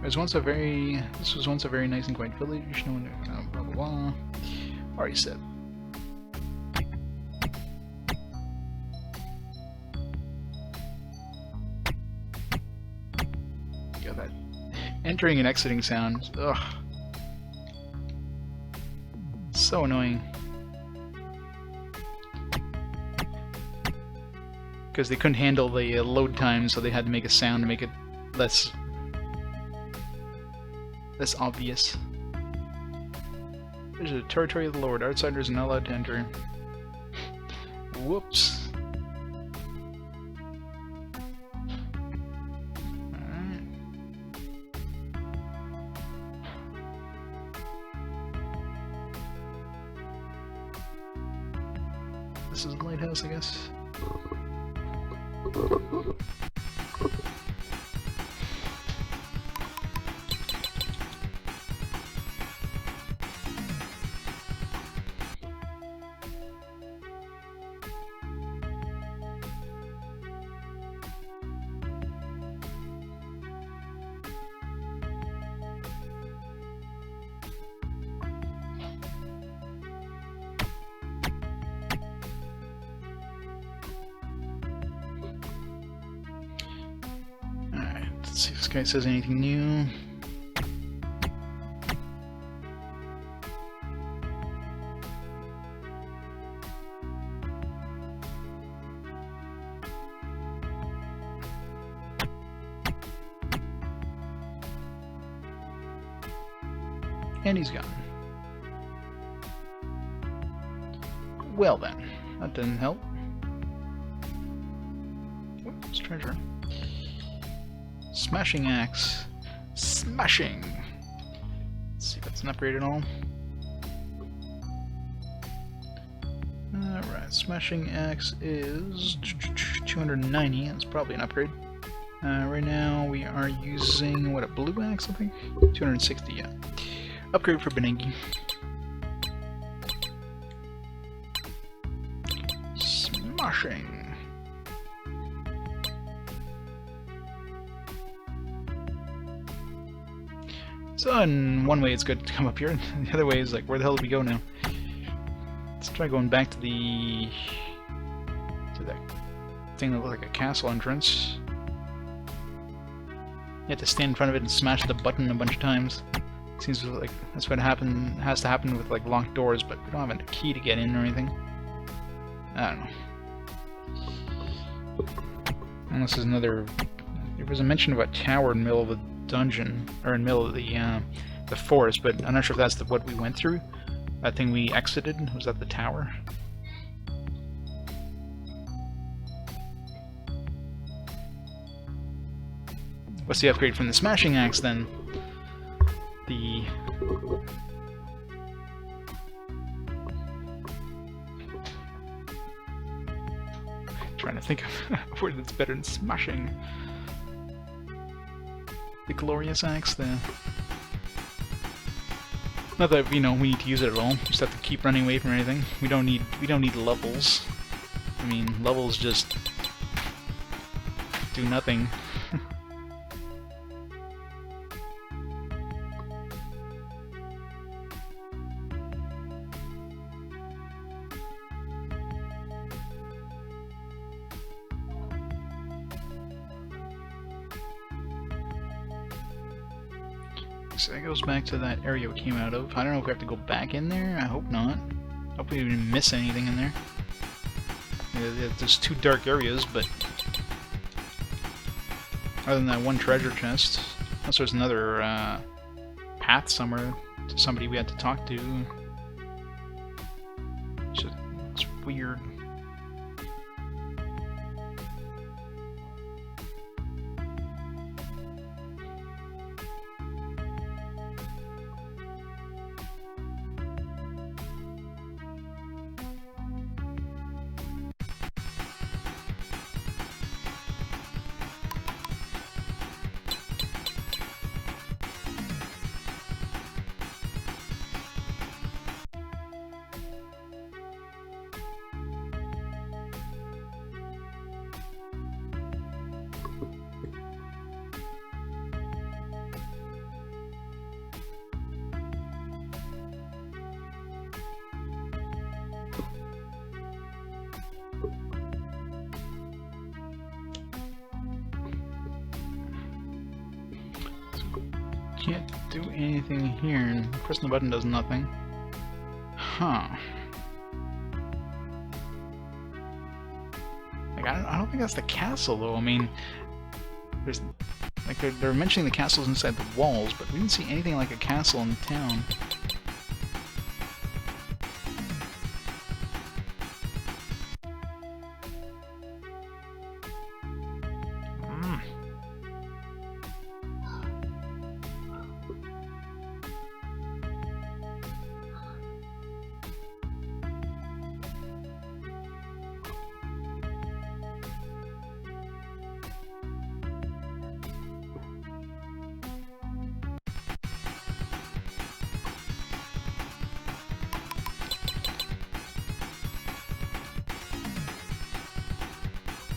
This was once a very nice and quiet village. No one, blah blah blah. Already said. Got that entering and exiting sound. Ugh. So annoying. Because they couldn't handle the load time, so they had to make a sound to make it less obvious. There's a territory of the Lord. Outsiders are not allowed to enter. Whoops. Alright. This is the lighthouse, I guess. Let's see if this guy says anything new. And he's gone. Well then, that didn't help. Whoops, treasure. Smashing axe. Smashing! Let's see if that's an upgrade at all. Alright, smashing axe is 290. That's probably an upgrade. Right now we are using, what, a blue axe, I think? 260, yeah. Upgrade for Benengi. Smashing! So in one way it's good to come up here, and the other way is like, where the hell do we go now? Let's try going back to that thing that looked like a castle entrance. You have to stand in front of it and smash the button a bunch of times. Seems like that's what has to happen with like locked doors, but we don't have a key to get in or anything. I don't know. Unless there's another... There was a mention of a tower in the middle of a dungeon, or in the middle of the forest, but I'm not sure if that's what we went through. That thing we exited, was that the tower? What's the upgrade from the smashing axe then? The... trying to think of a word that's better than smashing. The glorious axe, not that, you know, we need to use it at all. We just have to keep running away from anything. We don't need levels. I mean, levels just do nothing. So that goes back to that area we came out of. I don't know if we have to go back in there. I hope not. I hope we didn't miss anything in there. Yeah, there's two dark areas, but other than that one treasure chest, unless there's another path somewhere to somebody we had to talk to. It's weird. can't do anything here. Pressing the button does nothing. Huh. Like, I don't think that's the castle, though. I mean, there's... Like, they're mentioning the castles inside the walls, but we didn't see anything like a castle in the town.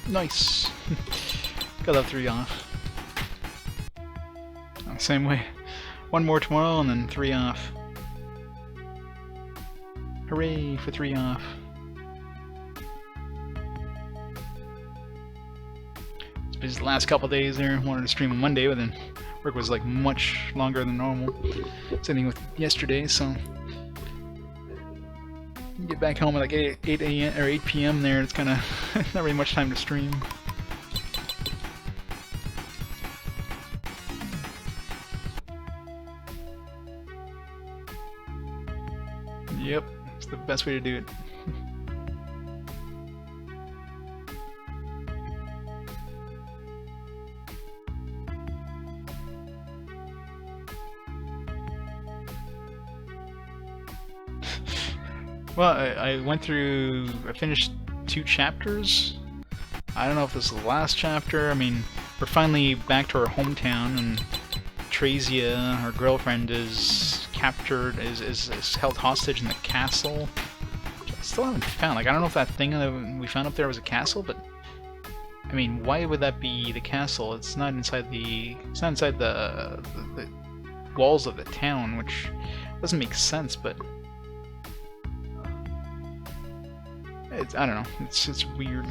Nice! Got that 3 off. Same way. 1 more tomorrow and then 3 off. Hooray for 3 off. It's been the last couple days there. Wanted to stream on Monday, but then work was like much longer than normal. Same with yesterday, so get back home at like 8 a.m. or 8 p.m. there. It's kind of not really much time to stream. Yep, it's the best way to do it. Well, I finished 2 chapters. I don't know if this is the last chapter. I mean, we're finally back to our hometown, and Traysia, our girlfriend, is captured, is held hostage in the castle. Which I still haven't found. Like, I don't know if that thing that we found up there was a castle, but I mean, why would that be the castle? It's not inside the walls of the town, which doesn't make sense, but I don't know. It's weird.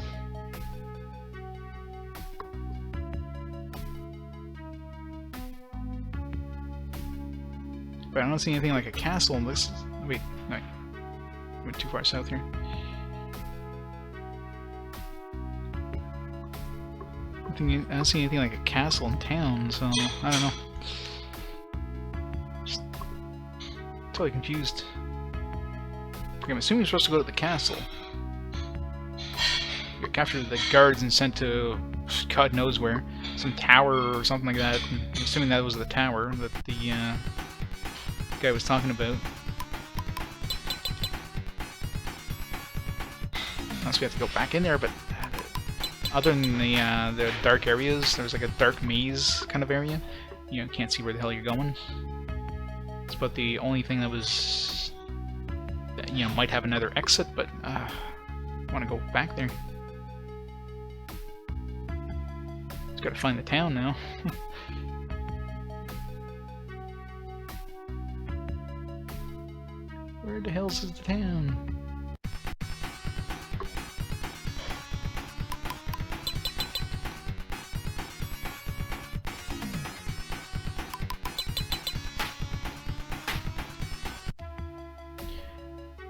But I don't see anything like a castle in this. Wait, no, I went too far south here. I don't see anything like a castle in town, so I don't know. Just totally confused. Okay, I'm assuming you're supposed to go to the castle. Get captured the guards and sent to God knows where, some tower or something like that. I'm assuming that was the tower that the guy was talking about. Unless we have to go back in there, but other than the dark areas, there's like a dark maze kind of area. You know, can't see where the hell you're going. It's about the only thing that was, you know, might have another exit, but I want to go back there. Just gotta find the town now. Where the hell's the town?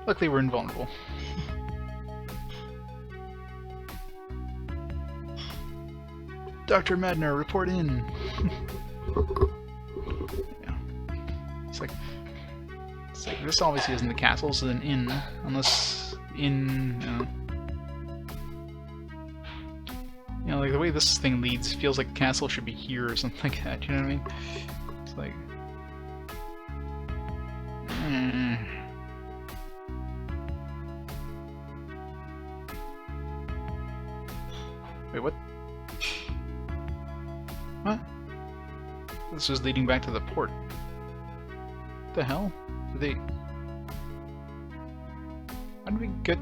Luckily we're invulnerable. Dr. Madner, report in! Yeah. It's like this obviously isn't the castle, so then inn, unless inn, you know, like the way this thing leads feels like the castle should be here or something like that, you know what I mean? It's like... Wait, what? What? This is leading back to the port. What the hell? Did they... How did we get...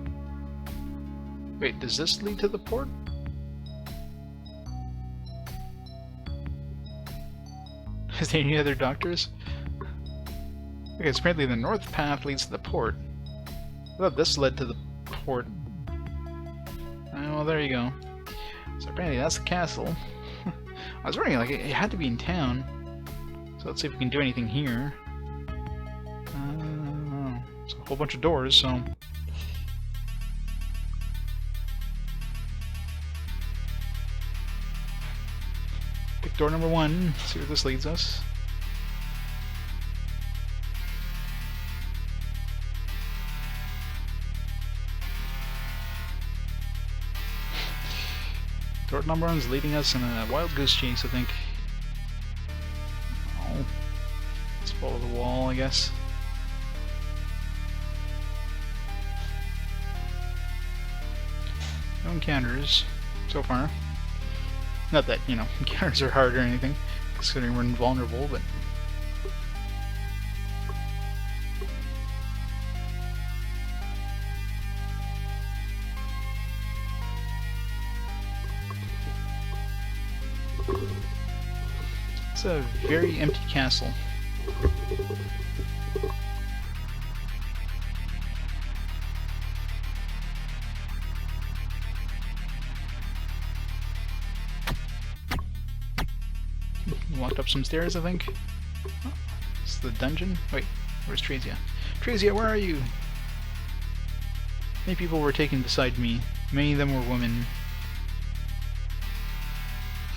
Wait, does this lead to the port? Is there any other doctors? Okay, so apparently the north path leads to the port. I thought this led to the port. Well, there you go. So apparently that's the castle. I was wondering, like, it had to be in town. So let's see if we can do anything here. It's a whole bunch of doors, so... Pick door number 1, see where this leads us. Door number 1 is leading us in a wild goose chase, I think. Oh. Let's follow the wall, I guess. No encounters so far. Not that, you know, encounters are hard or anything, considering we're invulnerable, but... It's a very empty castle. Walked up some stairs, I think. Oh, this is the dungeon? Wait, where's Traysia? Traysia, where are you? Many people were taken beside me. Many of them were women.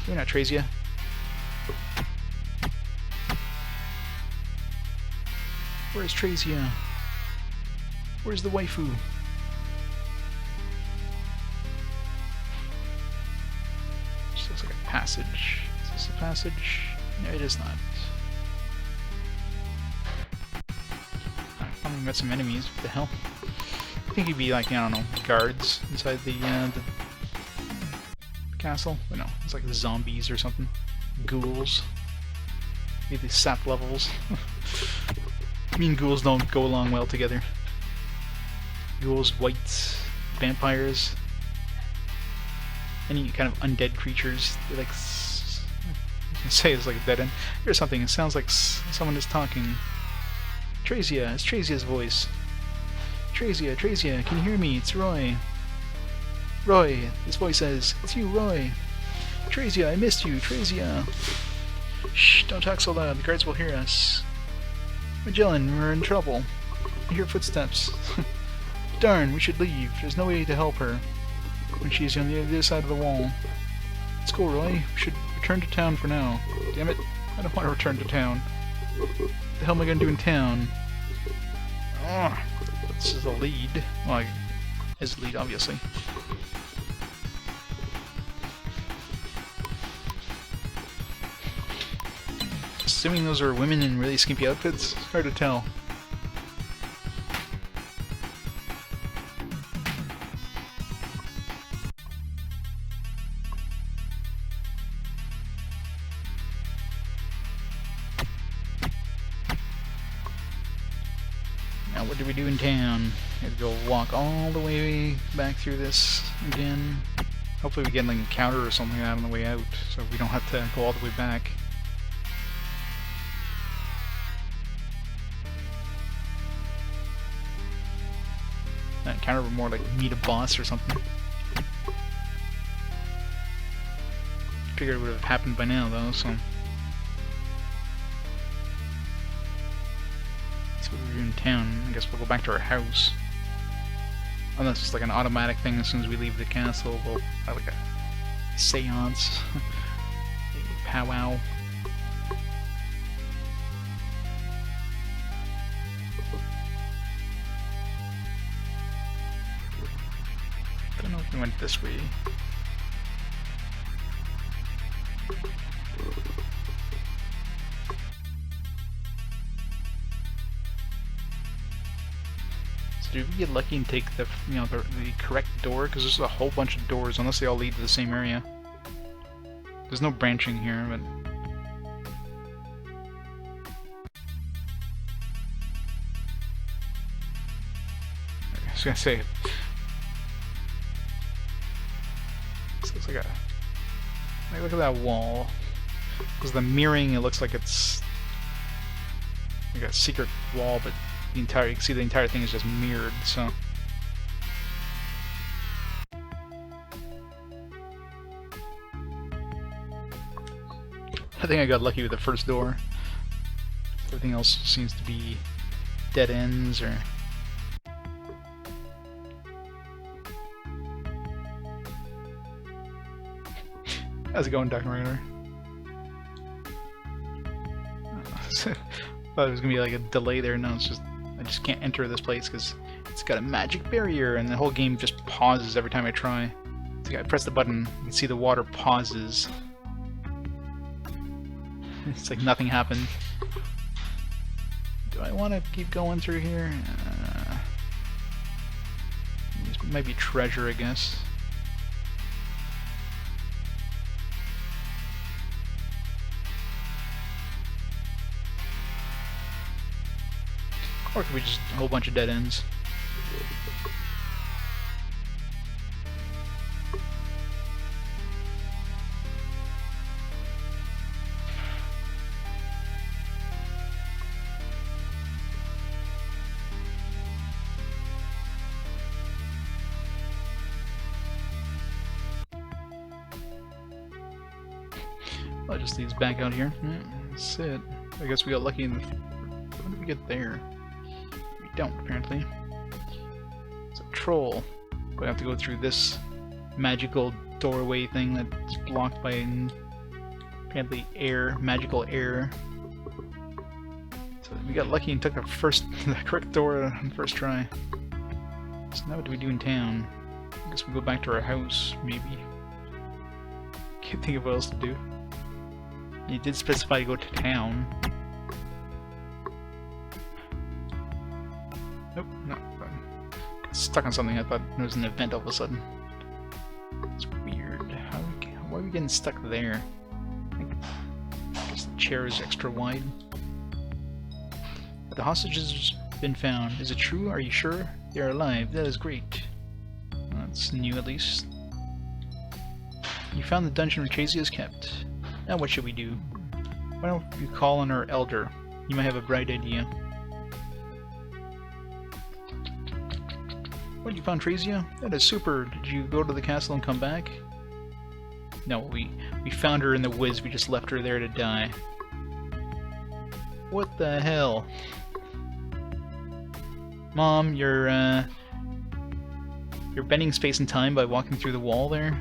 You're not Traysia. Where's Traysia? Where's the waifu? This looks like a passage. Is this a passage? No, it is not. I finally met some enemies. What the hell? I think you'd be like, I don't know, guards inside the castle. But no, it's like the zombies or something. Ghouls. Maybe the sap levels. Me and ghouls don't go along well together. Ghouls, whites, vampires, any kind of undead creatures. They like. I can say it's like a dead end. Here's something. It sounds like someone is talking. Traysia. It's Traysia's voice. Traysia, Traysia, can you hear me? It's Roy. Roy. This voice says, "It's you, Roy." Traysia, I missed you, Traysia. Shh! Don't talk so loud. The guards will hear us. Magellan, we're in trouble. I hear footsteps. Darn, we should leave. There's no way to help her when she's on the other side of the wall. Let's go, Roy. We should return to town for now. Damn it. I don't want to return to town. What the hell am I going to do in town? Ugh. This is the lead. Well, as the lead, obviously. Assuming those are women in really skimpy outfits, it's hard to tell. Now what do we do in town? We have to go walk all the way back through this again. Hopefully we get like an encounter or something like that on the way out, so we don't have to go all the way back. That encounter would more like meet a boss or something. Figured it would have happened by now though, so. That's what we do in town. I guess we'll go back to our house. Unless it's like an automatic thing as soon as we leave the castle, we'll have like a seance. A powwow. I don't know if we went this way. So do we get lucky and take the the correct door? Because there's a whole bunch of doors, unless they all lead to the same area. There's no branching here, but I was gonna say. This looks like a. Like, look at that wall. Because the mirroring, it looks like it's like a secret wall, but the entire you can see the entire thing is just mirrored. So I think I got lucky with the first door. Everything else seems to be dead ends or... How's it going, Dr. Rainer? Thought it was gonna be like a delay there. No, it's just I just can't enter this place because it's got a magic barrier, and the whole game just pauses every time I try. So I press the button, you can see the water pauses. It's like nothing happened. Do I want to keep going through here? This might be treasure, I guess. Or could we just a whole bunch of dead ends? Well, just leads back out here. Yeah, that's it. I guess we got lucky in the... When did we get there? We don't, apparently. It's a troll. We have to go through this magical doorway thing that's blocked by apparently air, magical air. So we got lucky and took the correct door on the first try. So now what do we do in town? I guess we go back to our house, maybe. Can't think of what else to do. He did specify to go to town. Nope, no. Got stuck on something. I thought there was an event all of a sudden. It's weird. Why are we getting stuck there? I guess the chair is extra wide. The hostages have been found. Is it true? Are you sure? They are alive. That is great. That's new, at least. You found the dungeon where Traysia is kept. Now what should we do? Why don't you call on our elder? You might have a bright idea. What, you found Traysia? That is super. Did you go to the castle and come back? No, we found her in the woods. We just left her there to die. What the hell? Mom, you're bending space and time by walking through the wall there?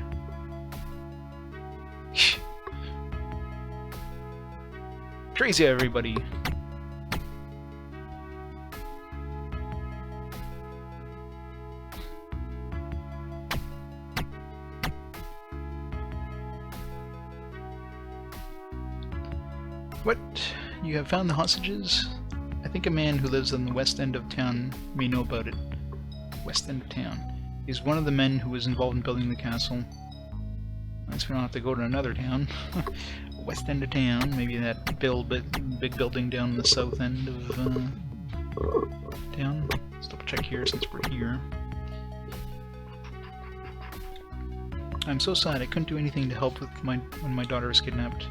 Traysia, everybody! What? You have found the hostages? I think a man who lives on the west end of town may know about it. West end of town. He's one of the men who was involved in building the castle. I guess we don't have to go to another town. West end of town, maybe that big building down in the south end of town. Let's double check here since we're here. I'm so sad I couldn't do anything to help with when my daughter was kidnapped.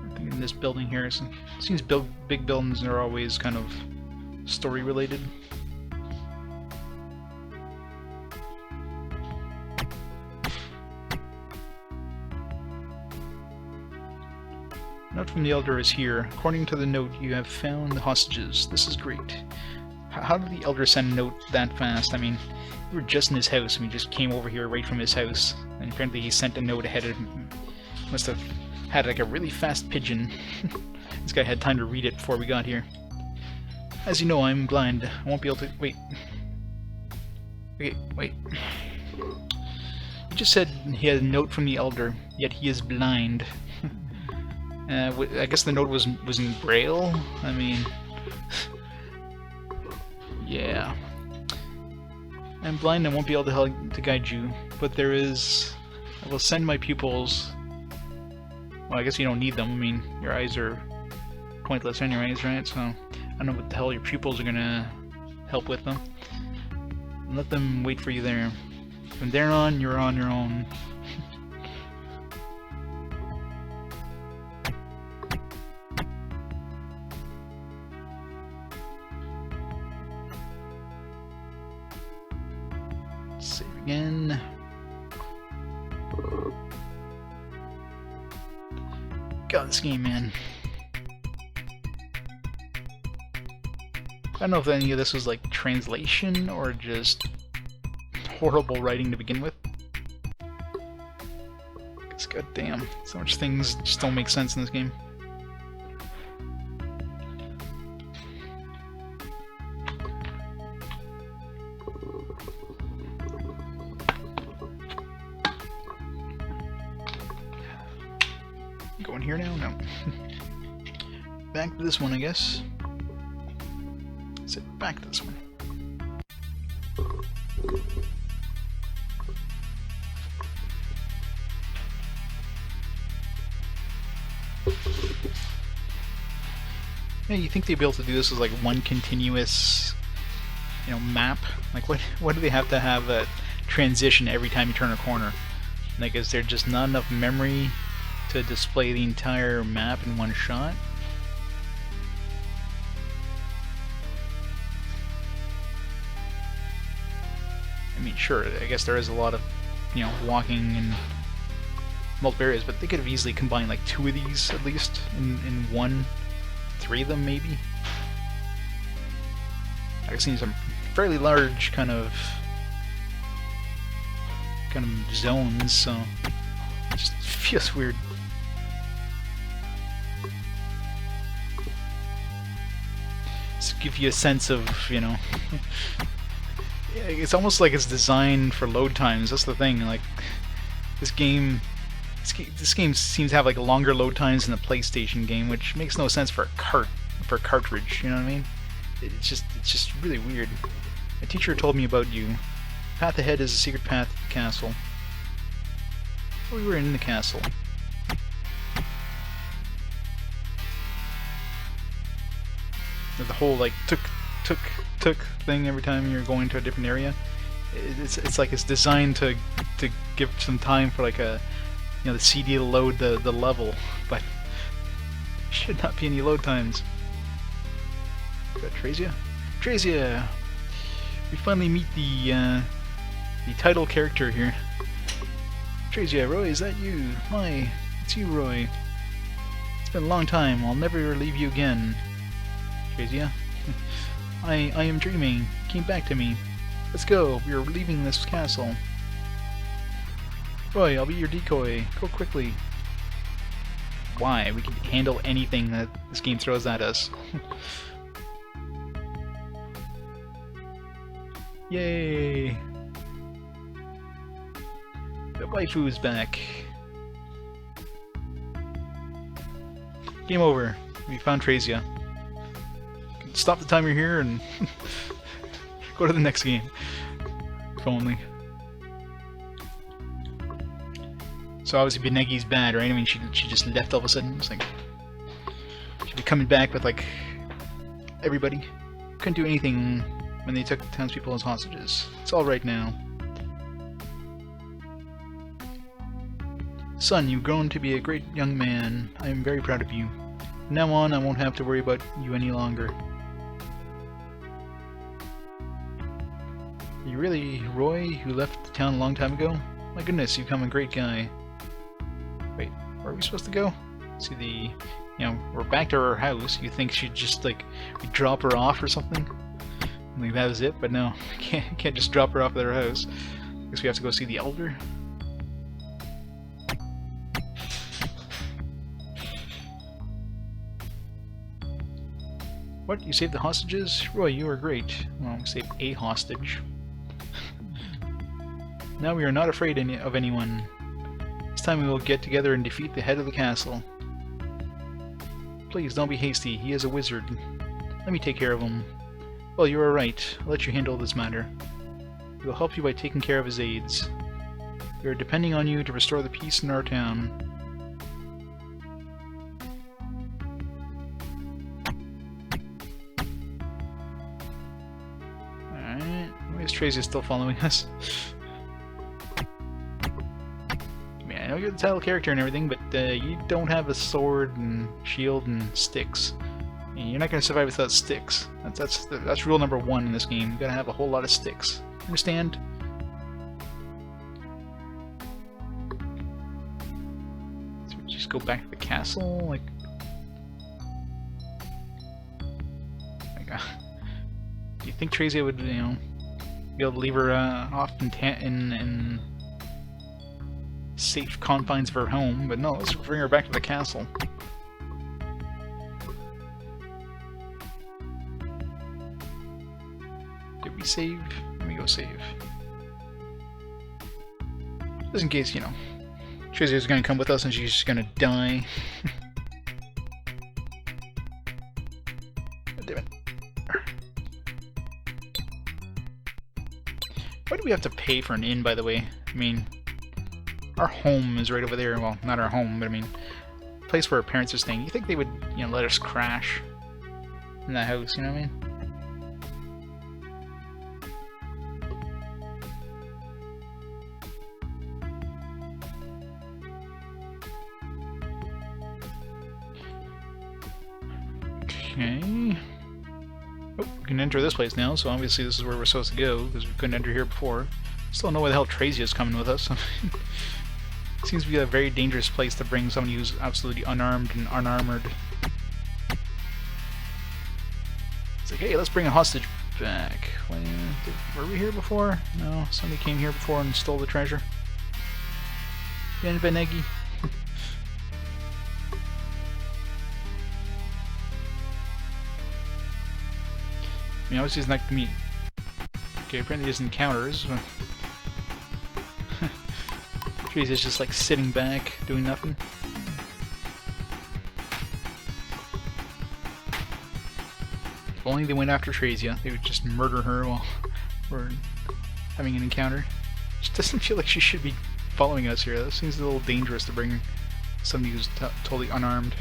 I think in this building here, it seems big buildings are always kind of story related. Note from the Elder is here. According to the note, you have found the hostages. This is great. How did the Elder send a note that fast? I mean, we were just in his house and we just came over here right from his house. And apparently he sent a note ahead of him. Must have had like a really fast pigeon. This guy had time to read it before we got here. As you know, I'm blind. I won't be able to... Wait. Okay, wait. He just said he had a note from the Elder, yet he is blind. I guess the note was in Braille? I mean... yeah. I'm blind and won't be able to guide you, but there is... I will send my pupils... Well, I guess you don't need them. I mean, your eyes are pointless anyways, right? So, I don't know what the hell your pupils are gonna help with them. And let them wait for you there. From there on, you're on your own. Save again. God, this game, man. I don't know if any of this was like translation or just horrible writing to begin with. Because goddamn, so much things just don't make sense in this game. Going here now? No. Back to this one, I guess. Sit back to this one. Yeah, you think they'd be able to do this as like one continuous, you know, map? Like, what do they have to have a transition every time you turn a corner? Like, is there just not enough memory to display the entire map in one shot? I mean, sure, I guess there is a lot of, you know, walking in multiple areas, but they could have easily combined like 2 of these at least in one, 3 of them maybe. I've seen some fairly large kind of zones, so it just feels weird. Just give you a sense of, you know, it's almost like it's designed for load times. That's the thing. Like, this game seems to have like longer load times than a PlayStation game, which makes no sense for a cartridge. You know what I mean? It's just really weird. A teacher told me about you. Path ahead is a secret path to the castle. Oh, we were in the castle. The whole like took thing every time you're going to a different area. It's like it's designed to give some time for like a, you know, the CD to load the level, but should not be any load times. Got Traysia. Traysia. We finally meet the title character here. Traysia, Roy, is that you? Hi, it's you, Roy. It's been a long time. I'll never leave you again. Traysia. I am dreaming. Came back to me. Let's go. We are leaving this castle. Roy, I'll be your decoy. Go quickly. Why? We can handle anything that this game throws at us. Yay! The waifu is back. Game over. We found Traysia. Stop the timer here and go to the next game. If only. So obviously Benegi's bad, right? I mean, she just left all of a sudden. It's like she'd be coming back with like everybody. Couldn't do anything when they took the townspeople as hostages. It's all right now. Son, you've grown to be a great young man. I am very proud of you. From now on, I won't have to worry about you any longer. You really Roy, who left the town a long time ago? My goodness, you've become a great guy. Wait, where are we supposed to go? See the, you know, we're back to her house. You think she'd just like, we drop her off or something? Like that was it, but no, can't just drop her off at her house. Guess we have to go see the elder. What? You saved the hostages? Roy, you are great. Well, we saved a hostage. Now we are not afraid of anyone. This time we will get together and defeat the head of the castle. Please don't be hasty. He is a wizard. Let me take care of him. Well, you are right. I'll let you handle this matter. We will help you by taking care of his aides. We are depending on you to restore the peace in our town. Alright. Why is Traysia still following us? I know you're the title character and everything, but you don't have a sword and shield and sticks. And you're not going to survive without sticks. That's rule number 1 in this game. You gotta have a whole lot of sticks. Understand? go back to the castle? Like, do you think Traysia would, you know, be able to leave her off in safe confines of her home? But no, let's bring her back to the castle. Did we save? Let me go save. Just in case, you know, Traysia's gonna come with us and she's just gonna die. Damn it. Why do we have to pay for an inn, by the way? I mean, our home is right over there. Well, not our home, but I mean, the place where our parents are staying. You think they would, you know, let us crash in that house, you know what I mean? Okay. Oh, we can enter this place now, so obviously this is where we're supposed to go, because we couldn't enter here before. Still don't know where the hell Traysia is coming with us. Seems to be a very dangerous place to bring somebody who's absolutely unarmed and unarmored. It's like, hey, let's bring a hostage back. Were we here before? No, somebody came here before and stole the treasure. Ben Benegi. I mean, obviously it's not me. Okay, apparently there's encounters. Traysia's just like sitting back, doing nothing. If only they went after Traysia, they would just murder her while we're having an encounter. It doesn't feel like she should be following us here. That seems a little dangerous to bring somebody who's totally unarmed.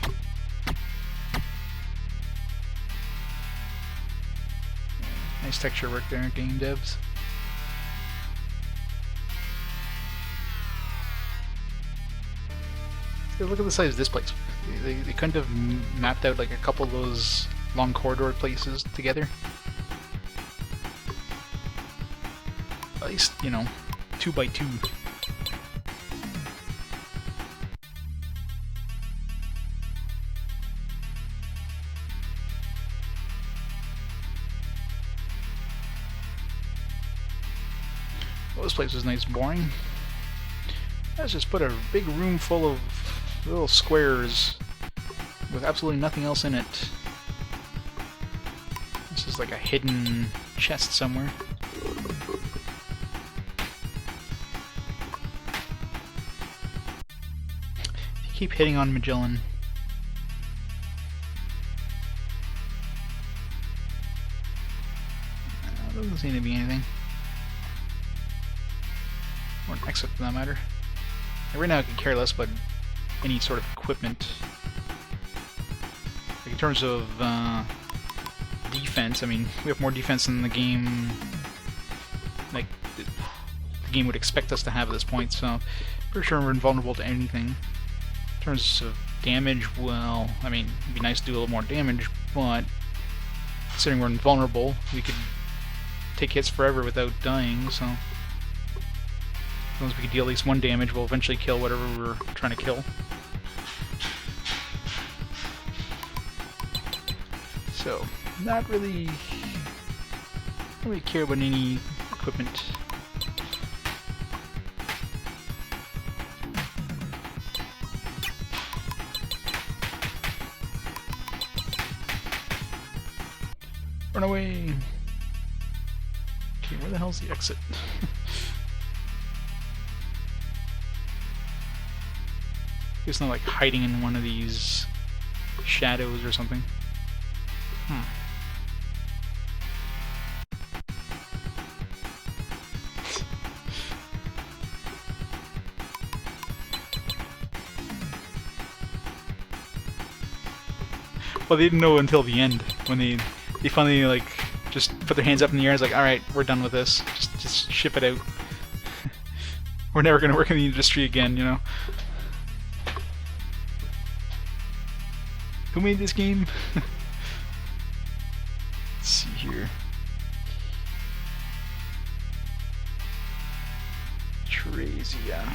Nice texture work there, game devs. Hey, look at the size of this place. They couldn't have mapped out like a couple of those long corridor places together. At least, you know, 2 by 2. Well, this place is nice and boring. Let's just put a big room full of little squares with absolutely nothing else in it. This is like a hidden chest somewhere. You keep hitting on Magellan. Doesn't seem to be anything. Or an exit for that matter. Right now I could care less about any sort of equipment. Like in terms of defense, I mean, we have more defense than the game, like, the game would expect us to have at this point, so pretty sure we're invulnerable to anything. In terms of damage, well, I mean, it'd be nice to do a little more damage, but considering we're invulnerable, we could take hits forever without dying, so as long as we can deal at least 1 damage, we'll eventually kill whatever we're trying to kill. So, not really care about any equipment. Run away! Okay, where the hell's the exit? It's not like hiding in one of these shadows or something. Well, they didn't know until the end when they finally like just put their hands up in the air. It's like, all right, we're done with this. Just ship it out. We're never gonna work in the industry again, you know. Who made this game? Let's see here. Traysia.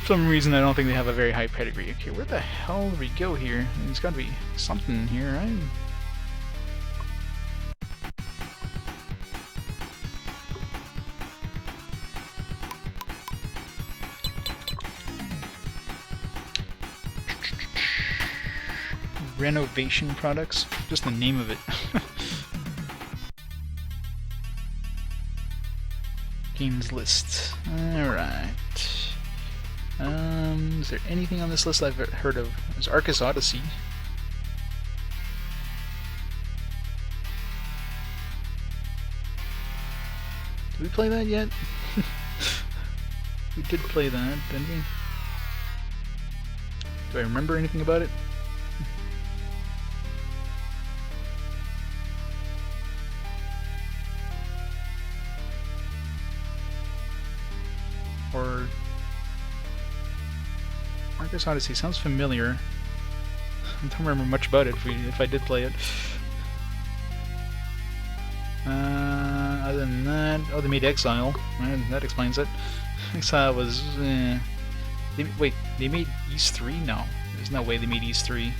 some reason I don't think they have a very high pedigree. Okay, where the hell do we go here? There's gotta be something here, right? Renovation products? Just the name of it. Games list. Alright. Is there anything on this list I've heard of? There's Arcus Odyssey. Did we play that yet? We did play that, didn't we? Do I remember anything about it? Or Arcus Odyssey sounds familiar. I don't remember much about it if I did play it. Other than that, oh, they made Exile. That explains it. Exile was. Wait, they made East 3? No, there's no way they made East 3.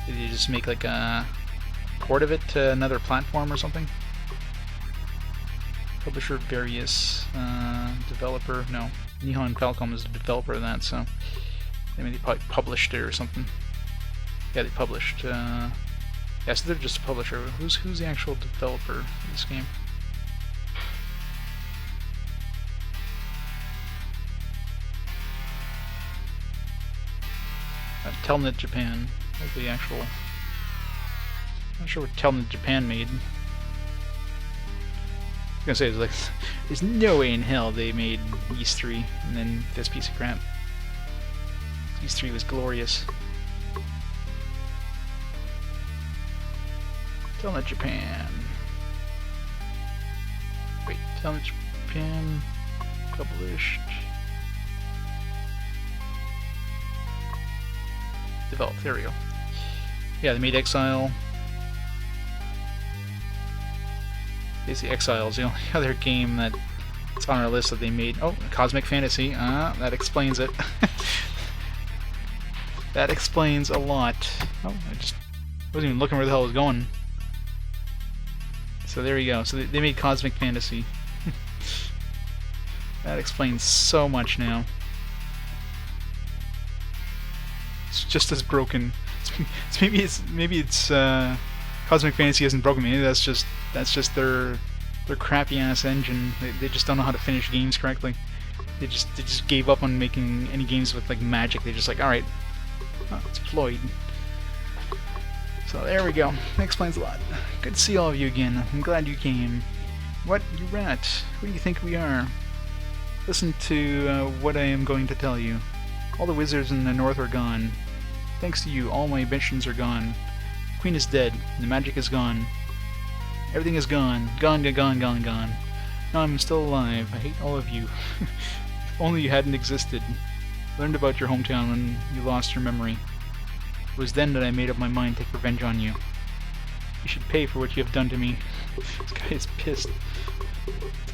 Did they just make like a port of it to another platform or something? Publisher various, developer, no, Nihon Falcom is the developer of that, so I mean they probably published it or something. Yeah, they published. Yeah, so they're just a publisher. Who's the actual developer of this game? Telnet Japan. That's the actual. I'm not sure what Telnet Japan made. I was gonna say, like, there's no way in hell they made East 3 and then this piece of crap. East 3 was glorious. Telnet Japan. Wait, Telnet Japan published. Developed, there we go. Yeah, they made Exile. Basically, Exile is the only other game that's on our list that they made. Oh, Cosmic Fantasy. That explains it. That explains a lot. Oh, I just wasn't even looking where the hell it was going. So there you go. So they made Cosmic Fantasy. That explains so much now. It's just as broken. Maybe it's Cosmic Fantasy isn't broken. Maybe that's just their crappy ass engine. They just don't know how to finish games correctly. They just gave up on making any games with like magic. They're just like, all right, it's Floyd. So there we go. That explains a lot. Good to see all of you again. I'm glad you came. What, you rat? Who do you think we are? Listen to what I am going to tell you. All the wizards in the north are gone. Thanks to you, all my ambitions are gone. The queen is dead. The magic is gone. Everything is gone. Gone, gone, gone, gone. Now I'm still alive. I hate all of you. If only you hadn't existed. Learned about your hometown when you lost your memory. It was then that I made up my mind to take revenge on you. You should pay for what you have done to me. This guy is pissed.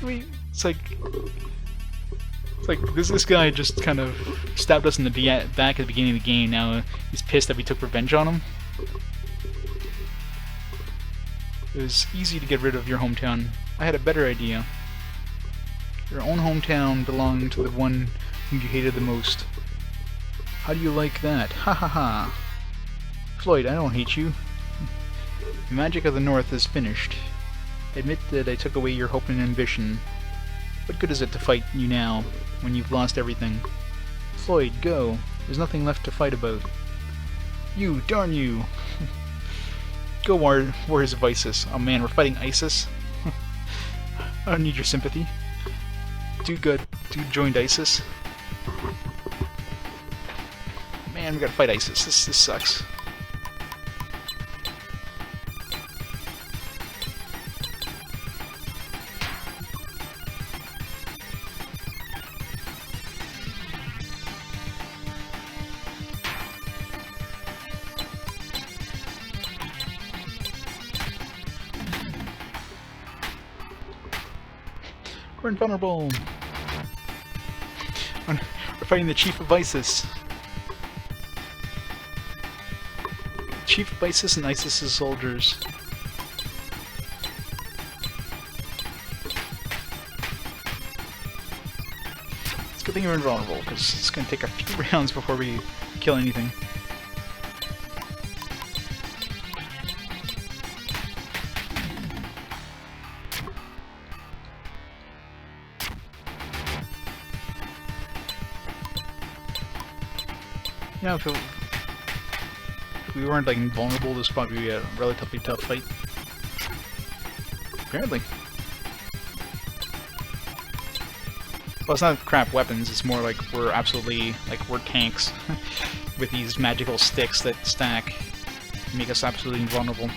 It's like this guy just kind of stabbed us in the back at the beginning of the game. Now he's pissed that we took revenge on him. It was easy to get rid of your hometown. I had a better idea. Your own hometown belonged to the one whom you hated the most. How do you like that? Ha ha ha. Floyd, I don't hate you. The magic of the North is finished. Admit that I took away your hope and ambition. What good is it to fight you now, when you've lost everything? Floyd, go. There's nothing left to fight about. You, darn you! Go, Warriors of Isis. Oh man, we're fighting ISIS? I don't need your sympathy. Dude joined ISIS. Man, we gotta fight ISIS. This sucks. We're invulnerable. We're fighting the Chief of ISIS. Chief of ISIS and ISIS's soldiers. It's a good thing you're invulnerable, because it's going to take a few rounds before we kill anything. You know, if we weren't like invulnerable, this would probably be a relatively tough fight. Apparently. Well, it's not crap weapons, it's more like we're absolutely, like, we're tanks with these magical sticks that stack and make us absolutely invulnerable.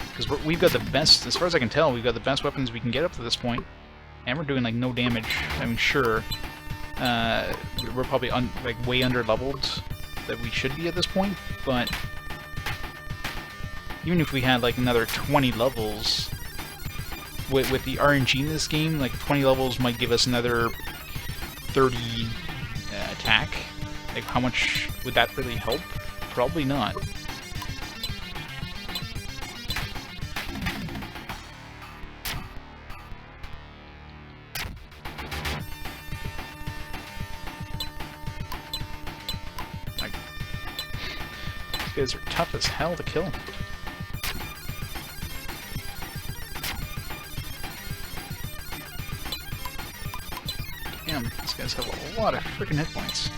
Because we've got the best, as far as I can tell, we've got the best weapons we can get up to this point, and we're doing like no damage. I mean, sure. We're probably like way under leveled that we should be at this point, but even if we had like another 20 levels with the RNG in this game, like 20 levels might give us another 30 attack. Like, how much would that really help? Probably not. These guys are tough as hell to kill. Damn, these guys have a lot of freaking hit points.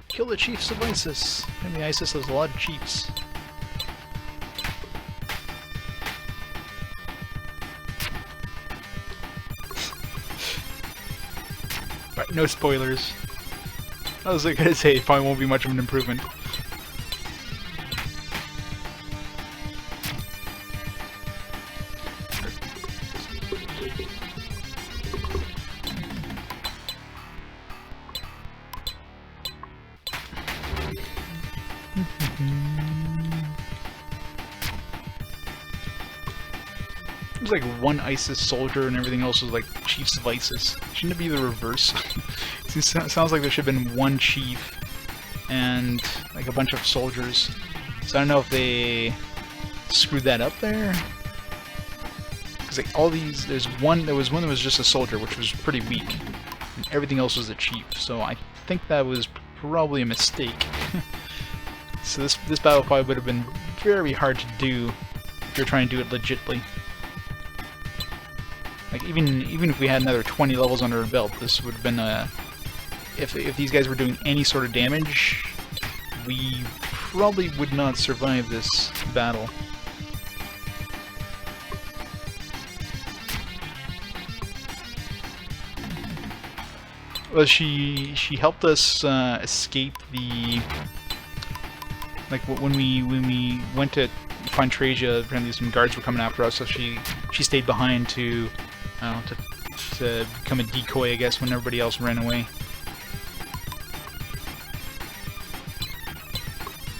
Kill the chiefs of ISIS. Maybe ISIS has a lot of chiefs. No spoilers. I was like gonna say, it probably won't be much of an improvement. There's like one ISIS soldier and everything else was like chiefs of ISIS. Shouldn't it be the reverse? It sounds like there should have been one chief and like a bunch of soldiers. So I don't know if they screwed that up there. Because like all these, there was one that was just a soldier, which was pretty weak, and everything else was a chief. So I think that was probably a mistake. So this battle probably would have been very hard to do if you're trying to do it legitly. Like even if we had another 20 levels under our belt, this would have been a... If these guys were doing any sort of damage, we probably would not survive this battle. Well, she helped us escape the... Like when we went to find Traysia, apparently some guards were coming after us, so she stayed behind to become a decoy, I guess, when everybody else ran away.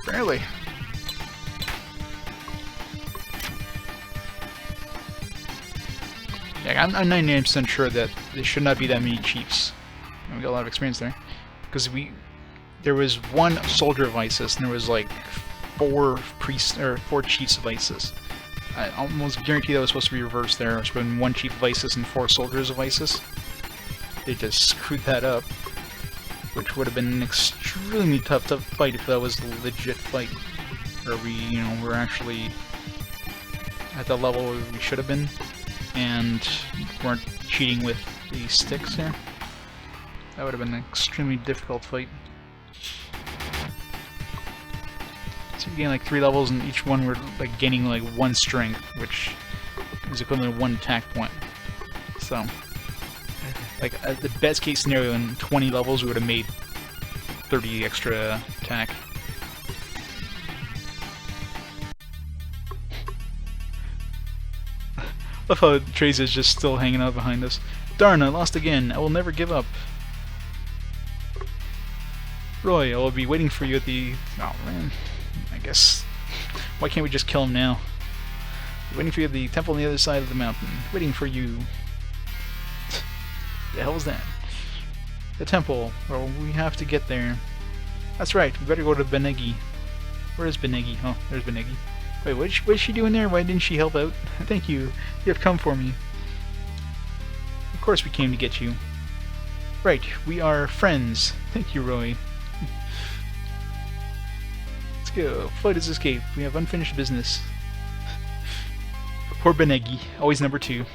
Barely. Yeah, I'm 99% sure that there should not be that many chiefs. And we got a lot of experience there, because there was one soldier of ISIS, and there was like 4 priests or 4 chiefs of ISIS. I almost guarantee that was supposed to be reversed there. It was been 1 chief of ISIS and 4 soldiers of ISIS. They just screwed that up, which would have been an extremely tough fight if that was a legit fight, where we're actually at the level where we should have been, and weren't cheating with the sticks here. That would have been an extremely difficult fight. So we gain like 3 levels, and each one we're like gaining like 1 strength, which is equivalent to 1 attack point. So, like the best case scenario, in 20 levels we would have made 30 extra attack. Love how Traysia's just still hanging out behind us. Darn, I lost again. I will never give up. Roy, I will be waiting for you at the... Oh man. guess... Why can't we just kill him now? Waiting for you at the temple on the other side of the mountain. Waiting for you. The hell is that? The temple. Well, we have to get there. That's right, we better go to Benegi. Where is Benegi? Oh, there's Benegi. Wait, what is she doing there? Why didn't she help out? Thank you. You have come for me. Of course we came to get you. Right, we are friends. Thank you, Roy. Let's go. Flight is escape. We have unfinished business. Poor Benegi. Always number 2.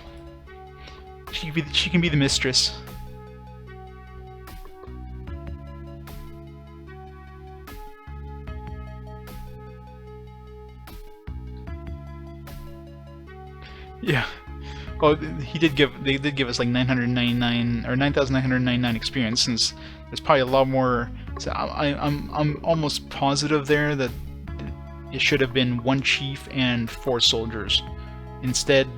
She can be the mistress. Yeah. Oh, they did give us like 999 or 9,999 experience, since there's probably a lot more. So I'm almost positive there that it should have been 1 chief and 4 soldiers. Instead,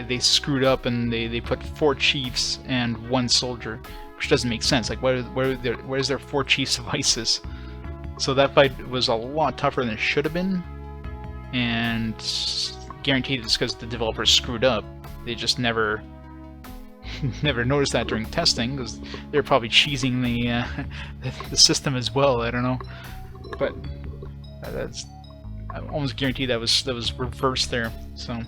they screwed up and they put 4 chiefs and 1 soldier, which doesn't make sense. Like, where's there 4 chiefs of ISIS? So that fight was a lot tougher than it should have been, and guaranteed it's because the developers screwed up. They just never noticed that during testing, because they're probably cheesing the system as well. I don't know, but I'm almost guaranteed that was reversed there. So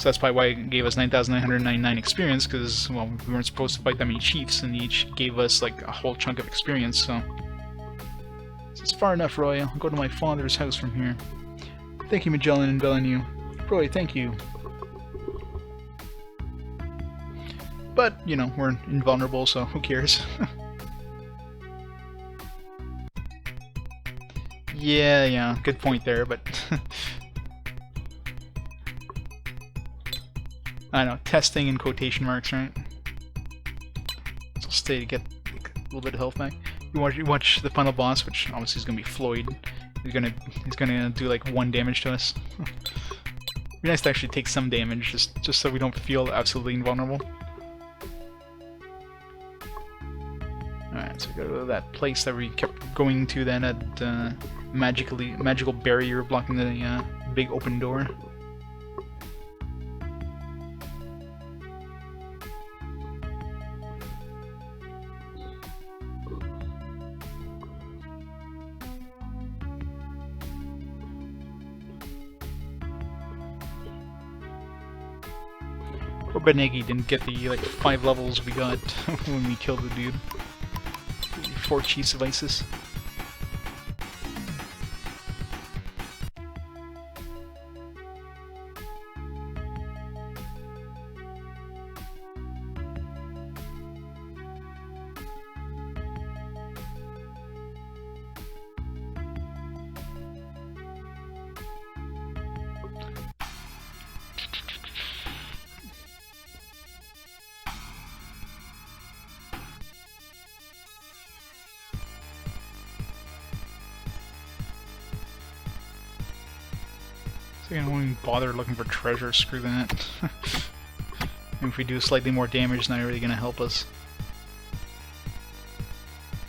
that's probably why it gave us 9,999 experience, because, well, we weren't supposed to fight that many chiefs, and they each gave us like a whole chunk of experience. So it's far enough, Roy. I'll go to my father's house from here. Thank you, Magellan and Bellenew. Roy, thank you. But, you know, we're invulnerable, so who cares? Yeah, good point there, but... I know, testing in quotation marks, right? So I'll stay to get a little bit of health back. You watch the final boss, which obviously is gonna be Floyd. He's gonna do like 1 damage to us. It'd be nice to actually take some damage, just so we don't feel absolutely invulnerable. Alright, so we go to that place that we kept going to then at magical barrier blocking the big open door. Poor Benegi didn't get the like 5 levels we got when we killed the dude. 4 chiefs of ISIS. I won't even bother looking for treasure, screw that. And if we do slightly more damage, it's not really going to help us.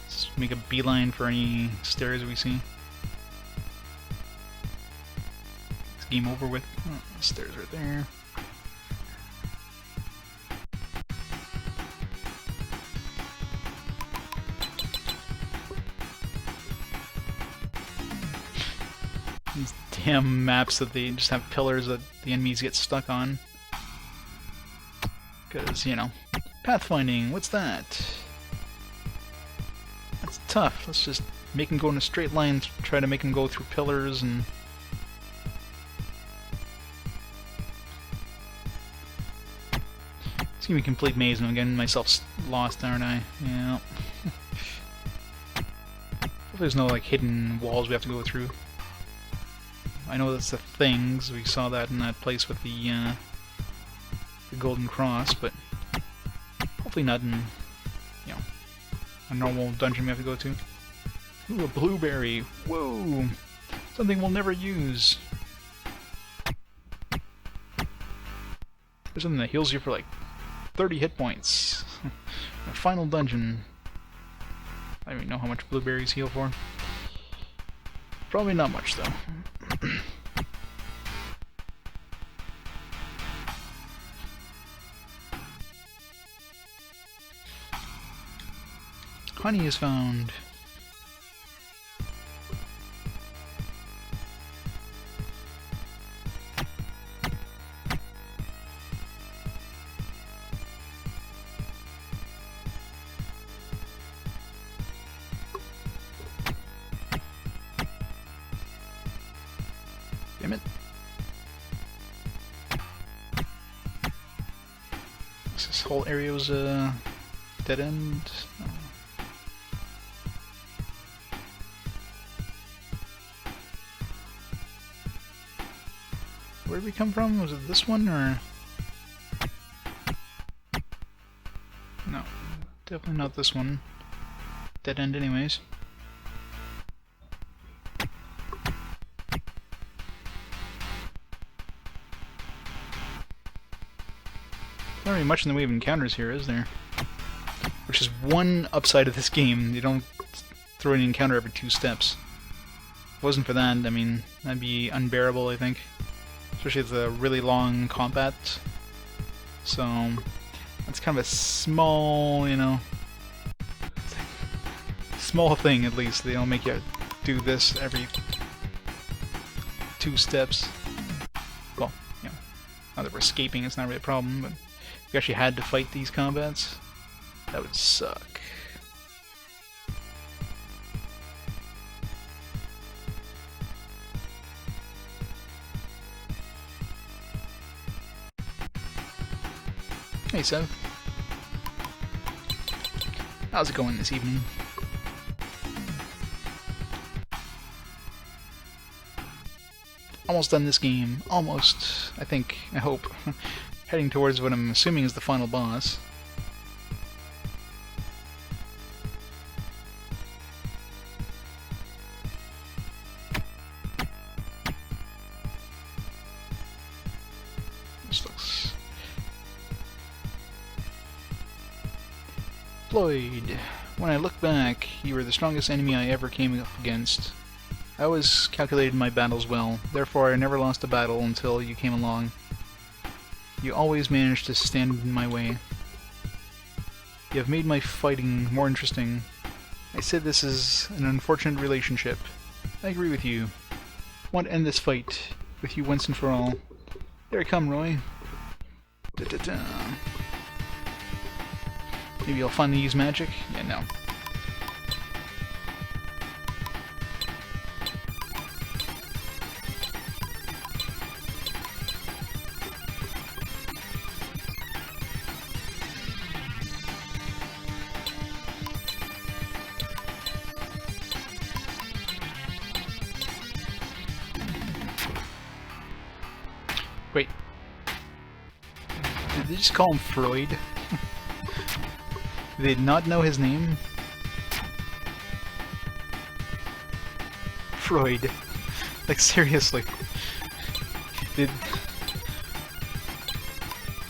Let's make a beeline for any stairs we see. It's game over with. Oh, stairs right there. These damn maps that they just have pillars that the enemies get stuck on. Because, you know, pathfinding, what's that? That's tough. Let's just make them go in a straight line, try to make them go through pillars and... It's gonna be a complete maze, and I'm getting myself lost, aren't I? Yeah. Hopefully there's no, like, hidden walls we have to go through. I know that's the things. We saw that in that place with the Golden Cross, but hopefully not in, you know, a normal dungeon we have to go to. Ooh, a blueberry! Whoa! Something we'll never use. There's something that heals you for like 30 hit points. A final dungeon. I don't even know how much blueberries heal for. Probably not much, though. Honey is found. Damn it. This whole area was a dead end. Oh. Where did we come from? Was it this one or? No, definitely not this one. Dead end anyways. Not really much in the way of encounters here, is there? Which is one upside of this game. You don't throw an encounter every 2 steps. If it wasn't for that, I mean, that'd be unbearable, I think. Especially with the really long combat. So, that's kind of a small, you know, small thing at least. They don't make you do this every 2 steps. Well, you know, now that we're escaping, it's not really a problem, but if you actually had to fight these combats, that would suck. Hey, Sev. How's it going this evening? Almost done this game. Almost, I think, I hope. Heading towards what I'm assuming is the final boss. This looks... Floyd. When I look back, you were the strongest enemy I ever came up against. I always calculated my battles well, therefore I never lost a battle until you came along. You always managed to stand in my way. You have made my fighting more interesting. I said this is an unfortunate relationship. I agree with you. I want to end this fight with you once and for all. There I come, Roy. Da-da-da. Maybe you'll finally use magic? Yeah, no. Wait. Did they just call him Freud? Did they not know his name? Freud. Like, seriously. Did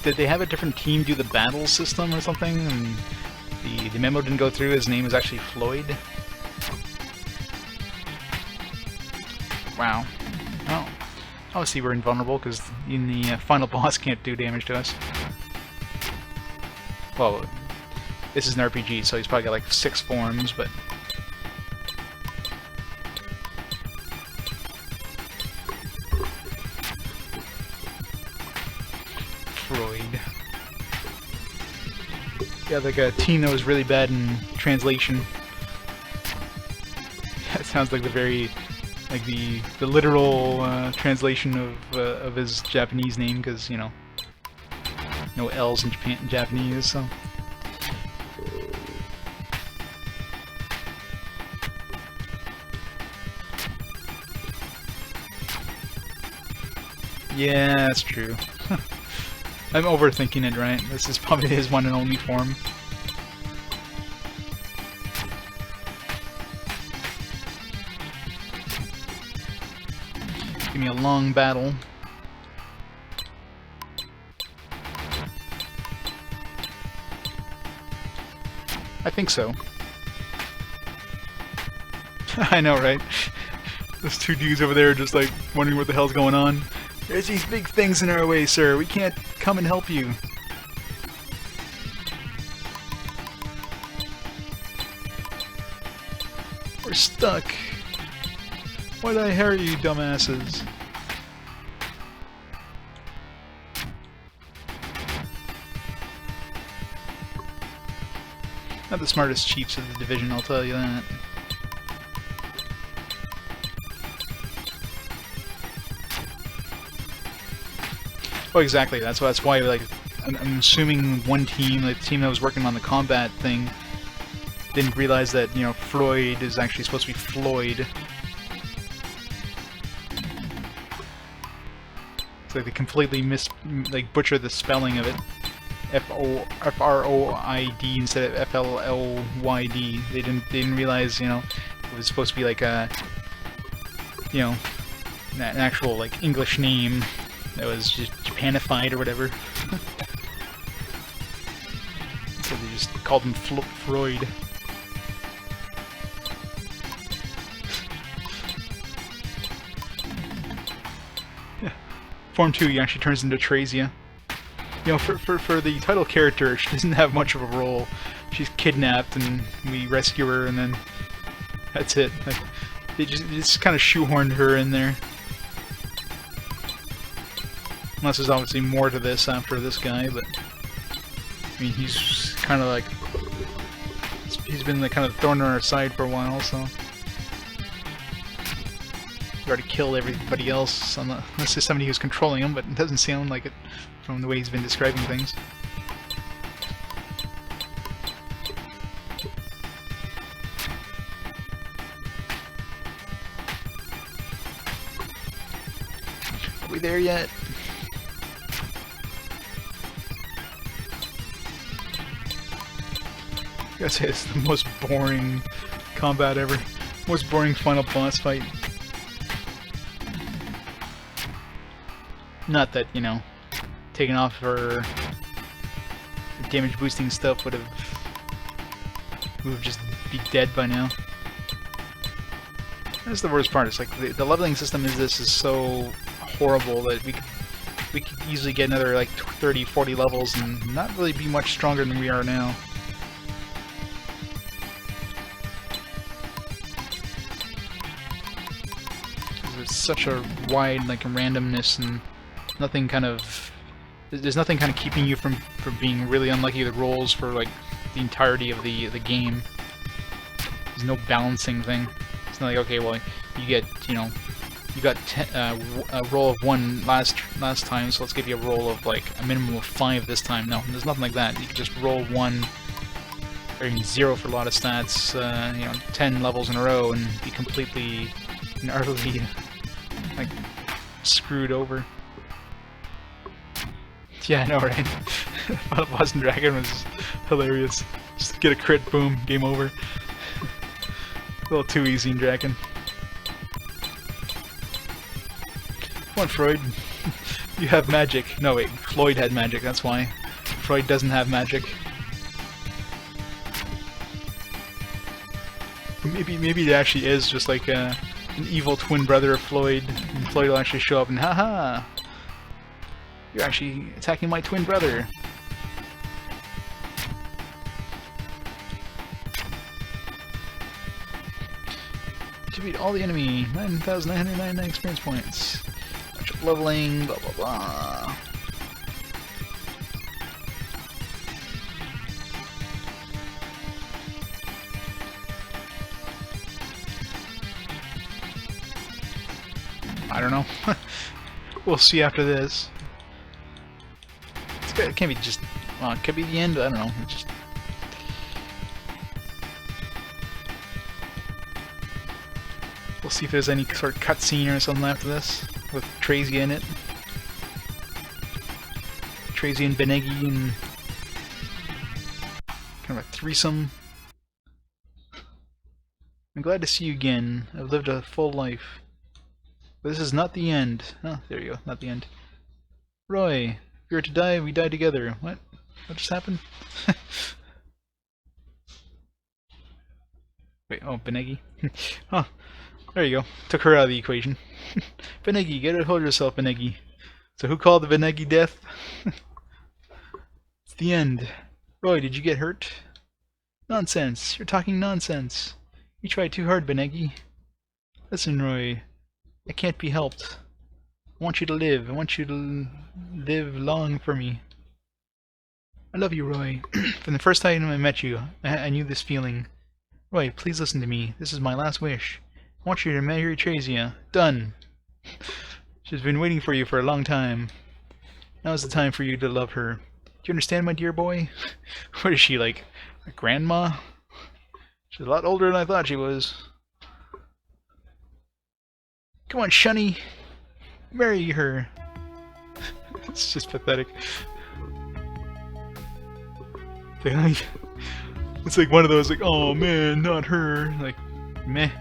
they have a different team do the battle system or something? And the memo didn't go through, his name was actually Floyd? Wow. Well, obviously we're invulnerable, because in the final boss can't do damage to us. Well, this is an RPG, so he's probably got like 6 forms, but... Freud. Yeah, like a team that was really bad in translation. That sounds like the very... like the literal translation of his Japanese name, because, you know, no L's in Japanese, so... Yeah, that's true. I'm overthinking it, right? This is probably his one and only form. Give me a long battle. I think so. I know, right? Those two dudes over there just like wondering what the hell's going on. There's these big things in our way, sir. We can't come and help you. We're stuck. Why did I hire you, dumbasses? Not the smartest chiefs of the division, I'll tell you that. Oh, exactly. That's why. Like, I'm assuming one team, the team that was working on the combat thing, didn't realize that Freud is actually supposed to be Floyd. So they completely butchered the spelling of it. F-R-O-I-D instead of F-L-L-Y-D. They didn't realize it was supposed to be like a an actual like English name that was just Japanified or whatever. So they just called him Freud. Yeah. Form 2, he actually turns into Traysia. For the title character, she doesn't have much of a role. She's kidnapped and we rescue her, and then that's it. Like, they just kind of shoehorned her in there. Unless there's obviously more to this after this guy, but I mean, he's kind of like he's been like kind of thorn on our side for a while, so we already killed everybody else unless there's somebody who's controlling him, but it doesn't sound like it from the way he's been describing things. Are we there yet? I gotta say, it's the most boring combat ever. Most boring final boss fight. Not that, taking off her damage boosting stuff we would just be dead by now. That's the worst part. It's like the leveling system is so horrible that we could easily get another like 30, 40 levels and not really be much stronger than we are now. There's such a wide like randomness and nothing kind of. There's nothing kind of keeping you from being really unlucky with rolls for like the entirety of the game. There's no balancing thing. It's not like, okay, well, you get you got a roll of 1 last time, so let's give you a roll of like a minimum of 5 this time. No, there's nothing like that. You can just roll 1 or even 0 for a lot of stats, 10 levels in a row and be completely and utterly like screwed over. Yeah, I know, right? Final Boss and Dragon was hilarious. Just get a crit, boom, game over. A little too easy in Dragon. Come on, Freud. You have magic. No, wait, Floyd had magic, that's why. Freud doesn't have magic. Maybe it actually is just like an evil twin brother of Floyd, and Floyd will actually show up and haha! You're actually attacking my twin brother. To beat all the enemy, 9,999 experience points. Bunch of leveling, blah blah blah. I don't know. We'll see after this. It can't be just. Well, it could be the end. I don't know. It's just. We'll see if there's any sort of cutscene or something after this with Traysia in it. Traysia and Benegi and kind of a threesome. I'm glad to see you again. I've lived a full life. But this is not the end. Oh, there you go. Not the end. Roy. If we were to die, we die together. What? What just happened? Wait, oh, Benegi? Huh. There you go. Took her out of the equation. Benegi, get a hold of yourself, Benegi. So who called the Benegi death? It's the end. Roy, did you get hurt? Nonsense. You're talking nonsense. You tried too hard, Benegi. Listen, Roy. It can't be helped. I want you to live. I want you to live long for me. I love you, Roy. From the first time I met you, I knew this feeling. Roy, please listen to me. This is my last wish. I want you to marry Traysia. Done. She's been waiting for you for a long time. Now is the time for you to love her. Do you understand, my dear boy? What is she, like a grandma? She's a lot older than I thought she was. Come on, Shunny. Marry her. It's just pathetic. It's like one of those, like, oh man, not her. Like, meh.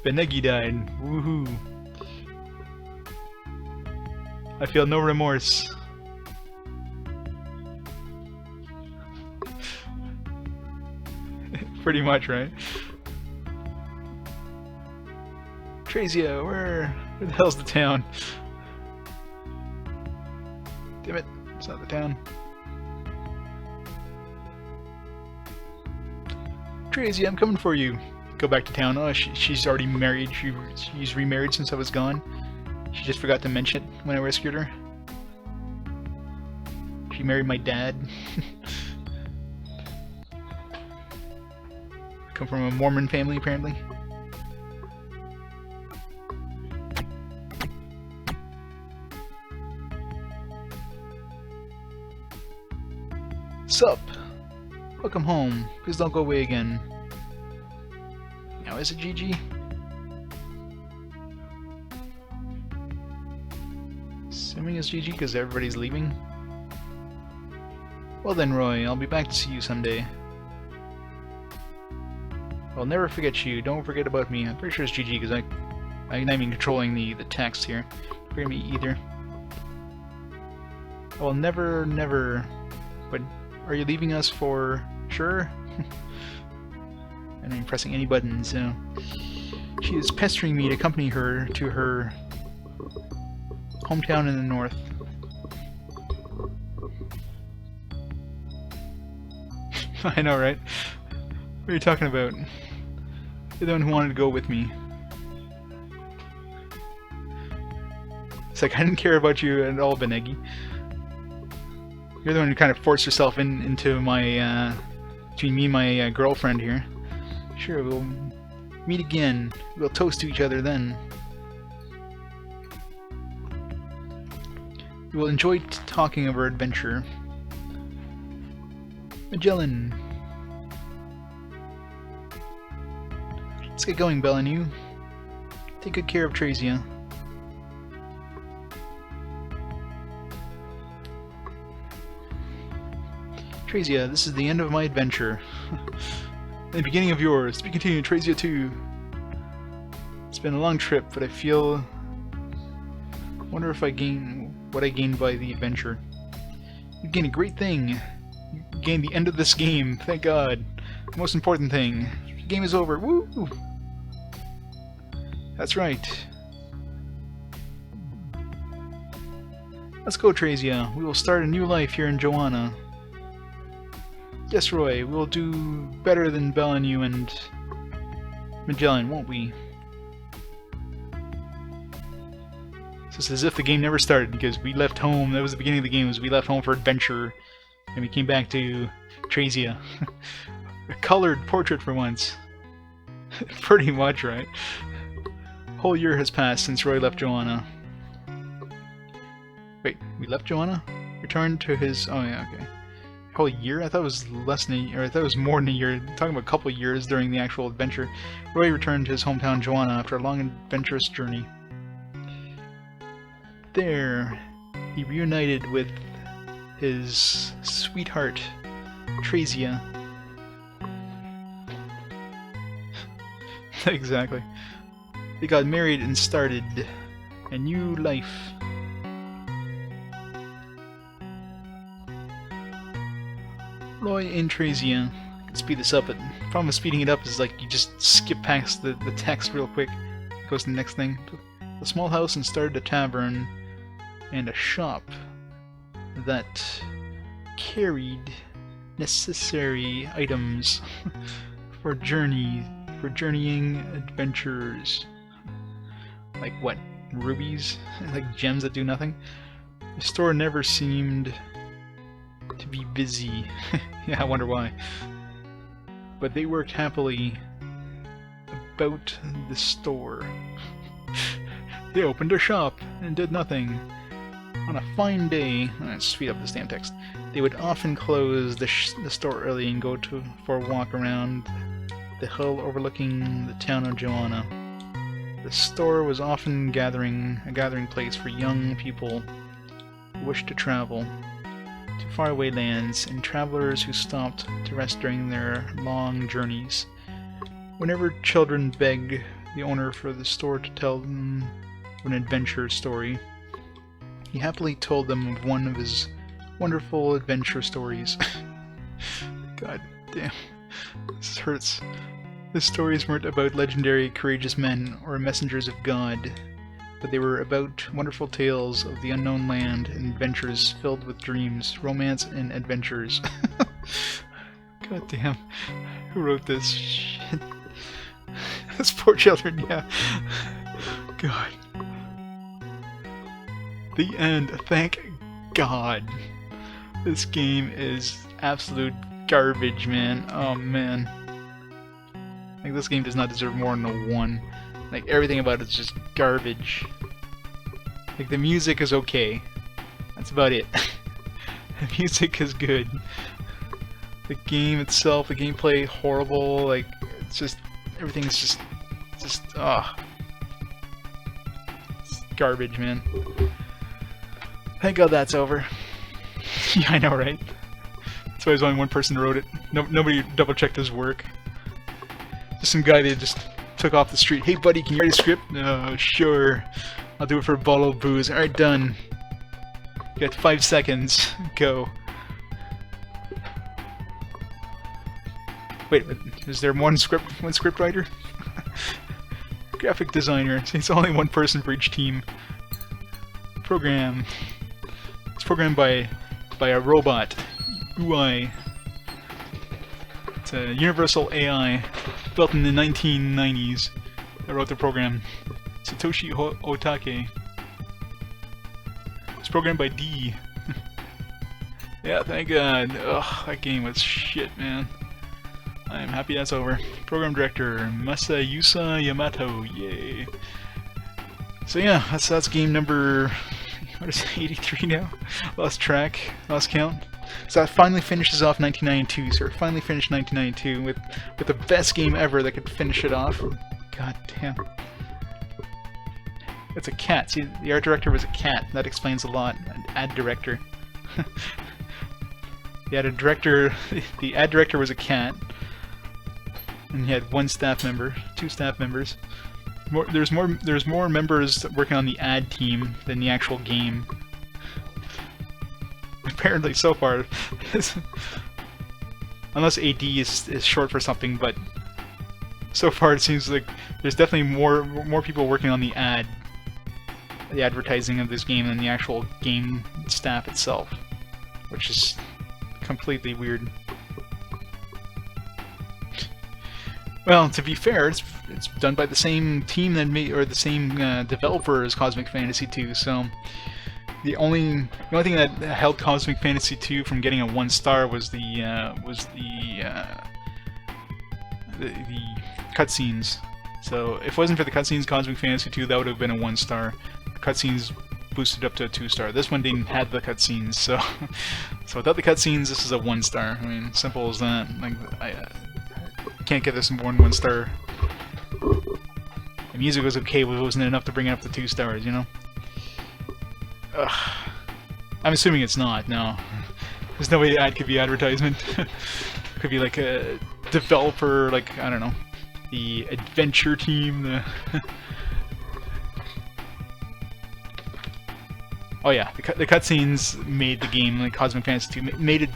Benegi died. Woohoo. I feel no remorse. Pretty much, right? Traysia, where the hell's the town? Damn it, it's not the town. Traysia, I'm coming for you. Go back to town. Oh, she's already married. She's remarried since I was gone. She just forgot to mention it when I rescued her. She married my dad. Come from a Mormon family, apparently. Sup? Welcome home. Please don't go away again. Now is it GG? Assuming it's GG because everybody's leaving. Well then, Roy, I'll be back to see you someday. I'll never forget you. Don't forget about me. I'm pretty sure it's GG because I'm not even controlling the text here. Don't forget me either. I will never. But are you leaving us for sure? And I'm pressing any button, so she is pestering me to accompany her to her hometown in the north. I know, right? What are you talking about? You're the one who wanted to go with me. It's like, I didn't care about you at all, Benegi. You're the one who kind of forced yourself into my, between me and my girlfriend here. Sure, we'll meet again. We'll toast to each other then. We will enjoy talking of our adventure. Magellan. Let's get going, Belle and you. Take good care of Traysia. Traysia, this is the end of my adventure. The beginning of yours. To be continued, Traysia 2. It's been a long trip, but I wonder if I gain what I gained by the adventure. You gained a great thing. You gained the end of this game. Thank God. The most important thing. The game is over. Woo! That's right. Let's go, Traysia. We will start a new life here in Joanna. Yes, Roy, we'll do better than Belle and you and Magellan, won't we? It's just as if the game never started, because we left home. That was the beginning of the game, was we left home for adventure, and we came back to Traysia. A colored portrait for once. Pretty much, right? A whole year has passed since Roy left Joanna. Wait, we left Joanna? Returned to his... oh yeah, okay. Whole year? I thought it was less than a year. I thought it was more than a year. I'm talking about a couple of years during the actual adventure. Roy returned to his hometown Joanna after a long adventurous journey. There, he reunited with his sweetheart, Traysia. Exactly. They got married and started a new life. Roy and Traysia speed this up, but the problem with speeding it up is like you just skip past the text real quick. It goes to the next thing. A small house and started a tavern and a shop that carried necessary items for journeying adventurers. Like what? Rubies? Like gems that do nothing? The store never seemed to be busy. Yeah, I wonder why. But they worked happily about the store. They opened a shop and did nothing. On a fine day, let's speed up this damn text, they would often close the store early and go for a walk around the hill overlooking the town of Joanna. The store was often a gathering place for young people who wished to travel to faraway lands and travelers who stopped to rest during their long journeys. Whenever children begged the owner for the store to tell them an adventure story, he happily told them of one of his wonderful adventure stories. God damn, this hurts. The stories weren't about legendary courageous men or messengers of God, but they were about wonderful tales of the unknown land and adventures filled with dreams, romance, and adventures. God damn, who wrote this shit? Those poor children, yeah. God. The end. Thank God. This game is absolute garbage, man. Oh, man. Like, this game does not deserve more than a 1. Like, everything about it is just garbage. Like, the music is okay. That's about it. The music is good. The game itself, the gameplay, horrible. Like, it's just... everything's just... It's garbage, man. Thank God that's over. Yeah, I know, right? That's why there's only one person who wrote it. Nobody double-checked his work. Just some guy they just took off the street. Hey buddy, can you write a script? No, sure. I'll do it for a bottle of booze. Alright, done. You got 5 seconds. Go. Wait, is there one script writer? Graphic designer. It's only one person for each team. Program. It's programmed by a robot. UI. It's a universal AI built in the 1990s that wrote the program. Satoshi Otake. It's programmed by D. Yeah, thank God. Ugh, that game was shit, man. I'm happy that's over. Program director Masayusa Yamato. Yay. So yeah, that's game number... what is it, 83 now? Lost track, lost count. So that finally finishes off 1992. So we finally finished 1992 with the best game ever that could finish it off. God damn. It's a cat. See, the art director was a cat. That explains a lot. An ad director. The ad director was a cat. And he had 1 staff member, 2 staff members. There's more members working on the ad team than the actual game. Apparently, so far, unless AD is short for something, but so far it seems like there's definitely more people working on the advertising of this game than the actual game staff itself, which is completely weird. Well, to be fair, it's done by the same team that made, or the same developer as Cosmic Fantasy 2. So the only thing that held Cosmic Fantasy 2 from getting a 1 star was the cutscenes. So if it wasn't for the cutscenes, Cosmic Fantasy 2, that would have been a 1 star. The cutscenes boosted up to a 2 star. This one didn't have the cutscenes, so without the cutscenes, this is a 1 star. I mean, simple as that. Like, I can't get this more than 1 star. The music was okay, but it wasn't enough to bring it up to 2 stars, you know? Ugh. I'm assuming it's not, no. There's no way the ad could be advertisement. Could be like a developer, like, I don't know, the adventure team, the... Oh yeah, the cutscenes made the game, like Cosmic Fantasy 2, made it...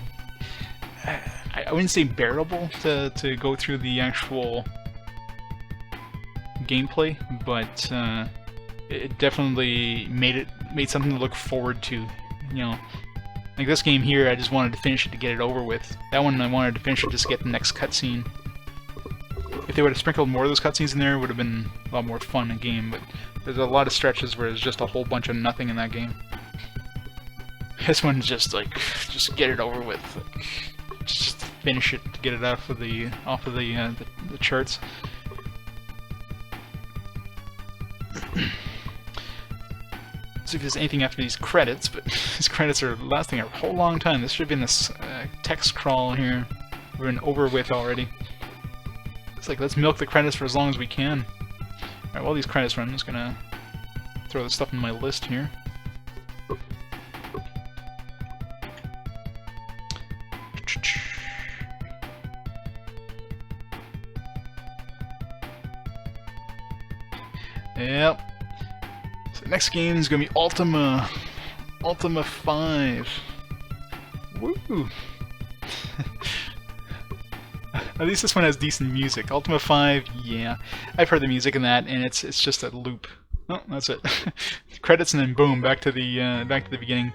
I wouldn't say bearable to go through the actual gameplay, but it definitely made something to look forward to. You know, like this game here, I just wanted to finish it to get it over with. That one I wanted to finish it just to get the next cutscene. If they would have sprinkled more of those cutscenes in there, it would have been a lot more fun in game, but there's a lot of stretches where there's just a whole bunch of nothing in that game. This one's just like, just get it over with. Like, just finish it to get it off of the charts. See if there's anything after these credits, but these credits are lasting a whole long time. This should have been this text crawl here. We're over with already. It's like, let's milk the credits for as long as we can. Alright, while these credits run, I'm just gonna throw this stuff on my list here. Yep. So next game is gonna be Ultima 5. Woo! At least this one has decent music. Ultima 5, yeah. I've heard the music in that, and it's just a loop. Oh, that's it. Credits and then boom, back to the beginning.